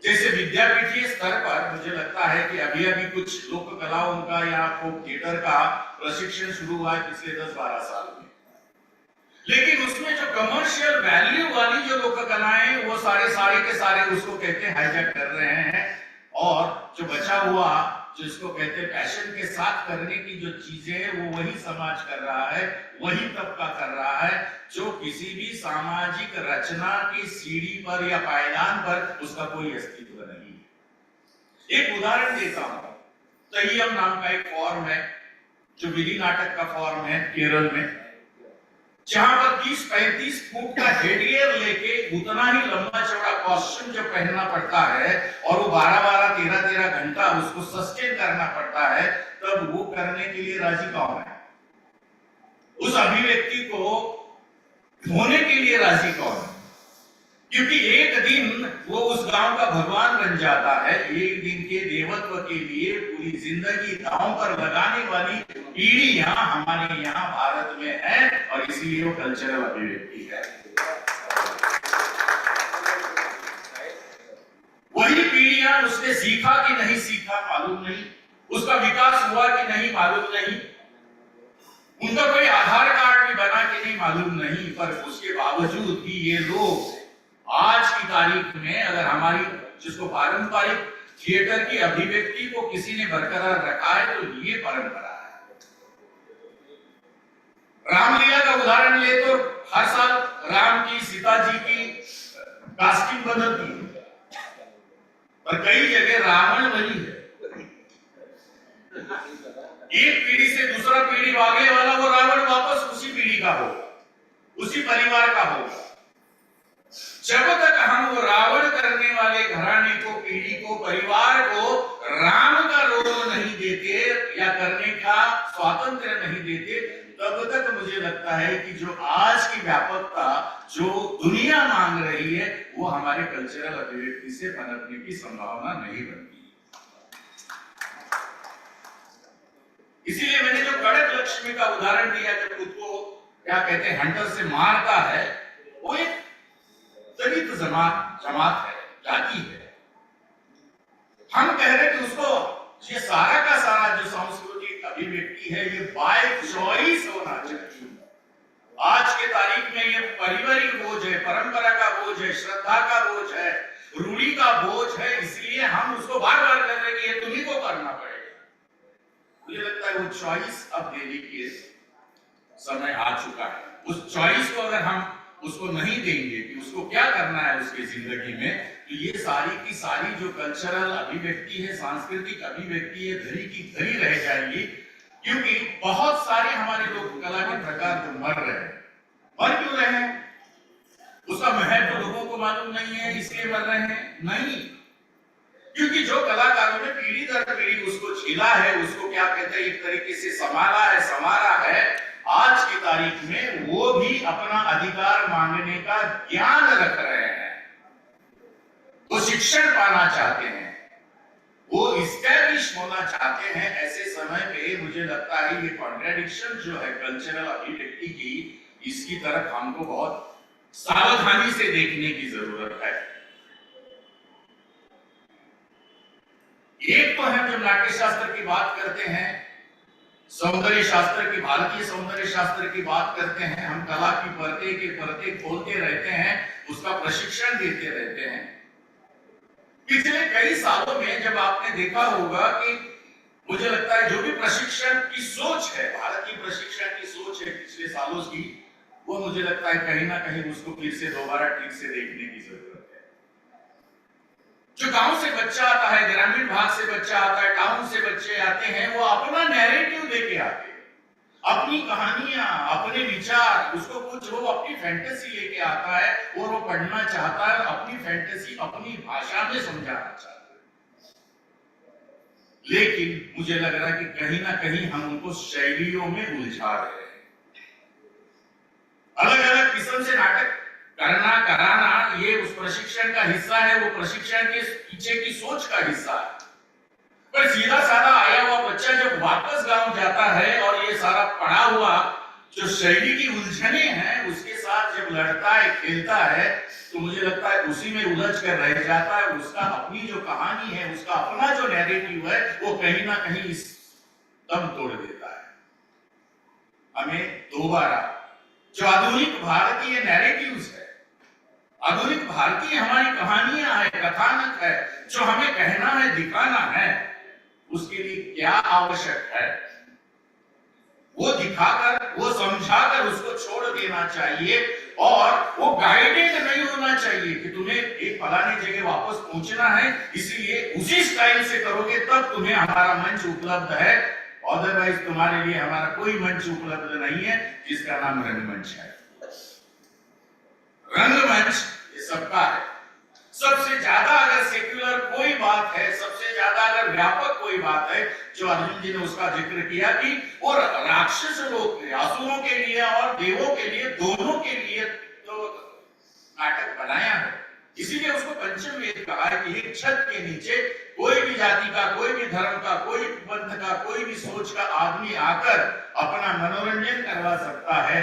जैसे विद्यापीठीय स्तर पर मुझे लगता है कि अभी कुछ लोक कलाओं का या फोक थिएटर का प्रशिक्षण शुरू हुआ है पिछले 10-12 साल में, लेकिन उसमें जो कमर्शियल वैल्यू वाली जो लोक कलाएं, वो सारे के सारे उसको कहते हैं हाईजैक कर रहे हैं, और जो बचा हुआ जिसको कहते हैं पैशन के साथ करने की जो चीजें हैं, वो वही समाज कर रहा है, वही तबका कर रहा है जो किसी भी सामाजिक रचना की सीढ़ी पर या पायदान पर उसका कोई अस्तित्व नहीं है। एक उदाहरण देता हूं, तय्यम नाम का एक फॉर्म है जो विधि नाटक का फॉर्म है केरल में, जहां पर 30-35 फुट का हेडगियर लेके उतना ही लंबा चौड़ा कॉस्ट्यूम जो पहनना पड़ता है, और वो 12-12, 13-13 घंटा उसको सस्टेन करना पड़ता है, तब वो करने के लिए राजी कौन है? उस अभिव्यक्ति को होने के लिए राजी कौन है? क्योंकि एक दिन वो उस गांव का भगवान बन जाता है, एक दिन के देवत्व के लिए पूरी जिंदगी दांव पर लगाने वाली पीढ़ियां हमारे यहाँ भारत में है, और इसीलिए वो कल्चरल अभिव्यक्ति है। में उसने सीखा कि नहीं सीखा मालूम नहीं, उसका विकास हुआ कि नहीं मालूम नहीं, उनका कोई आधार कार्ड भी बना कि नहीं मालूम नहीं, पर उसके बावजूद भी ये लोग आज की तारीख में अगर हमारी जिसको पारंपरिक थिएटर की अभिव्यक्ति को किसी ने बरकरार रखा है तो ये परंपरा है। रामलीला का उदाहरण ले तो हर साल राम की सीता जी की कास्टिंग बदलती है, पर कई जगह रावण बनी है। एक पीढ़ी से दूसरा पीढ़ी भागने वाला वो रावण वापस उसी पीढ़ी का होगा, उसी परिवार का होगा। जब तक हम वो रावण करने वाले घराने को, पीढ़ी को, परिवार को राम का रोल नहीं देते या करने का स्वातंत्र्य नहीं देते, तब तक मुझे लगता है कि जो आज की व्यापकता जो दुनिया मांग रही है वो हमारे कल्चरल अभिव्यक्ति से पनपने की संभावना नहीं बनती। इसीलिए मैंने जो कड़क लक्ष्मी का उदाहरण दिया, जब खुद को क्या कहते हैं हंटर से मारता है, वो एक दलित जमात है, जाति है। हम कह रहे कि उसको ये सारा का सारा जो सांस्कृतिक अभिव्यक्ति है ये बाय चॉइस होना चाहिए। आज के तारीख में ये पारिवारिक बोझ है, परंपरा का बोझ है, श्रद्धा का बोझ है, रूढ़ी का बोझ है, इसलिए हम उसको बार बार कर रहे हैं कि ये तुम्ही को करना पड़ेगा। मुझे लगता है वो चॉइस अब देने के समय आ चुका है। उस चॉइस को अगर हम उसको नहीं देंगे कि उसको क्या करना है उसकी जिंदगी में, तो ये सारी की सारी जो कल्चरल अभिव्यक्ति है, सांस्कृतिक अभिव्यक्ति है, धरी की धरी रह जाएगी। क्योंकि बहुत सारे हमारे लोग कला के प्रकार जो मर रहे हैं, मर क्यों रहे हैं? उसका महत्व तो लोगों को मालूम नहीं है इसलिए मर रहे हैं? नहीं, क्योंकि जो कलाकारों ने पीढ़ी दर पीढ़ी उसको झेला है, उसको क्या कहते हैं एक तरीके से संभाला है, संवारा है, आज की तारीख में वो भी अपना अधिकार मांगने का ज्ञान रख रहे हैं, वो शिक्षण पाना चाहते हैं, वो इस्टेब्लिश होना चाहते हैं। ऐसे समय पे मुझे लगता है ये कॉन्ट्रडिक्शन जो है कल्चरल अभिव्यक्ति की, इसकी तरफ हमको बहुत सावधानी से देखने की जरूरत है। एक तो हम जब नाट्य शास्त्र की बात करते हैं, सौंदर्य शास्त्र की, भारतीय सौंदर्य शास्त्र की बात करते हैं, हम कला की परते के परते खोलते रहते हैं, उसका प्रशिक्षण देते रहते हैं। पिछले कई सालों में जब आपने देखा होगा कि मुझे लगता है जो भी प्रशिक्षण की सोच है, भारत की प्रशिक्षण की सोच है पिछले सालों की, वो मुझे लगता है कहीं ना कहीं उसको फिर से दोबारा ठीक से देखने की जरूरत है। जो गांव से बच्चा आता है, ग्रामीण भाग से बच्चा आता है, टाउन से बच्चे आते हैं, वो अपना नैरेटिव लेके आते हैं, अपनी कहानियां, अपने विचार, उसको कुछ वो अपनी फैंटेसी लेके आता है और वो पढ़ना चाहता है, अपनी फैंटेसी अपनी भाषा में समझाना चाहता है। लेकिन मुझे लग रहा है कि कहीं ना कहीं हम उनको शैलियों में उलझा रहे हैं। अलग अलग किस्म से नाटक करना, कराना, ये उस प्रशिक्षण का हिस्सा है, वो प्रशिक्षण के पीछे की सोच का हिस्सा है। पर सीधा साधा आया हुआ बच्चा जब वापस गांव जाता है और ये सारा पढ़ा हुआ जो शैली की उलझने हैं उसके साथ जब लड़ता है, खेलता है, तो मुझे लगता है उसी में उलझ कर रह जाता है। उसका अपनी जो कहानी है, उसका अपना जो नैरेटिव है, वो कहीं ना कहीं इस दम तोड़ देता है। हमें दोबारा जो आधुनिक भारतीय नैरेटिव्स है, आधुनिक भारतीय हमारी कहानियां है, कथानक है, जो हमें कहना है, दिखाना है, उसके लिए क्या आवश्यक है वो दिखाकर, वो समझाकर उसको छोड़ देना चाहिए। और वो गाइडेड नहीं होना चाहिए कि तुम्हें एक फलाने जगह वापस पहुंचना है, इसीलिए उसी स्टाइल से करोगे तब तुम्हें हमारा मंच उपलब्ध है, अदरवाइज तुम्हारे लिए हमारा कोई मंच उपलब्ध नहीं है, जिसका नाम रंगमंच है। रंगमंच ये सबका है। सबसे ज्यादा अगर सेक्युलर कोई बात है, सबसे ज्यादा अगर व्यापक कोई बात है, जो अर्जुन जी ने उसका जिक्र किया कि वो राक्षस लोग, असुरों के लिए और देवों के लिए, दोनों के लिए तो नाटक बनाया है। इसीलिए उसको पंचम वेद कहा है कि एक छत के नीचे कोई भी जाति का, कोई भी धर्म का, कोई भी पंथ का, कोई भी सोच का आदमी आकर अपना मनोरंजन करवा सकता है,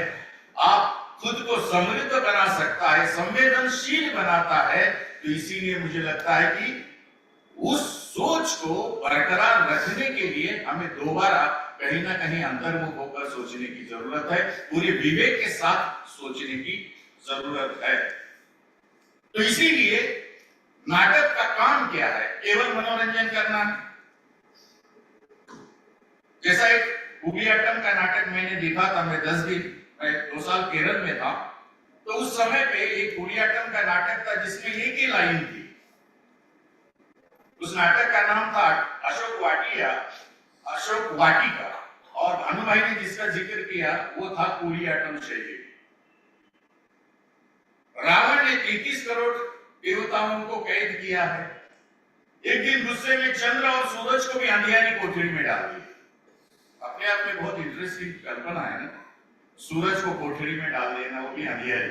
आप खुद को समृद्ध बना सकता है, संवेदनशील बनाता है। तो इसीलिए मुझे लगता है कि उस सोच को बरकरार रखने के लिए हमें दोबारा कहीं ना कहीं अंतर्मुख होकर सोचने की जरूरत है, पूरे विवेक के साथ सोचने की जरूरत है। तो इसीलिए नाटक का काम क्या है? केवल मनोरंजन करना है। जैसा एक कुलियाट्टम का नाटक मैंने देखा था, मैं 10 दिन, मैं 2 साल केरल में था, तो उस समय पे एक कुलियाट्टम का नाटक था जिसमें एक ही लाइन थी। उस नाटक का नाम था अशोक वाटिका, और भानु भाई ने जिसका जिक्र किया वो था कुलियाट्टम शैली। रावण ने 33 करोड़ देवताओं को कैद किया है। एक दिन गुस्से में चंद्र और सूरज को भी अंधियारी कोठरी में डाल दिया। अपने आप में बहुत इंटरेस्टिंग कल्पना है ना, सूरज को कोठरी में डाल देना, वो भी अंधियारी।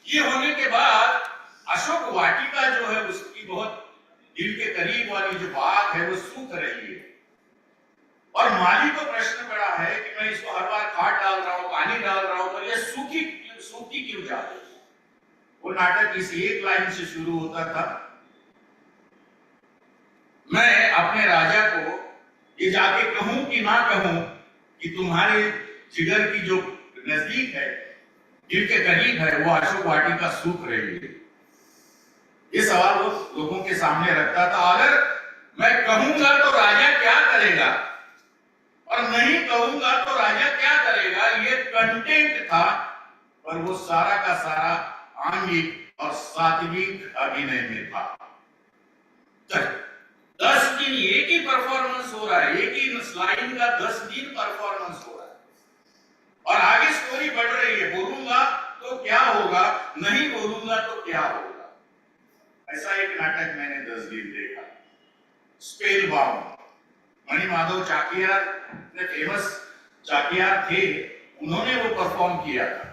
ये होने के बाद अशोक वाटिका जो है उसकी बहुत दिल के करीब वाली जो बात है वो सूख रही है, और माली को प्रश्न पड़ा है कि मैं इसको हर बार खाद डाल रहा हूं, पानी डाल रहा हूं, पर ये सूखी क्यों जा रही है? वो नाटक इस एक लाइन से शुरू होता था, मैं अपने राजा को ये जाके कहूं कि ना कहूं कि तुम्हारे जिगर की जो नजदीक है, दिल के करीब है, वो अशोक वाटिका सूख रही है। ये सवाल वो लोगों के सामने रखता था। अगर मैं कहूंगा तो राजा क्या करेगा, और नहीं कहूंगा तो राजा क्या करेगा, ये कंटेंट था, पर वो सारा का सारा आंगिक और सात्विक अभिनय में था। 10 दिन एक ही परफॉर्मेंस हो रहा है, एक ही स्लाइड का 10 दिन परफॉर्मेंस हो रहा है, और आगे स्टोरी बढ़ रही है। बोलूंगा तो क्या होगा, नहीं बोलूंगा तो क्या होगा। ऐसा एक नाटक मैंने 10 दिन देखा, स्पेल बाउंड। मणि माधव चाकियार ने, फेमस चाकियार थे, उन्होंने वो परफॉर्म किया था।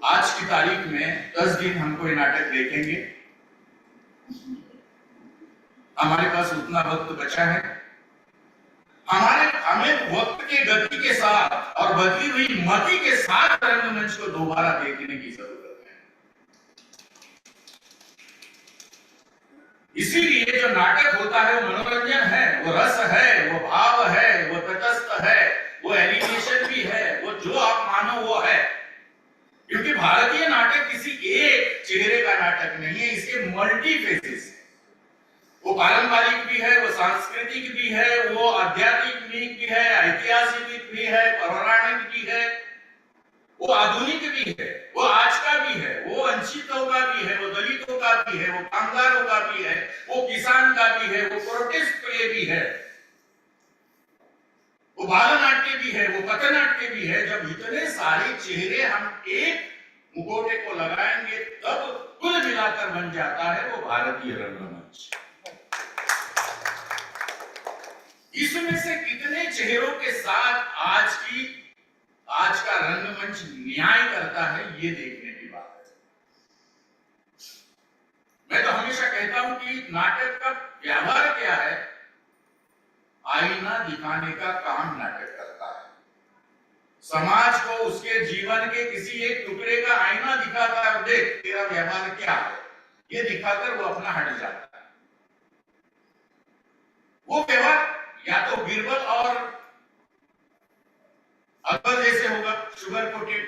आज की तारीख में 10 दिन हम कोई नाटक देखेंगे, हमारे पास उतना वक्त बचा है। हमें वक्त के गति के साथ और बदली हुई मति के साथ रंगमंच को दोबारा देखने की जरूरत है। इसीलिए जो नाटक होता है वो मनोरंजन है, वो रस है, वो भाव है, वो तटस्थ है, वो एनिमेशन भी है, वो जो आप मानो वो है। क्योंकि भारतीय नाटक किसी एक चेहरे का नाटक नहीं है, इसके मल्टी फेसेस है। वो पारंपरिक भी है, वो सांस्कृतिक भी है, वो आध्यात्मिक भी है, ऐतिहासिक भी है, पौराणिक भी है, वो आधुनिक भी है, वो आज का भी है, वो वंचितों का भी है, वो दलितों का भी है, वो कामगारों का भी है, वो किसान का भी है, वो प्रोटेस्ट प्ले भी है, वो बालनाट्य भी है, वो पथनाट्य भी है। जब इतने सारे चेहरे हम एक मुखौटे को लगाएंगे तब कुल मिलाकर बन जाता है वो भारतीय रंगमंच। इसमें से कितने चेहरों के साथ आज का रंगमंच न्याय करता है, ये देखने की बात है। मैं तो हमेशा कहता हूं कि नाटक का व्यवहार क्या है, आईना दिखाने का काम नाटक करता है। समाज को उसके जीवन के किसी एक टुकड़े का आईना दिखाता है, देख तेरा व्यवहार क्या है, ये दिखाकर वो अपना हट जाता है। वो व्यवहार या तो बीरबल और अकबर जैसे होगा, शुगर कोटेड,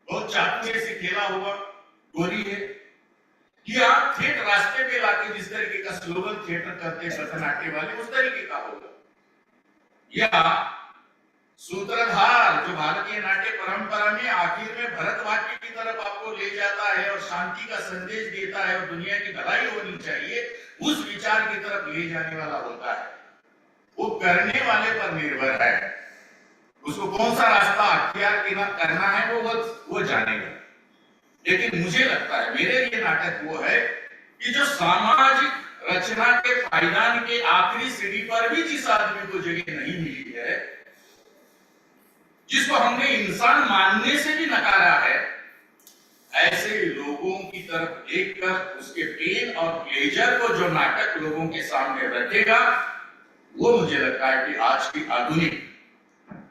बहुत चाकू जैसे खेला होगा, गोरी है, कि आप ठेठ रास्ते पे लाके जिस तरीके का स्लोगन थिएटर करते पथनाट्य वाले, उस तरीके का होगा। या सूत्रधार जो भारतीय नाट्य परंपरा में आखिर में भरतवाक्य की तरफ आपको ले जाता है और शांति का संदेश देता है और दुनिया की भलाई होनी चाहिए, उस विचार की तरफ ले जाने वाला होता है। वो करने वाले पर निर्भर है, उसको कौन सा रास्ता अख्तियार करना है वो जानेगा। लेकिन मुझे लगता है, मेरे लिए नाटक वो है कि जो सामाजिक रचना के पायदान के आखिरी सीढ़ी पर भी जिस आदमी को जगह नहीं मिली है, जिसको हमने इंसान मानने से भी नकारा है, ऐसे लोगों की तरफ देखकर उसके पेन और प्लेजर को जो नाटक लोगों के सामने रखेगा, वो मुझे लगता है कि आज की आधुनिक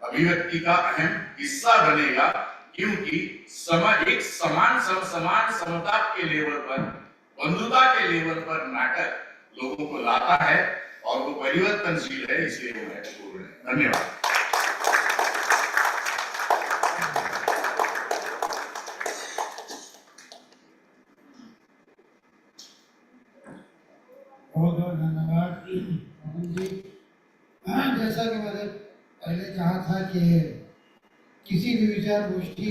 अभिव्यक्ति का अहम हिस्सा बनेगा क्योंकि एक समान समता के लेवल पर, बंधुता के लेवल पर नाटक लोगों को लाता है और वो परिवर्तनशील है, इसलिए वो महत्वपूर्ण है। धन्यवाद। बहुत बहुत धन्यवाद मोहन जी। जैसा कि मैंने पहले कहा था कि किसी भी विचार गोष्ठी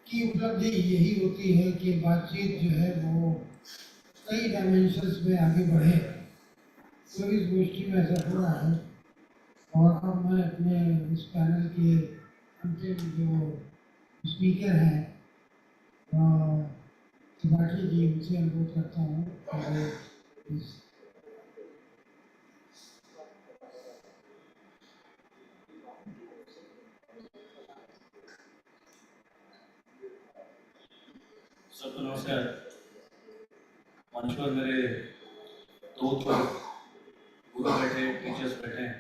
की उपलब्धि यही होती है कि बातचीत जो है वो कई डायमेंशंस में आगे बढ़े। तो इस गोष्ठी में ऐसा हो रहा है। और अब मैं अपने इस पैनल के अंतिम जो स्पीकर हैं भाटी जी, उनसे अनुरोध करता हूँ इस सबको नमस्कार। मंच पर मेरे दो गुरु बैठे, टीचर्स बैठे हैं,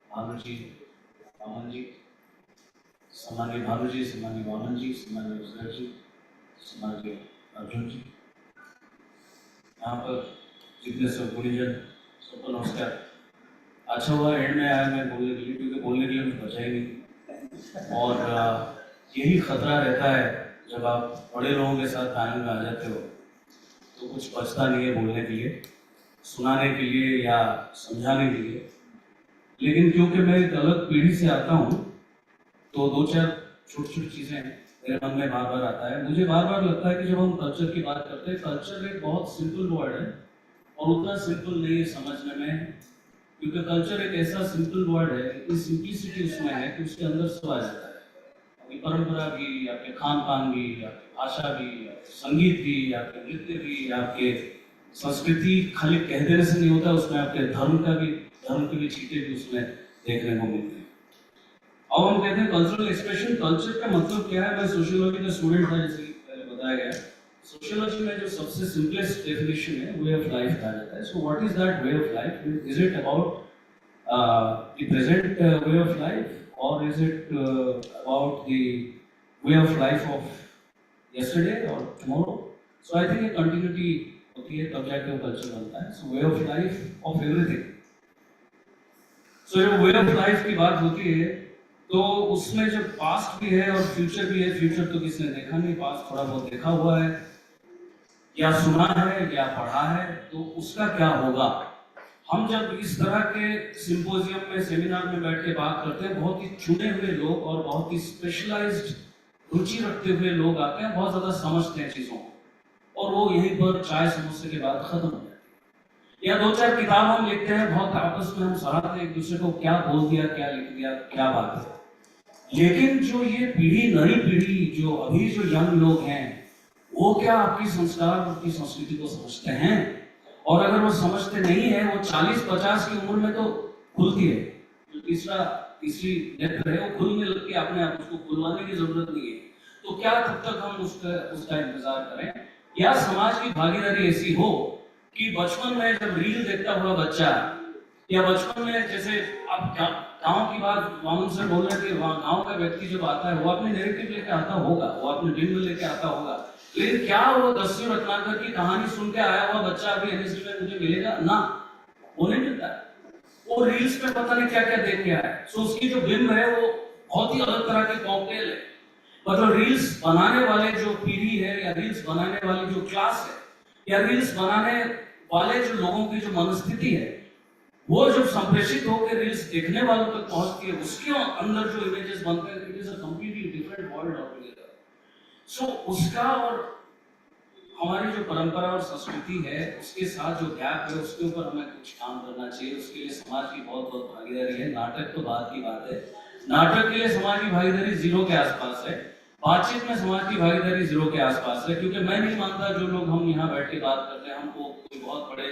भानु जी, वामन जी, सम्मानीय भानु जी, सम्मानीय वामन जी, सम्मानीय विजय जी, सम्मानीय अर्जुन जी, यहाँ पर जितने सब गुरुजन, सबको नमस्कार। अच्छा हुआ एंड में आया मैं बोलने के लिए, क्योंकि बोलने के लिए मुझे बचा ही नहीं। और यही खतरा रहता है जब आप बड़े लोगों के साथ पैनल में आ जाते हो, तो कुछ बचता नहीं है बोलने के लिए, सुनाने के लिए या समझाने के लिए। लेकिन क्योंकि मैं एक अलग पीढ़ी से आता हूँ, तो दो चार छोटी छोटी चीज़ें मेरे मन में बार बार आता है। मुझे बार बार लगता है कि जब हम कल्चर की बात करते हैं, कल्चर एक बहुत सिंपल वर्ड है और उतना सिंपल नहीं है समझने में, क्योंकि कल्चर एक ऐसा सिंपल वर्ड है, इतनी सिंप्लिसिटी उसमें है कि उसके अंदर सब आ जाता है। आपकी परंपरा भी, आपके खान पान भी, आपकी भाषा भी, आपके संगीत भी, आपके नृत्य भी, आपके संस्कृति खाली कह देने से नहीं होता, उसमें आपके धर्म के भी छींटे भी उसमें देखने को मिलते हैं। अब हम कहते हैं कल्चरल एक्सप्रेशन, कल्चर का मतलब क्या है? मैं सोशियोलॉजी का स्टूडेंट था, जैसे पहले बताया गया। सोशियोलॉजी में जो सबसे सिंपलेस्ट डेफिनेशन है, वे ऑफ लाइफ कहा जाता है। So what is that way of life? Is it about the present way of life, or is it about the way of life of yesterday or tomorrow? So I think a continuity होती है, तब जाके वो culture बनता है। So way of life of everything. So जब way of life की बात होती है, तो उसमें जब पास्ट भी है और फ्यूचर भी है। फ्यूचर तो किसने देखा नहीं, पास्ट थोड़ा बहुत देखा हुआ है या सुना है या पढ़ा है, तो उसका क्या होगा? हम जब इस तरह के सिंपोजियम में, सेमिनार में बैठ के बात करते हैं, बहुत ही चुने हुए लोग और बहुत ही स्पेशलाइज्ड रुचि रखते हुए लोग आते हैं, बहुत ज़्यादा समझते हैं चीज़ों को, और वो यहीं पर चाय समोसे के बाद खत्म हो जाती है। या दो चार किताब हम लिखते हैं, बहुत आपस में हम सराहते हैं एक दूसरे को, क्या बोल दिया, क्या लिख दिया, क्या बात है। लेकिन जो ये पीढ़ी, नई पीढ़ी, जो अभी जो यंग लोग हैं, वो क्या आपकी संस्कार, आपकी संस्कृति को समझते हैं? और अगर वो समझते नहीं है, वो 40-50 की उम्र में तो खुलती है, जो तीसरी नेत्र है, वो खुलने लगती है अपने आप, उसको खुलवाने की जरूरत नहीं है। तो क्या तब तक हम उसका इंतजार करें? या समाज की भागीदारी ऐसी हो कि बचपन में जब रील देखता हुआ बच्चा, या बचपन में, जैसे आप गांव की बात वामन सर बोल रहे थे, गांव का व्यक्ति जब आता है, वो अपने नेरेटिव लेके आता होगा, वो अपने बिंब लेके आता होगा, लेकिन क्या वो दस्यु रत्नाकर की कहानी सुन के आया हुआ बच्चा अभी एनएसडी में मुझे मिलेगा? ना, वो नहीं मिलता। वो रील्स पे पता नहीं क्या क्या देख के आया। सो उसकी जो बिंब है वो बहुत ही अलग तरह की कॉकटेल है। मतलब रील्स बनाने वाले जो पीढ़ी है, या रील्स बनाने वाली जो क्लास है, या रील्स बनाने वाले जो लोगों की जो मनस्थिति है, वो जब संप्रेषित होकर रील्स देखने वालों तक पहुंचती है, उसके अंदर जो इमेजेस बनते हैं, it is a completely different world altogether. So उसका और हमारी जो परंपरा और संस्कृति है, उसके साथ जो गैप है, उसके ऊपर हमें कुछ काम करना चाहिए। उसके लिए समाज की बहुत बहुत भागीदारी है। नाटक तो बात की बात है, नाटक के लिए समाज की भागीदारी 0 के आसपास है, बातचीत में समाज की भागीदारी 0 के आसपास है। क्योंकि मैं नहीं मानता जो लोग हम यहाँ बैठ के बात करते हैं, हमको कोई बहुत बड़े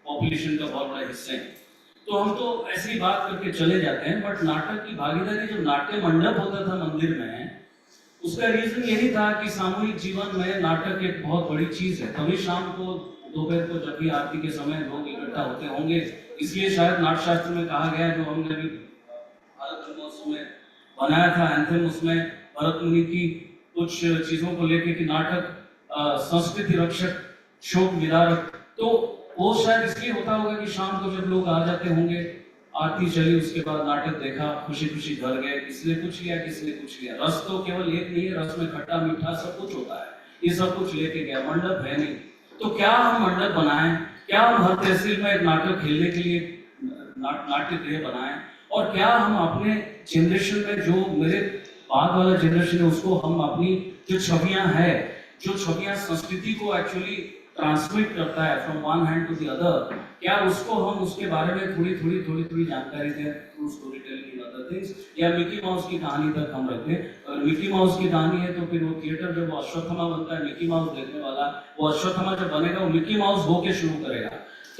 पॉपुलेशन का बहुत बड़ा हिस्सा है, तो हम तो ऐसी ही बात करके चले जाते हैं। बट नाटक की भागीदारी, जब नाट्य मंडप होता था मंदिर में, उसका रीजन यही था कि सामूहिक जीवन में नाटक एक बहुत बड़ी चीज है। तभी शाम को, दोपहर को, जब भी आरती के समय लोग इकट्ठा होते होंगे, इसलिए शायद नाट्यशास्त्र में कहा गया, जो हमने अभी भारत जन्मोत्सव में बनाया था एंथम, उसमें भरत मुनि की कुछ चीजों को लेके कि नाटक संस्कृति रक्षक, शोक विदारक, तो वो शायद इसलिए होता होगा कि शाम को जब लोग आ जाते होंगे, आरती चली, उसके बाद नाटक देखा, खुशी खुशी घर गए, किसी ने कुछ लिया, किसी ने कुछ लिया। रस तो केवल एक नहीं है, रस में खट्टा मीठा सब कुछ होता है, ये सब कुछ लेके गया, मंडप है नहीं। तो क्या हम मंडप बनाएं, क्या हम हर तहसील में एक नाटक खेलने के लिए नाट्य गृह बनाएं, और क्या हम अपने जनरेशन में, जो मेरे बाद वाला जनरेशन है, उसको हम अपनी जो छवियां है, जो छवियां संस्कृति को एक्चुअली ट्रांसमिट करता है from one hand to the other, क्या उसको हम उसके बारे में थोड़ी जानकारी दें through story telling other things, या मिकी माउस की कहानी तक हम रखें। अगर मिकी माउस की कहानी है तो फिर वो थिएटर जब वो अश्वत्थामा बनता है, मिकी माउस देखने वाला, वो अश्वत्थामा जब बनेगा वो मिकी माउस होके शुरू करेगा।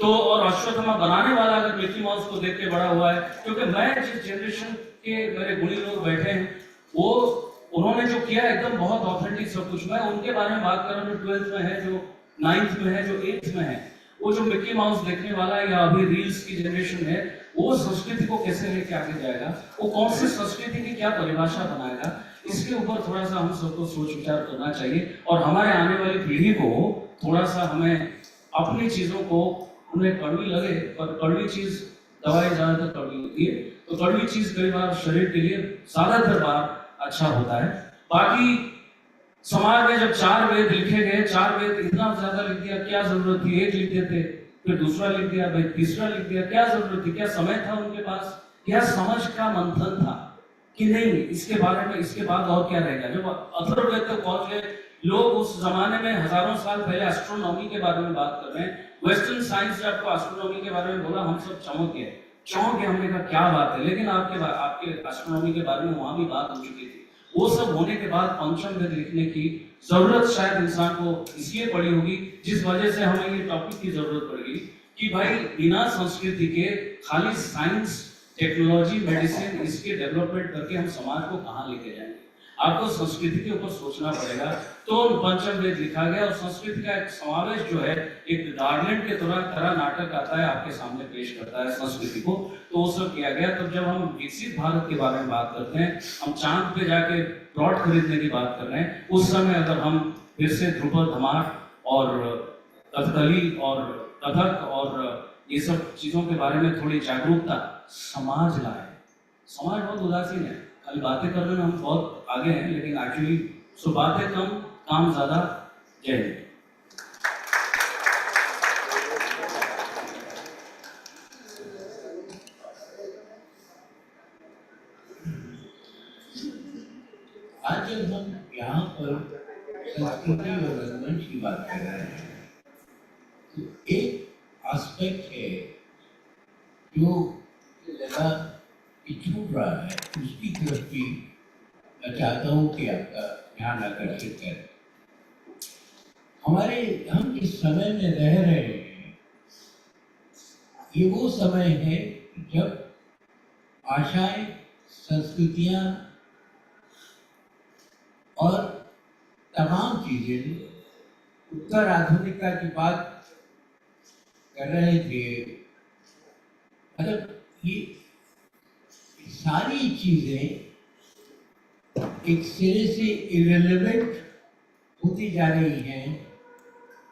तो और अश्वत्थामा बनाने वाला अगर मिकी माउस को देख के बड़ा हुआ है, क्योंकि मैं जिस जनरेशन के मेरे गुणी लोग बैठे हैं, वो उन्होंने जो किया एकदम बहुत ऑथेंटिक सब कुछ। मैं उनके बारे में बात कर रहा हूँ जो 12th में है, जो 9th में है, जो 8th में है। वो जो मिकी माउस देखने वाला है या अभी रील्स की जनरेशन है, वो संस्कृति को कैसे लेके आगे जाएगा, वो कौन सी संस्कृति की क्या परिभाषा बनाएगा, इसके ऊपर थोड़ा सा हम सबको सोच विचार करना चाहिए। और हमारे आने वाली पीढ़ी को थोड़ा सा हमें अपनी चीजों को, उन्हें कड़वी लगे पर कड़वी चीज दवाई ज्यादातर कड़वी होती है, तो कड़वी चीज कई बार शरीर के लिए ज्यादातर बार अच्छा होता है। बाकी समाज में जब 4 वेद लिखे गए, 4 वेद इतना ज्यादा लिख दिया, क्या जरूरत थी? एक लिख देते, फिर दूसरा लिख दिया, भाई तीसरा लिख दिया, क्या जरूरत थी? क्या समय था उनके पास? क्या समझ का मंथन था कि नहीं इसके बारे में, इसके बाद और क्या रहेगा? जब अथर्ववेद तक पहुंच गए लोग, उस जमाने में हजारों साल पहले एस्ट्रोनॉमी के बारे में बात कर रहे हैं। वेस्टर्न साइंस ने आपको एस्ट्रोनॉमी के बारे में बोला, हम सब चौंक गए। हमने कहा क्या बात है, लेकिन आपके एस्ट्रोनॉमी के बारे में वहां भी बात हो चुकी थी। वो सब होने के बाद पंचम वेद लिखने की जरूरत शायद इंसान को इसलिए पड़ी होगी, जिस वजह से हमें ये टॉपिक की जरूरत पड़ेगी कि भाई बिना संस्कृति के खाली साइंस, टेक्नोलॉजी, मेडिसिन, इसके डेवलपमेंट करके हम समाज को कहाँ लेके जाएंगे? आपको संस्कृति के ऊपर सोचना पड़ेगा। तो पंचम वेद लिखा गया और संस्कृति का एक समावेश जो है, एक गार्लैंड के तरह नाटक आता है, आपके सामने पेश करता है संस्कृति को, तो वो सब किया गया। तब जब हम विकसित भारत के बारे में बात करते हैं, हम चांद पे जाके प्लॉट खरीदने की बात कर रहे हैं, उस समय अगर हम फिर से ध्रुपद, धमार और कथकली और कथक और ये सब चीजों के बारे में थोड़ी जागरूकता समाज लाए। समाज बहुत उदासीन है, खाली बातें करने में हम बहुत आगे हैं, लेकिन एक्चुअली सो बातें कम, काम ज्यादा। जय हिंद। आज जब हम यहाँ पर संस्कृति और रंगमंच की बात कर रहे हैं, तो एक एस्पेक्ट है जो लगा कि छूट रहा है, उसकी तरफ भी मैं चाहता हूँ कि आपका ध्यान आकर्षित करें। हम जिस समय में रह रहे हैं, ये वो समय है जब भाषाएं, संस्कृतियां और तमाम चीजें, उत्तर आधुनिकता की बात कर रहे थे, मतलब ये सारी चीजें एक सिरे से इरेलेवेंट होती जा रही हैं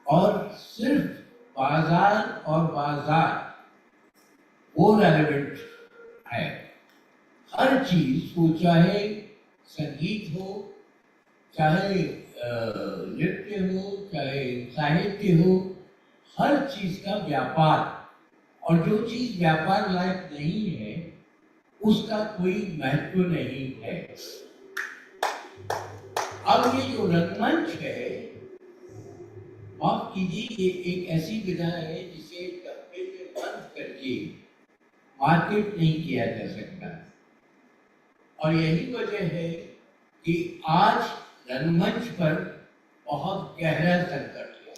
और सिर्फ बाजार वो रेलेवेंट है। हर चीज, वो चाहे संगीत हो, चाहे नृत्य हो, चाहे साहित्य हो, हर चीज का व्यापार, और जो चीज व्यापार लायक नहीं है उसका कोई महत्व नहीं है। अब ये जो रंगमंच है, माफ कीजिए, ये एक ऐसी विधा है जिसे डब्बे में बंद करके मार्केट नहीं किया जा सकता, और यही वजह है कि आज रंगमंच पर बहुत गहरा संकट है।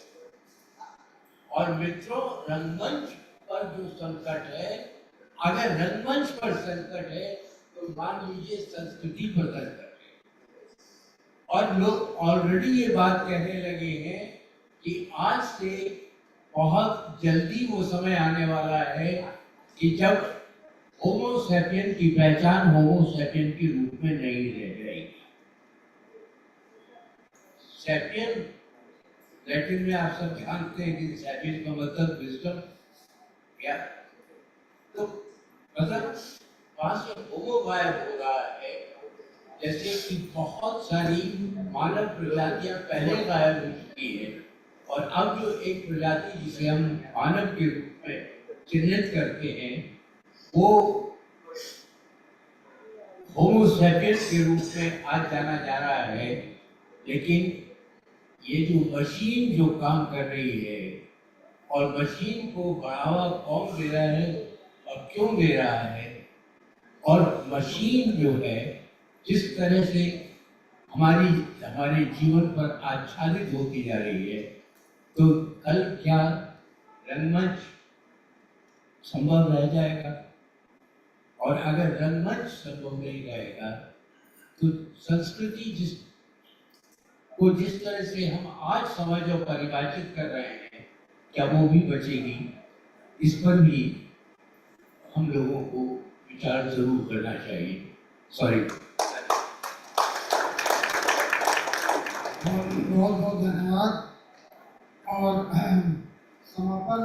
और मित्रों, रंगमंच पर जो संकट है, अगर रंगमंच पर संकट है तो मान लीजिए संस्कृति पर संकट है। और लोग ऑलरेडी ये बात कहने लगे हैं कि आज से बहुत जल्दी वो समय आने वाला है कि जब होमो सैपियन की पहचान होमो सैपियन के रूप में नहीं रह जाएगी। सैपियन लैटिन में आप सब जानते हैं कि सैपियन का मतलब विजडम क्या, तो मतलब वहां से होमो गायब हो रहा है। जैसे कि बहुत सारी मानव प्रजातियां पहले गायब हो चुकी है और अब जो एक प्रजाति जिसे हम मानव के रूप में चिन्हित करते हैं वो होमो सैपियंस के रूप में आज जाना जा रहा है। लेकिन ये जो मशीन जो काम कर रही है और मशीन को बढ़ावा कौन दे रहा है और क्यों दे रहा है, और मशीन जो है जिस तरह से हमारे जीवन पर आच्छादित होती जा रही है, तो कल क्या रंगमंच संभव रह जाएगा? और अगर रंगमंच संभव नहीं रहेगा तो संस्कृति जिस तरह से हम आज समझ और परिभाषित कर रहे हैं, क्या वो भी बचेगी? इस पर भी हम लोगों को विचार जरूर करना चाहिए। सॉरी। बहुत बहुत धन्यवाद। और समापन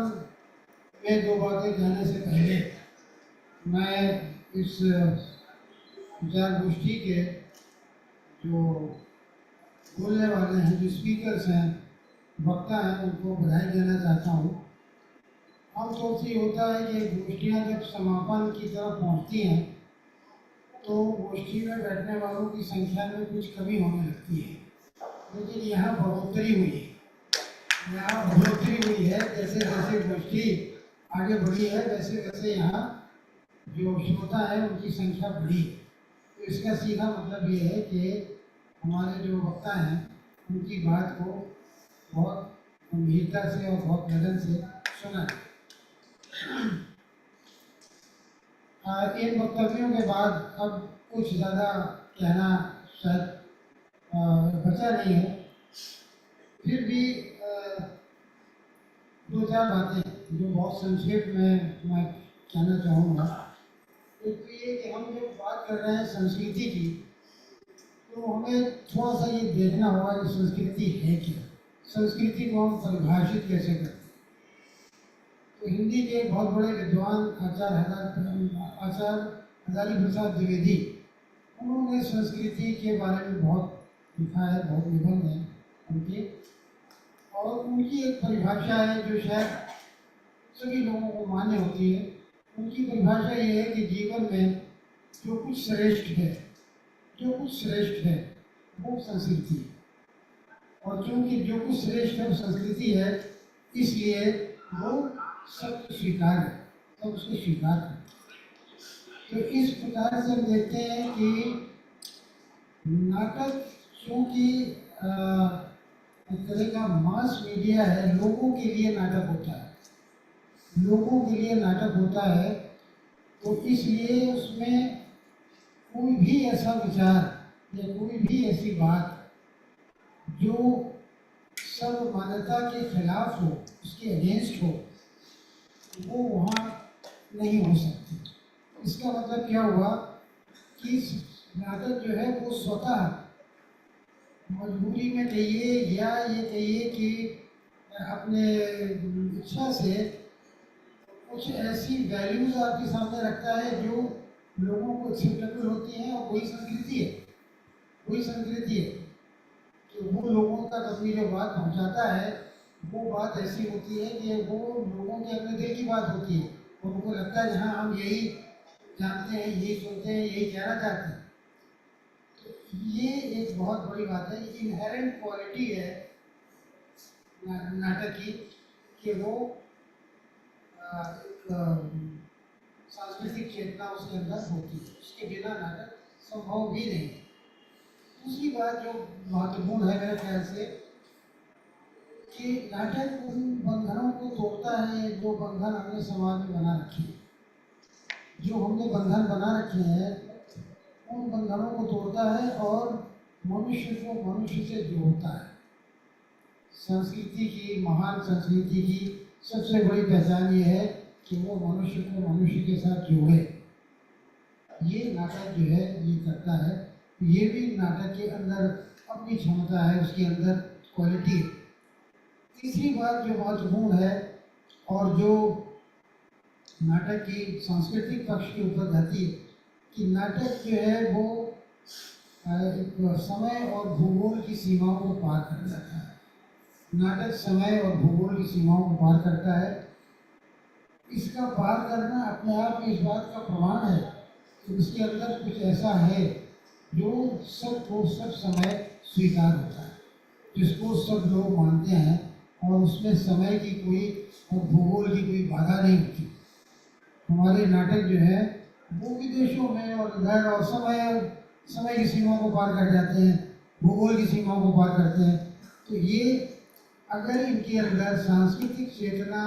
में दो बातें कहने से पहले मैं इस विचार गोष्ठी के जो बोलने वाले हैं, जो स्पीकर्स हैं, वक्ता हैं, उनको बधाई देना चाहता हूँ। आमतौर से होता है कि गोष्ठियाँ जब समापन की तरफ पहुँचती हैं तो गोष्ठी में बैठने वालों की संख्या में कुछ कमी होने लगती है, लेकिन यहाँ बढ़ोतरी हुई है। यहाँ बढ़ोतरी हुई है, जैसे जैसे गोष्ठी आगे बढ़ी है वैसे वैसे यहाँ जो श्रोता है उनकी संख्या बढ़ी। तो इसका सीधा मतलब ये है कि हमारे जो वक्ता हैं उनकी बात को बहुत गंभीरता से और बहुत लगन से सुना। इन वक्तव्यों के बाद अब कुछ ज़्यादा कहना शायद बचा नहीं है, फिर भी दो चार बातें जो बहुत संक्षेप में मैं कहना चाहूँगा। एक तो ये कि हम जब बात कर रहे हैं संस्कृति की, तो हमें थोड़ा सा ये देखना होगा कि संस्कृति है क्या, संस्कृति को हम परिभाषित कैसे करते हैं। तो हिंदी के बहुत बड़े विद्वान आचार्य हजारी प्रसाद द्विवेदी, उन्होंने संस्कृति के बारे में बहुत लिखा है, बहुत निबंध हैं उनके, और उनकी एक परिभाषा है जो शायद सभी लोगों को मान्य होती है। उनकी परिभाषा ये है कि जीवन में जो कुछ श्रेष्ठ है, जो कुछ श्रेष्ठ है वो संस्कृति है, और चूंकि जो कुछ श्रेष्ठ है वो संस्कृति है, इसलिए वो सब स्वीकार है, सब उसको स्वीकार है। तो इस प्रकार से हम देखते हैं कि नाटक चूँकि एक तरह का मास मीडिया है, लोगों के लिए नाटक होता है, लोगों के लिए नाटक होता है, तो इसलिए उसमें कोई भी ऐसा विचार या कोई भी ऐसी बात जो सर्व मान्यता के खिलाफ हो, उसके अगेंस्ट हो, वो वहाँ नहीं हो सकती। इसका मतलब क्या हुआ कि नाटक जो है वो स्वतः मजबूरी में कहिए या ये कहिए कि अपने इच्छा से कुछ ऐसी वैल्यूज आपके सामने रखता है जो लोगों को एक्सेप्टेबल होती हैं, और वही संस्कृति है, वही संस्कृति है कि वो लोगों तक अपनी जो बात पहुंचाता है वो बात ऐसी होती है कि वो लोगों के अपने दिल की बात होती है, और उनको लगता है हाँ हम यही जानते हैं, यही सुनते हैं, यही कहना चाहते हैं। तो ये एक बहुत बड़ी बात है, ये इनहेरेंट क्वालिटी है नाटक की कि वो सांस्कृतिक चेतना उसके अंदर होती है, उसके बिना नाटक संभव भी नहीं है। दूसरी बात जो महत्वपूर्ण है मेरे ख्याल से कि नाटक उन बंधनों को तोड़ता है जो बंधन हमने समाज में बना रखे हैं, जो हमने बंधन बना रखे हैं उन बंधनों को तोड़ता है और मनुष्य को मनुष्य से जोड़ता है। संस्कृति की, महान संस्कृति की सबसे बड़ी पहचान ये है कि वो मनुष्य को मनुष्य के साथ जोड़े। ये नाटक जो है ये करता है। ये भी नाटक के अंदर अपनी क्षमता है, उसके अंदर क्वालिटी है। तीसरी बात जो महत्वपूर्ण है और जो नाटक की सांस्कृतिक पक्ष के ऊपर रहती है कि नाटक जो है वो एक समय और भूगोल की सीमाओं को पार कर जाता है। नाटक समय और भूगोल की सीमाओं को पार करता है। इसका पार करना अपने आप में इस बात का प्रमाण है कि उसके अंदर कुछ ऐसा है जो सबको सब समय स्वीकार होता है, जिसको सब लोग मानते हैं और उसमें समय की कोई और भूगोल की कोई बाधा नहीं होती। हमारे नाटक जो है वो विदेशों में और घर और समय की सीमाओं को पार कर जाते हैं, भूगोल की सीमाओं को पार करते हैं। तो ये अगर इनके अंदर सांस्कृतिक चेतना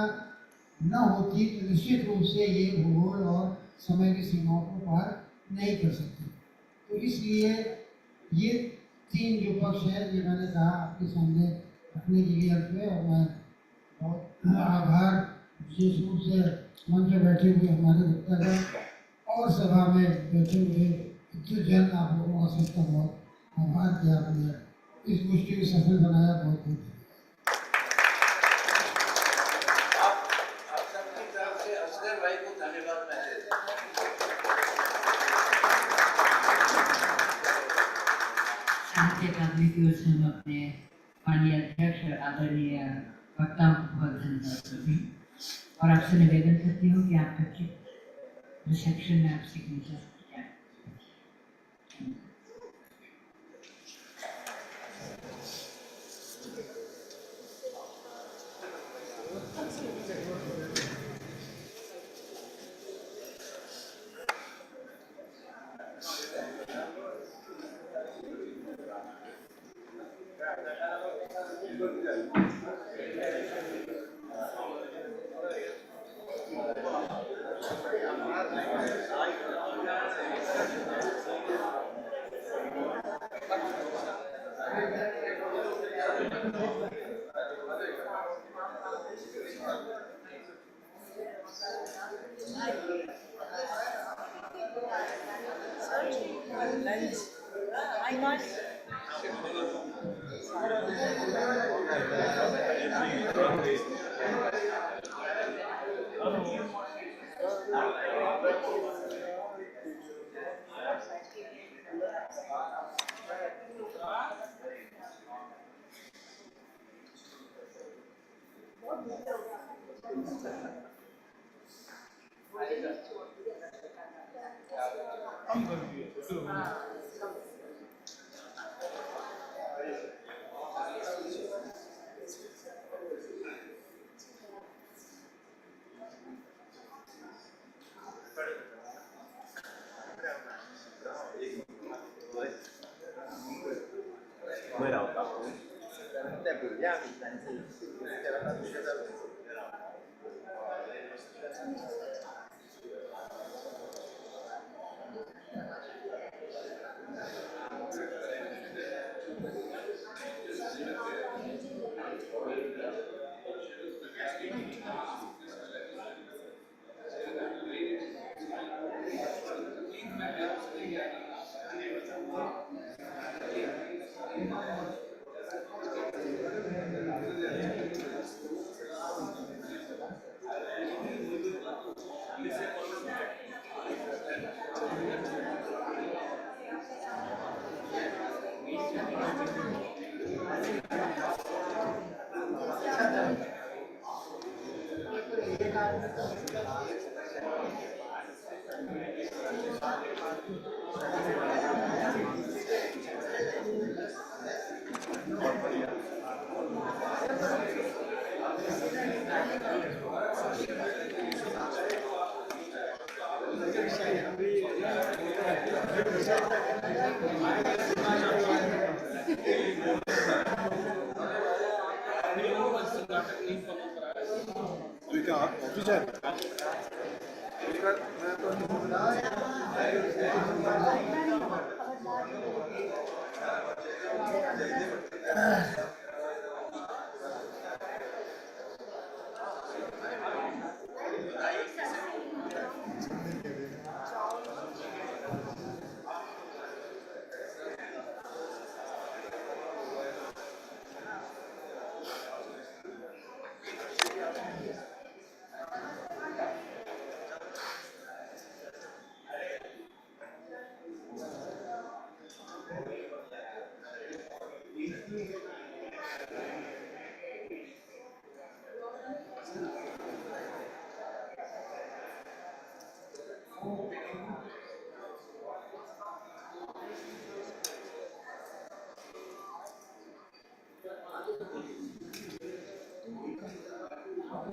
न होती तो निश्चित रूप से ये भूगोल और समय की सीमाओं को पार नहीं कर सकते। तो इसलिए ये तीन जो पक्ष है ये मैंने कहा आपके सामने रखने के लिए अंत में, और मैं बहुत आभार विशेष रूप से मंच में बैठे हुए हमारे वक्तागण और सभा में बैठे हुए इतने जन आप लोगों का सबका बहुत आभार कि आपने इस गोष्ठी को सफल बनाया। बहुत बहुत साहित्य अकादमी की ओर से हम अपने माननीय अध्यक्ष आदरणीय वक्ता को बहुत धन्यवाद करती हूँ और आपसे निवेदन करती हूँ कि आपका रिसेप्शन में आप सिग्नेचर क्या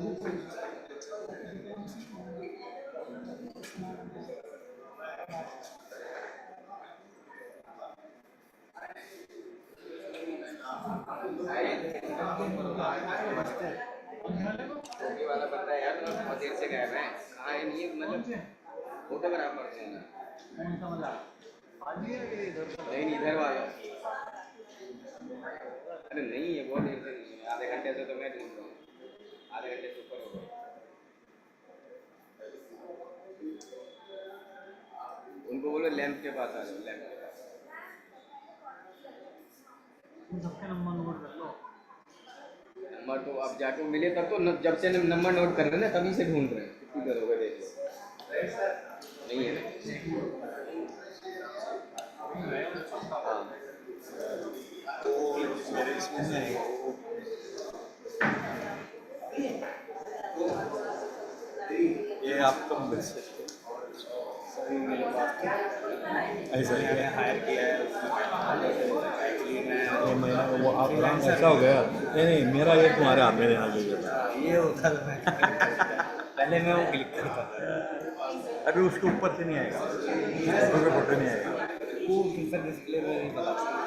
टोपी वाला बंदा यार बहुत देर से गायब है, कहाँ है? नहीं मतलब फोटोग्राफर है ना? नहीं इधर वाला, अरे नहीं है, बहुत देर से नहीं है, आधे घंटे से तो मैं ढूंढ रहा हूँ, आधे घंटे से ऊपर हो गया। उनको बोलो लैंप के पास आ जाओ, लैंप के पास। सबके नंबर नोट कर लो। नंबर तो अब जाके मिले तब तो जब से नंबर नोट कर रहे हैं ना तभी से ढूंढ रहे हैं, कितनी करोगे देख लो। नहीं है मेरे इसमें से ये आपको मिल सकते ऐसा मैंने हायर किया है एक्चुअली मैं ये महीना वो आप ऐसा हो गया नहीं मेरा ये तुम्हारे हाथ में रहना चाहिए ये होता था पहले मैं वो क्लिक करता था अभी उसके ऊपर से नहीं आएगा फोटो नहीं आएगा वो किस डिस्प्ले में नहीं बता सकता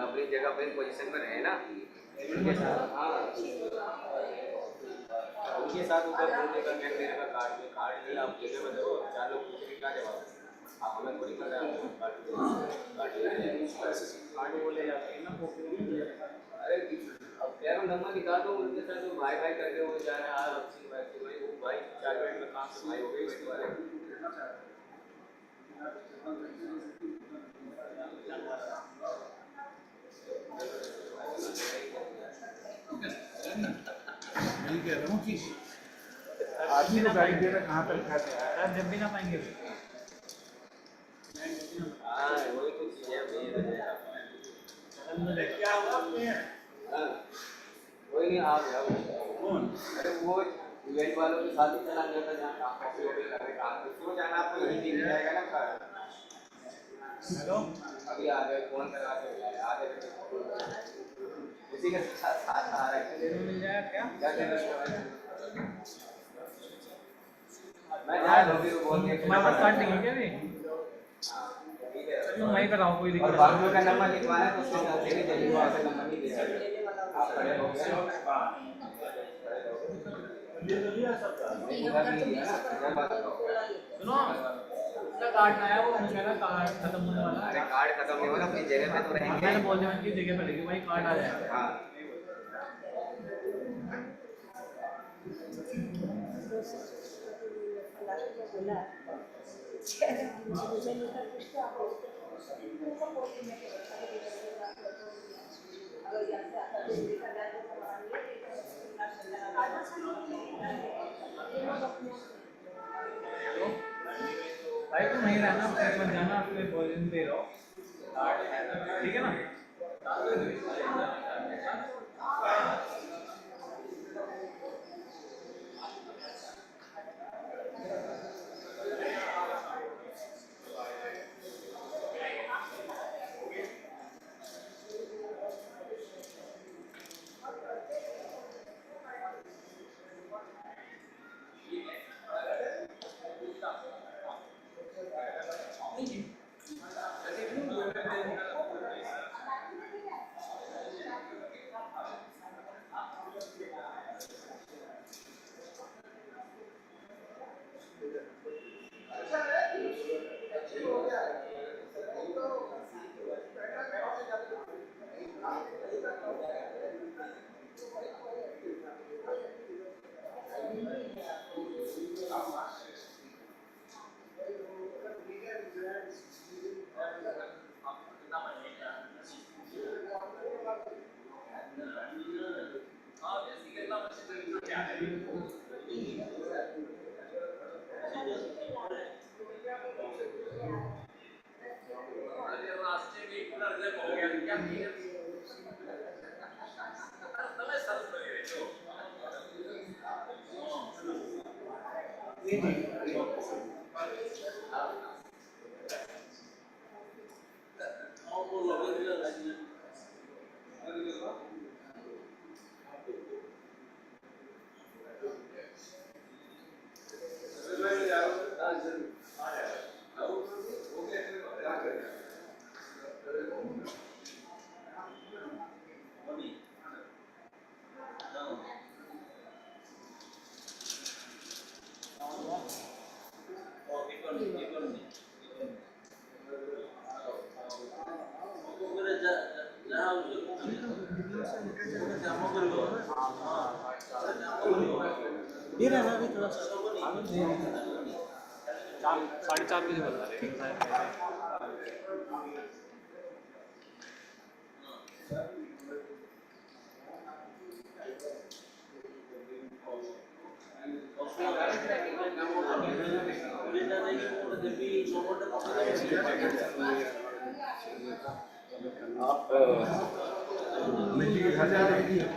अपनी जगह अपनी पोजीशन में रहे ना उनके साथ, हाँ उनके साथ ऊपर बोलने का मेरे का कार्ड नहीं आप जगह में दो, चार लोग पूछेंगे क्या जवाब आप हमें थोड़ी कर रहे हैं कार्ड बोले जाते हैं ना। अरे अब यार नंबर निकाल दो उनके साथ जो भाई भाई करके वो जा रहे हैं भाई वो भाई 4 मिनट में काम से भाई हो गए बैठे वाले कह रहा हूँ कि आदमी को गाड़ी दे रहा कहाँ तक खाते हैं जब भी ना पाएंगे वही तो चीज़ है क्या हुआ कोई नहीं आ गया कौन अरे वो इवेंट वालों के साथ ही चला गया था जहाँ काम कॉफी वॉफी कर रहे काम क्यों जाना आपको यही दिख जाएगा ना हेलो अभी आ गए फोन करा के आ गए उसी के साथ आ रहा है मिल जाएगा क्या मैं जा रहा हूँ बोल के तुम्हारे पास कार्ड नहीं है क्या अभी चलो मैं कराऊँ कोई दिक्कत और बाकियों का नंबर लिखवाना है तो उसके साथ देने चाहिए वहाँ से नंबर नहीं दे सकते आप खड़े हो गए सुनो कार्ड आया वो मुझे ना कार्ड खत्म होने वाला अरे कार्ड खत्म नहीं होना अपनी जगह पे तो रहेंगे मैंने बोल दिया उनकी जगह पे रहेगी भाई कार्ड आ जाएगा हाँ नहीं रहना, फिर मत जाना, फिर भोजन दे रहो, ठीक है ना? ये रहना अभी थोड़ा सा 4:30 बजे बता रहे आप मिट्टी के घर जा रहे हैं?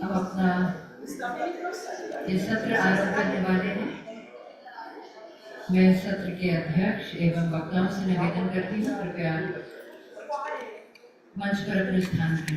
हम अपना ये सत्र आरंभ करने वाले हैं। मैं सत्र के अध्यक्ष एवं वक्ताओं से निवेदन करती हूँ, कृपया मंच पर अपने स्थान पर।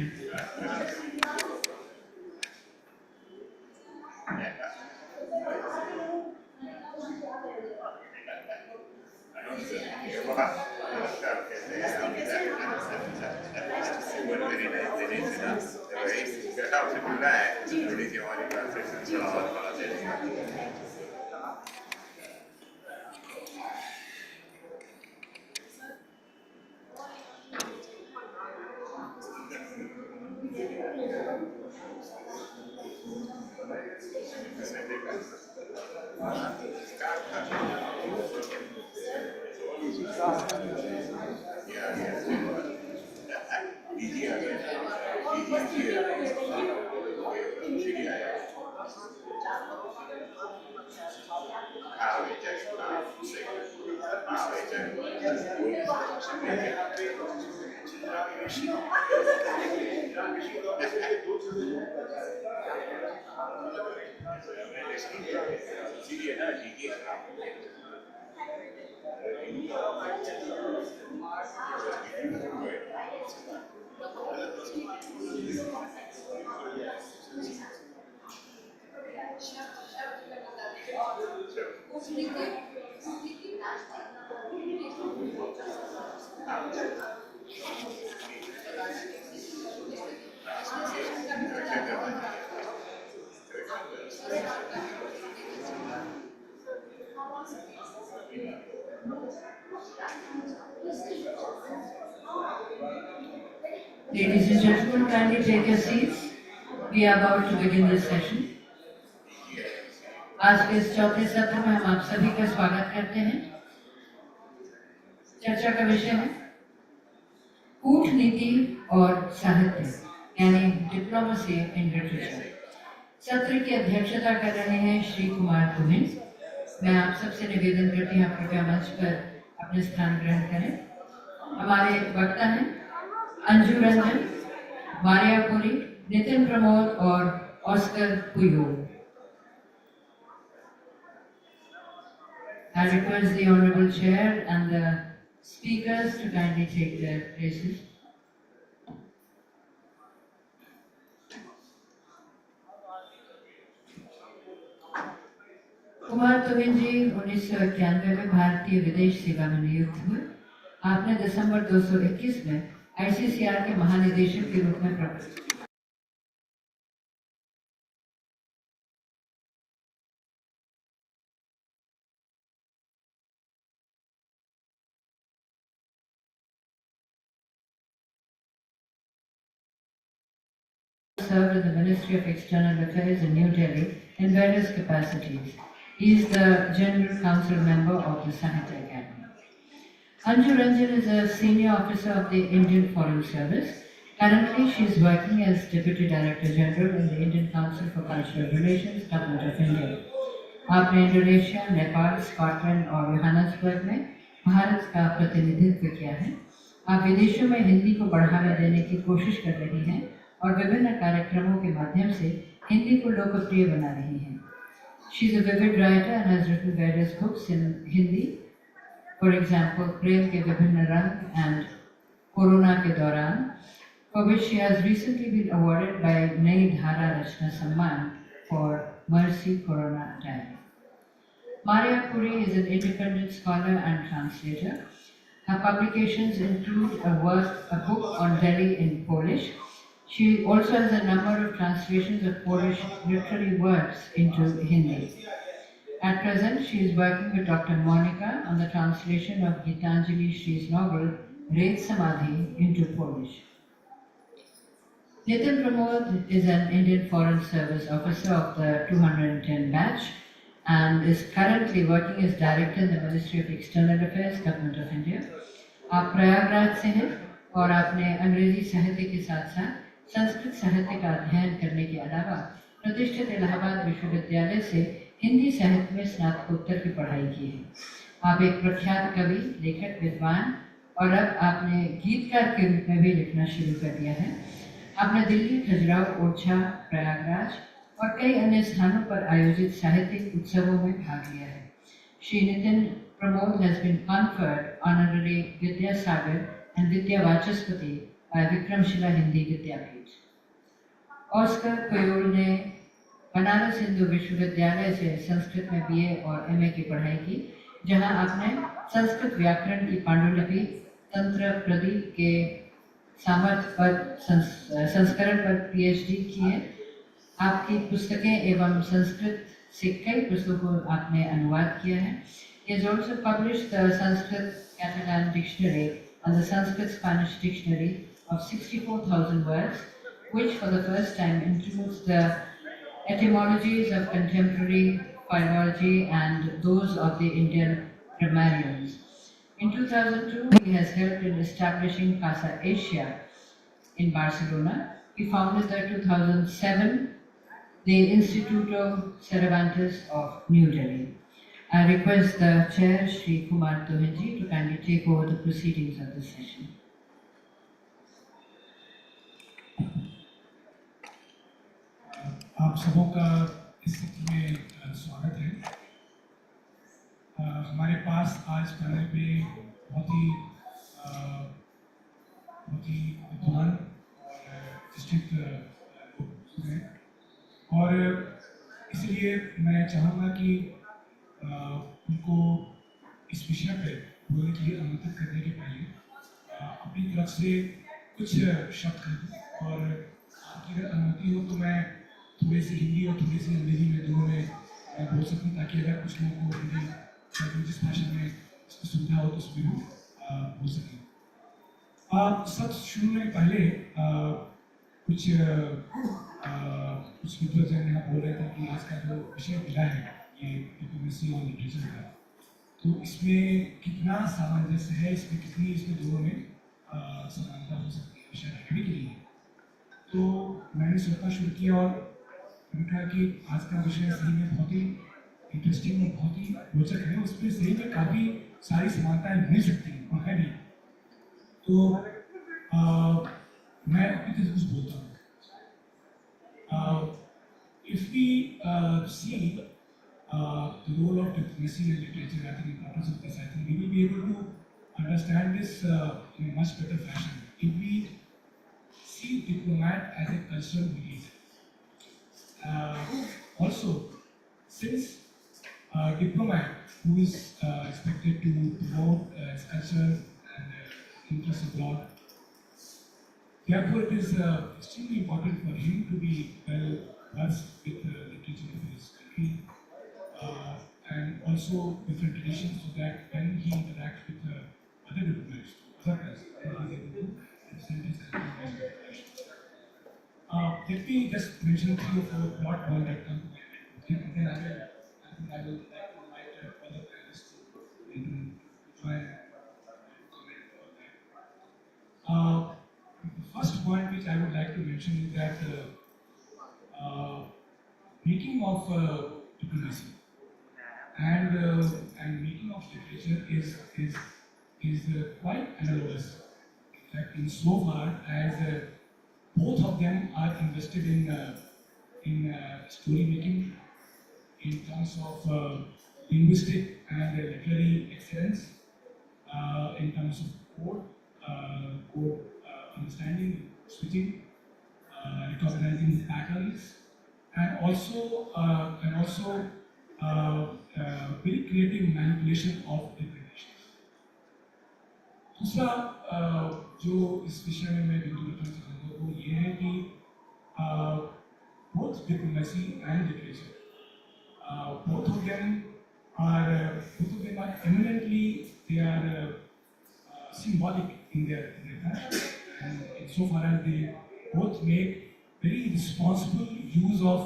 Ladies and gentlemen, kindly take your seats. We are about to begin this session. आज के इस चौथे सत्र में हम आप सभी का स्वागत करते हैं। चर्चा का विषय है कूटनीति और साहित्य, यानी डिप्लोमेसी इन लिटरेचर। सत्र की अध्यक्षता कर रहे हैं श्री कुमार तुहिन। मैं आप सबसे निवेदन करती हूँ, आप कृपया मंच पर अपने स्थान ग्रहण करें। हमारे वक्ता हैं अंजू रंजन, मारियापुरी, नितिन प्रमोद और Oscar पुयो। I request the Honorable Chair and the speakers to kindly take their places. Kumar Tuhin ji 1991 में भारतीय विदेश सेवा में नियुक्त हुए। आपने दिसंबर 2021 में ICCR के महानिदेशक के रूप में प्रवेश किया। Served in the Ministry of External Affairs in New Delhi in various capacities. He is the General Council member of the Sahitya Academy. Anju Ranjan is a senior officer of the Indian Foreign Service. Currently, she is working as Deputy Director General in the Indian Council for Cultural Relations, Government of India. आपने Indonesia, Nepal, Scotland और Johannesburg में भारत का प्रतिनिधित्व किया है। आप विदेशों में हिंदी को बढ़ावा देने की कोशिश कर रही हैं और विभिन्न कार्यक्रमों के माध्यम से हिंदी को लोकप्रिय बना रही हैं। She is a vivid writer and has written various books in Hindi. For example, प्रेम के विभिन्न रंग and कोरोना के दौरान, for which she has recently been awarded by नई धारा रचना सम्मान for Mercy Corona Diary. Maria Puri is an independent scholar and translator. Her publications include a book on Delhi in Polish. She also has a number of translations of Polish literary works into Hindi. At present, she is working with Dr. Monica on the translation of Gitanjali Shri's novel Red Samadhi into Polish. Nitin Pramod is an Indian Foreign Service officer of the 210 batch and is currently working as director in the Ministry of External Affairs, Government of India. आप प्रयागराज से हैं और आपने अंग्रेजी साहित्य के साथ साथ संस्कृत साहित्य का अध्ययन करने के अलावा प्रतिष्ठित इलाहाबाद विश्वविद्यालय से हिंदी साहित्य में स्नातकोत्तर की पढ़ाई की है। आप एक प्रख्यात कवि, लेखक, विद्वान और अब आपने गीतकार के रूप में भी लिखना शुरू कर दिया है। आपने दिल्ली, खजुराहो, ओरछा, प्रयागराज और कई अन्य स्थानों पर आयोजित साहित्यिक उत्सवों में भाग लिया है। Shri Nitin Pramod has been conferred honorary Vidya Sagar and Vidya Vachaspati by Vikramshila Hindi Vidyapeeth. Oscar कोयोल ने बनारस हिंदू विश्वविद्यालय से संस्कृत में BA और MA की पढ़ाई की, जहां आपने संस्कृत व्याकरण की पांडुलिपि, तंत्र प्रदीप के सामर्थ्य पर संस्करण पर PhD की है। आपकी पुस्तकें एवं संस्कृत से कई पुस्तकों आपने अनुवाद किया है। He has also published the Sanskrit Catalan Dictionary and the Sanskrit Spanish Dictionary of 64,000 words, which for the first time includes the etymologies of contemporary philology and those of the Indian grammarians. In 2002, he has helped in establishing Casa Asia in Barcelona. He founded the 2007 the Instituto Cervantes of New Delhi. I request the Chair, Shri Kumar Tohenji, to kindly take over the proceedings of this session. आप सबों का इस सत्र में स्वागत है। हमारे पास आज पैनल पे बहुत ही विद्वान और डिस्ट्रिक्ट लोग हैं और इसलिए मैं चाहूँगा कि उनको इस विषय पे बोलने के लिए आमंत्रित करने के पहले अपनी तरफ से कुछ शब्द कर और आपकी अगर अनुमति हो तो मैं थोड़ी सी हिंदी और थोड़ी सी अंग्रेजी में दोनों में बोल सकूँ, ताकि अगर कुछ लोगों को हिंदी या जिस भाषा में इसकी सुविधा हो तो उसमें हम बोल सकें। सब शुरू में पहले कुछ विद्वान यहाँ बोल रहे थे कि आज का जो विषय मिला है ये डिप्लोमेसी और लिटरेचर का, तो इसमें कितना सामंजस्य है, इसमें कितनी इसमें दोनों में समानता हो सकती है विषय रखने के लिए। तो मैंने सोचना शुरू किया और मैंने कहा कि आज का विषय सही में बहुत ही इंटरेस्टिंग और बहुत ही रोचक है, उसमें सही में काफ़ी सारी समानताएं मिल सकती हैं और है भी। तो मैं अपनी तरफ कुछ बोलता हूँ। If we see the role of diplomacy and literature, I think the importance of this, I think we will be able to understand this in a much better fashion. If we see diplomat as a cultural mediator. Also, since diplomat who is expected to promote his culture and interests abroad, therefore it is extremely important for him to be well versed with the literature of his country and also different traditions, so that when he interacts with other diplomats, other countries, he is able to represent his country as well. Let me just mention 3 or 4 broad points that come to my mind, and then I will like to invite other panelists to join and comment on that. The first point which I would like to mention is that making of diplomacy and making of literature is quite analogous. In fact, in so far as both of them are invested in story making in terms of linguistic and literary excellence, in terms of code understanding, switching, recognizing patterns, and also very creative manipulation of interpretations. दूसरा जो इस विषय में मैं बिंदु रखना चाहूँगा वो ये है कि both diplomacy and literature, both of them are eminently, they are symbolic in their fashion, and insofar as they both make very responsible use of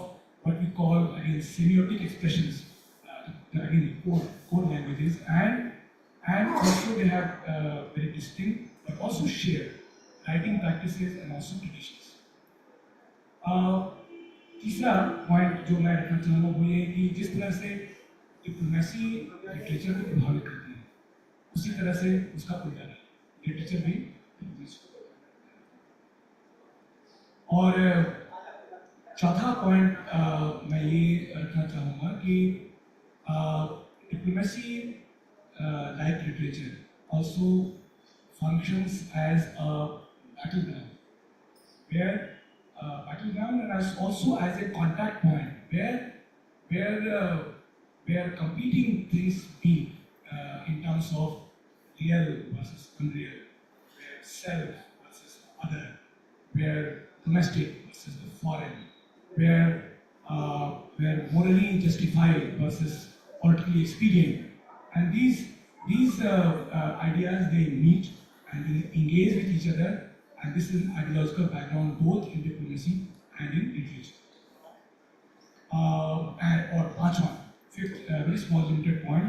what we call again semiotic expressions, again code languages, and also they have very distinct but also shared writing practices and also traditions. तीसरा point जो मैं रखना चाहूँगा वो ये कि जिस तरह से डिप्लोमेसी लिटरेचर को प्रभावित करती है, उसी तरह से उसका उल्टा है, लिटरेचर भी डिप्लोमेसी को। और चौथा पॉइंट मैं ये रखना चाहूँगा कि diplomacy like literature also functions as a battleground, and also as a contact point where competing things meet in terms of real versus unreal, where self versus other, where domestic versus the foreign, where morally justified versus politically expedient, and these ideas they meet and they engage with each other, and this is an ideological background both in diplomacy and in literature. Or पांचवा, fifth, very small limited point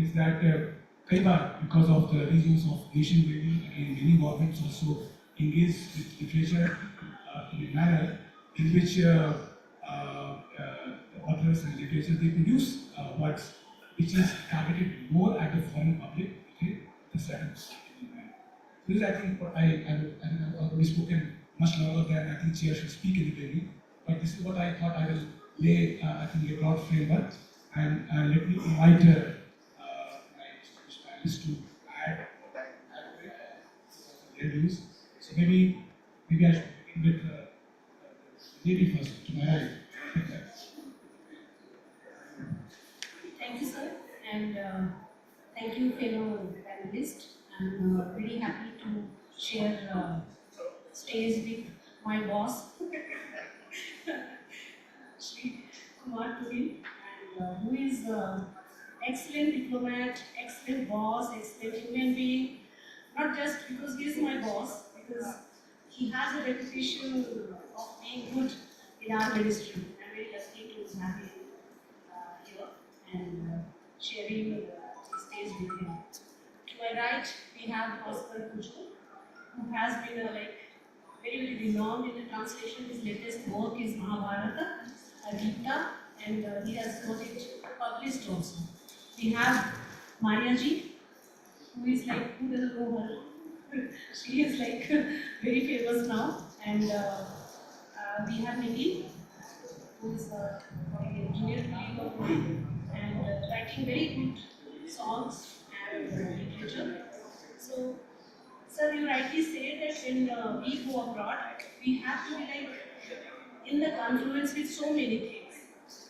is that कई बार because of the reasons of nation building, again many governments also engage with literature in a manner in which authors and literature they produce works which is targeted more at the foreign public, okay, the settings. This is, I think, what I've already spoken much longer than I think chair should speak in the beginning. But this is what I thought I will lay, I think, a broad framework, and let me invite my distinguished panelists to add their views. So maybe I should begin with lady first, to my right. Thank you, sir, and thank you, fellow panelists. I'm very happy to share stage with my boss, Shri Kumar Tugin, and who is excellent diplomat, excellent boss, excellent human being. Not just because he is my boss, because he has a reputation of being good in our ministry. I'm very lucky to have him here and sharing the stage with him. To my right, we have Oscar Kujo, who has been very renowned in the translation. His latest work is Mahabharata, Gita, and he has got it published also. We have Maya ji, who is like, who doesn't know her? She is like very famous now. And we have Nikki, who is a junior colleague and writing very good songs and literature. So, sir, you rightly said that when we go abroad, we have to be like in the confluence with so many things.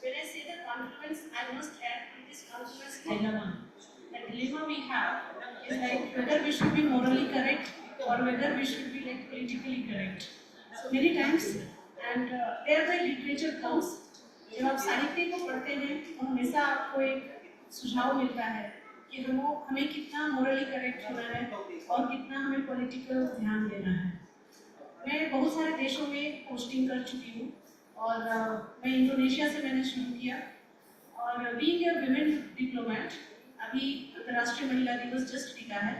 When I say the confluence, I must add to this confluence dilemma. The dilemma we have is like whether we should be morally correct or whether we should be like politically correct. So many times, and there the literature comes. जब आप साहित्य को पढ़ते हैं तो हमेशा आपको एक सुझाव मिलता है कि हमें कितना मोरली करेक्ट होना है और कितना हमें पॉलिटिकल ध्यान देना है। मैं बहुत सारे देशों में पोस्टिंग कर चुकी हूँ और मैं इंडोनेशिया से मैंने शुरू किया और बीइंग अ वुमेन डिप्लोमेट, अभी अंतर्राष्ट्रीय महिला दिवस जस्ट बीता है,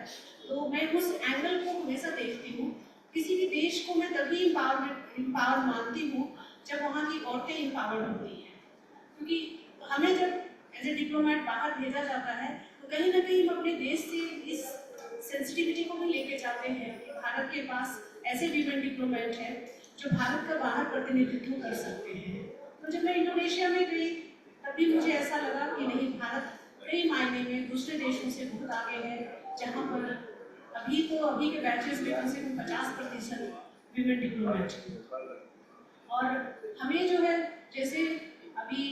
तो मैं उस एंगल को हमेशा देखती हूँ। किसी भी देश को मैं तभी इम्पावर मानती हूँ जब वहाँ की औरतें इम्पावर्ड होती हैं, क्योंकि हमें जब एज ए डिप्लोमेट बाहर भेजा जाता है तो कहीं ना कहीं हम अपने देश से इस सेंसिटिविटी को भी लेके जाते हैं कि भारत के पास ऐसे वीमेन डिप्लोमेट हैं जो भारत का बाहर प्रतिनिधित्व कर सकते हैं। तो जब मैं इंडोनेशिया में गई तभी मुझे ऐसा लगा कि नहीं, भारत कई मायने में दूसरे देशों से बहुत आगे है, जहाँ पर अभी के बैचेस में कम से कम 50% वीमेन डिप्लोमेट हैं। और हमें जो है, जैसे अभी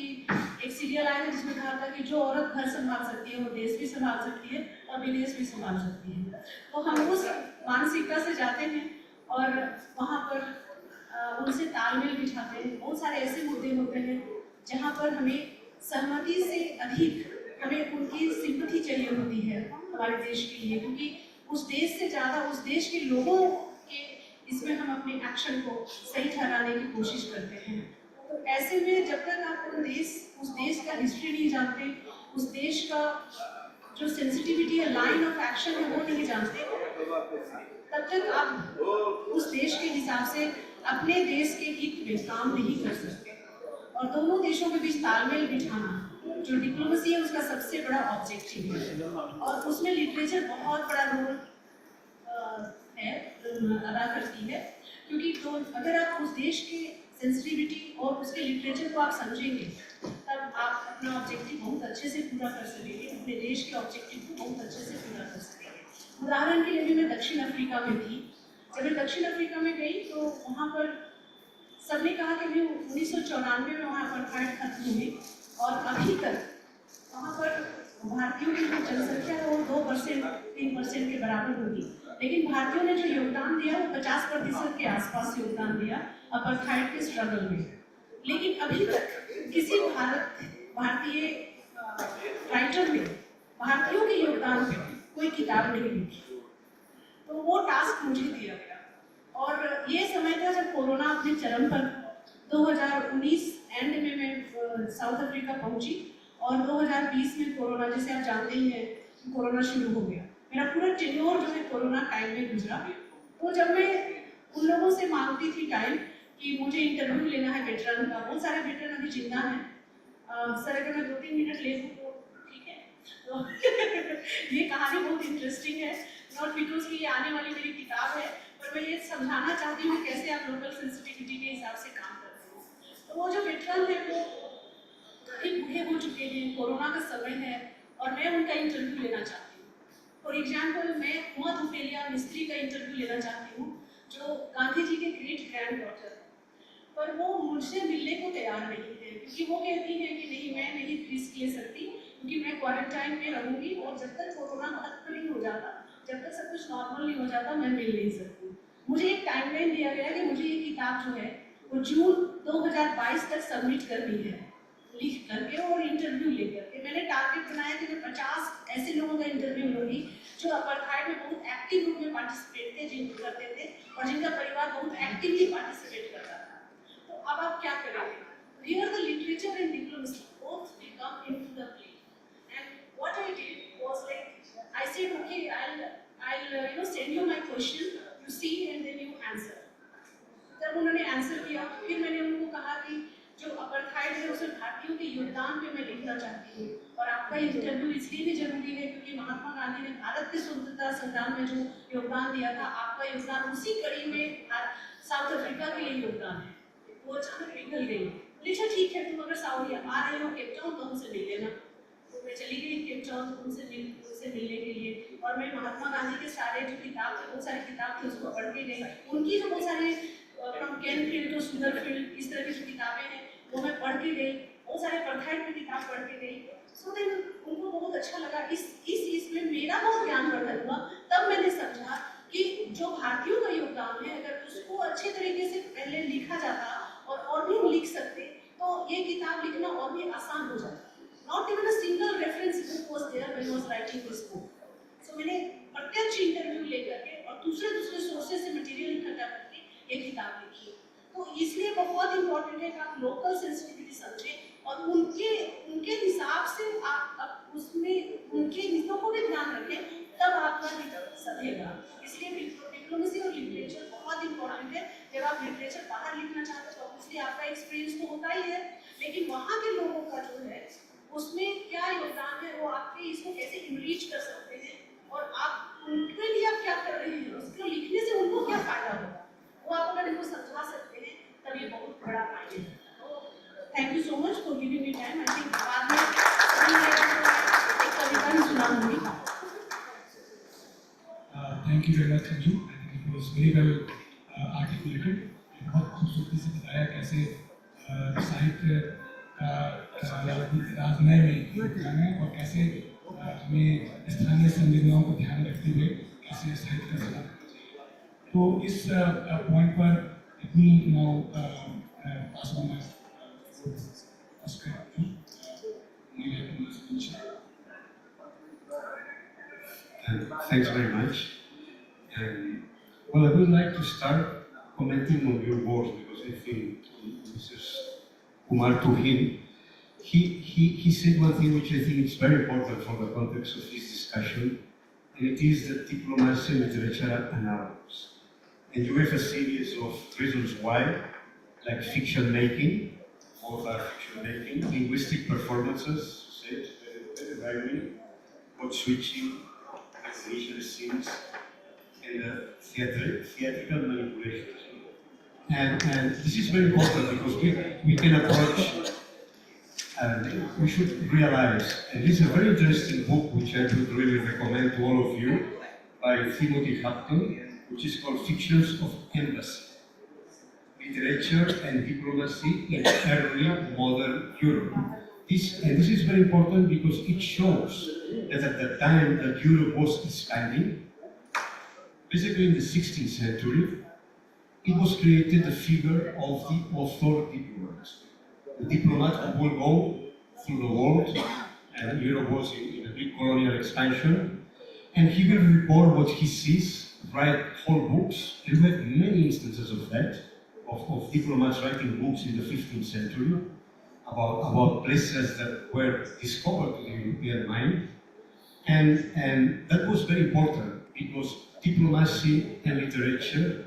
एक सीरियल आया है जिसमें कहा था कि जो औरत घर संभाल सकती है वो देश भी संभाल सकती है और विदेश भी संभाल सकती है। तो हम उस मानसिकता से जाते हैं और वहाँ पर उनसे तालमेल बिठाते हैं। बहुत सारे ऐसे मुद्दे होते हैं जहाँ पर हमें सहमति से अधिक हमें उनकी सिंपैथी चाहिए होती है हमारे देश के लिए, क्योंकि उस देश से ज़्यादा उस देश के लोगों के इसमें हम अपने एक्शन को सही ठहराने की कोशिश करते हैं। तो ऐसे में जब तक आप उस देश का हिस्ट्री नहीं जानते, उस देश का जो सेंसिटिविटी है, लाइन ऑफ एक्शन है, वो नहीं जानते, तब तक आप उस देश के हिसाब से अपने देश के हित में काम नहीं कर सकते। और दोनों देशों के बीच तालमेल बिठाना जो डिप्लोमेसी है उसका सबसे बड़ा ऑब्जेक्टिव है, और उसमें लिटरेचर बहुत बड़ा रोल अदा करती है, क्योंकि तो अगर आप उस देश के सेंसिटिविटी और उसके लिटरेचर को आप समझेंगे तब आप अपना ऑब्जेक्टिव बहुत अच्छे से पूरा कर सकेंगे, अपने देश के ऑब्जेक्टिव को बहुत अच्छे से पूरा कर सकेंगे। उदाहरण के लिए भी मैं दक्षिण अफ्रीका में थी। जब मैं दक्षिण अफ्रीका में गई तो वहाँ पर सबने कहा कि 1994 में वहाँ अपार्थाइड खत्म हुई और अभी तक वहाँ पर भारतीयों की जो जनसंख्या है वो 2% 3% के बराबर होगी, लेकिन भारतीयों ने जो योगदान दिया वो 50% के आसपास योगदान दिया अपार्थाइड के स्ट्रगल में। लेकिन अभी तक किसी भारतीय राइटर ने भारतीयों के योगदान पे कोई किताब नहीं लिखी। तो वो टास्क मुझे दिया गया और ये समय था जब कोरोना अपने चरम पर 2019 एंड में मैं साउथ अफ्रीका पहुंची और 2020 में कोरोना, जैसे आप जानते ही हैं, कोरोना शुरू हो गया। मेरा पूरा टेन्योर जो है कोरोना टाइम में गुजरा। तो जब मैं उन लोगों से मांगती थी टाइम कि मुझे इंटरव्यू लेना है वेटरन का, बहुत सारे वेटरन अभी जिंदा हैं, सर अगर मैं 2-3 मिनट ले लूँ तो ठीक है। तो ये कहानी बहुत इंटरेस्टिंग है, नॉट बिकॉज कि ये आने वाली मेरी किताब है, पर मैं ये समझाना चाहती हूँ कैसे आप लोकल सेंसिटिविटी के हिसाब से काम करते हो। तो वो जो वेटरन है वो काफी बूढ़े हो चुके हैं, कोरोना का समय है और मैं उनका इंटरव्यू लेना चाहती हूँ। फॉर एग्जाम्पल मैं कुआं धुपेलिया मिस्त्री का इंटरव्यू लेना चाहती हूँ जो गांधी जी के ग्रेट ग्रैंड डॉटर है, पर वो मुझसे मिलने को तैयार नहीं है क्योंकि वो कहती है कि नहीं, मैं नहीं रिस्क ले सकती क्योंकि मैं क्वारंटाइन में रहूँगी और जब तक कोरोना खत्म नहीं हो जाता, जब तक सब कुछ नॉर्मल नहीं हो जाता, मैं मिल नहीं सकती। मुझे एक टाइमलाइन दिया गया कि मुझे ये किताब जो है वो जून 2022 तक सबमिट करनी है, लिख करके और इंटरव्यू लेकर के। मैंने टारगेट बनाया कि मैं 50 ऐसे लोगों का इंटरव्यू लूँगी जो अपार्थाइड में बहुत एक्टिव रूप में पार्टिसिपेट थे, जिनको करते थे और जिनका परिवार बहुत एक्टिवली पार्टिसिपेट करता था। तो अब आप क्या करेंगे? Here the literature and diplomacy both will come into the play. And what I did was I said, okay, I'll send you my question, you see and then you answer. जब उन्होंने answer किया फिर मैंने उनको कहा कि जो apartheid है उसमें भारतीयों के योगदान पे मैं लिखना चाहती हूँ और आपका इंटरव्यू इसलिए भी जरूरी है क्योंकि महात्मा गांधी ने भारत के स्वतंत्रता संग्राम में जो योगदान दिया था, आपका योगदान उसी कड़ी में साउथ अफ्रीका के लिए योगदान है। वो अचानक पिघल गई, बोली ठीक है, तुम अगर सऊदी आ रहे हो केप टाउन तो हमसे मिल लेना। तो मैं चली गई केप टाउन उनसे मिलने के लिए और मैं महात्मा गांधी के सारे जो किताब थे, बहुत सारी किताब थी, उसको पढ़ के गई। उनकी जो बहुत सारे फ्रॉम कैनफील्ड टू सुदरफील्ड इस तरह की जो किताबें हैं वो मैं पढ़ के गई, बहुत सारे अपार्थाइड की किताब पढ़ के गई। सो देन उनको बहुत अच्छा लगा, इस में मेरा बहुत ज्ञान वर्धन हुआ। तब मैंने समझा कि जो भारतीयों का योगदान है अगर उसको अच्छे तरीके से पहले लिखा जाता और भी लिख सकते तो ये किताब लिखना और भी आसान हो जाता। Not even a single reference book was there when I was writing this book. So मैंने प्रत्यक्ष इंटरव्यू लेकर के और दूसरे सोर्सेज से मटेरियल इकट्ठा करके ये किताब लिखी। तो इसलिए बहुत इंपॉर्टेंट है कि आप लोकल सेंसिटिविटी समझें और उनके हिसाब से आप उसमें उनके हितों को भी ध्यान रखें, तब आपका हित सधेगा। इसलिए डिप्लोमेसी और लिटरेचर बहुत इंपॉर्टेंट है। जब आप लिटरेचर बाहर लिखना चाहते हैं तो ऑब्वियसली आपका एक्सपीरियंस तो होता ही है, लेकिन वहाँ के लोगों का जो है उसमें क्या योगदान है, वो आपके इसको कैसे इनरीच कर सकते हैं और आप उनके लिए आप क्या कर रहे हैं, उसको लिखने से उनको क्या फायदा होगा, वो आप अगर इनको समझा सकते हैं तब ये बहुत बड़ा फायदा है। Thank you so much for giving me time. I think बाद में एक कविता भी सुनाऊंगी। Thank you very much, Sanju. I think it was very well articulated. बहुत खूबसूरती से बताया कैसे साहित्य का राजनय में योगदान है और कैसे हमें स्थानीय संवेदनाओं को ध्यान रखते हुए कैसे साहित्य का चुनाव करना चाहिए। तो इस पॉइंट पर इतनी pass on Thanks very much. Well, I would like to start commenting on your words because I think Mrs. Kumar Tuhin, he said one thing which I think is very important for the context of this discussion, and it is that diplomacy and literature are analogs. And you have a series of reasons why, like fiction making, both are fiction making, linguistic performances, said very rarely, code switching, recognition scenes, and theatrical manipulations. And this is very important because we can approach, and we should realize, and this is a very interesting book which I would really recommend to all of you, by Timothy Hutton, which is called Fictions of Embassy, Literature and Diplomacy in Early Modern Europe. This is very important because it shows that at the time that Europe was expanding, basically in the 16th century, it was created the figure of the author diplomat. The diplomat who will go through the world, and Europe was in a big colonial expansion, and he will report what he sees, write whole books, and we have many instances of that, of diplomats writing books in the 15th century about places that were discovered to the European mind. And that was very important because diplomacy and literature,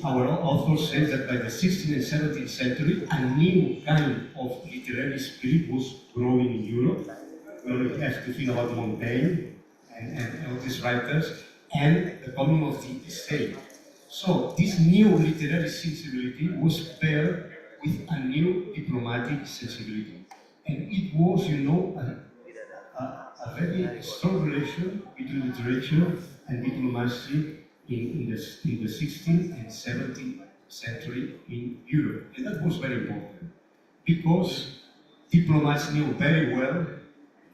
our author says that by the 16th and 17th century, a new kind of literary spirit was growing in Europe. We only have to think about Montaigne and all these writers, and the coming of the state. So this new literary sensibility was paired with a new diplomatic sensibility. And it was, you know, a very strong relation between literature and diplomacy in the 16th and 17th century in Europe. And that was very important because diplomats knew very well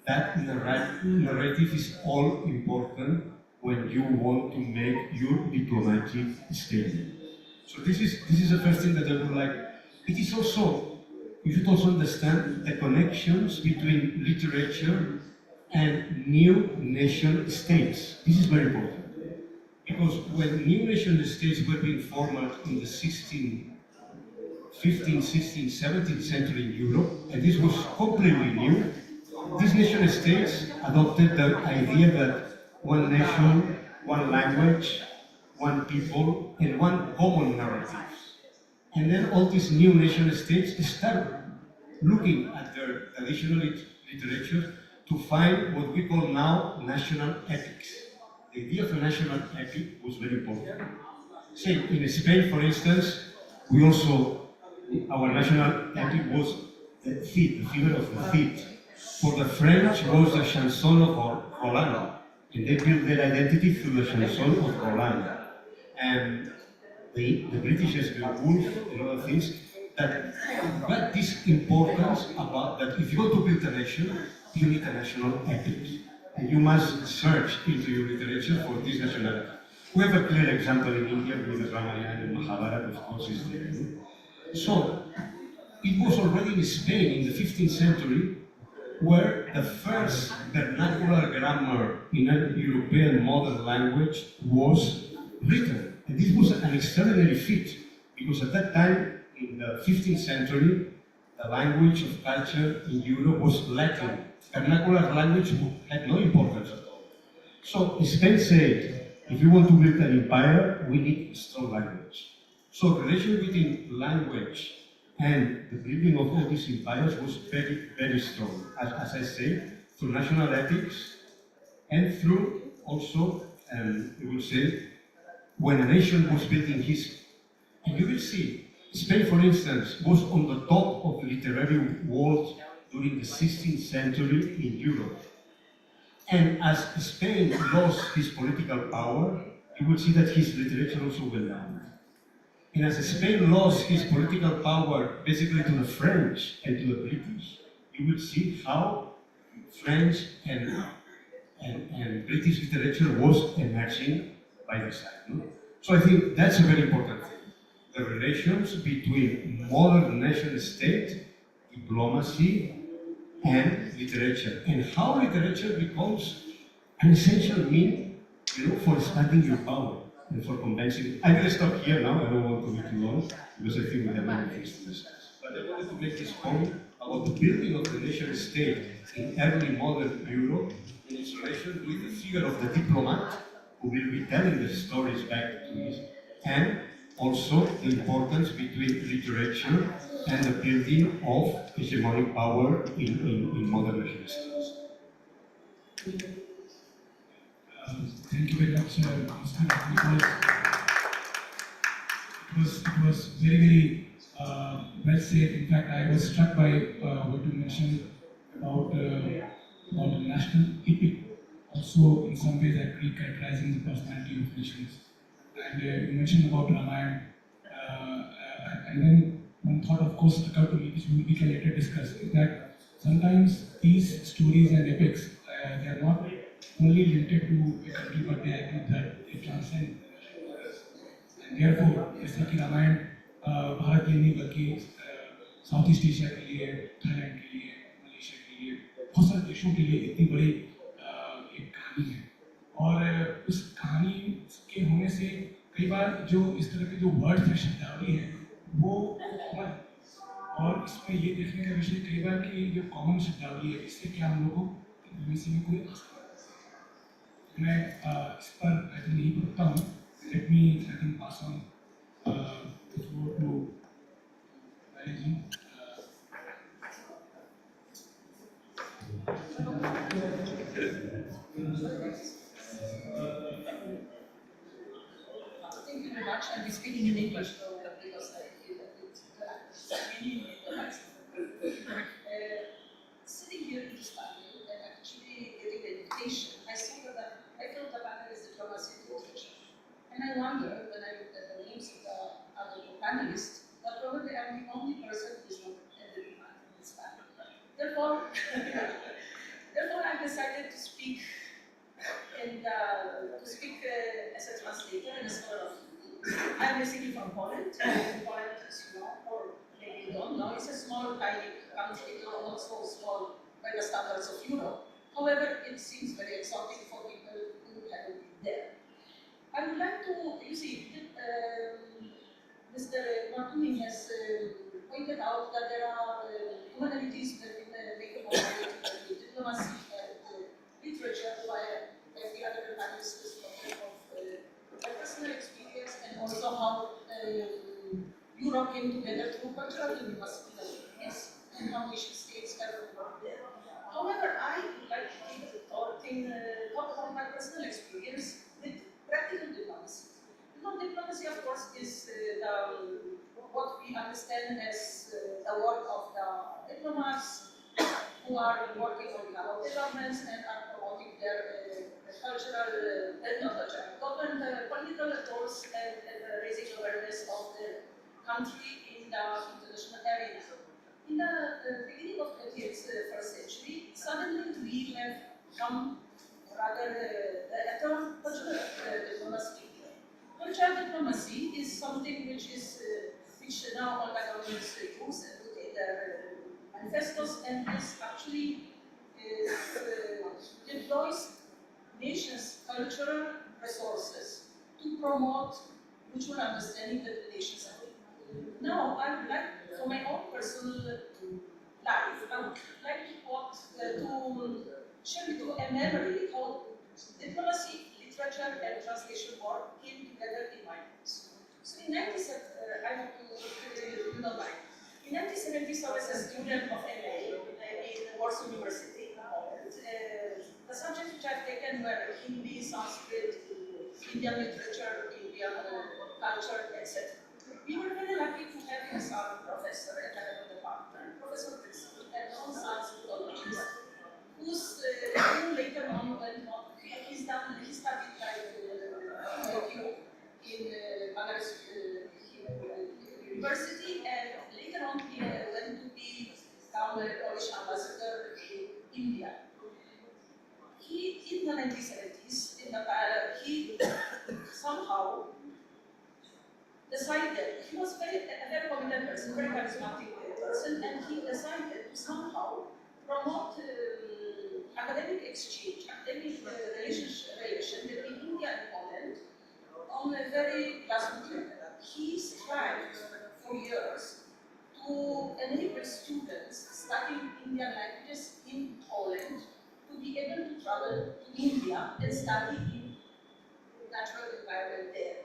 that narrative is all important when you want to make your diplomatic statement. So this is the first thing that I would like. It is also, you should also understand the connections between literature and new nation states. This is very important. Because when new nation states were being formed in the 15th, 16th, 17th century in Europe, and this was completely new, these nation states adopted the idea that one nation, one language, one people, and one common narrative. And then all these new nation states started looking at their traditional literature to find what we call now national ethics. The idea of a national ethic was very important. Say, in Spain, for instance, we also, our national ethic was the Cid, the figure of the Cid. For the French was the chanson of Roland, and they built their identity through the chanson of Roland. And the British has built Wolf and other things that got this importance about that if you want to build a nation, you need a national ethic. And you must search into your literature for this nationality. We have a clear example in India with the Ramayana and Mahabharata, of course, is there. So, it was already in Spain in the 15th century where the first vernacular grammar in a European modern language was written. And this was an extraordinary feat, because at that time, in the 15th century, the language of culture in Europe was Latin. Vernacular language had no importance at all. So Spain said, if you want to build an empire, we need a strong language. So the relation between language and the building of all these empires was very, very strong. As I say, through national ethics and through also, we will say, when a nation was building history. And you will see, Spain, for instance, was on the top of the literary world during the 16th century in Europe. And as Spain lost his political power, you will see that his literature also went down. And as Spain lost his political power basically to the French and to the British, you will see how French and British literature was emerging by the side. No? So I think that's a very important thing. The relations between modern nation state, diplomacy, and literature, and how literature becomes an essential means, for expanding your power and for convincing. I will stop here now. I don't want to be too long because I think we have many things to discuss. But I wanted to make this point about the building of the nation state in early modern Europe in its relation with the figure of the diplomat, who will be telling the stories back to his, and also the importance between literature and the building of hegemonic power in modern nation states. Thank you very much, Mr. Because it was very, very well said. In fact, I was struck by what you mentioned about the national epic, also in some ways actually characterizing the personality of nations. And you mentioned about Ramayana, and then one thought, of course, occurred to me, which we can later discuss, is that sometimes these stories and epics, they are not only limited to a country, but they transcend. And therefore, जैसे कि रामायण भारत के नहीं बल्कि south east Asia के लिए, Thailand के लिए, Malaysia के लिए, बहुत सारे देशों के लिए इतनी बड़ी एक कहानी है। और उस कहानी के होने से कई बार जो इस तरह के जो वर्ड्स है, शब्दावली है, वो कॉमन, और इसमें ये देखने का विषय कई बार कि जो कॉमन शब्दावली है, इससे क्या हम लोगों को में कोई मैं इस पर नहीं पढ़ता हूँ। Let me, I think, pass on the floor to Ji. Thank you very much. I'll be speaking in English because I feel that it's really sitting here in this panel and actually getting the invitation, I saw that I felt the panel is diplomacy and literature. And I wonder, when I looked at the names of the other panelists, that probably I'm the only person who is not a diplomat in this panel. Therefore, I decided to speak as a translator and a scholar of Hindi. I'm basically from Poland. Poland, as you know, or maybe you don't know, is a small, tiny country, not so small by the standards of Europe. However, it seems very exotic for people who haven't been there. I would like to, you see, Mr. Martini has pointed out that there are commonalities between diplomacy and literature, while every other panelist is talking of personal experience and also how Europe came together through cultural diplomacy, yes, and how nation states have worked there. However, I would like to talk about my personal experience with practical diplomacy. Diplomacy, of course, is what we understand as the work of the diplomats who are working on behalf of governments and are promoting their political goals and raising awareness of the country in the international arena. In the beginning of the 21st century, suddenly we have come a term, cultural diplomacy. Cultural diplomacy is something which now all the governments use and put in their manifestos, and this actually deploys nations' cultural resources to promote mutual understanding that the nations have. Now, I would like, for my own personal life, I would like to quote, to share with you a memory called Diplomacy, Literature and Translation Work came together in my books. So in 1970s, I was a student of MA in Warsaw University in Poland. The subjects which I've taken were Hindi, Sanskrit, Indian literature, Indian culture, etc. We were very lucky to have as our professor at the head of the department, Professor Bhakti, a non-Sanskrit who later on went on. He studied like you in Banaras University, and later on he went to become a Polish ambassador in India. He, in the 1970s, he somehow decided, he was a very committed person, very charismatic person, and he decided to somehow promote academic exchange, academic relation between India and Poland on a very grassroots level. He strived for years to enable students studying Indian languages in Poland to be able to travel to India and study in natural environment there.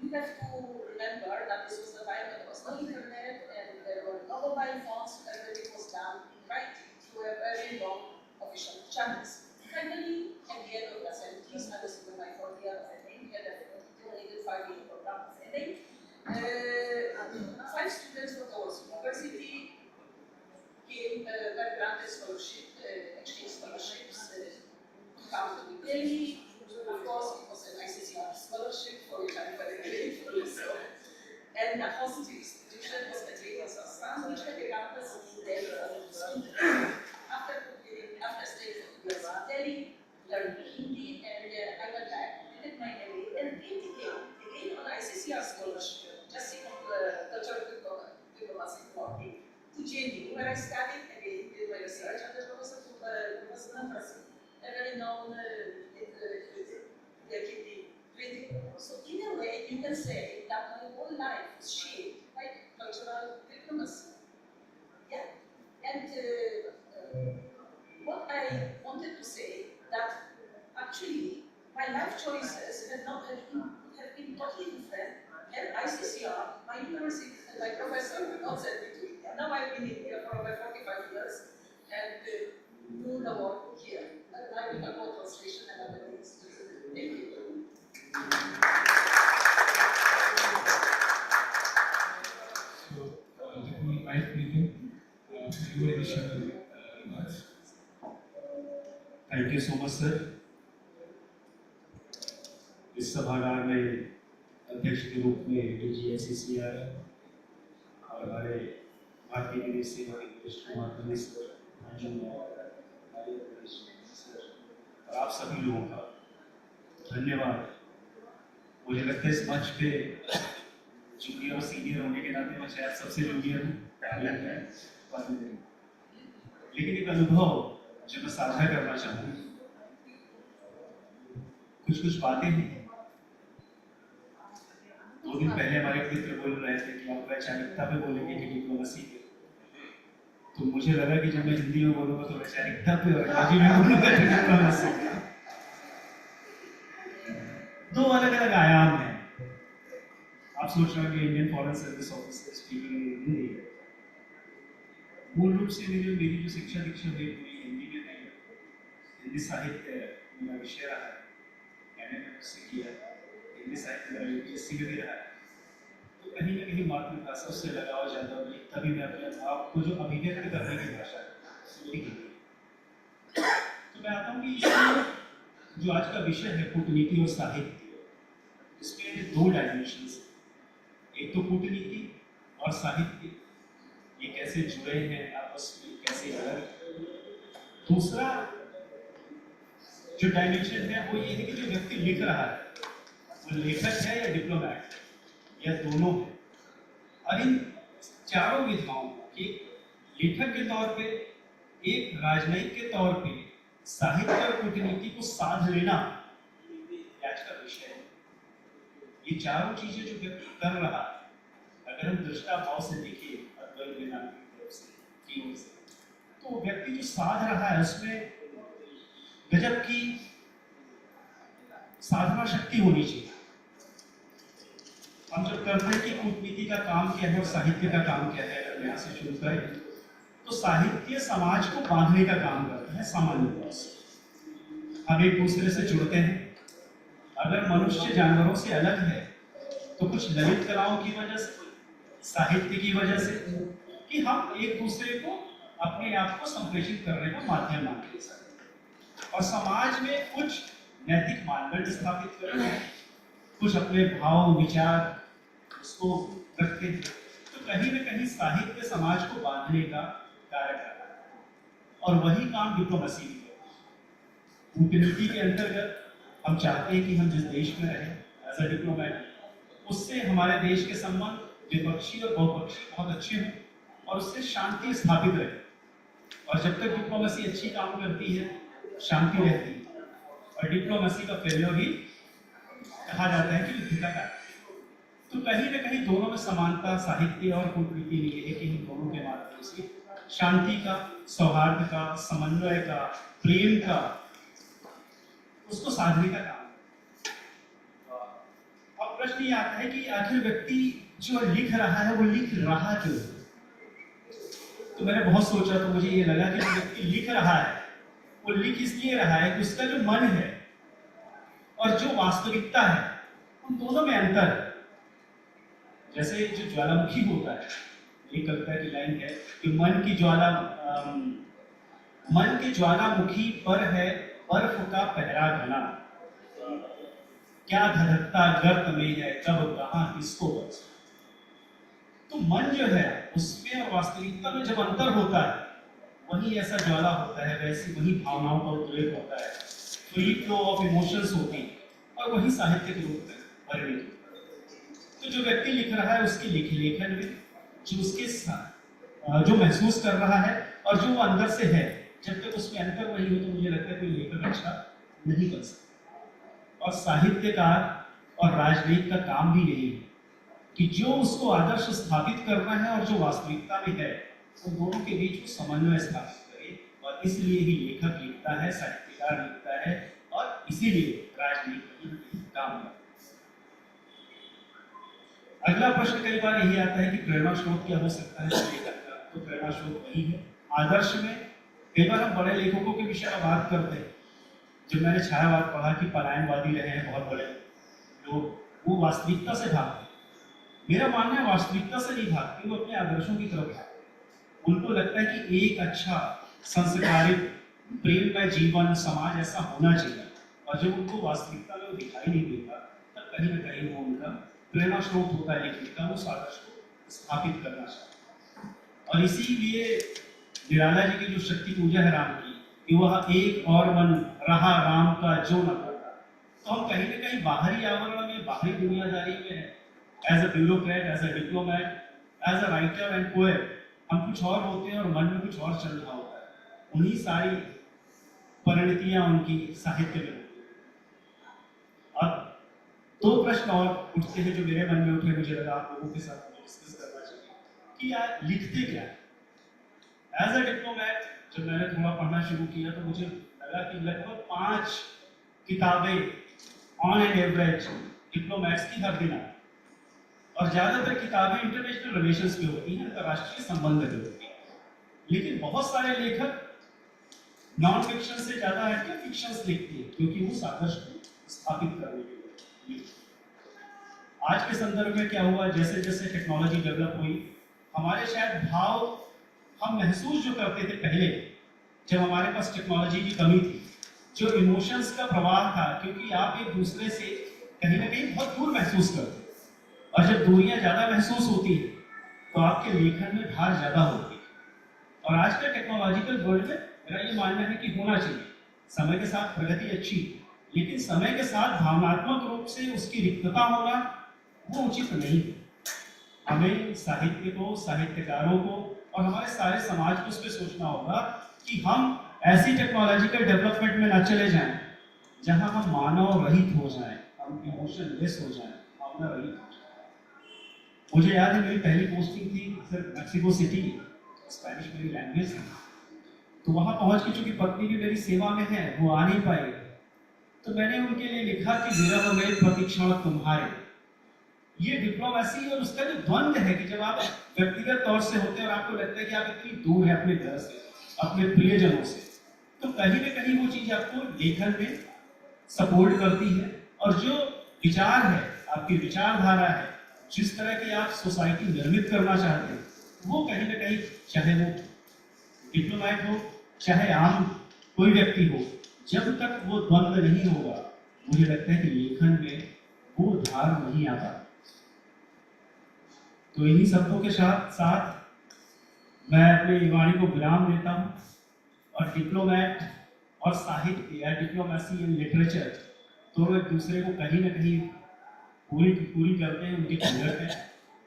You have to remember that this was the time when there was no internet and there were no mobile phones, everything was done in writing through a very long official channels. Finally, at the end of the 70s, I was in my 4th year of MA, we had a 5-year program of MA, were granted scholarship, exchange scholarships to come to Delhi. Of course, it was an ICCR scholarship for which I'm very grateful. So, and a host institution was the Ladies of Stars, which had a campus in Delhi for the students. After staying for 2 years in Delhi, learned Hindi, and I went back, did my MA, and came again on ICCR scholarship, just in cultural diplomacy working, to JD, where I studied again, did my research under Professor Bhakti, a very known so in a way, you can say that my whole life is shaped by cultural diplomacy. Yeah, and what I wanted to say that actually my life choices have been totally different. And ICCR, my university, and my professor would not send me to India. Now I've been in India for over 45 years and do the work here. And I will talk about translation and other things. Thank you. Let me invite Nathan a few additional remarks. Thank you so much, sir. इस सभागार में अध्यक्ष के रूप में DGICCR और हमारे भारतीय विदेश सेवा के सर, और आप सभी लोगों का धन्यवाद। मुझे लगता है इस मंच पे जूनियर और सीनियर होने के नाते मैं शायद सबसे जूनियर हूँ, लेकिन एक अनुभव जो मैं साझा करना चाहूँ, कुछ बातें हैं। 2 दिन पहले हमारे मित्र बोल रहे थे कि आप वैचारिकता पे बोलेंगे कि डिप्लोमेसी पे, तो मुझे लगा कि जब मैं हिंदी में बोलूंगा तो वैचारिकता पे और अंग्रेजी में बोलूंगा तो डिप्लोमेसी पे। 2 अलग-अलग आयाम हैं। आप सोच रहे हैं कि Indian foreign service officer speaking Hindi, मूल रूप से मेरी जो शिक्षा दीक्षा हुई पूरी हिंदी में नहीं, हिंदी साहित्य मेरा विषय रहा है, मैंने उससे किया, हिंदी साहित्य मेरा UPSC में भी रहा है, तो कहीं ना कहीं मातृभाषा उससे लगाव ज़्यादा हो गई, तभी मैं अपने आप को जो अभिव्यक्त करने की भाषा है, तो मैं आता हूँ कि इसमें जो आज का विषय है कूटनीति और साहित्य, इसमें 2 डायमेंशंस हैं। एक तो कूटनीति और साहित्य, ये कैसे जुड़े हैं आपस में, कैसे अलग। दूसरा जो डायमेंशन है वो ये है कि जो व्यक्ति लिख रहा है वो लेखक है या डिप्लोमैट या दोनों है। और इन चारों विधाओं, एक लेखक के तौर पे, एक राजनयिक के तौर पे, साहित्य और कूटनीति को साध लेना आज का विषय है। ये चारों चीजें जो व्यक्ति कर रहा है, अगर हम दृष्टा भाव से देखिए की ओर से, तो व्यक्ति जो साध रहा है उसमें गजब की साधना शक्ति होनी चाहिए। हम जब करते हैं कि कूटनीति का काम क्या है और साहित्य का काम क्या है, अगर यहाँ से शुरू करें तो साहित्य समाज को बांधने का काम करता है। सामान्य तौर से हम एक दूसरे से जुड़ते हैं। अगर मनुष्य जानवरों से अलग है तो कुछ ललित कलाओं की वजह से, साहित्य की वजह से, कि हम एक दूसरे को अपने आप को संप्रेषित करने का माध्यम मानते हैं और समाज में कुछ नैतिक मानदंड स्थापित करते हैं, कुछ अपने भाव विचार उसको रखते हैं। तो कहीं न कहीं साहित्य समाज को बांधने का कार्य करता है और वही काम डिप्लोमेसी भी करता है। कूटनीति के अंतर्गत हम चाहते हैं कि हम जिस देश में रहें एज अ डिप्लोमैट, उससे हमारे देश के संबंध द्विपक्षीय और बहुपक्षीय बहुत अच्छे हों और उससे शांति स्थापित रहे। और जब तक डिप्लोमेसी अच्छी काम करती है, शांति रहती है। और डिप्लोमेसी का फेलियर ही कहा जाता है कि युद्ध का कारण। तो कहीं न कहीं दोनों में समानता साहित्य और कूटनीति में ये है कि हम दोनों के माध्यम से शांति का, सौहार्द का, समन्वय का, प्रेम का, उसको साधने का काम। अब प्रश्न ये आता है कि आखिर व्यक्ति जो लिख रहा है वो लिख रहा क्यों? तो मैंने बहुत सोचा तो मुझे ये लगा कि जो व्यक्ति लिख रहा है वो लिख इसलिए रहा है कि उसका जो मन है और जो वास्तविकता है उन दोनों में अंतर है। जैसे जो ज्वालामुखी होता है एक कविता की लाइन है कि मन की ज्वालामुखी पर है बर्फ का पहरा घना, क्या धधकता गर्त में है कब कहाँ किसको बचा। तो मन जो है उसमें और वास्तविकता में जब अंतर होता है वही ऐसा ज्वाला होता है, वैसी वही भावनाओं का उद्रेक होता है, फ्री फ्लो ऑफ इमोशंस होती है और वही साहित्य के रूप में परिणित होता है। तो जो व्यक्ति लिख रहा है उसके लेखन में जो उसके साथ जो महसूस कर रहा है और जो वो अंदर से है, जब तक उसमें अंतर नहीं हो तो मुझे लगता है कोई लेखक अच्छा नहीं बन सकता। और साहित्यकार और राजनीति का काम भी यही है कि जो उसको आदर्श स्थापित करना है और जो वास्तविकता में है उन दोनों के बीच वो समन्वय स्थापित करे। और इसलिए ही लेखक लिखता है, साहित्यकार लिखता है और इसीलिए राजनीति काम करता है। अगला प्रश्न कई बार यही आता है कि प्रेरणा स्रोत क्या हो सकता है लेखक का। तो प्रेरणा स्रोत वही है आदर्श में। कई बार हम बड़े लेखकों के विषय में बात करते हैं, जब मैंने छायावाद पढ़ा कि पलायनवादी रहे हैं बहुत बड़े लोग, वो वास्तविकता से भागते। मेरा मानना है वास्तविकता से नहीं भागते, वो अपने आदर्शों की तरफ भागते। उनको लगता है कि एक अच्छा संस्कारित प्रेममय जीवन समाज ऐसा होना चाहिए, और जब उनको वास्तविकता में वो दिखाई नहीं देता तब कहीं ना कहीं वो उनका प्रेरणा स्रोत होता है लिखने का, उस आदर्श को स्थापित करना चाहिए। और इसीलिए निराला जी की जो शक्ति पूजा है राम की, कि वह एक और मन रहा राम का जो न करता, तो हम कहीं ना कहीं बाहरी आवरण में, बाहरी दुनियादारी में है। As a bureaucrat, as a diplomat, as a writer and poet हम कुछ और होते हैं और मन में कुछ और चल रहा होता है। उन्हीं सारी परिणतियां उनकी साहित्य में होती है। अब दो प्रश्न और उठते हैं जो मेरे मन में उठे, मुझे लगा आप लोगों के साथ डिस्कस करना चाहिए कि यार लिखते क्या है। एज अ डिप्लोमैट जब मैंने थोड़ा पढ़ना शुरू किया तो मुझे लगा कि लगभग 5 किताबें ऑन एन एवरेज डिप्लोमैट्स की हर दिन आती, और ज्यादातर किताबें इंटरनेशनल रिलेशंस पे होती हैं, अंतर्राष्ट्रीय संबंध पे होती हैं। लेकिन बहुत सारे लेखक नॉन फिक्शन से ज्यादा हटके फिक्शंस लिखते हैं, क्योंकि वो आदर्श को स्थापित करने के लिए। आज के संदर्भ में क्या हुआ, जैसे जैसे टेक्नोलॉजी डेवलप हुई, हमारे शायद भाव हम महसूस जो करते थे पहले जब हमारे पास टेक्नोलॉजी की कमी थी, जो इमोशंस का प्रवाह था, क्योंकि आप एक दूसरे से कहीं ना कहीं बहुत दूर महसूस करते, और जब दूरियां ज्यादा महसूस होती है तो आपके लेखन में धार ज्यादा होती है। और आज के टेक्नोलॉजिकल वर्ल्ड में मेरा ये मानना है कि होना चाहिए, समय के साथ प्रगति अच्छी, लेकिन समय के साथ भावनात्मक रूप से उसकी रिक्तता होना वो उचित नहीं है। हमें साहित्य को, साहित्यकारों को और हमारे सारे समाज को उस पर सोचना होगा कि हम ऐसी टेक्नोलॉजिकल डेवलपमेंट में न चले जाएं जहां हम मानव रहित हो जाएं, हम इमोशनलेस हो जाएं, भावना रहित हो जाएं। मुझे याद है मेरी पहली पोस्टिंग थी सर मैक्सिको सिटी, स्पेनिश मेरी लैंग्वेज थी, तो वहां पहुंच के चूंकि पत्नी भी मेरी सेवा में है, वो आ नहीं पाई, तो मैंने उनके लिए लिखा कि विरह में प्रतिक्षण तुम्हारे। ये डिप्लोमेसी और उसका जो द्वंद्व है कि जब आप व्यक्तिगत तौर से होते हैं और आपको लगता है कि आप इतनी दूर हैं अपने घर से, अपने प्रियजनों से, तो कहीं ना कहीं वो चीज आपको लेखन में सपोर्ट करती है। और जो विचार है, आपकी विचारधारा है, जिस तरह की आप सोसाइटी निर्मित करना चाहते हैं, वो कहीं ना कहीं, चाहे वो डिप्लोमैट हो चाहे आम कोई व्यक्ति हो, जब तक वो द्वंद्व नहीं होगा, मुझे लगता है कि लेखन में वो धार नहीं आता। तो इन्हीं शब्दों के साथ मैं अपनी वाणी को विराम देता हूँ। और डिप्लोमैट और साहित्य या डिप्लोमेसी एंड लिटरेचर दोनों एक दूसरे को कहीं ना कहीं पूरी करते हैं, उनकी पूरक है।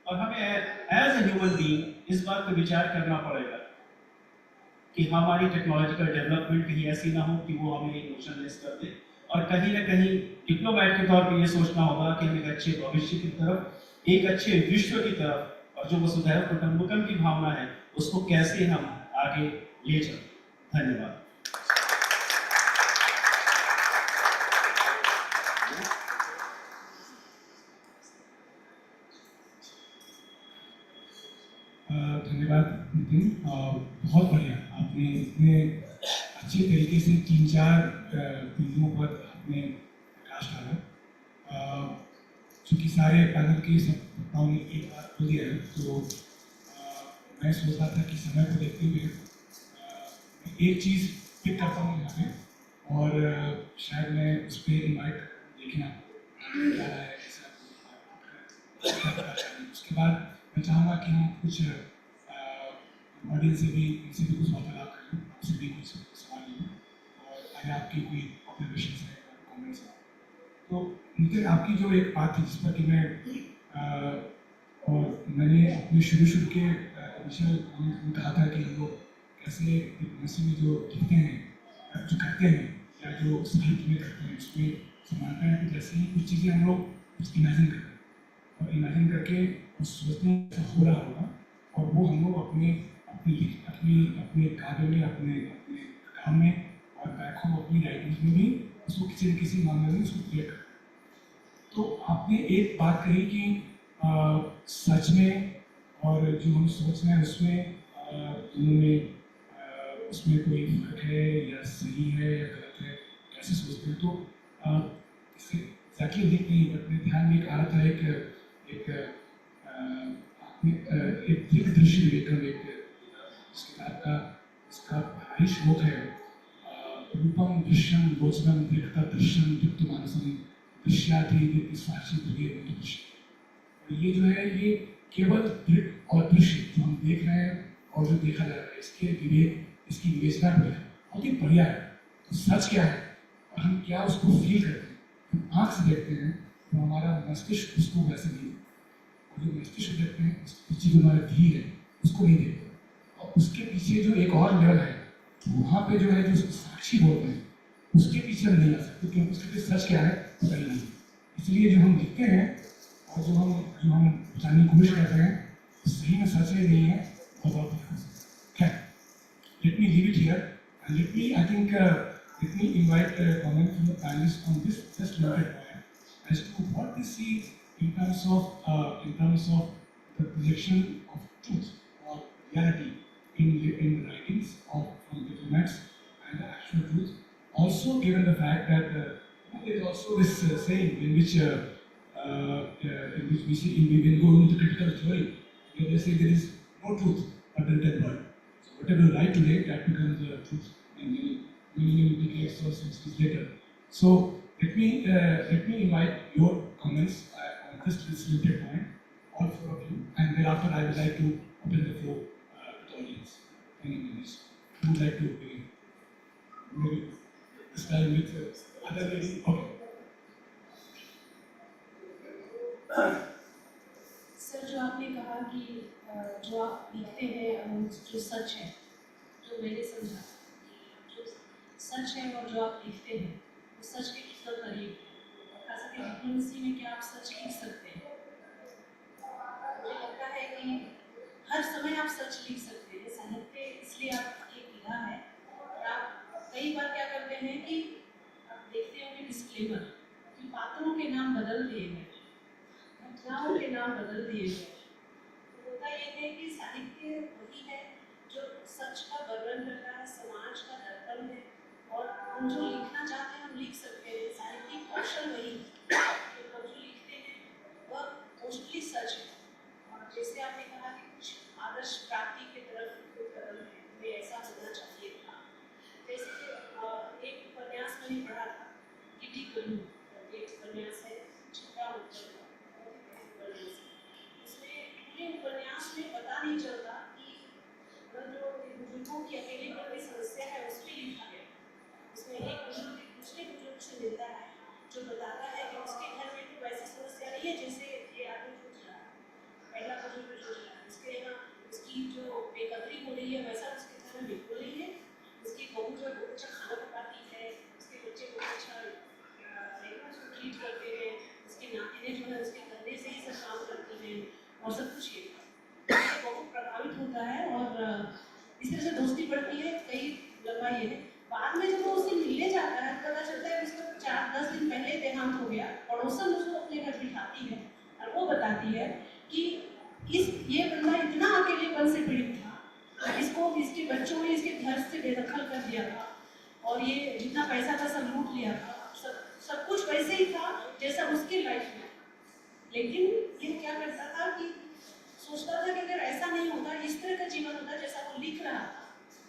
और हमें एज ए ह्यूमन बीइंग इस बात पर विचार करना पड़ेगा कि हमारी टेक्नोलॉजिकल डेवलपमेंट कहीं ऐसी ना हो कि वो हमें इमोशनलेस कर दे। और कहीं ना कहीं डिप्लोमैट के तौर पर ये सोचना होगा कि हम एक अच्छे भविष्य की तरफ, एक अच्छे विश्व की तरफ, और जो वसुधैव कुटुंबकम की भावना है उसको कैसे हम आगे ले चलें। धन्यवाद। धन्यवाद नितिन, बहुत बढ़िया। आपने इतने अच्छे तरीके से 3-4 बिंदुओं पर आपने प्रकाश डाला। चूँकि सारे पैनल के सब वक्ताओं ने एक बात बोली है, तो मैं सोच रहा था कि समय को देखते हुए एक चीज़ पिक करता हूँ यहाँ पे और शायद मैं उस पर इन्वाइट देखना क्या रहा है उसके बाद मैं चाहूँगा कि हम कुछ ऑडियंस से भी उनसे भी कुछ वार्तालाप करें, उनसे भी कुछ सवाल लें और अगर आपकी कोई ऑब्जर्वेशन है कॉमेंट्स है तो मुझे आपकी जो एक बात थी जिस पर कि मैं और मैंने अपने शुरू के इनिशियल में कहा था कि हम लोग कैसे डिप्लोमेसी में जो लिखते हैं जो करते हैं या जो साहित्य में करते हैं उसमें समानता है कि जैसे ही कुछ चीज़ें हम लोग कुछ इमेजिन करते हैं और इमेजिन करके उस सोचते हैं ऐसा हो रहा होगा और वो हम लोग अपने अपने अपने अपने काव्य में अपने अपने काम में और बैक होम अपनी राइटिंग में भी उसको किसी न किसी मामले में उसको क्रिएट करते हैं। तो आपने एक बात कही कि सच में और जो हम सोच रहे हैं उसमें दोनों में उसमें कोई फर्क है या सही है या गलत है कैसे सोचते हैं तो इससे एग्जैक्टली लिख नहीं अपने ध्यान में एक आ रहा था एक दिव्य दृश्य लेकर एक इस किताब का इसका भारी श्लोक है रूपम दृश्यम गोचरम दृक्ता दृश्यम दीप्त मानसम दृश्याधि साक्षी दृश्य और ये जो है ये केवल दृक और दृश्य जो हम देख रहे हैं और जो देखा जा रहा है इसके विवेक इसकी विवेचना पर है बहुत ही बढ़िया है। तो सच क्या है और हम क्या उसको फील करते हैं, हम आँख से देखते हैं तो हमारा मस्तिष्क उसको वैसे नहीं और जो मस्तिष्क देखते हैं उसके पीछे जो हमारा धीर है उसको नहीं देखते और उसके पीछे जो एक और लेवल है वहाँ पे जो है जो साक्षी बोलते हैं उसके पीछे हम नहीं आ सकते क्योंकि उसके पीछे सच क्या है पता ही नहीं। इसलिए जो हम लिखते हैं और जो हम जानने की कोशिश करते हैं सही में सच है नहीं है बहुत खैर let me leave it here and let me invite a comment from the panelists on this just limited point as to what they see in terms of the projection of truth or reality in the writings from diplomats and the actual truth. Also, given the fact that there is also this saying in which we see when we go into critical theory, where they say there is no truth but the written word. So whatever you write today, that becomes the truth many decades or centuries later. So let me invite your comments on this limited point, all four of you, and thereafter I would like to open the floor to the audience. Any members who would like to begin? Maybe this time with other lady. Okay. Sir जो आपने कहा कि जो आप लिखते हैं जो सच है जो मैंने समझा जो सच है और जो आप लिखते हैं वो सच के कितना करीब है खास करके डिप्लोमेसी में क्या आप सच लिख सकते हैं। मुझे लगता है कि हर समय आप सच लिख सकते हैं साहित्य इसलिए आप एक विधा है और आप कई बार क्या करते हैं कि आप देखते होंगे डिस्क्लेमर कि पात्रों के नाम बदल दिए गए घटनाओं के नाम बदल दिए गए। होता ये है कि साहित्य वही है जो सच का वर्णन करता है समाज का दर्पण है और हम जो लिखना चाहते हैं हम लिख सकते हैं। साहित्यिक कौशल वही है हम जो लिखते हैं वह मोस्टली सच है और जैसे आपने कहा कि कुछ आदर्श प्राप्ति की तरफ कदम है हमें ऐसा होना चाहिए था। जैसे एक उपन्यास मैंने पढ़ा था किटी कलू एक उपन्यास है छिपा उपन्यास में पता नहीं चलता कि जो बुजुर्गों की अकेलेपन की समस्या है उस पर लिखा गया। उसमें एक बुजुर्ग दूसरे बुजुर्ग से मिलता है जो बताता है कि उसके घर में तो वैसी समस्या नहीं है जैसे ये आदमी जूझ रहा है पहला बुजुर्ग जूझ रहा है उसके यहाँ उसकी जो बेकदरी हो रही है वैसा उसके घर में बिल्कुल नहीं है। उसकी बहू जो बहुत अच्छा खाना पकाती है उसके बच्चे बहुत अच्छा ट्रीट करते हैं उसके नातिने जो है उसके कंधे से ही सब काम करती हैं और सब कुछ ये बहुत प्रभावित होता है और इस तरह से दोस्ती बढ़ती है कई लंबा ये है। बाद में जब वो उससे मिलने जाता है पता चलता है उसका 4-10 दिन पहले देहांत हो गया। पड़ोसन उसको अपने घर बिठाती है और वो बताती है कि ये बंदा इतना अकेलेपन से पीड़ित था इसको इसके बच्चों ने इसके घर से बेदखल कर दिया था और ये जितना पैसा था सब लूट लिया था सब कुछ वैसे ही था जैसा उसकी लाइफ में। लेकिन ये क्या करता था कि सोचता था कि अगर ऐसा नहीं होता, इस तरह का जीवन होता जैसा वो लिख रहा था,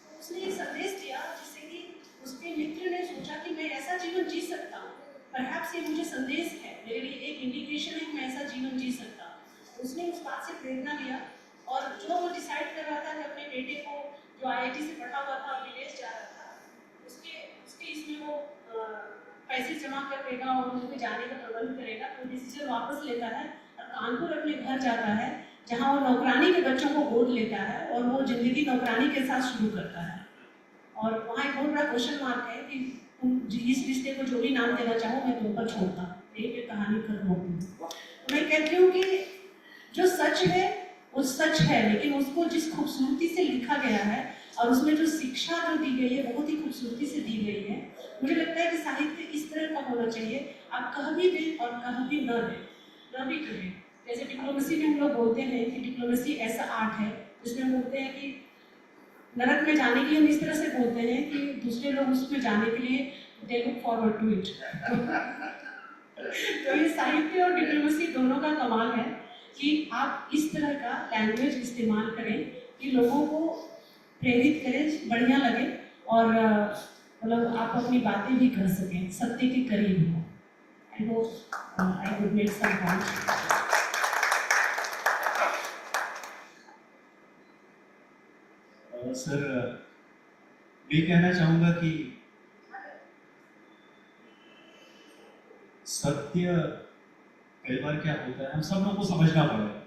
तो उसने एक संदेश दिया जिससे कि उसके मित्र ने सोचा कि मैं ऐसा जीवन जी सकता हूँ, परहैप्स ये मुझे संदेश है, मेरे लिए एक इंडिकेशन है कि मैं ऐसा जीवन जी सकता हूँ। उसने उस बात से प्रेरणा लिया और जो वो डिसाइड कर रहा था कि अपने बेटे को जो IIT से पढ़ा हुआ था विदेश जा रहा था, उसके इसमें वो पैसे जमा कर देगा और उनको जाने का प्रबंध करेगा, तो डिसीजन वापस लेता है और कानपुर अपने घर जाता है, जहाँ वो नौकरानी के बच्चों को गोद लेता है और वो जिंदगी नौकरानी के साथ शुरू करता है। और वहाँ एक बहुत बड़ा क्वेश्चन मार्क है कि तुम इस रिश्ते को जो भी नाम देना चाहो मैं तुम पर छोड़ता हूँ, यही पे कहानी खत्म होती है। तो मैं कहती हूँ कि जो सच है वो सच है, लेकिन उसको जिस खूबसूरती से लिखा गया है और उसमें जो शिक्षा जो दी गई है बहुत ही खूबसूरती से दी गई है। मुझे लगता है कि साहित्य इस तरह का होना चाहिए, आप कह भी दें और कह भी न दें, न भी कहें। जैसे डिप्लोमेसी में हम लोग बोलते हैं कि डिप्लोमेसी ऐसा आर्ट है जिसमें बोलते हैं कि नरक में जाने के लिए हम इस तरह से बोलते हैं कि दूसरे लोग उसमें जाने के लिए they look forward to it. तो ये साहित्य और डिप्लोमेसी दोनों का कमाल है कि आप इस तरह का लैंग्वेज इस्तेमाल करें कि लोगों को प्रेरित करें, बढ़िया लगे और मतलब आप अपनी बातें भी कर सकें, सत्य के करीब हो। I hope I would make some point. Sir, मैं कहना चाहूँगा कि सत्य कई बार क्या होता है, हम सब लोग को समझना पड़ेगा।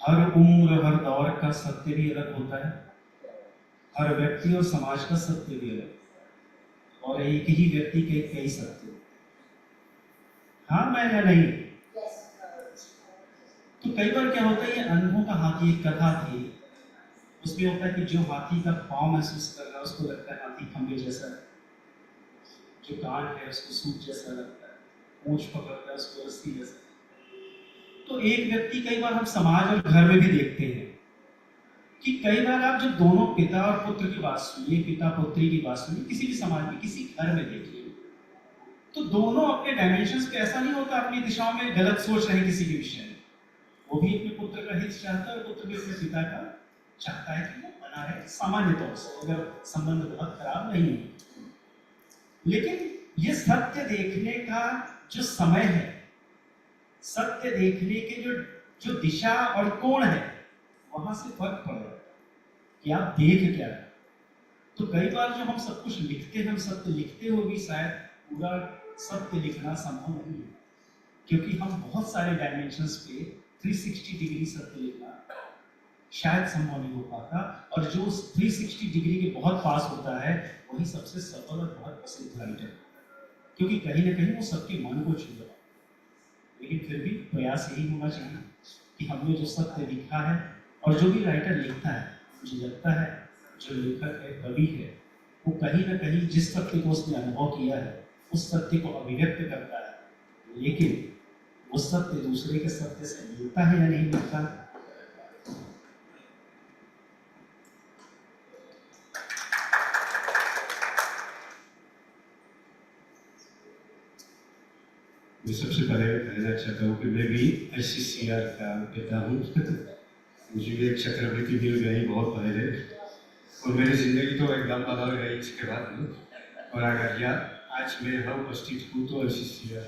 हर उम्र हर दौर का सत्य भी अलग होता है, हर व्यक्ति और समाज का सत्य भी अलग, और एक ही व्यक्ति के कई सत्य। हाँ मैं या नहीं? तो कई बार क्या होता है, ये अनुभव का हाथी एक कथा थी, उसमें होता है कि जो हाथी का पाँव महसूस कर रहा है उसको लगता है हाथी खंबे जैसा है, जो कान है उसको सूट जैसा लगता है, पूंछ पकड़ता है उसको रस्सी जैसा। तो एक व्यक्ति, कई बार हम समाज और घर में भी देखते हैं कि कई बार आप जब दोनों पिता और पुत्र की बात सुनिए, पिता पुत्री की बात सुनिए, किसी भी समाज में किसी घर में देखिए, तो दोनों अपने डायमेंशंस पे ऐसा नहीं होता अपनी दिशाओं में गलत सोच रहे किसी भी विषय में। वो भी अपने पुत्र का हित चाहता है और पुत्र भी अपने पिता का चाहता है कि वो बना रहे, सामान्य तौर से अगर संबंध बहुत खराब नहीं है। लेकिन ये सत्य देखने का जो समय है, सत्य देखने के जो दिशा और कोण है, वहां से फर्क पड़ रहा है कि आप देख क्या है। तो कई बार जो हम सब कुछ लिखते हैं, हम सत्य लिखते हुए भी शायद पूरा सत्य लिखना संभव नहीं है, क्योंकि हम बहुत सारे डायमेंशंस पे 360 डिग्री सत्य लिखना शायद संभव नहीं हो पाता, और जो 360 डिग्री के बहुत पास होता है वही सबसे सफल और बहुत प्रसिद्ध राइटर, क्योंकि कहीं ना कहीं वो सबके मन को छू रहा है। लेकिन फिर भी प्रयास यही होना चाहिए कि हमने जो सत्य लिखा है, और जो भी राइटर लिखता है, मुझे लगता है जो लेखक है, कवि है, वो कहीं ना कहीं जिस सत्य को उसने अनुभव किया है उस सत्य को अभिव्यक्त करता है, लेकिन वो सत्य दूसरे के सत्य से मिलता है या नहीं मिलता। मैं सबसे पहले कहना चाहता हूँ कि मैं भी ICCR का बेटा हूँ। मुझे भी एक छात्रवृत्ति मिल गई बहुत पहले, और मेरी जिंदगी तो एकदम बदल गई इसके बाद। और अगर आज मैं यहाँ उपस्थित हूँ तो ICCR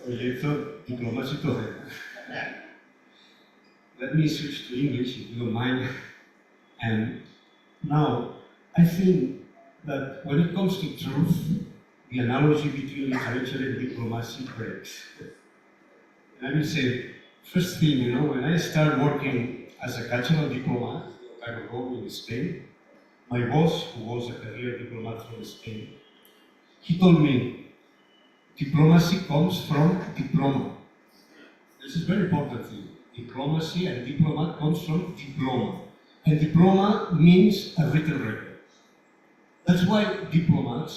और ये तो डिप्लोमेसी तो है। Let me switch to English if you don't mind. And now I think that when it comes to truth, the analogy between literature and diplomacy breaks. And I will say, first thing, when I started working as a cultural diplomat a time ago in Spain, my boss, who was a career diplomat from Spain, he told me, diplomacy comes from diploma. This is a very important thing. Diplomacy and diplomat comes from diploma. And diploma means a written record. That's why diplomats,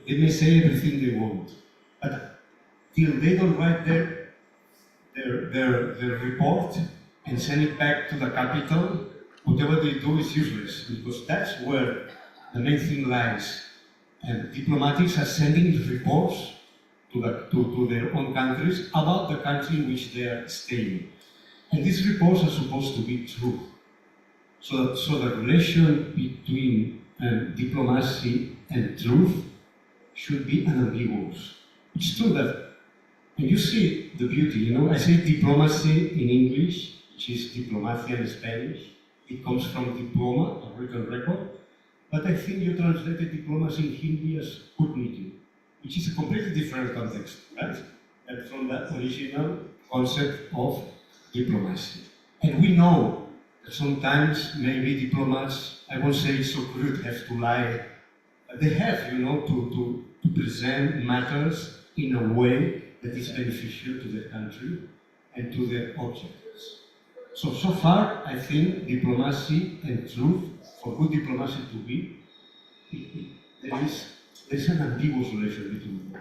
they may say everything they want, but till they don't write their report and send it back to the capital, whatever they do is useless, because that's where the main thing lies. And diplomatics are sending the reports to their own countries about the country in which they are staying. And these reports are supposed to be true. So the relation between diplomacy and truth should be unambiguous. It's true that, and you see the beauty, I say diplomacy in English, which is diplomacia in Spanish. It comes from diploma, a written record, but I think you translated diplomacy in Hindi as kutniti, which is a completely different context, right? And from that original concept of diplomacy. And we know that sometimes maybe diplomats, I won't say it's so crude, have to lie, but they have, to present matters in a way that is beneficial to the country and to their objectives. So far, I think diplomacy and truth, for good diplomacy to be, there's an ambiguous relation between both.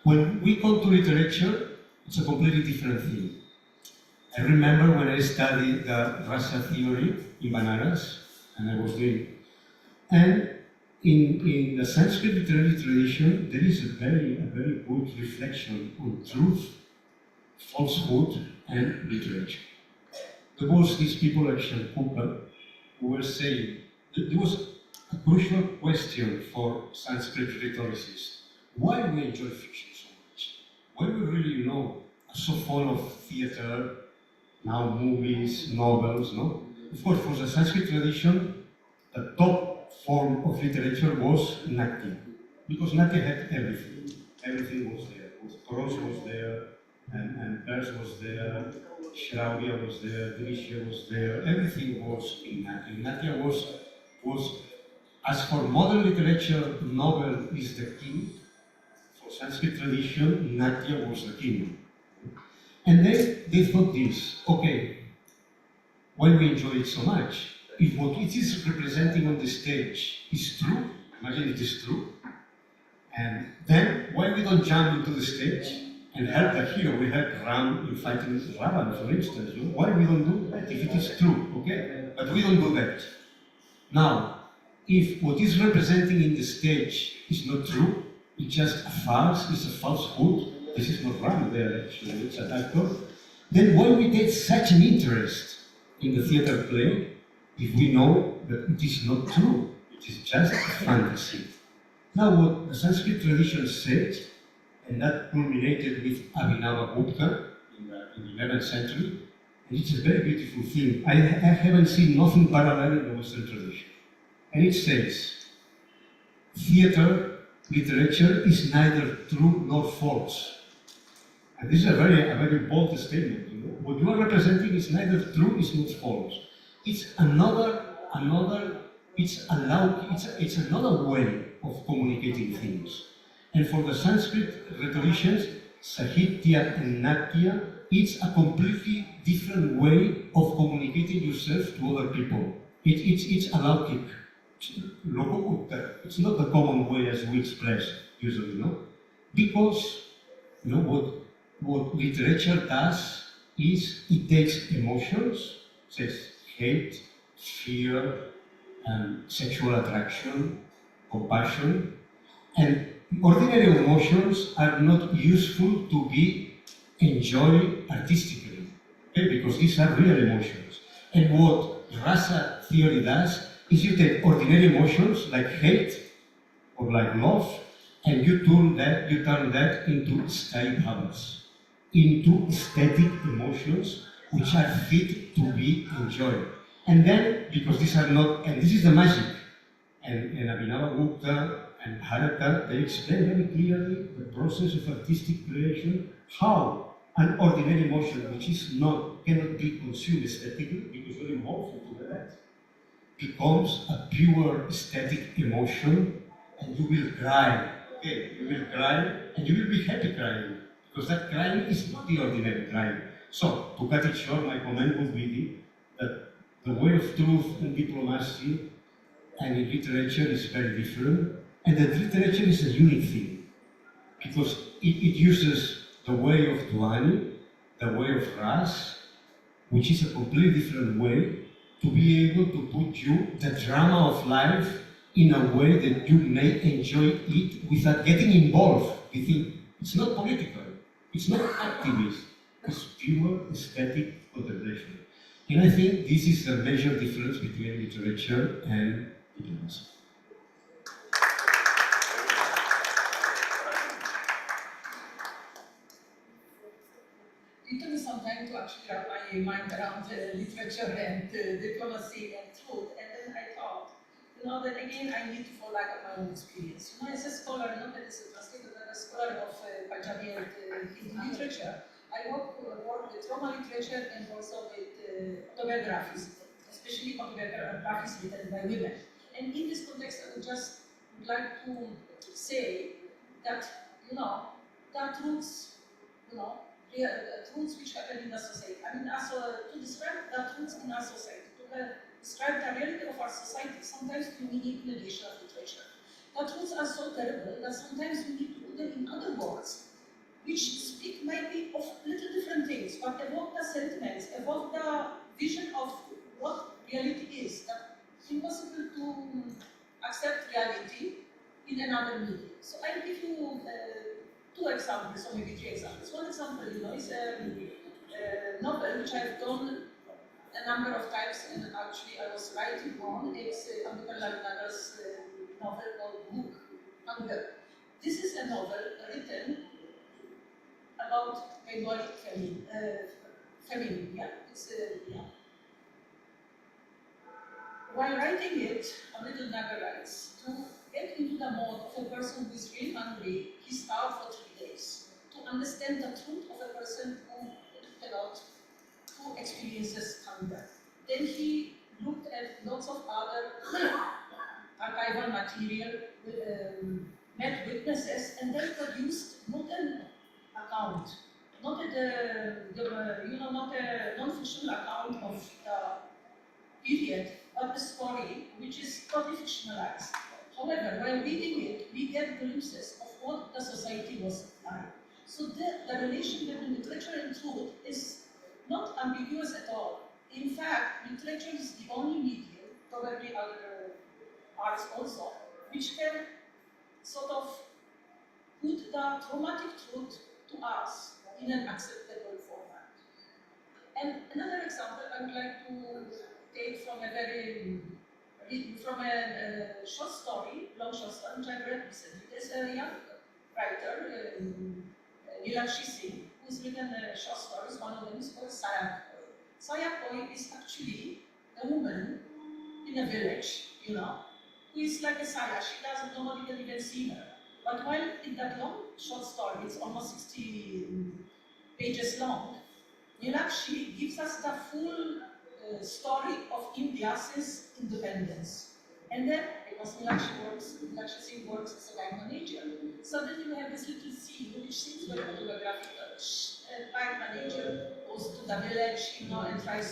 When we come to literature, it's a completely different thing. I remember when I studied the Rasa theory in Banaras, and I was doing, and in the Sanskrit literary tradition, there is a very good reflection on truth, falsehood, and literature. There was these people like Shankupa who were saying that there was a crucial question for Sanskrit rhetoricists. Why do we enjoy fiction so much? Why do we really, so fond of theater, now movies, novels, no? Of course, for the Sanskrit tradition, the top form of literature was Natya, because Natya had everything. Everything was there. Prose was there, and verse was there, Shravya was there, Drisya was there, everything was in Natya. Natya was, as for modern literature, novel is the king. For Sanskrit tradition, Natya was the king. And then they thought this, okay, why we enjoy it so much? If what it is representing on the stage is true, imagine it is true, and then why we don't jump into the stage and help the hero? We help Ram in fighting Ravan, for instance. Why we don't do that if it is true, okay? But we don't do that. Now, if what is representing in the stage is not true, it's just a farce, it's a falsehood, this is not Ram there actually, it's an actor, then why we take such an interest in the theater play if we know that it is not true, it is just a fantasy? Now what the Sanskrit tradition said, and that culminated with Abhinavagupta in the 11th century, and it's a very beautiful thing. I haven't seen nothing parallel in the Western tradition. And it says, theater, literature is neither true nor false. And this is a very bold statement. What you are representing is neither true, it's not false. It's another way of communicating things. And for the Sanskrit rhetoricians, Sahitya and Natya, it's a completely different way of communicating yourself to other people. It's alaukic. It's not the common way as we express usually, no? Because what literature does is it takes emotions, says hate, fear, sexual attraction, compassion, and ordinary emotions are not useful to be enjoyed artistically, okay? Because these are real emotions. And what Rasa theory does is you take ordinary emotions like hate or like love, and you turn that into sthayi bhavas, into aesthetic emotions which are fit to be enjoyed. And then, because these are not, and this is the magic, and Abhinavagupta and Bharata, they explain very clearly the process of artistic creation, how an ordinary emotion which cannot be consumed aesthetically, because very harmful to that, becomes a pure aesthetic emotion, and you will cry. Okay, you will cry, and you will be happy crying, because that crying is not the ordinary crying. So, to cut it short, my comment would be that the way of truth in diplomacy and in literature is very different, and that literature is a unique thing, because it uses the way of Dwani, the way of Ras, which is a completely different way to be able to put you the drama of life in a way that you may enjoy it without getting involved. It's not political, it's not activist, it's pure aesthetic contemplation. And I think this is the major difference between literature and diplomacy. It took me some time to actually wrap my mind around literature and diplomacy and truth, and then I thought, that again I need to fall back on my own experience. As a scholar, not as a translator, but a scholar of Punjabi and Hindu literature, I work with Roma literature and also with autobiographies, especially autobiographies written by women. And in this context, I would just like to say that, there are truths, truths which happen in the society. I mean, to describe the truths in our society, to describe the reality of our society, sometimes we need negation of literature. The truths are so terrible that sometimes we need to put them in other words, which speak maybe of little different things, but evoke the sentiments, evoke the vision of what reality is. That it's impossible to accept reality in another medium. So I'll give you two examples, or maybe three examples. One example, is a novel which I've done a number of times, and actually I was writing on. It's Ambedkar Lalnagar's novel called Hunger. This is a novel written about Bengali feminism. While writing it, Ambedkar Nagar writes, to get into the mode of a person who is really hungry, he starved for 3 days. To understand the truth of a person who experiences hunger. Then he looked at lots of other archival material, met witnesses, and then produced not an account, not a non-fictional account of the period, but a story which is totally fictionalized. However, while reading it, we get glimpses of what the society was like. So the relation between literature and truth is not ambiguous at all. In fact, literature is the only medium, probably other arts also, which can sort of put the traumatic truth to us in an acceptable format. And another example I would like to take from a short story, long short story, which I read recently. There's a young writer, Nilakshi Singh, who's written short stories. One of them is called Sayak Koi. Sayak Koi is actually a woman in a village, who is like a saya. Nobody can even see her. But while in that long short story, it's almost 60 pages long, Nilakshi gives us the full story of India since independence. And then, because Nilakshi Singh works as a bank manager, suddenly we have this little scene which seems very autobiographical. A bank manager goes to the village, and tries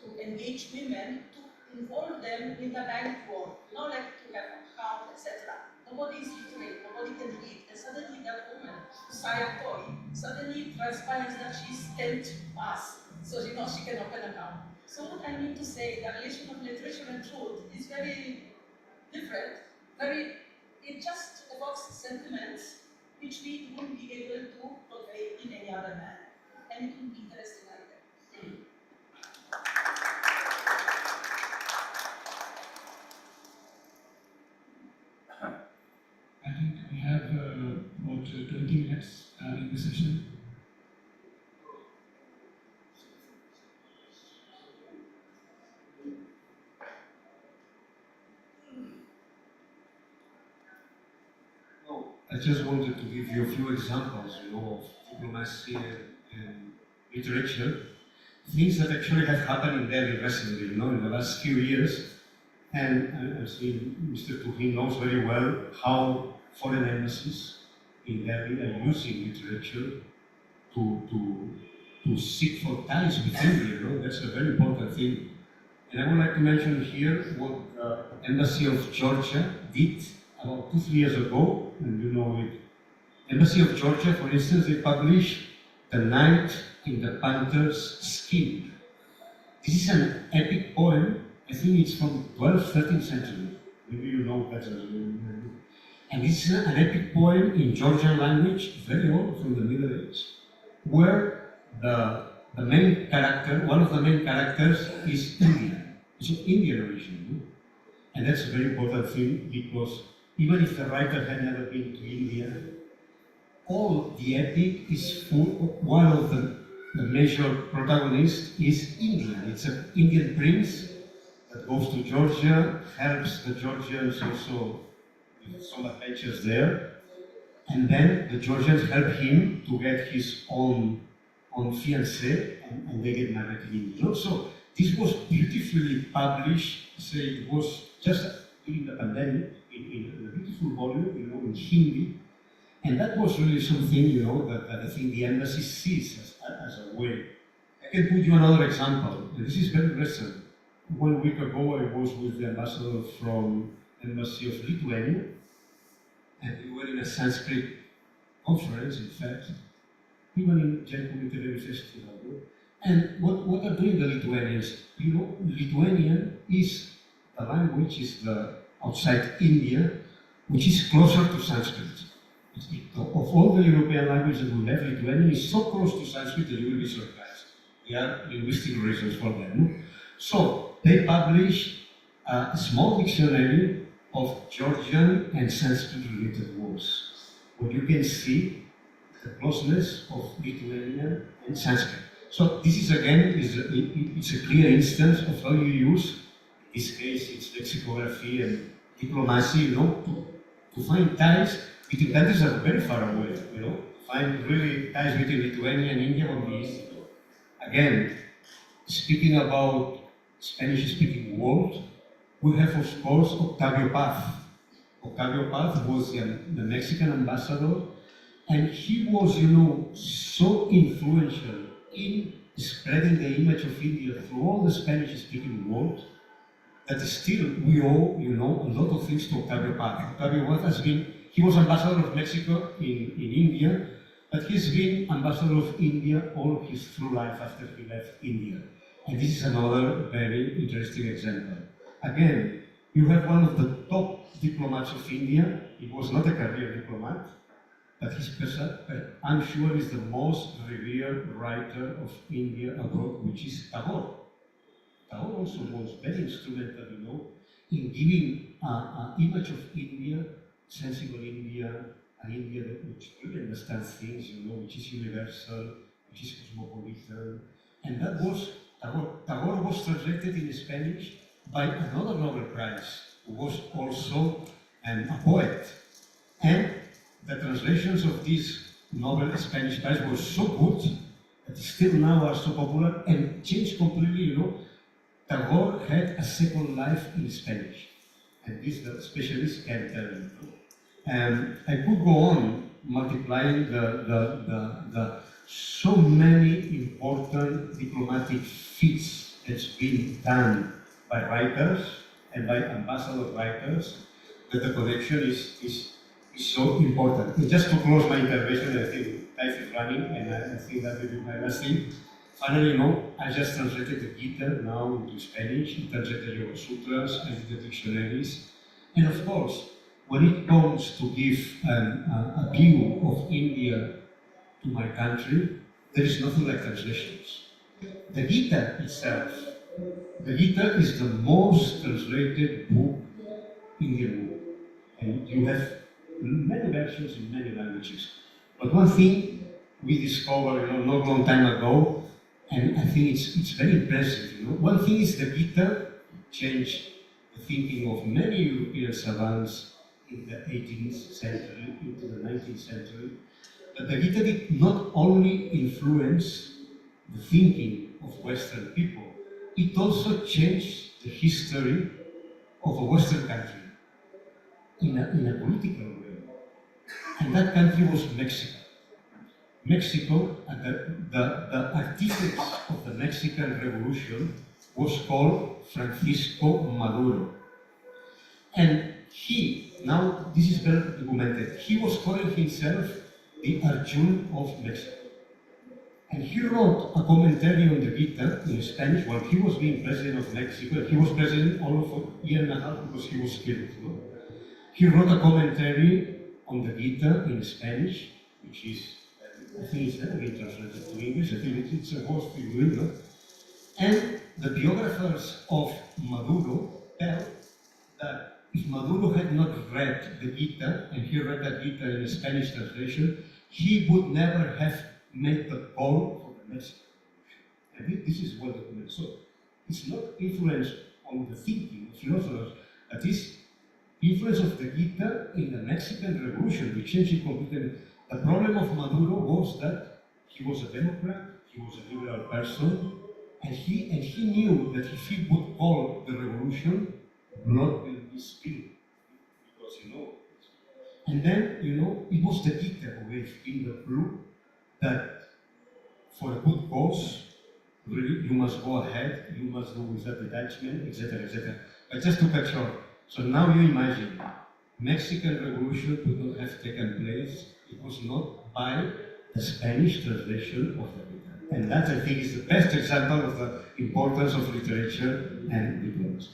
to engage women to involve them in the bank work, like to have an account, etc. Nobody is literate, nobody can read, and suddenly that woman, Sayak Koi, suddenly transpires that she's 10th pass, so she can open an account. So what I mean to say, the relation of literature and truth is very different, it just evokes sentiments which we wouldn't be able to convey in any other manner, and it would be interesting like that. I think we have about 20 minutes in the session. I just wanted to give you a few examples, of diplomacy and literature, things that actually have happened in Delhi recently, in the last few years. And I see Mr. Tuhin knows very well how foreign embassies in Delhi are using literature to seek for ties with India. That's a very important thing. And I would like to mention here what the Embassy of Georgia did about 2-3 years ago, and it. Embassy of Georgia, for instance, they published The Night in the Panther's Skin. This is an epic poem. I think it's from 12th, 13th century. Maybe you know better. And this is an epic poem in Georgian language, very old, from the Middle Ages, where the main character, one of the main characters, is Indian. It's of Indian origin. And that's a very important thing, because even if the writer had never been to India, all the epic is full. One of the major protagonists is Indian. It's an Indian prince that goes to Georgia, helps the Georgians also with some adventures there, and then the Georgians help him to get his own fiancée, and they get married in India. So this was beautifully published. Say it was just during the pandemic in a beautiful volume, in Hindi. And that was really something, that I think the embassy sees as a way. I can put you another example, and this is very recent. 1 week ago, I was with the ambassador from the Embassy of Lithuania, and we were in a Sanskrit conference, in fact, even in Jaipur Festival. And what are doing the Lithuanians? Lithuanian is the language, outside India, which is closer to Sanskrit. Of all the European languages we have, Lithuanian is so close to Sanskrit that you will be surprised. There are linguistic reasons for them. So they publish a small dictionary of Georgian and Sanskrit-related words, where you can see the closeness of Lithuanian and Sanskrit. So this is again, it's a clear instance of how you use, in this case, it's lexicography and diplomacy, to find ties between countries that are very far away, find really ties between Lithuania and India on the east. Again, speaking about Spanish-speaking world, we have, of course, Octavio Paz. Octavio Paz was the Mexican ambassador, and he was, so influential in spreading the image of India through all the Spanish-speaking world that still we owe, a lot of things to Octavio Paz. Octavio Paz he was ambassador of Mexico in India, but he's been ambassador of India all his through life after he left India. And this is another very interesting example. Again, you have one of the top diplomats of India. He was not a career diplomat, but I'm sure he's the most revered writer of India abroad, which is Tagore. Tagore also was very instrumental, in giving an image of India, sensible India, an India which really understands things, which is universal, which is cosmopolitan. And that was, Tagore was translated in Spanish by another Nobel Prize, who was also a poet. And the translations of this Nobel Spanish Prize were so good that still now are so popular and changed completely, Tagore had a second life in Spanish. And this the specialists can tell you. And I could go on multiplying the so many important diplomatic feats that's been done by writers and by ambassador writers, that the connection is so important. And just to close my intervention, I think time is running, and I think that will be my last thing. Finally, I just translated the Gita now into Spanish, translated the Yoga Sutras and the dictionaries. And of course, when it comes to give a view of India to my country, there is nothing like translations. The Gita itself, the Gita is the most translated book in the world. And you have many versions in many languages. But one thing we discovered, not a long time ago, and I think it's very impressive. One thing is the Gita changed the thinking of many European savants in the 18th century into the 19th century. But the Gita did not only influence the thinking of Western people, it also changed the history of a Western country in a political way. And that country was Mexico. Mexico, the architect of the Mexican Revolution was called Francisco Maduro. And now this is well documented, he was calling himself the Arjun of Mexico. And he wrote a commentary on the Gita in Spanish while he was being president of Mexico. He was president only for a year and a half because he was killed. He wrote a commentary on the Gita in Spanish, which is, I think it's never been translated to English. I think it's a most bilingual. And the biographers of Maduro tell that if Maduro had not read the Gita, and he read that Gita in a Spanish translation, he would never have made the call for the Mexican Revolution. And this is well documented. So it's not influence on the thinking of philosophers, but it's influence of the Gita in the Mexican Revolution, which changed it completely. The problem of Maduro was that he was a Democrat, he was a liberal person, and he knew that if he would call the revolution, blood will be spilled, because and then, it was the Gita who gave him the clue that for a good cause, really, you must go ahead, you must do without detachment, etc., etc. But just to cut short, so now you imagine, Mexican Revolution could not have taken place, it was not by the Spanish translation of the Gita. And that, I think, is the best example of the importance of literature and diplomacy.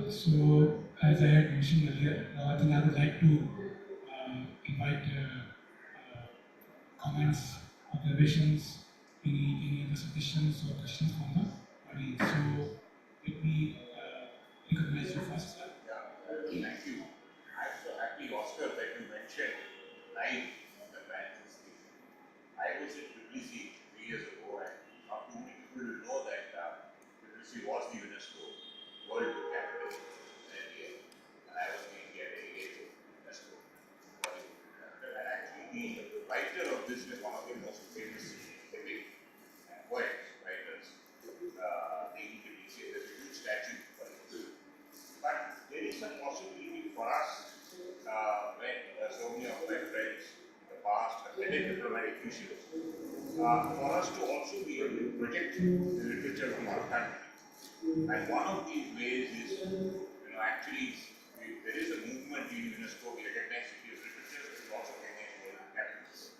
So, as I had mentioned earlier, I think I would like to invite comments, observations, any other suggestions or questions from the audience. So, let me recognize you first. Thank you. I'm so happy, Oscar, that you mentioned life in the man's history. I was in Tbilisi 3 years ago, and not too many people will know that Tbilisi was the UNESCO World Book Capital in India, and I was the India delegate to UNESCO. And actually, the writer of this is one of the most famous epic and poets writers. Taking Tbilisi, there's a huge statue for him. But there is a possibility for us, when so many of my friends in the past have headed diplomatic missions, for us to also be able to project the literature from our country. And one of these ways is, actually, there is a movement in UNESCO, we recognize India's literature, but we also recognize world capitals.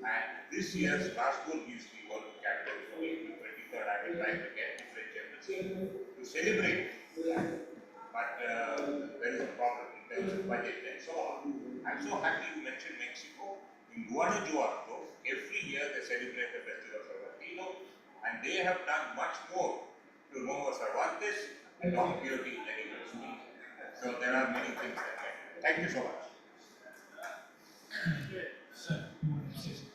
And this year, Strasbourg is the world capital for April 23rd. I will try to get the French embassy to celebrate that. But there is a problem in terms of budget and so on. I'm so happy you mentioned Mexico. In Guanajuato, every year they celebrate the festival of Cervantino, and they have done much more to remember Cervantes and Don Quixote than even me. So there are many things that can do. Thank you so much. Sir, you want to say something?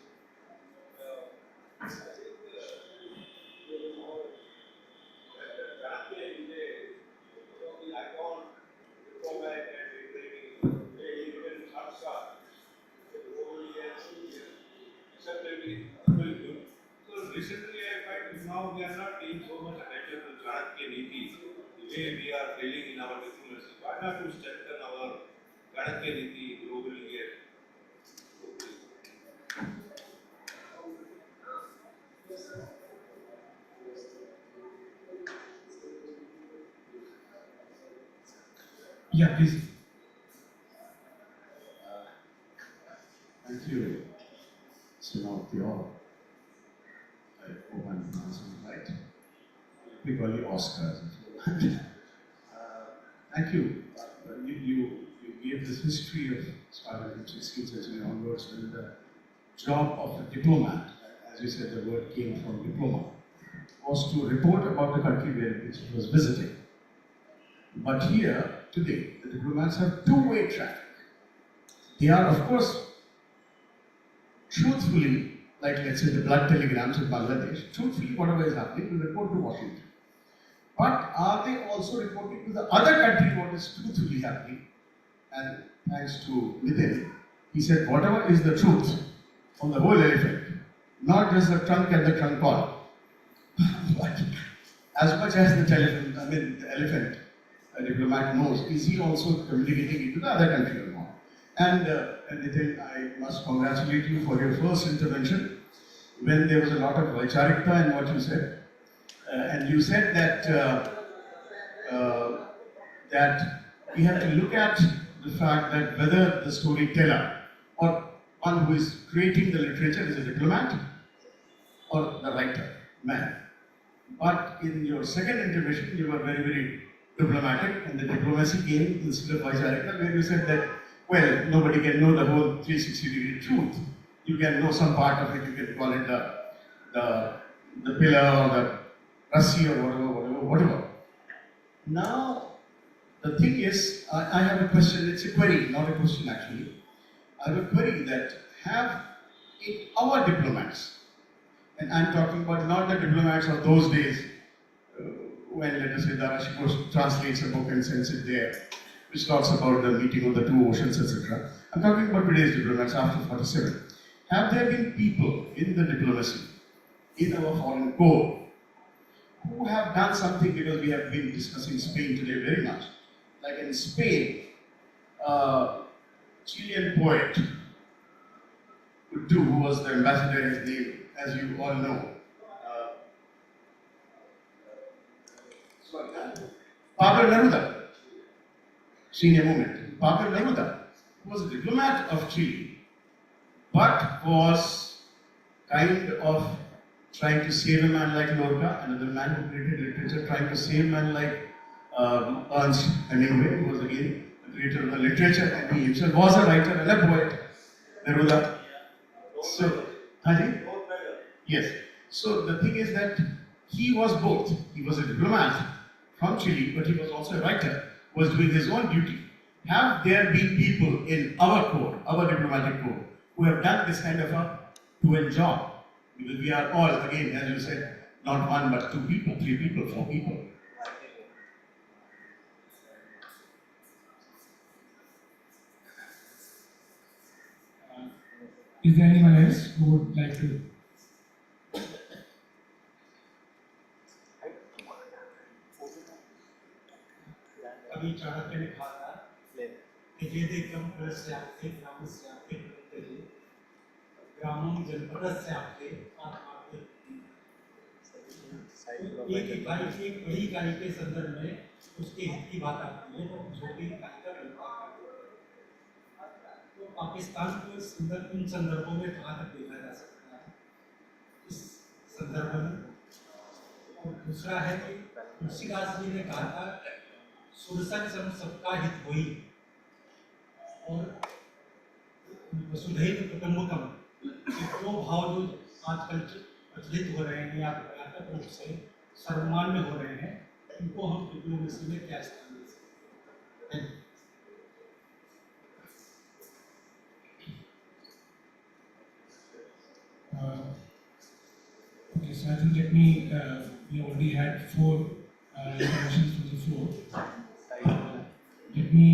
Recently, I find now we are not paying so much attention to Chanakya Niti, the way we are failing in our diplomacy. Why not to strengthen our Chanakya Niti globally here? Yeah, please. Thank you. So now pure. I hope I'm pronouncing it right. We call you Oscar. Thank you. You gave this history of starting from 16th century onwards, and the job of the diplomat, as you said, the word came from diploma, was to report about the country which he was visiting. But here, today, the diplomats have two-way traffic. They are, of course, truthfully, like let's say the blood telegrams in Bangladesh, truthfully whatever is happening will report to Washington. But are they also reporting to the other country what is truthfully happening? And thanks to Nitin, he said whatever is the truth on the whole elephant, not just the trunk and the trunk part, but as much as the elephant, a diplomat knows, is he also communicating it to the other country or not? And Nitin, I must congratulate you for your first intervention when there was a lot of vaicharikta in what you said. And you said that that we have to look at the fact that whether the storyteller or one who is creating the literature is a diplomat or the writer, man. But in your second intervention, you were very, very diplomatic, and the diplomacy came instead of vice director, where you said that, well, nobody can know the whole 360-degree truth. You can know some part of it. You can call it the pillar or the rassi or whatever. Now, the thing is, I have a question. It's a query, not a question actually. I have a query that have in our diplomats, and I'm talking about not the diplomats of those days, when, let us say, Darashi Ghosh translates a book and sends it there, which talks about the meeting of the two oceans, etc. I'm talking about today's diplomats after 47. Have there been people in the diplomacy, in our foreign corps, who have done something, because we have been discussing Spain today very much. Like in Spain, Chilean poet, who was the ambassador, his name, as you all know, Pablo Neruda, senior movement. Pablo Neruda was a diplomat of Chile, but was kind of trying to save a man like Lorca, another man who created literature, trying to save a man like Ernst Hemingway, who was again the creator of the literature, and he himself was a writer and a poet, Neruda. So, yes. So the thing is that he was both. He was a diplomat from Chile, but he was also a writer, was doing his own duty. Have there been people in our corps, our diplomatic corps, who have done this kind of a dual job? Because we are all, again, as you said, not one but two people, three people, four people. Is there anyone else who would like to? अभी चाणक्य ने कहा था कि यदेकं प्रस्याप्ते ग्रामस्याप्ते प्रत्यये ग्रामं जनपदस्याप्ते आत्मार्थे। एक इकाई एक बड़ी इकाई के संदर्भ में उसके हित की बात आती है, तो छोटी इकाई का विभाग। तो पाकिस्तान को इन संदर्भों में कहाँ तक देखा जा सकता है इस संदर्भ में? और दूसरा है कि तुलसीदास जी ने कहा था सुरसंग सम सबका हित होई, और वसुधैव कुटुम्बकम, दो भाव जो आजकल प्रचलित हो रहे हैं या व्यापक रूप से सर्वमान्य हो रहे हैं, इनको हम डिप्लोमेसी में क्या स्थान दे सकते हैं? Okay, so I think we already had 4 interventions from the floor. Let me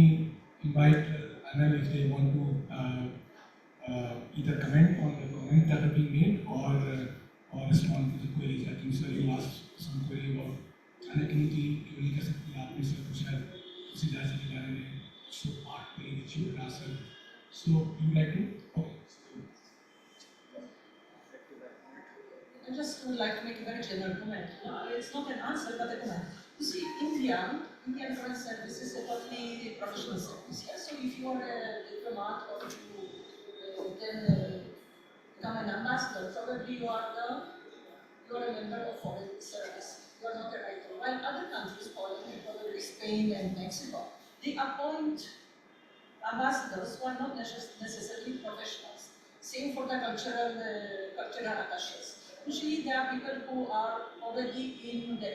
invite Anil if they want to either comment on the comments that have been made or respond to the queries. I think sir, you asked some query about connectivity, क्यों नहीं कर सकती आपने sir कुछ है उसी जांच के बारे में so part query which you asked sir. So you would like to? Okay. I just would like to make a very general comment. It's not an answer, but a comment. You see, Indian foreign service is a totally professional service. Yeah? So if you are a diplomat or if you can become an ambassador, probably you are a member of foreign service. You are not a writer. While other countries, Poland, probably Spain and Mexico, they appoint ambassadors who are not necessarily professionals. Same for the cultural attaches. Usually there are people who are already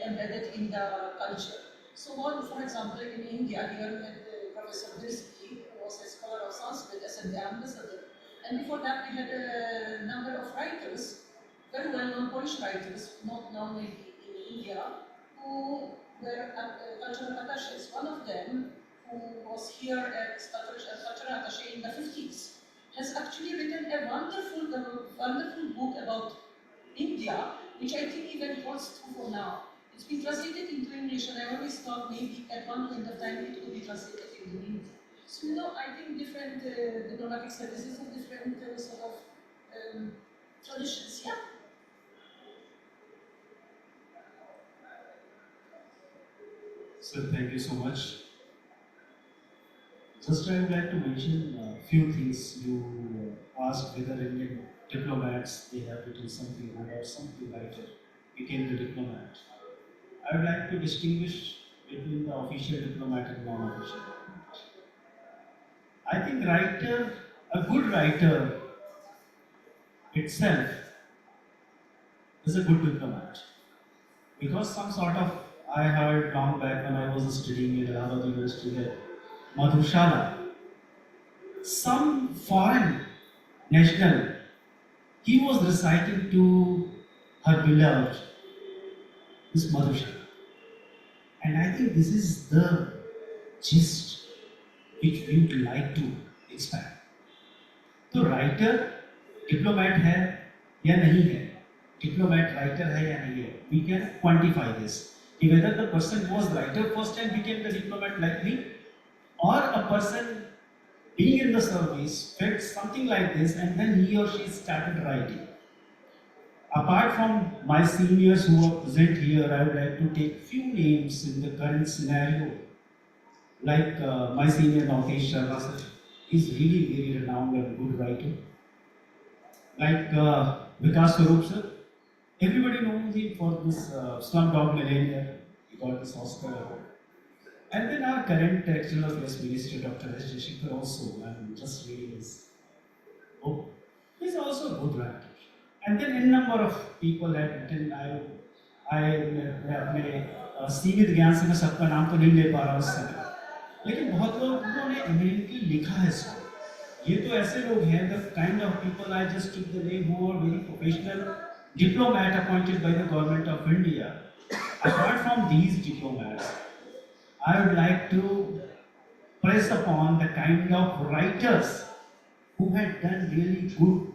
embedded in the culture. So for example, in India, here we had Professor Bhakti, who was a scholar of Sanskrit as an ambassador. And before that we had a number of writers, very well-known Polish writers, not known maybe in India, who were cultural attaches. One of them, who was here as cultural attaché in the 50s, has actually written a wonderful book about India, which I think even holds true for now. It's been translated into English, and I always thought maybe at one point of time it could be translated into Hindi. So, I think different diplomatic services have different sort of traditions, yeah. Sir, thank you so much. Just I would like to mention a few things. You asked whether Indian diplomats, they have written something good or something lighter became the diplomat. I would like to distinguish between the official diplomat and non-official diplomat. I think a good writer itself is a good diplomat. Because some sort of, I heard long back when I was studying in Allahabad University that Madhushala, some foreign national, he was reciting to her beloved, this Madhushala. And I think this is the gist which we would like to expand. तो writer diplomat है या नहीं है, diplomat writer है या नहीं है, we can quantify this. Whether the person was writer first and became the diplomat like me, or a person being in the service felt something like this and then he or she started writing. Apart from my seniors who are present here, I would like to take few names in the current scenario. Like my senior Nautesh Sharma sir, is really very renowned and good writer. Like Vikas Swarup sir, everybody knows him for this Slumdog Millionaire. He got this Oscar award. And then our current External Affairs Minister, Dr. S. Jaishankar, also, I'm just reading his book. He's also a good writer. And then n number of people had written. I अपने सीमित ज्ञान से मैं सबका नाम तो नहीं ले पा रहा उस समय, लेकिन बहुत लोग उन्होंने eminently लिखा है इसको. ये तो ऐसे लोग हैं, the kind of people I just took the name who are very professional diplomat appointed by the government of India. Apart from these diplomats, I would like to press upon the kind of writers who had done really good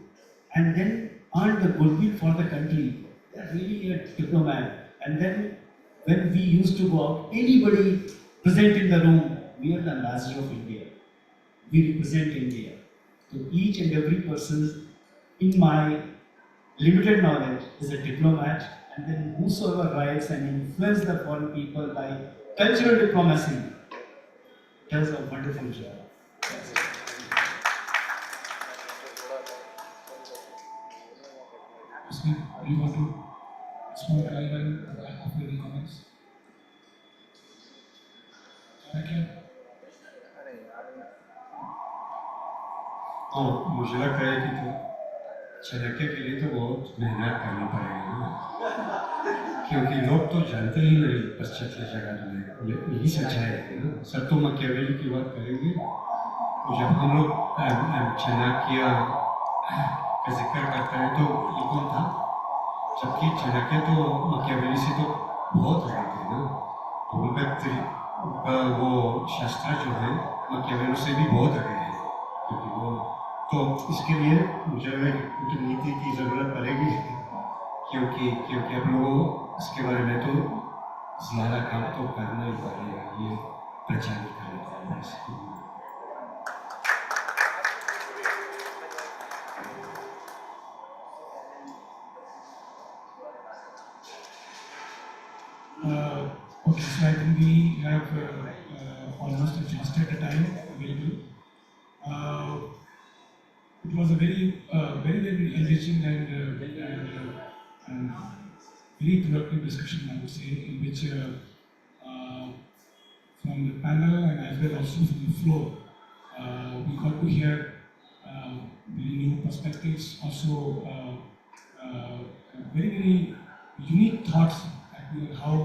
and then earned the goodwill for the country. They are really a diplomat. And then when we used to go out, anybody present in the room, we are the ambassador of India. We represent India. So each and every person in my limited knowledge is a diplomat, and then whosoever writes and influence the foreign people by cultural diplomacy does a wonderful job. Do you want to respond to anyone after the comments? हाँ, मुझे लगता है कि तो चाणक्य के लिए तो बहुत मेहनत करनी पड़ेगी ना, क्योंकि लोग तो जानते ही नहीं पाश्चात्य जगत में यही सच्चाई है ना. सब तो मकियावेली की बात करेंगे, तो जब हम लोग चाणक्य का जिक्र करते हैं तो ये कौन था, जबकि चाणक्य तो मकियावेली से तो बहुत आगे थे ना. तो उनका वो शास्त्र जो है मकियावेली से भी बहुत आगे है, क्योंकि वो तो इसके लिए मुझे कूटनीति की ज़रूरत पड़ेगी, क्योंकि आप लोगों इसके बारे में तो ज़्यादा काम तो करना ही पड़ेगा, ये प्रचार करना पड़ेगा. Okay, so I think we have almost exhausted the time available. It was a very enriching and very productive discussion, I would say, in which from the panel and as well also from the floor, we got to hear very new perspectives, also very unique thoughts about how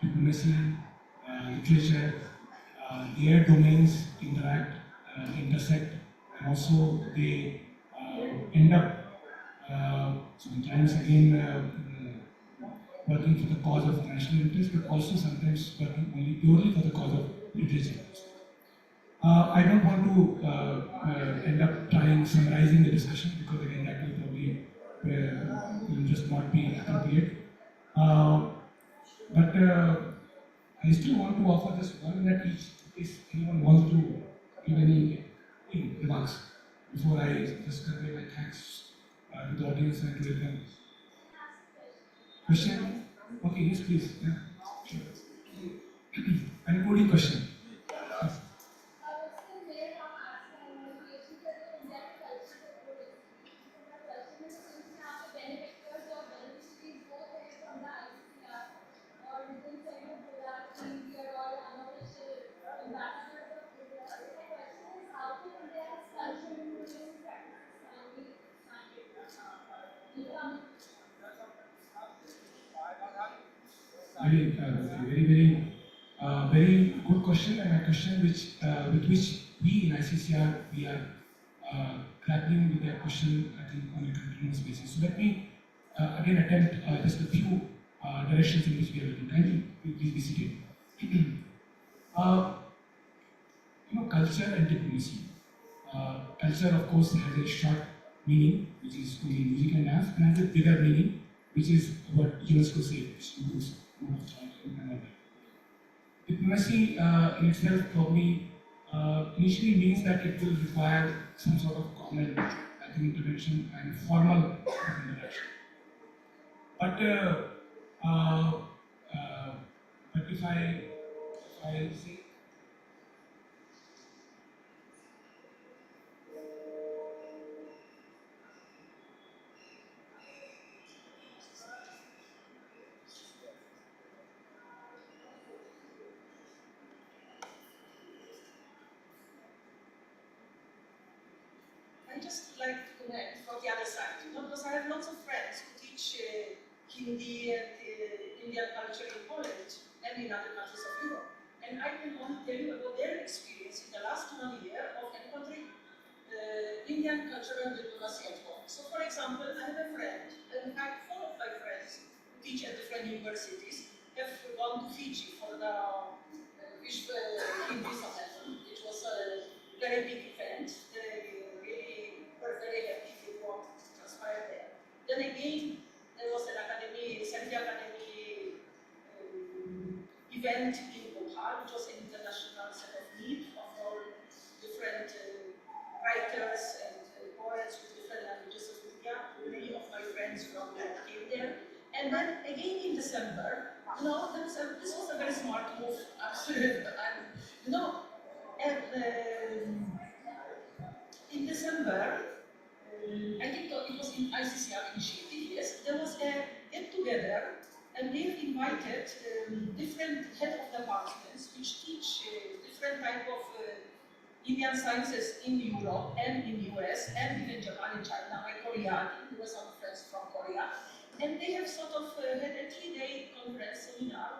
diplomacy, literature, their domains interact, intersect, and also they end up sometimes again working for the cause of national interest, but also sometimes working only purely for the cause of literature. I don't want to end up summarizing the discussion, because again that will probably will just not be appropriate. But I still want to offer this 1 minute each, if anyone wants to give any remarks before I just convey my thanks to the audience and to everyone. Question? Okay, yes, please. Yeah, sure. An coding question. very good question, and a question with which we in ICCR we are grappling with that question, I think, on a continuous basis. So let me again attempt just a few directions in which we are looking. Kindly, please be seated. Culture and diplomacy. Culture, of course, has a short meaning, which is only music and dance, and has a bigger meaning, which is what UNESCO says, which includes diplomacy in itself probably initially means that it will require some sort of common intervention and formal interaction. But if I say I just like to connect from the other side, because I have lots of friends who teach Hindi and Indian culture in Poland and in other countries of Europe. And I can only tell you about their experience in the last 1 year of encountering Indian culture and diplomacy at home. So, for example, I have a friend, in fact, 4 of my friends who teach at different universities have gone to Fiji for the Vishwa Hindi Sammelan. It was a very big event. Were very happy with what transpired there. Then again, there was an academy, Sandy Academy event in Bhopal, which was an international set of meet of all different writers and poets with different languages of India. Many of my friends from there came there. And then again in December, this was a very smart move, absolutely. In December, I think it was in ICCR initiative, yes, there was a get-together, and they've invited different head of departments which teach different type of Indian sciences in Europe and in US and even Japan and China, like Korea. I think there were some friends from Korea. And they have sort of had a 3-day conference seminar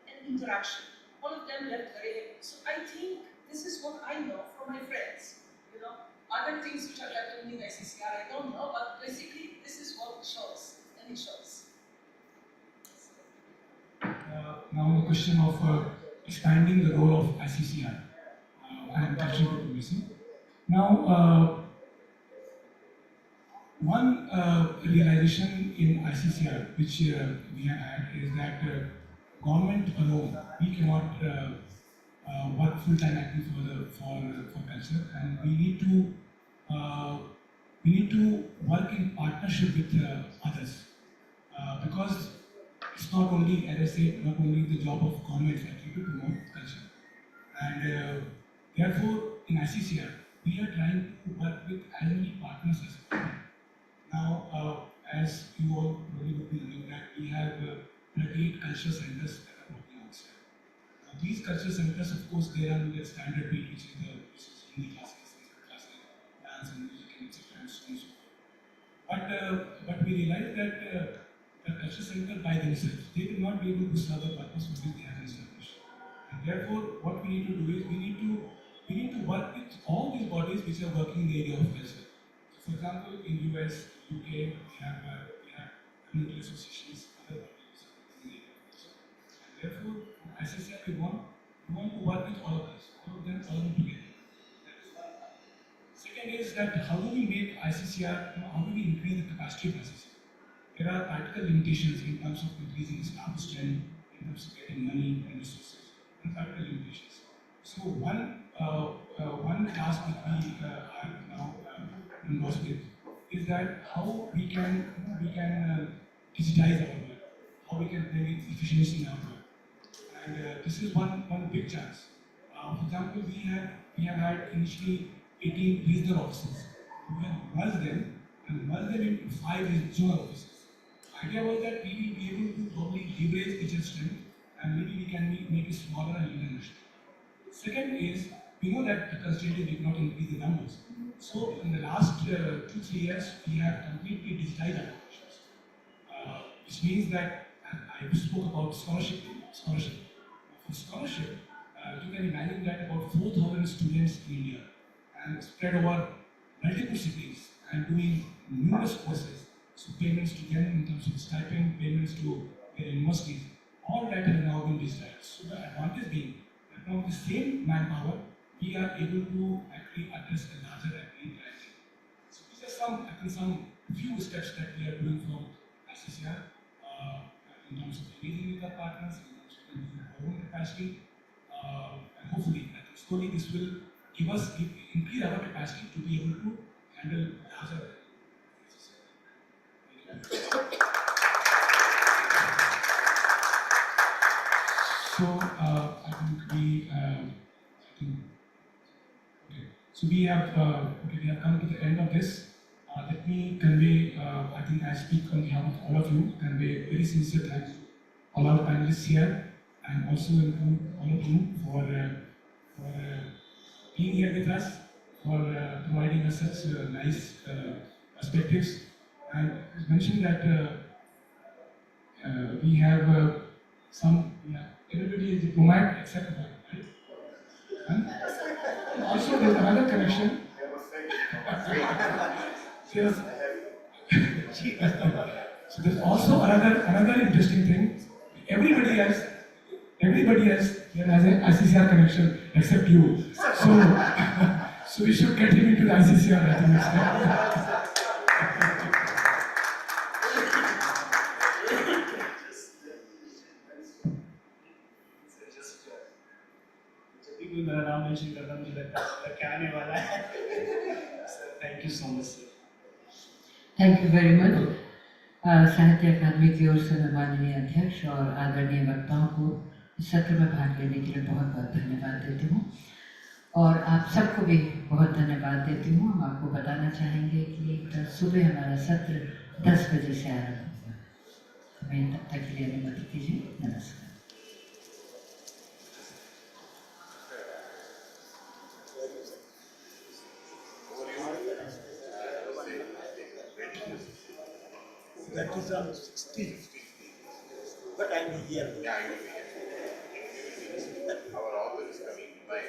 and interaction. All of them left very happy. So I think this is what I know from my friends. Other things which are happening in ICCR, I don't know, but basically this is what it shows, and it shows. Now the question of expanding the role of ICCR and cultural diplomacy. Now, one realization in ICCR which we have had is that government alone, we cannot work full-time actively for culture, and we need to work in partnership with others, because it's not only, as I said, not only the job of government actually to promote culture, and therefore in ICCR we are trying to work with as many partners as possible. Now, as you all probably would be knowing that we have 38 cultural centers that are working outside. These cultural centers, of course, they run their standard beat, which is Hindi classes, dance and music, and etc. and so on and so forth. But we realize that the cultural center by themselves, they will not be able to serve the purpose for which they have established. And therefore, what we need to do is we need to work with all these bodies which are working in the area of culture. So, for example, in US, UK, we have community associations, other bodies are working in the area of culture. And therefore, as I said, we want to work with all of us, all of them together. That is one. Second is that how do we make ICCR, how do we increase the capacity of ICCR? There are practical limitations in terms of increasing staff strength, in terms of getting money and resources, and practical limitations. So one task that we are now involved with is that how we can digitize our work, how we can bring in efficiency in our work. And this is one big chance. For example, we have had initially 18 regional offices. We have merged them into 5 regional offices. The idea was that we will be able to probably leverage each other's strength, and maybe we can make it smaller and leaner national. Second is, we know that the constantly did not increase the numbers. So in the last 2-3 years, we have completely digitized our operations, which means that I spoke about scholarship. For scholarship, you can imagine that about 4,000 students in India and spread over multiple cities and doing numerous courses. So payments to them in terms of stipend, payments to their universities, all that has now been digitized. So the advantage being that now with the same manpower, we are able to actually address a larger and clientele. So these are some few steps that we are doing from ICCR in terms of engaging with our partners, in terms of building our own capacity, and hopefully, I think slowly this will increase our capacity to be able to handle larger. So I think we have come to the end of this. Let me convey, I think I speak on behalf of all of you, convey very sincere thanks to all our panelists here, and also include all of you for being here with us, for providing us such nice perspectives. And it was mentioned that we have everybody is diplomat except one, right? And also there's another connection. So there's also another interesting thing. Everybody else here has an ICCR connection except you. So we should get him into the ICCR, I think next time. मेरा नाम mention करता मुझे लगता है क्या आने वाला है. Thank you so much, sir. Thank you very much. साहित्य अकादमी की ओर से मैं माननीय अध्यक्ष और आदरणीय वक्ताओं को इस सत्र में भाग लेने के लिए बहुत बहुत धन्यवाद देती हूँ, और आप सबको भी बहुत धन्यवाद देती हूँ. हम आपको बताना चाहेंगे कि कल सुबह हमारा सत्र 10 बजे से आरंभ होगा. हमें तब तक के लिए अनुमति दीजिए. नमस्कार. That is on 16th. But I will be here. Yeah, I will be here. Our author is coming by.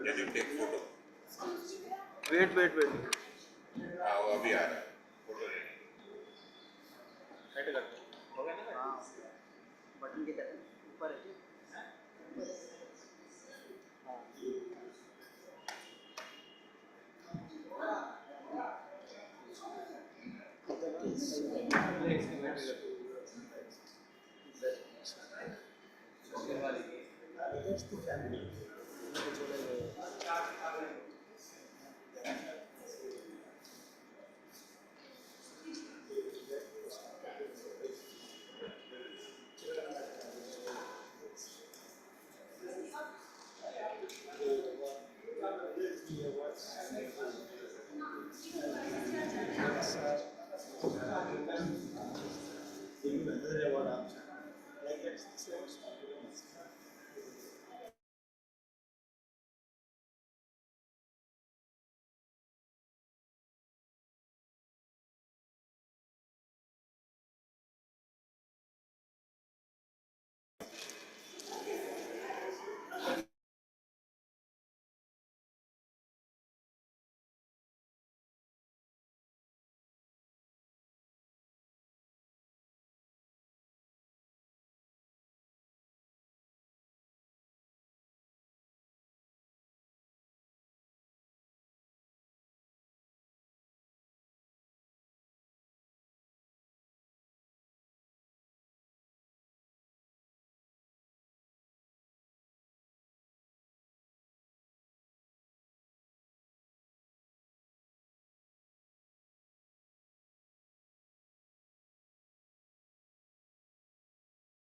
Can you take photo? Wait. वो अभी आ रहा है. Photo ready. सेट करते हैं. हो गया ना? हाँ. बटन की तरफ ऊपर है. That's the family. What